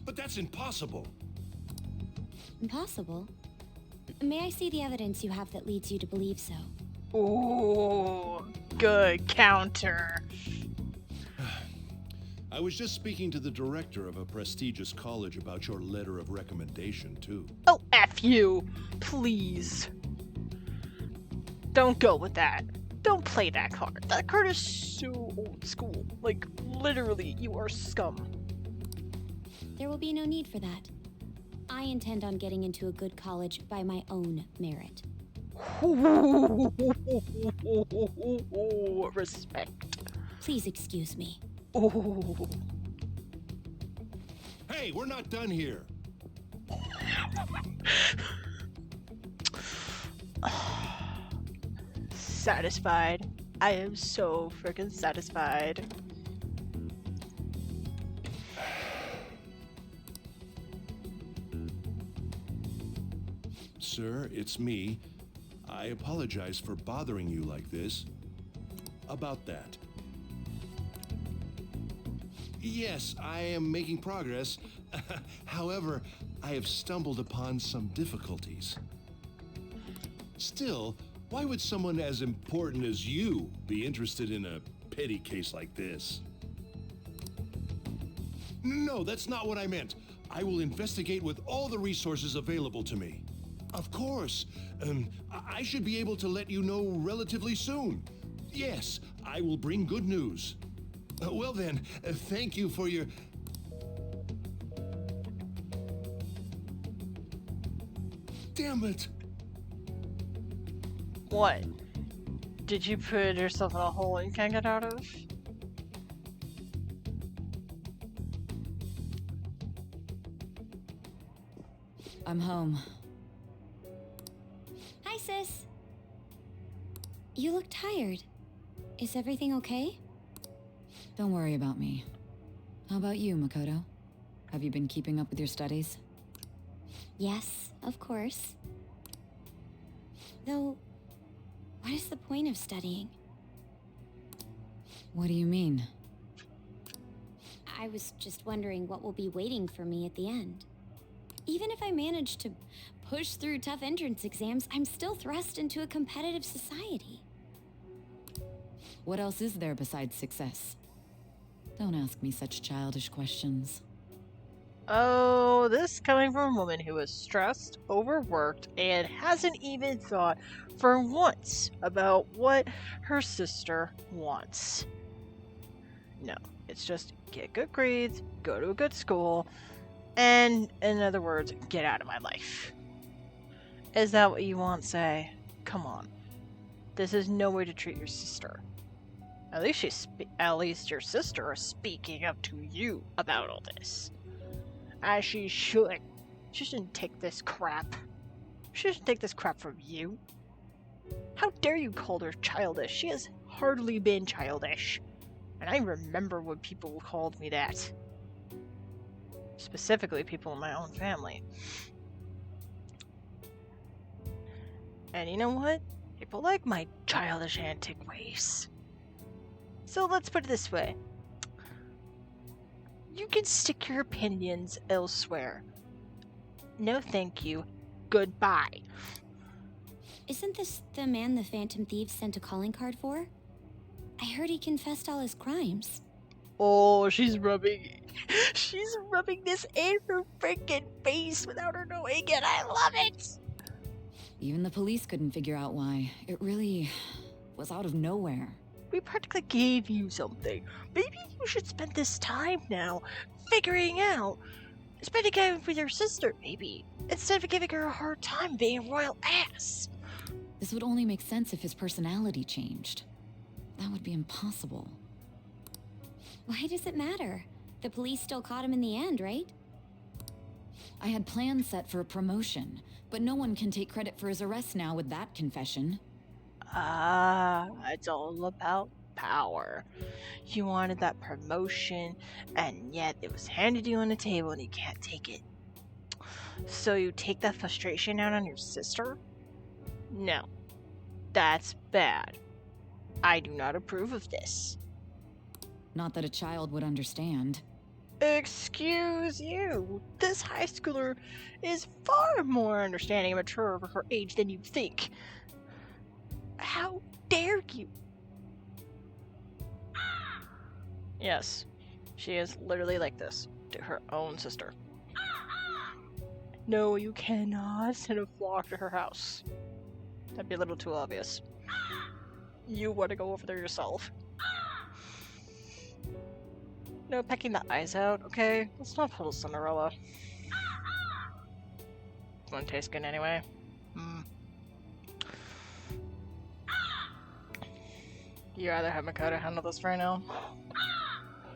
But that's impossible. Impossible? May I see the evidence you have that leads you to believe so? Ooh, good counter. I was just speaking to the director of a prestigious college about your letter of recommendation, too. Oh, F you, please. Don't go with that. Don't play that card. That card is so old school. Like, literally, you are scum. There will be no need for that. I intend on getting into a good college by my own merit. Respect. Please excuse me. Ooh. Hey, we're not done here. Satisfied. I am so freaking satisfied. Sir, it's me. I apologize for bothering you like this. About that. Yes, I am making progress. However, I have stumbled upon some difficulties. Still, why would someone as important as you be interested in a petty case like this? No, that's not what I meant. I will investigate with all the resources available to me. Of course. I should be able to let you know relatively soon. Yes, I will bring good news. Well then, thank you for your... Damn it! What? Did you put yourself in a hole you can't get out of? I'm home. Hi, sis. You look tired. Is everything okay? Don't worry about me. How about you, Makoto? Have you been keeping up with your studies? Yes, of course. Though, what is the point of studying? What do you mean? I was just wondering what will be waiting for me at the end. Even if I manage to push through tough entrance exams, I'm still thrust into a competitive society. What else is there besides success? Don't ask me such childish questions. Oh, this coming from a woman who is stressed, overworked, and hasn't even thought for once about what her sister wants. No, it's just get good grades, go to a good school, and, in other words, get out of my life. Is that what you want, Say? Come on. This is no way to treat your sister. At least your sister is speaking up to you about all this. As she should. She shouldn't take this crap. She shouldn't take this crap from you. How dare you call her childish? She has hardly been childish. And I remember when people called me that. Specifically people in my own family. And you know what? People like my childish antic ways. So let's put it this way. You can stick your opinions elsewhere. No thank you. Goodbye. Isn't this the man the Phantom Thieves sent a calling card for? I heard he confessed all his crimes. Oh, she's rubbing this in her freaking face without her knowing it. I love it. Even the police couldn't figure out why. It really was out of nowhere. We practically gave you something. Maybe you should spend this time now figuring out. Spending time with your sister, maybe, instead of giving her a hard time being a royal ass. This would only make sense if his personality changed. That would be impossible. Why does it matter? The police still caught him in the end, right? I had plans set for a promotion, but no one can take credit for his arrest now with that confession. It's all about power. You wanted that promotion, and yet it was handed to you on the table and you can't take it. So you take that frustration out on your sister? No. That's bad. I do not approve of this. Not that a child would understand. Excuse you. This high schooler is far more understanding and mature for her age than you think. How dare you? Yes, she is literally like this to her own sister. No, you cannot send a flock to her house. That'd be a little too obvious. You want to go over there yourself. No pecking the eyes out, okay? Let's not pull Cinderella. Won't taste good anyway. You rather have Makoto handle this right now?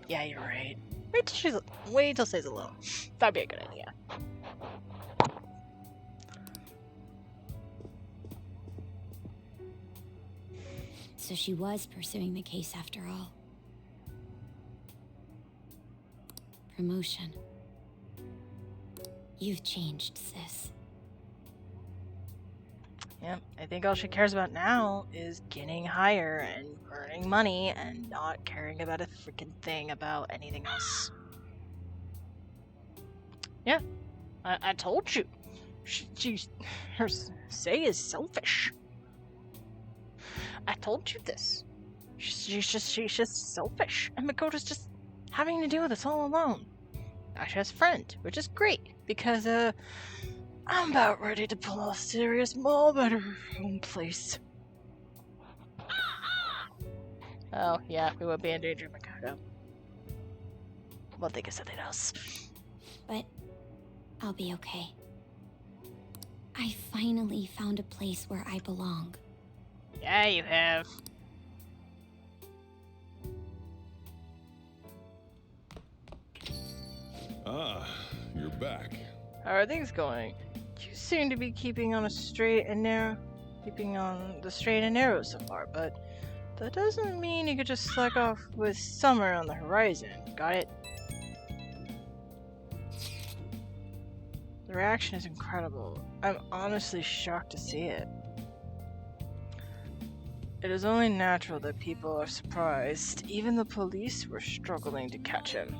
Yeah, you're right. Wait till she's alone. That'd be a good idea. So she was pursuing the case after all. Promotion. You've changed, sis. Yep, I think all she cares about now is getting higher and earning money and not caring about a freaking thing about anything else. Yeah, I told you. Her say is selfish. I told you this. She's just selfish, and Makoto's just having to deal with this all alone. Now she has a friend, which is great because I'm about ready to pull off serious mob at her home place. Oh yeah, we would be in danger, Makoto. We'll think of something else. But I'll be okay. I finally found a place where I belong. Yeah, you have. Ah, you're back. How are things going? You seem to be keeping on the straight and narrow so far, but that doesn't mean you could just slack off with summer on the horizon. Got it? The reaction is incredible. I'm honestly shocked to see it. It is only natural that people are surprised. Even the police were struggling to catch him.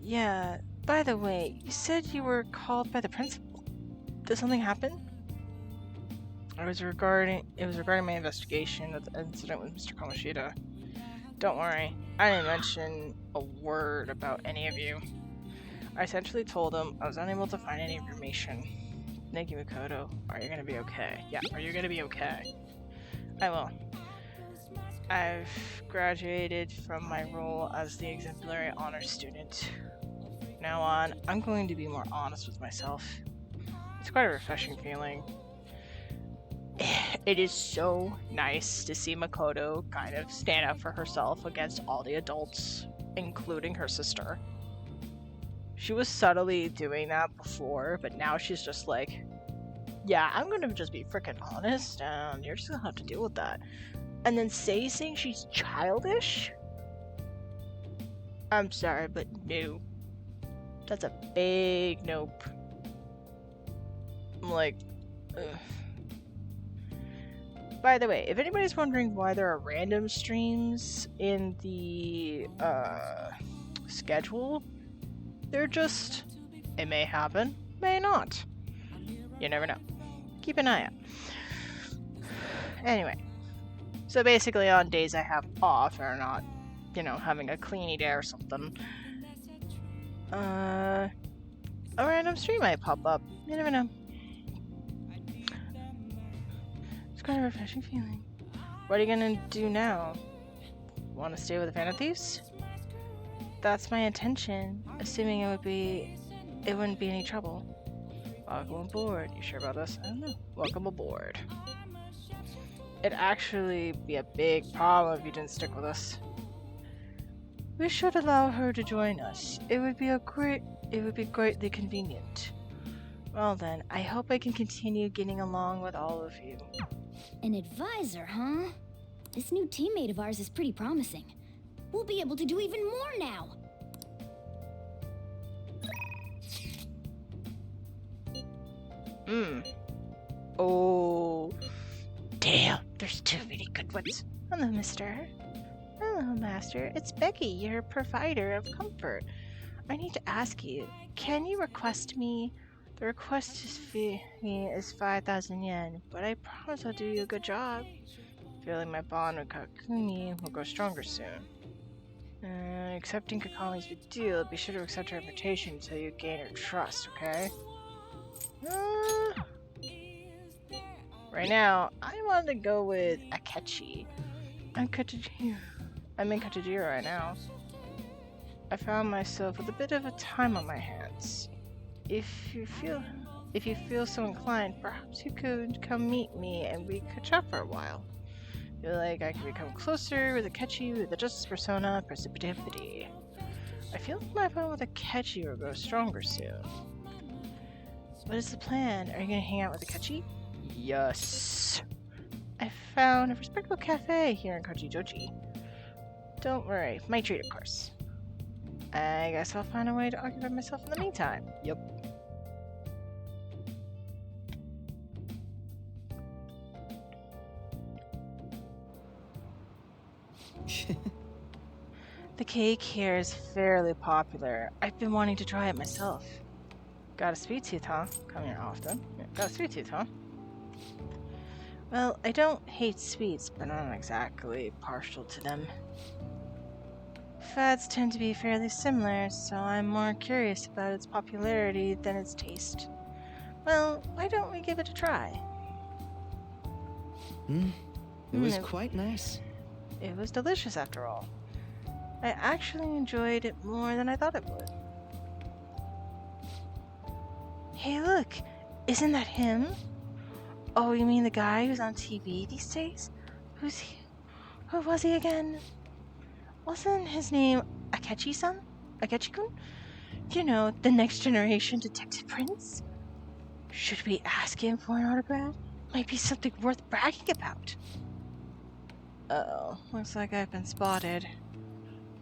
Yeah, by the way, you said you were called by the principal. Did something happen? It was regarding my investigation of the incident with Mr. Kamoshida. Don't worry, I didn't mention a word about any of you. I essentially told him I was unable to find any information. Thank you, Makoto. Are you gonna be okay? Yeah, are you gonna be okay? I will. I've graduated from my role as the exemplary honor student. From now on, I'm going to be more honest with myself. It's quite a refreshing feeling. It is so nice to see Makoto kind of stand up for herself against all the adults, including her sister. She was subtly doing that before, but now she's just like, yeah, I'm gonna just be freaking honest, and you're just gonna have to deal with that. And then saying she's childish? I'm sorry, but no. That's a big nope. I'm like, ugh. By the way, if anybody's wondering why there are random streams in the schedule. They're just... It may happen, may not. You never know. Keep an eye out. Anyway, so basically on days I have off or not, you know, having a cleany day or something, a random stream might pop up. You never know. It's quite a refreshing feeling. What are you gonna do now? Want to stay with the Phantom Thieves? That's my intention, assuming it wouldn't be any trouble. Welcome aboard. You sure about this? I don't know. Welcome aboard. It'd actually be a big problem if you didn't stick with us. We should allow her to join us. It would be greatly convenient. Well then, I hope I can continue getting along with all of you. An advisor, huh? This new teammate of ours is pretty promising. We'll be able to do even more now. Oh. Damn, there's too many good ones. Hello, mister. Hello, master. It's Becky, your provider of comfort. I need to ask you, can you request me? The request fee is 5,000 yen, but I promise I'll do you a good job. Feeling my bond with Kakumi will grow stronger soon. Accepting Kakami's big deal, be sure to accept her invitation until you gain her trust, okay? Right now, I wanted to go with Akechi. I'm in Katajiro right now. I found myself with a bit of a time on my hands. If you feel so inclined, perhaps you could come meet me and we could chat for a while. Feel like I could become closer with Akechi with the justice persona precipitivity. I feel like my bond with Akechi will grow stronger soon. What is the plan? Are you gonna hang out with Akechi? Yes. I found a respectable cafe here in Kochijoji. Don't worry, my treat, of course. I guess I'll find a way to occupy myself in the meantime. Yep. The cake here is fairly popular. I've been wanting to try it myself. Got a sweet tooth, huh? Come here often. Yeah, got a sweet tooth, huh? Well, I don't hate sweets, but I'm not exactly partial to them. Fads tend to be fairly similar, so I'm more curious about its popularity than its taste. Well, why don't we give it a try? It was quite nice. It was delicious after all. I actually enjoyed it more than I thought it would. Hey look, isn't that him? Oh, you mean the guy who's on TV these days? Who's he? Who was he again? Wasn't his name Akechi-san? Akechi-kun? You know, the next generation detective prince? Should we ask him for an autograph? Might be something worth bragging about. Uh-oh, looks like I've been spotted.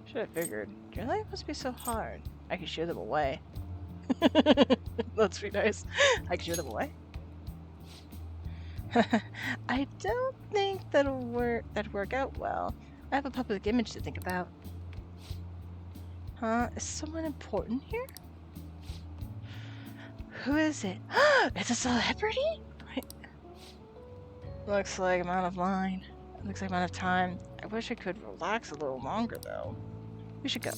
Should have figured. Your life must be so hard. I could shoo them away. Let's be nice. I could shoo them away. I don't think that'd work out well. I have a public image to think about. Huh? Is someone important here? Who is it? It's a celebrity? Looks like I'm out of line. Looks like I'm out of time. I wish I could relax a little longer, though. We should go.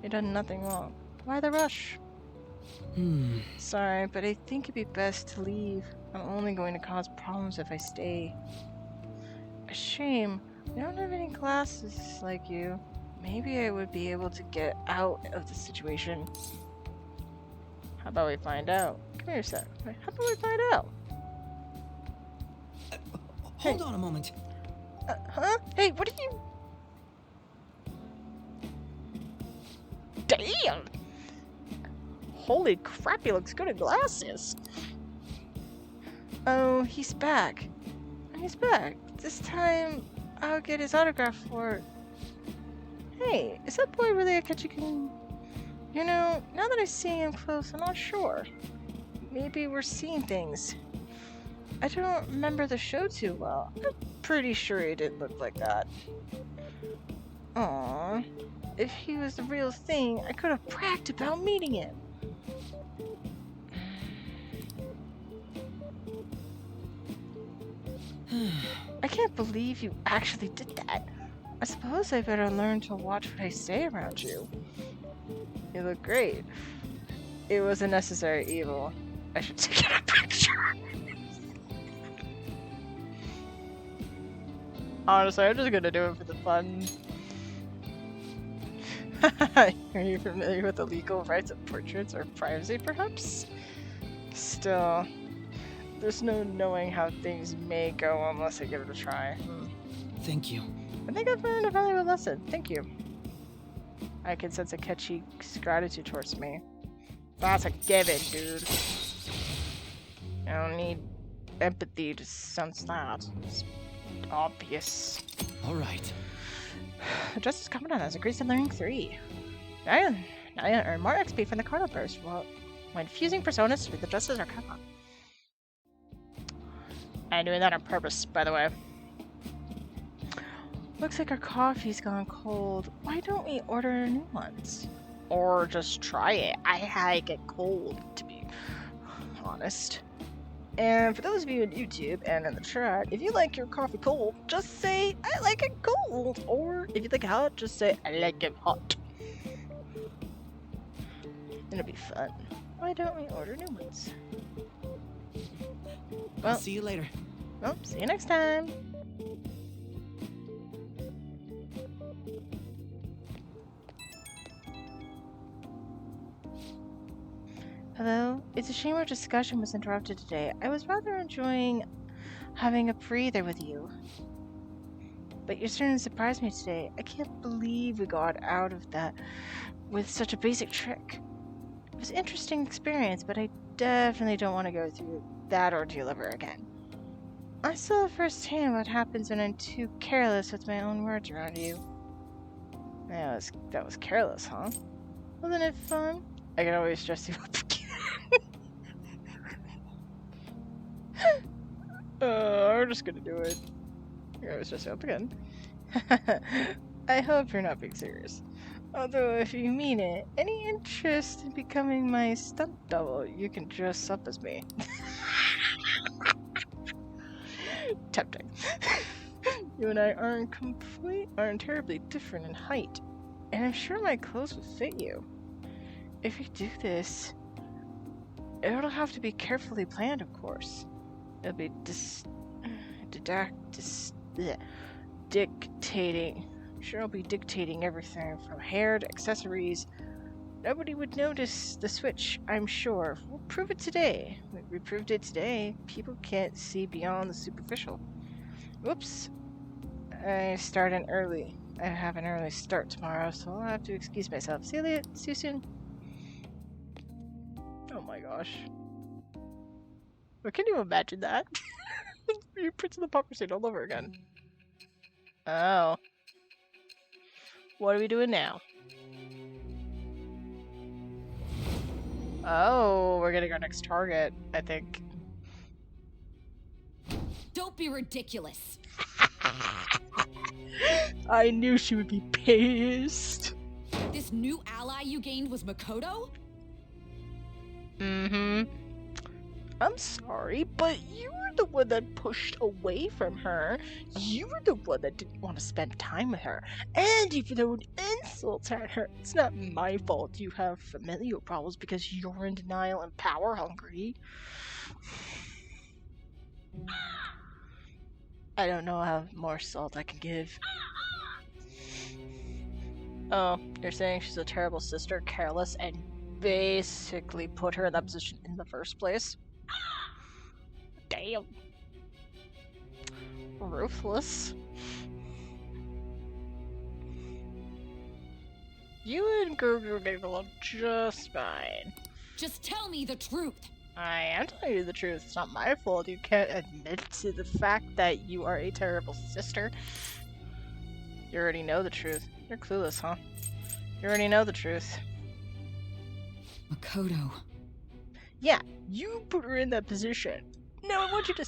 You've done nothing wrong. Why the rush? Sorry, but I think it'd be best to leave. I'm only going to cause problems if I stay. A shame. We don't have any classes like you. Maybe I would be able to get out of the situation. How about we find out? Come here a sec. How about we find out? Hold on a moment. Huh? Hey, what are you... Damn! Holy crap, he looks good in glasses. Oh, he's back. He's back. This time, I'll get his autograph for... Hey, is that boy really Akechi-kun? You know, now that I see him close, I'm not sure. Maybe we're seeing things. I don't remember the show too well. I'm pretty sure he didn't look like that. Aww. If he was the real thing, I could have bragged about meeting him. I can't believe you actually did that. I suppose I better learn to watch what I say around you. You look great. It was a necessary evil. I should take a picture. Honestly, I'm just gonna do it for the fun. Are you familiar with the legal rights of portraits or privacy, perhaps? Still, there's no knowing how things may go unless I give it a try. Thank you. I think I've learned a valuable lesson. Thank you. I can sense a catchy gratitude towards me. That's a given, dude. I don't need empathy to sense that. It's obvious. Alright. The Justice Commandant has agreed to learning 3. Now you earn more XP from the Cardinal Burst when fusing personas with the Justice Arcana. I'm doing that on purpose, by the way. Looks like our coffee's gone cold. Why don't we order new ones? Or just try it. I like it cold, to be honest. And for those of you on YouTube and in the chat, if you like your coffee cold, just say, I like it cold. Or if you like it hot, just say, I like it hot. It'll be fun. Why don't we order new ones? Well, I'll see you later. Well, see you next time. Hello? It's a shame our discussion was interrupted today. I was rather enjoying having a breather with you. But you certainly surprised me today. I can't believe we got out of that with such a basic trick. It was an interesting experience, but I definitely don't want to go through that ordeal ever again. I saw firsthand what happens when I'm too careless with my own words around you. That was careless, huh? Wasn't it fun? I can always dress you up again. I'm just gonna do it. You're always dress you up again. I hope you're not being serious. Although, if you mean it, any interest in becoming my stunt double, you can dress up as me. Tempting. You and I aren't terribly different in height, and I'm sure my clothes would fit you. If you do this, it'll have to be carefully planned, of course. It'll be dictating. I'm sure I'll be dictating everything from hair to accessories. Nobody would notice the switch, I'm sure. We'll prove it today. We proved it today. People can't see beyond the superficial. Whoops. I have an early start tomorrow, so I'll have to excuse myself. See you soon. Oh my gosh. But can you imagine that? You're Prince of the Pauper scene all over again. Oh. What are we doing now? Oh, we're getting our next target, I think. Don't be ridiculous. I knew she would be pissed. This new ally you gained was Makoto? Mm-hmm. I'm sorry, but you were the one that pushed away from her. You were the one that didn't want to spend time with her. And you thrown insults at her. It's not my fault you have familial problems because you're in denial and power hungry. I don't know how more salt I can give. Oh, you're saying she's a terrible sister, careless, and basically put her in that position in the first place? Damn. Ruthless. You and Gerger get along just fine. Just tell me the truth. I am telling you the truth. It's not my fault. You can't admit to the fact that you are a terrible sister. You already know the truth. You're clueless, huh? You already know the truth. Makoto. Yeah, you put her in that position. No, I want you to...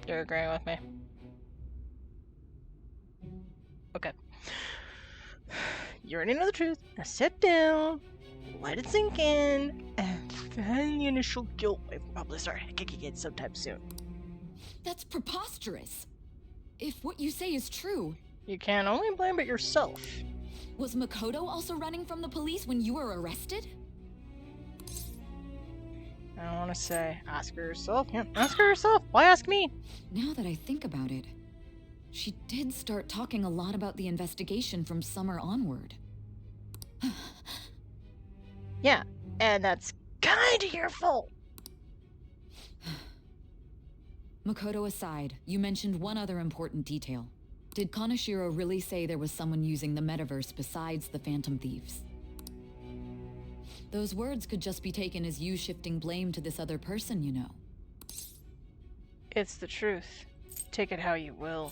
You're agreeing with me. Okay. You already know the truth. Now sit down, let it sink in, and then the initial guilt wave will probably start kicking in sometime soon. That's preposterous. If what you say is true... You can only blame it yourself. Was Makoto also running from the police when you were arrested? I don't want to say. Ask her yourself. Yeah, ask her yourself. Why ask me? Now that I think about it, she did start talking a lot about the investigation from summer onward. Yeah, and that's kind of your fault. Makoto aside, you mentioned one other important detail. Did Kaneshiro really say there was someone using the metaverse besides the Phantom Thieves? Those words could just be taken as you shifting blame to this other person, you know. It's the truth. Take it how you will.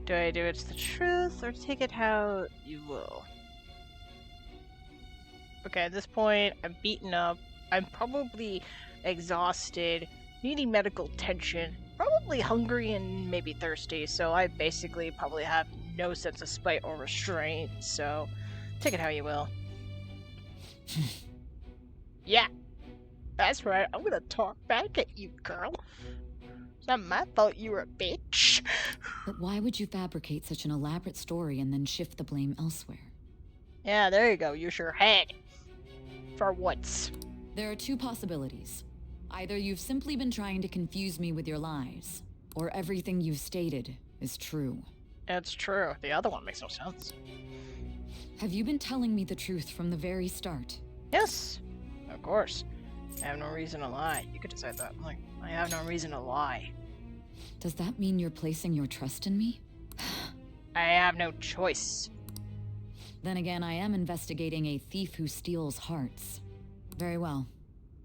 Do I do it's the truth or take it how you will? Okay, at this point, I'm beaten up. I'm probably exhausted, needing medical attention, probably hungry and maybe thirsty, so I basically probably have no sense of spite or restraint, so take it how you will. Yeah, that's right, I'm gonna talk back at you, girl. It's not my fault you were a bitch. But why would you fabricate such an elaborate story and then shift the blame elsewhere? Yeah, there you go, you sure had. For once. There are two possibilities. Either you've simply been trying to confuse me with your lies, or everything you've stated is true. It's true. The other one makes no sense. Have you been telling me the truth from the very start? Yes, of course. I have no reason to lie. You could decide that. Like, I have no reason to lie. Does that mean you're placing your trust in me? I have no choice. Then again, I am investigating a thief who steals hearts. Very well.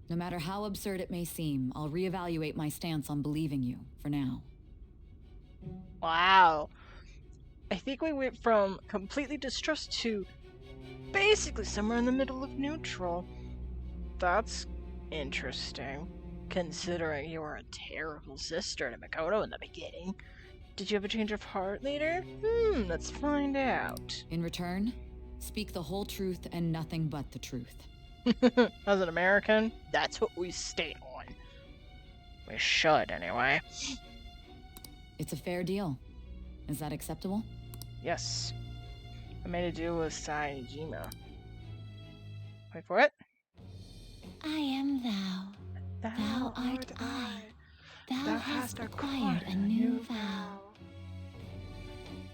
No matter how absurd it may seem, I'll reevaluate my stance on believing you, for now. Wow. I think we went from completely distrust to basically somewhere in the middle of neutral. That's interesting, considering you were a terrible sister to Makoto in the beginning. Did you have a change of heart later? Let's find out. In return, speak the whole truth and nothing but the truth. As an American, that's what we state on. We should, anyway. It's a fair deal. Is that acceptable? Yes. I made a deal with Saejima. Wait for it. I am thou. Thou art I. Thou hast acquired a new vow.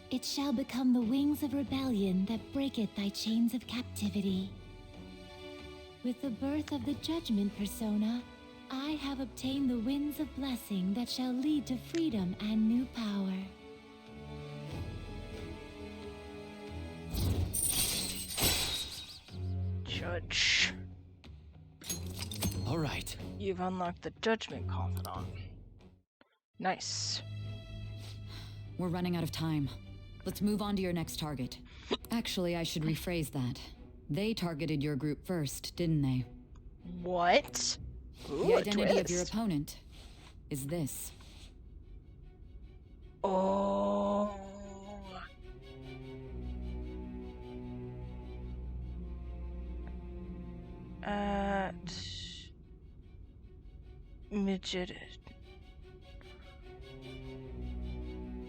It shall become the wings of rebellion that breaketh thy chains of captivity. With the birth of the judgment persona, I have obtained the winds of blessing that shall lead to freedom and new power. Judge. All right. You've unlocked the Judgment Confidant. Nice. We're running out of time. Let's move on to your next target. Actually, I should rephrase that. They targeted your group first, didn't they? What? Ooh, the identity of your opponent is this. Oh. Midget.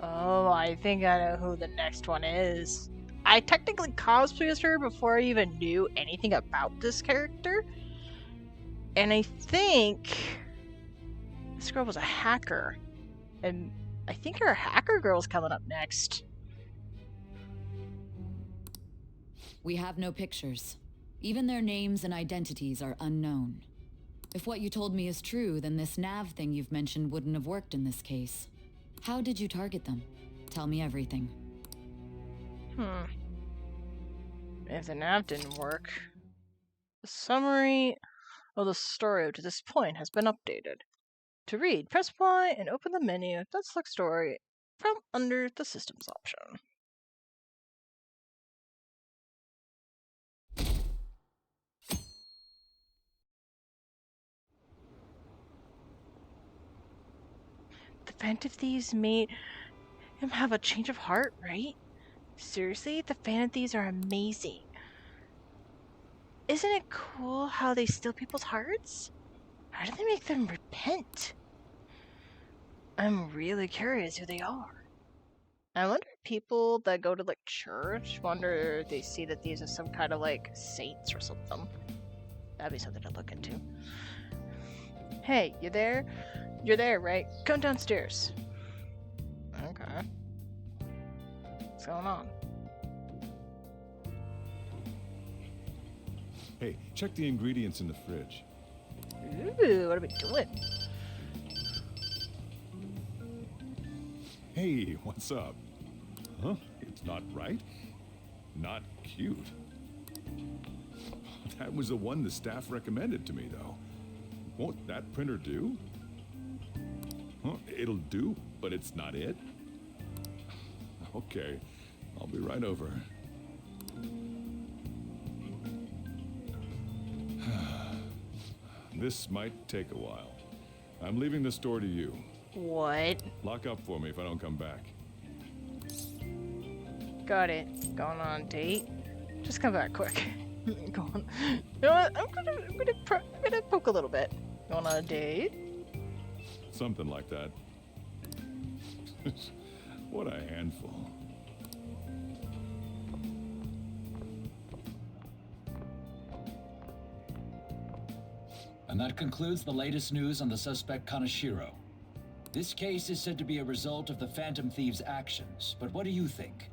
Oh, I think I know who the next one is. I technically cosplayed as her before I even knew anything about this character. And I think this girl was a hacker. And I think her hacker girl's coming up next. We have no pictures. Even their names and identities are unknown. If what you told me is true, then this nav thing you've mentioned wouldn't have worked in this case. How did you target them? Tell me everything. If the nav didn't work, the summary of the story up to this point has been updated. To read, press Y and open the menu that select story from under the systems option. The Phantom Thieves made him have a change of heart, right? Seriously, the Phantom Thieves are amazing. Isn't it cool how they steal people's hearts? How do they make them repent? I'm really curious who they are. I wonder if people that go to like church wonder if they see that these are some kind of like saints or something. That'd be something to look into. Hey, you there? You're there, right? Come downstairs. Okay. What's going on? Hey, check the ingredients in the fridge. Ooh, what are we doing? Hey, what's up? Huh? It's not right? Not cute. That was the one the staff recommended to me, though. Won't that printer do? Huh? It'll do, but it's not it? Okay, I'll be right over. This might take a while. I'm leaving the store to you. What? Lock up for me if I don't come back. Got it. Going on a date? Just come back quick. Go on. You know what? I'm gonna poke a little bit. Going on a date? Something like that. What a handful. And that concludes the latest news on the suspect Kaneshiro. This case is said to be a result of the Phantom Thieves' actions, but what do you think?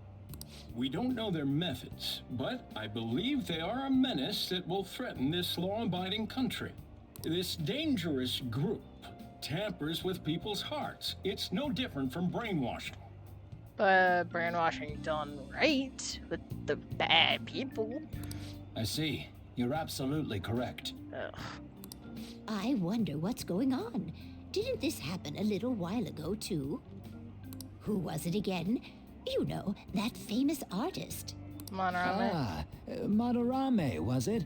We don't know their methods, but I believe they are a menace that will threaten this law-abiding country. This dangerous group tampers with people's hearts. It's no different from brainwashing. But brainwashing done right with the bad people. I see. You're absolutely correct. Ugh. I wonder what's going on. Didn't this happen a little while ago, too? Who was it again? You know, that famous artist. Monorame. Ah, Monorame, was it?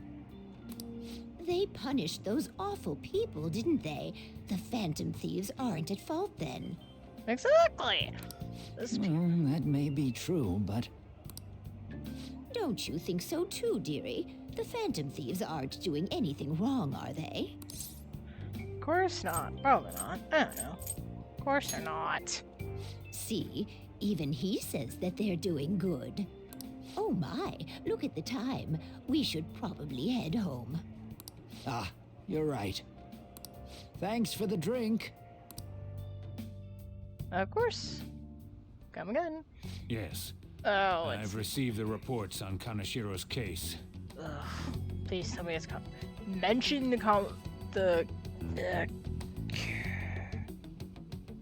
They punished those awful people, didn't they? The Phantom Thieves aren't at fault then. Exactly. That may be true, but... Don't you think so too, dearie? The Phantom Thieves aren't doing anything wrong, are they? Of course not. Probably not. I don't know. Of course they're not. See, even he says that they're doing good. Oh my, look at the time. We should probably head home. Ah, you're right. Thanks for the drink. Of course. Come again. Yes. Oh, I've received the reports on Kaneshiro's case. Ugh. Please tell me it's mention the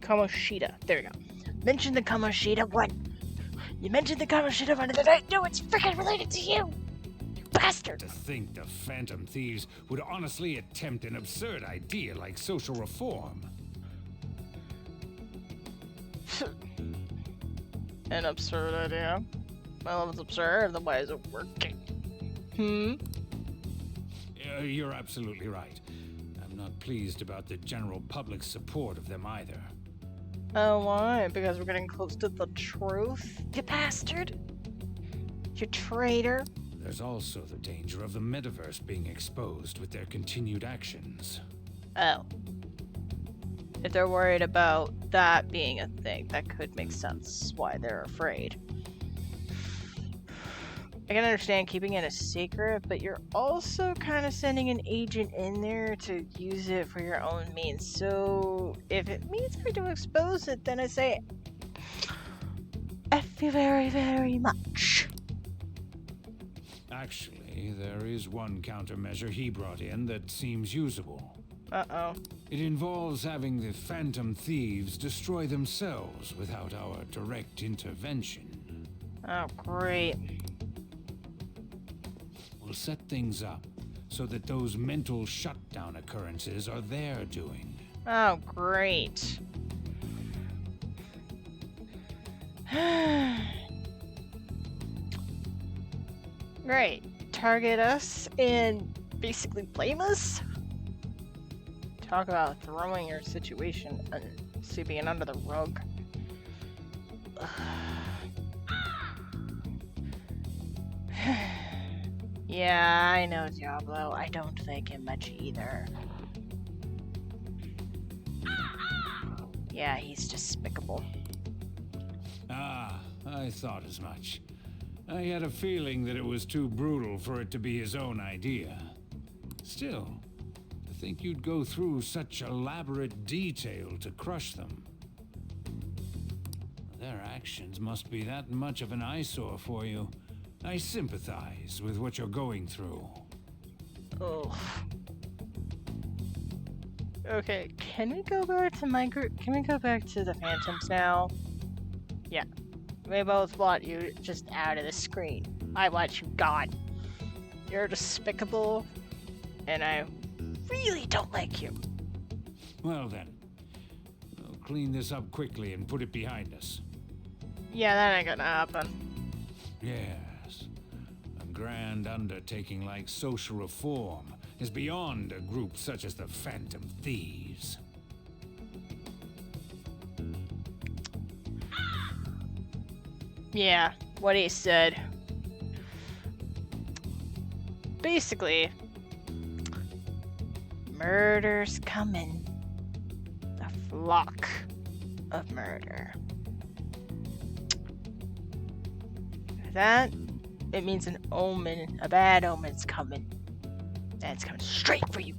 Kamoshida. There we go. Mention the Kamoshida one. You mentioned the Kamoshida one, and then I know it's freaking related to you. You bastard. To think the Phantom Thieves would honestly attempt an absurd idea like social reform. An absurd idea. Well, if it's absurd, then why is it working? You're absolutely right. I'm not pleased about the general public's support of them either. Oh, why? Because we're getting close to the truth? You bastard! You traitor! There's also the danger of the metaverse being exposed with their continued actions. Oh. If they're worried about that being a thing, that could make sense why they're afraid. I can understand keeping it a secret, but you're also kind of sending an agent in there to use it for your own means. So if it means for to expose it, then I say F you very, very much. Actually, there is one countermeasure he brought in that seems usable. Uh-oh. It involves having the Phantom Thieves destroy themselves without our direct intervention. Oh, great. We'll set things up so that those mental shutdown occurrences are their doing. Oh, great. Great. Target us and basically blame us? Talk about throwing your situation and sweeping it under the rug. Yeah, I know Diablo. I don't like him much either. Yeah, he's despicable. Ah, I thought as much. I had a feeling that it was too brutal for it to be his own idea. Still, to think you'd go through such elaborate detail to crush them. Their actions must be that much of an eyesore for you. I sympathize with what you're going through. Oh. Okay, can we go back to my group? Can we go back to the Phantoms now? Yeah. We both want you just out of the screen. I want you gone. You're despicable, and I really don't like you. Well then, we'll clean this up quickly and put it behind us. Yeah, that ain't gonna happen. Yes. A grand undertaking like social reform is beyond a group such as the Phantom Thieves. Yeah, what he said. Basically, murder's coming. A flock of murder. That, it means an omen, a bad omen's coming. And it's coming straight for you.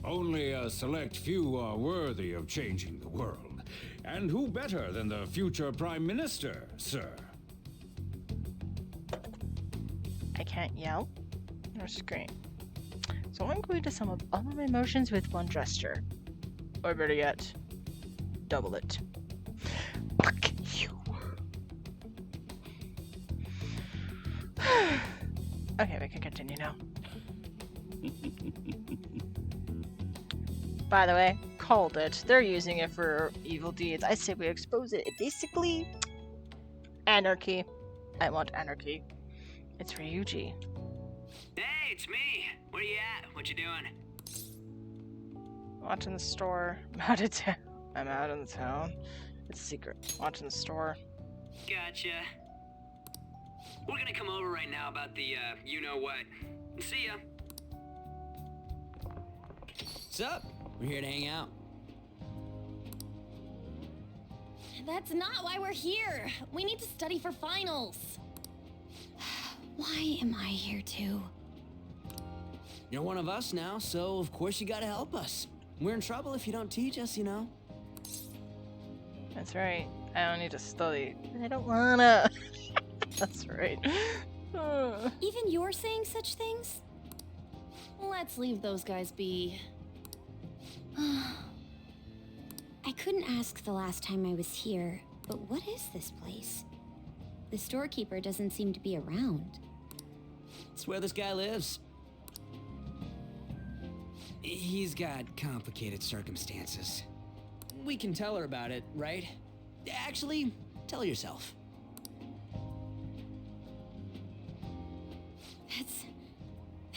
Only a select few are worthy of changing the world. And who better than the future Prime Minister, sir? I can't yell or scream. So I'm going to sum up all of my emotions with one gesture. Or better yet, double it. Fuck you. Okay, we can continue now. By the way, called it. They're using it for evil deeds. I say we expose it. Basically, anarchy. I want anarchy. It's Ryuji. Hey, it's me. Where you at? What you doing? Watching the store. I'm out in the town. It's a secret. Watching the store. Gotcha. We're gonna come over right now about the, you-know-what. See ya. What's up? We're here to hang out. That's not why we're here. We need to study for finals. Why am I here too? You're one of us now, so of course you gotta help us. We're in trouble if you don't teach us, you know. That's right. I don't need to study. I don't wanna. That's right. Even you're saying such things? Let's leave those guys be. I couldn't ask the last time I was here, but what is this place? The storekeeper doesn't seem to be around. It's where this guy lives. He's got complicated circumstances. We can tell her about it, right? Actually, tell her yourself.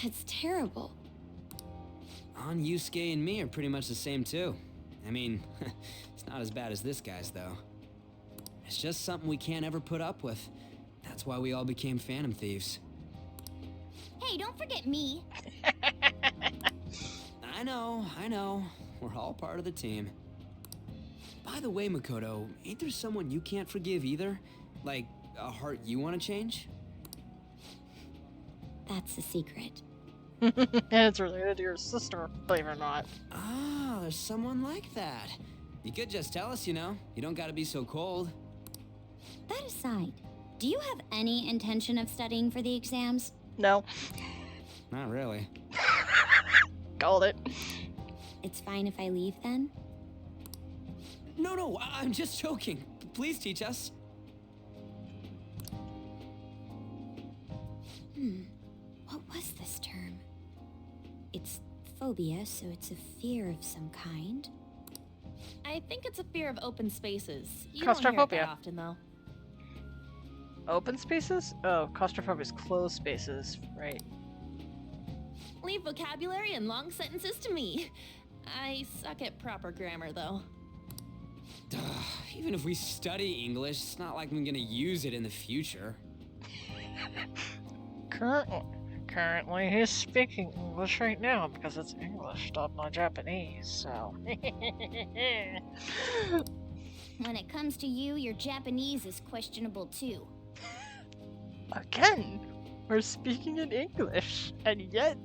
That's terrible. On Yusuke and me are pretty much the same too. I mean, it's not as bad as this guy's though. It's just something we can't ever put up with. That's why we all became Phantom Thieves. Hey, don't forget me. I know. We're all part of the team. By the way, Makoto, ain't there someone you can't forgive either? Like, a heart you want to change? That's a secret. And it's related to your sister, believe it or not. Ah, there's someone like that. You could just tell us, you know. You don't gotta be so cold. That aside, do you have any intention of studying for the exams? No. Not really. Called it. It's fine if I leave then? No, I'm just joking. Please teach us. What was this term? It's phobia, so it's a fear of some kind. I think it's a fear of open spaces. You don't hear it Claustrophobia. that often, though. Open spaces? Oh, claustrophobia is closed spaces, right? Leave vocabulary and long sentences to me. I suck at proper grammar, though. Even if we study English, it's not like I'm gonna use it in the future. Currently, he's speaking English right now because it's English, not Japanese, so. When it comes to you, your Japanese is questionable too. Again, we're speaking in English, and yet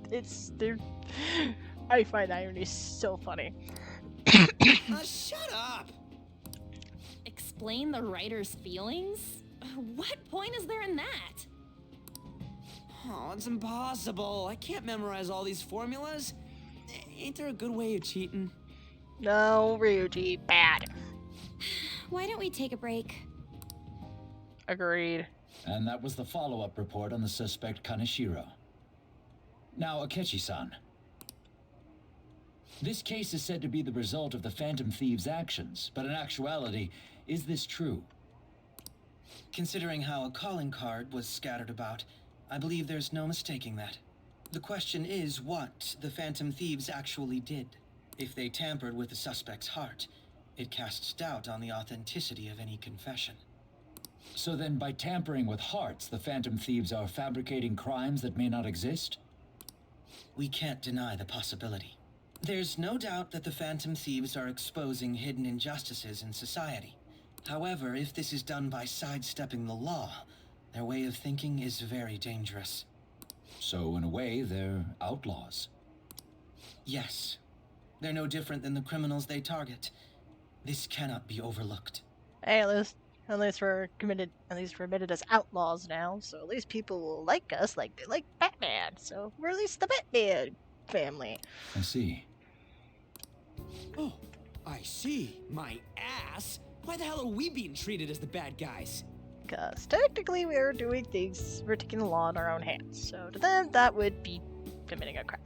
I find irony so funny. Shut up! Explain the writer's feelings? What point is there in that? Oh, it's impossible. I can't memorize all these formulas. Ain't there a good way of cheating? No, Ryuji, bad. Why don't we take a break? Agreed. And that was the follow-up report on the suspect Kaneshiro. Now, Akechi-san. This case is said to be the result of the Phantom Thieves' actions, but in actuality, is this true? Considering how a calling card was scattered about, I believe there's no mistaking that. The question is what the Phantom Thieves actually did. If they tampered with the suspect's heart, it casts doubt on the authenticity of any confession. So then, by tampering with hearts, the Phantom Thieves are fabricating crimes that may not exist? We can't deny the possibility. There's no doubt that the Phantom Thieves are exposing hidden injustices in society. However, if this is done by sidestepping the law, their way of thinking is very dangerous. So, in a way, they're outlaws. Yes. They're no different than the criminals they target. This cannot be overlooked. Hey, at least we're admitted as outlaws now, so at least people will like us like they like Batman, so we're at least the Batman family. I see. Oh, I see. My ass. Why the hell are we being treated as the bad guys? Because technically we're taking the law in our own hands, so to them that would be committing a crime.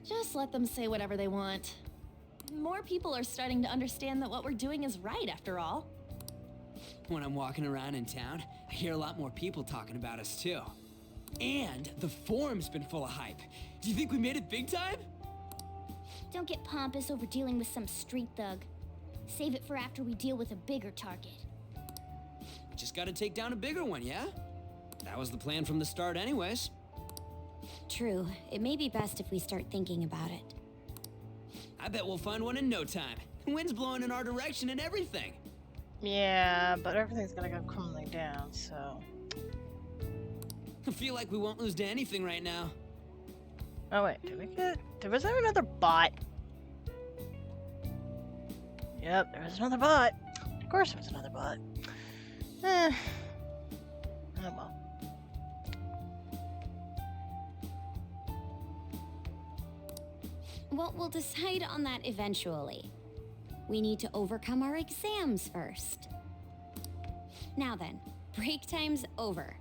Just let them say whatever they want. More people are starting to understand that what we're doing is right, after all. When I'm walking around in town, I hear a lot more people talking about us, too. And the forum's been full of hype. Do you think we made it big time? Don't get pompous over dealing with some street thug. Save it for after we deal with a bigger target. We just gotta take down a bigger one, yeah? That was the plan from the start anyways. True. It may be best if we start thinking about it. I bet we'll find one in no time. The wind's blowing in our direction and everything. Yeah, but everything's gonna go crumbling down, so... I feel like we won't lose to anything right now. Oh wait, was there another bot? Yep, there was another bot. Of course there was another bot. Oh well. Well, we'll decide on that eventually. We need to overcome our exams first. Now then, break time's over.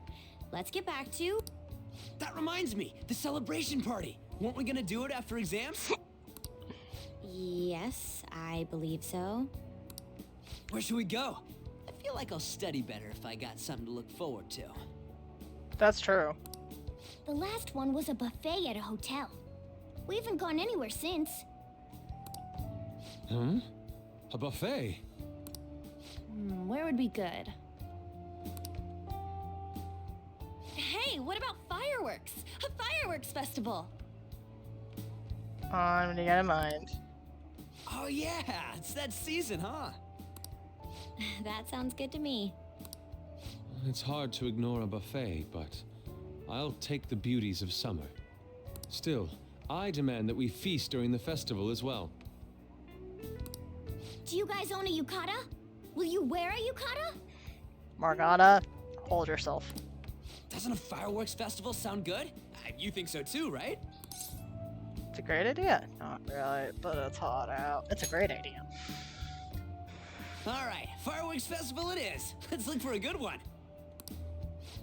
Let's get back to... That reminds me, the celebration party. Weren't we gonna do it after exams? Yes, I believe so. Where should we go? I feel like I'll study better if I got something to look forward to. That's true. The last one was a buffet at a hotel. We haven't gone anywhere since. Hmm? A buffet? Where would be good? Hey, what about fireworks? A fireworks festival! What do you got in mind? Oh yeah, it's that season, huh? That sounds good to me. It's hard to ignore a buffet, but I'll take the beauties of summer. Still, I demand that we feast during the festival as well. Do you guys own a yukata? Will you wear a yukata? Margana, hold yourself. Doesn't a fireworks festival sound good? You think so too, right? It's a great idea. Not really, but it's hot out. It's a great idea. All right, fireworks festival it is. Let's look for a good one.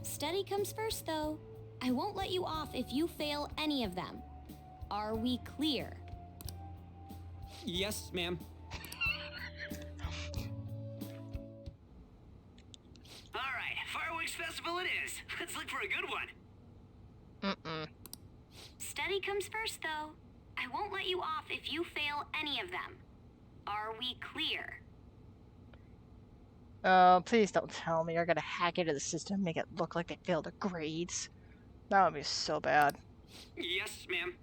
Study comes first, though. I won't let you off if you fail any of them. Are we clear? Yes, ma'am. All right, fireworks festival it is. Let's look for a good one. Study comes first, though. I won't let you off if you fail any of them. Are we clear? Oh, please don't tell me you're gonna hack into the system and make it look like they failed their grades. That would be so bad. Yes, ma'am.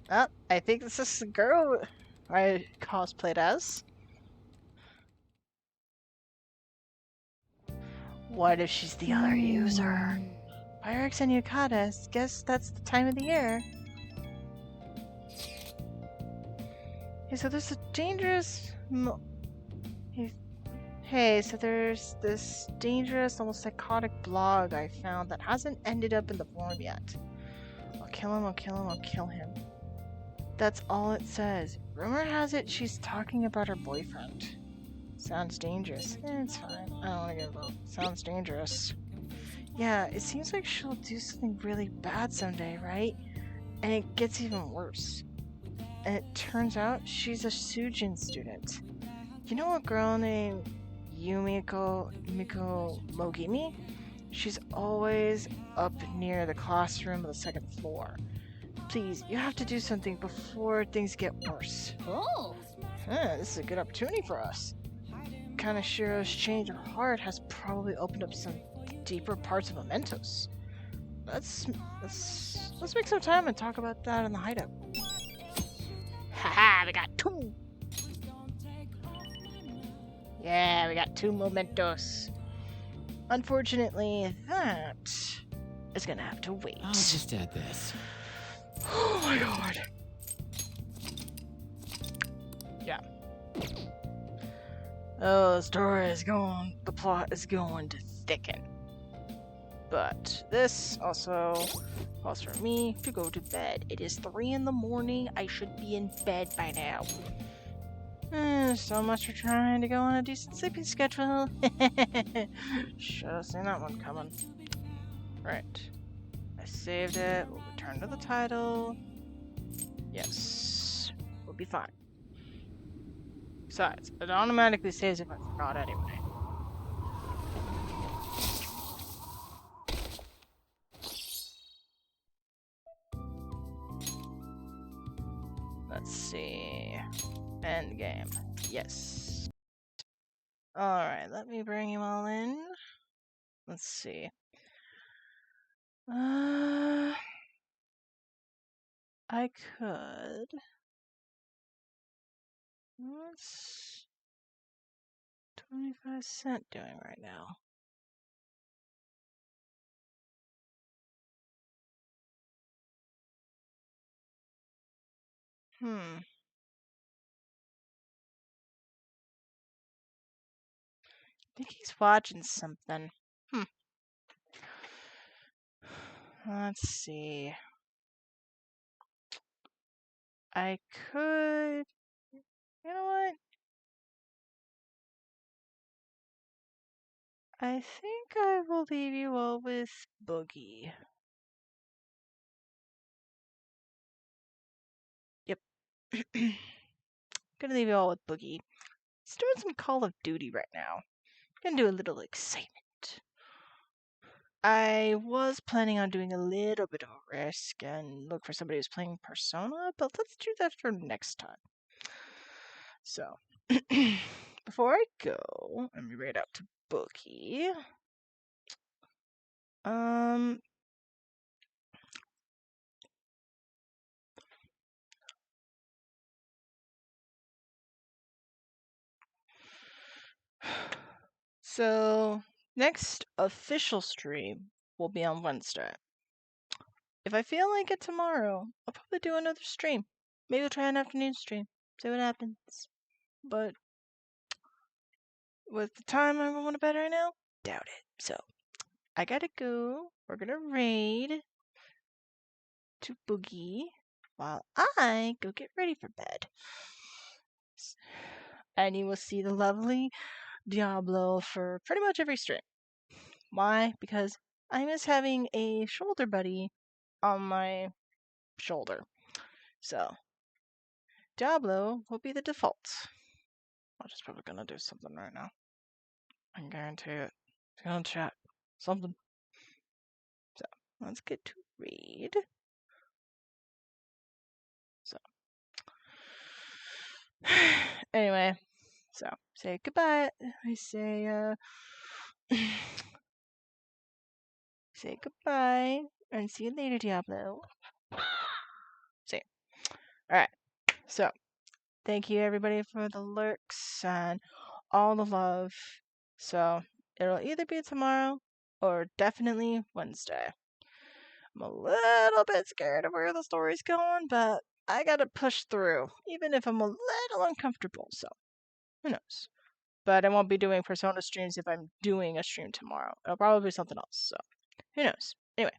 Oh, I think this is the girl I cosplayed as. What if she's the other user? Fireworks and yukatas. Guess that's the time of the year. Hey, so there's a dangerous... Hey, so there's this dangerous, almost psychotic blog I found that hasn't ended up in the forum yet. I'll kill him, I'll kill him, I'll kill him. That's all it says. Rumor has it she's talking about her boyfriend. Sounds dangerous. It's fine. I don't want to get involved. Sounds dangerous. Yeah, it seems like she'll do something really bad someday, right? And it gets even worse. And it turns out she's a Sujin student. You know a girl named Yumiko Mogimi? She's always up near the classroom on the second floor. Please, you have to do something before things get worse. Oh! This is a good opportunity for us. Kanashiro's change of heart has probably opened up some deeper parts of Momentos. Let's make some time and talk about that in the hideout. Haha, we got 2! Yeah, we got 2 Momentos. Unfortunately, that is gonna have to wait. I'll just add this. Oh my god. Yeah. Oh, the plot is going to thicken. But this also calls for me to go to bed. It is 3 in the morning. I should be in bed by now. So much for trying to go on a decent sleeping schedule. Should have seen that one coming. Right. I saved it. We'll return to the title. Yes. We'll be fine. Besides, it automatically saves if I forgot anyway. Let's see. End game. Yes. Alright, let me bring you all in. Let's see. I could. What's 25 cent doing right now? I think he's watching something. Let's see. I could... You know what? I think I will leave you all with Boogie. Yep. Gonna leave you all with Boogie. He's doing some Call of Duty right now. Gonna do a little excitement. I was planning on doing a little bit of a risk and look for somebody who's playing Persona, but let's do that for next time. So, before I go, let me read out to Boogie. So, next official stream will be on Wednesday. If I feel like it tomorrow, I'll probably do another stream. Maybe I'll try an afternoon stream. See what happens. But with the time I'm going to bed right now? Doubt it. So, I gotta go. We're gonna raid to Boogie while I go get ready for bed. And you will see the lovely Diablo for pretty much every stream. Why? Because I miss having a shoulder buddy on my shoulder. So, Diablo will be the default. I'm just probably gonna do something right now. I can guarantee it. It's gonna chat. Something. So, let's get to read. So, anyway, so say goodbye. I say, say goodbye and see you later, Diablo. See. Alright, so thank you everybody for the lurks and all the love. So, it'll either be tomorrow or definitely Wednesday. I'm a little bit scared of where the story's going, but I gotta push through, even if I'm a little uncomfortable, so who knows. But I won't be doing Persona streams if I'm doing a stream tomorrow. It'll probably be something else, so who knows. Anyway,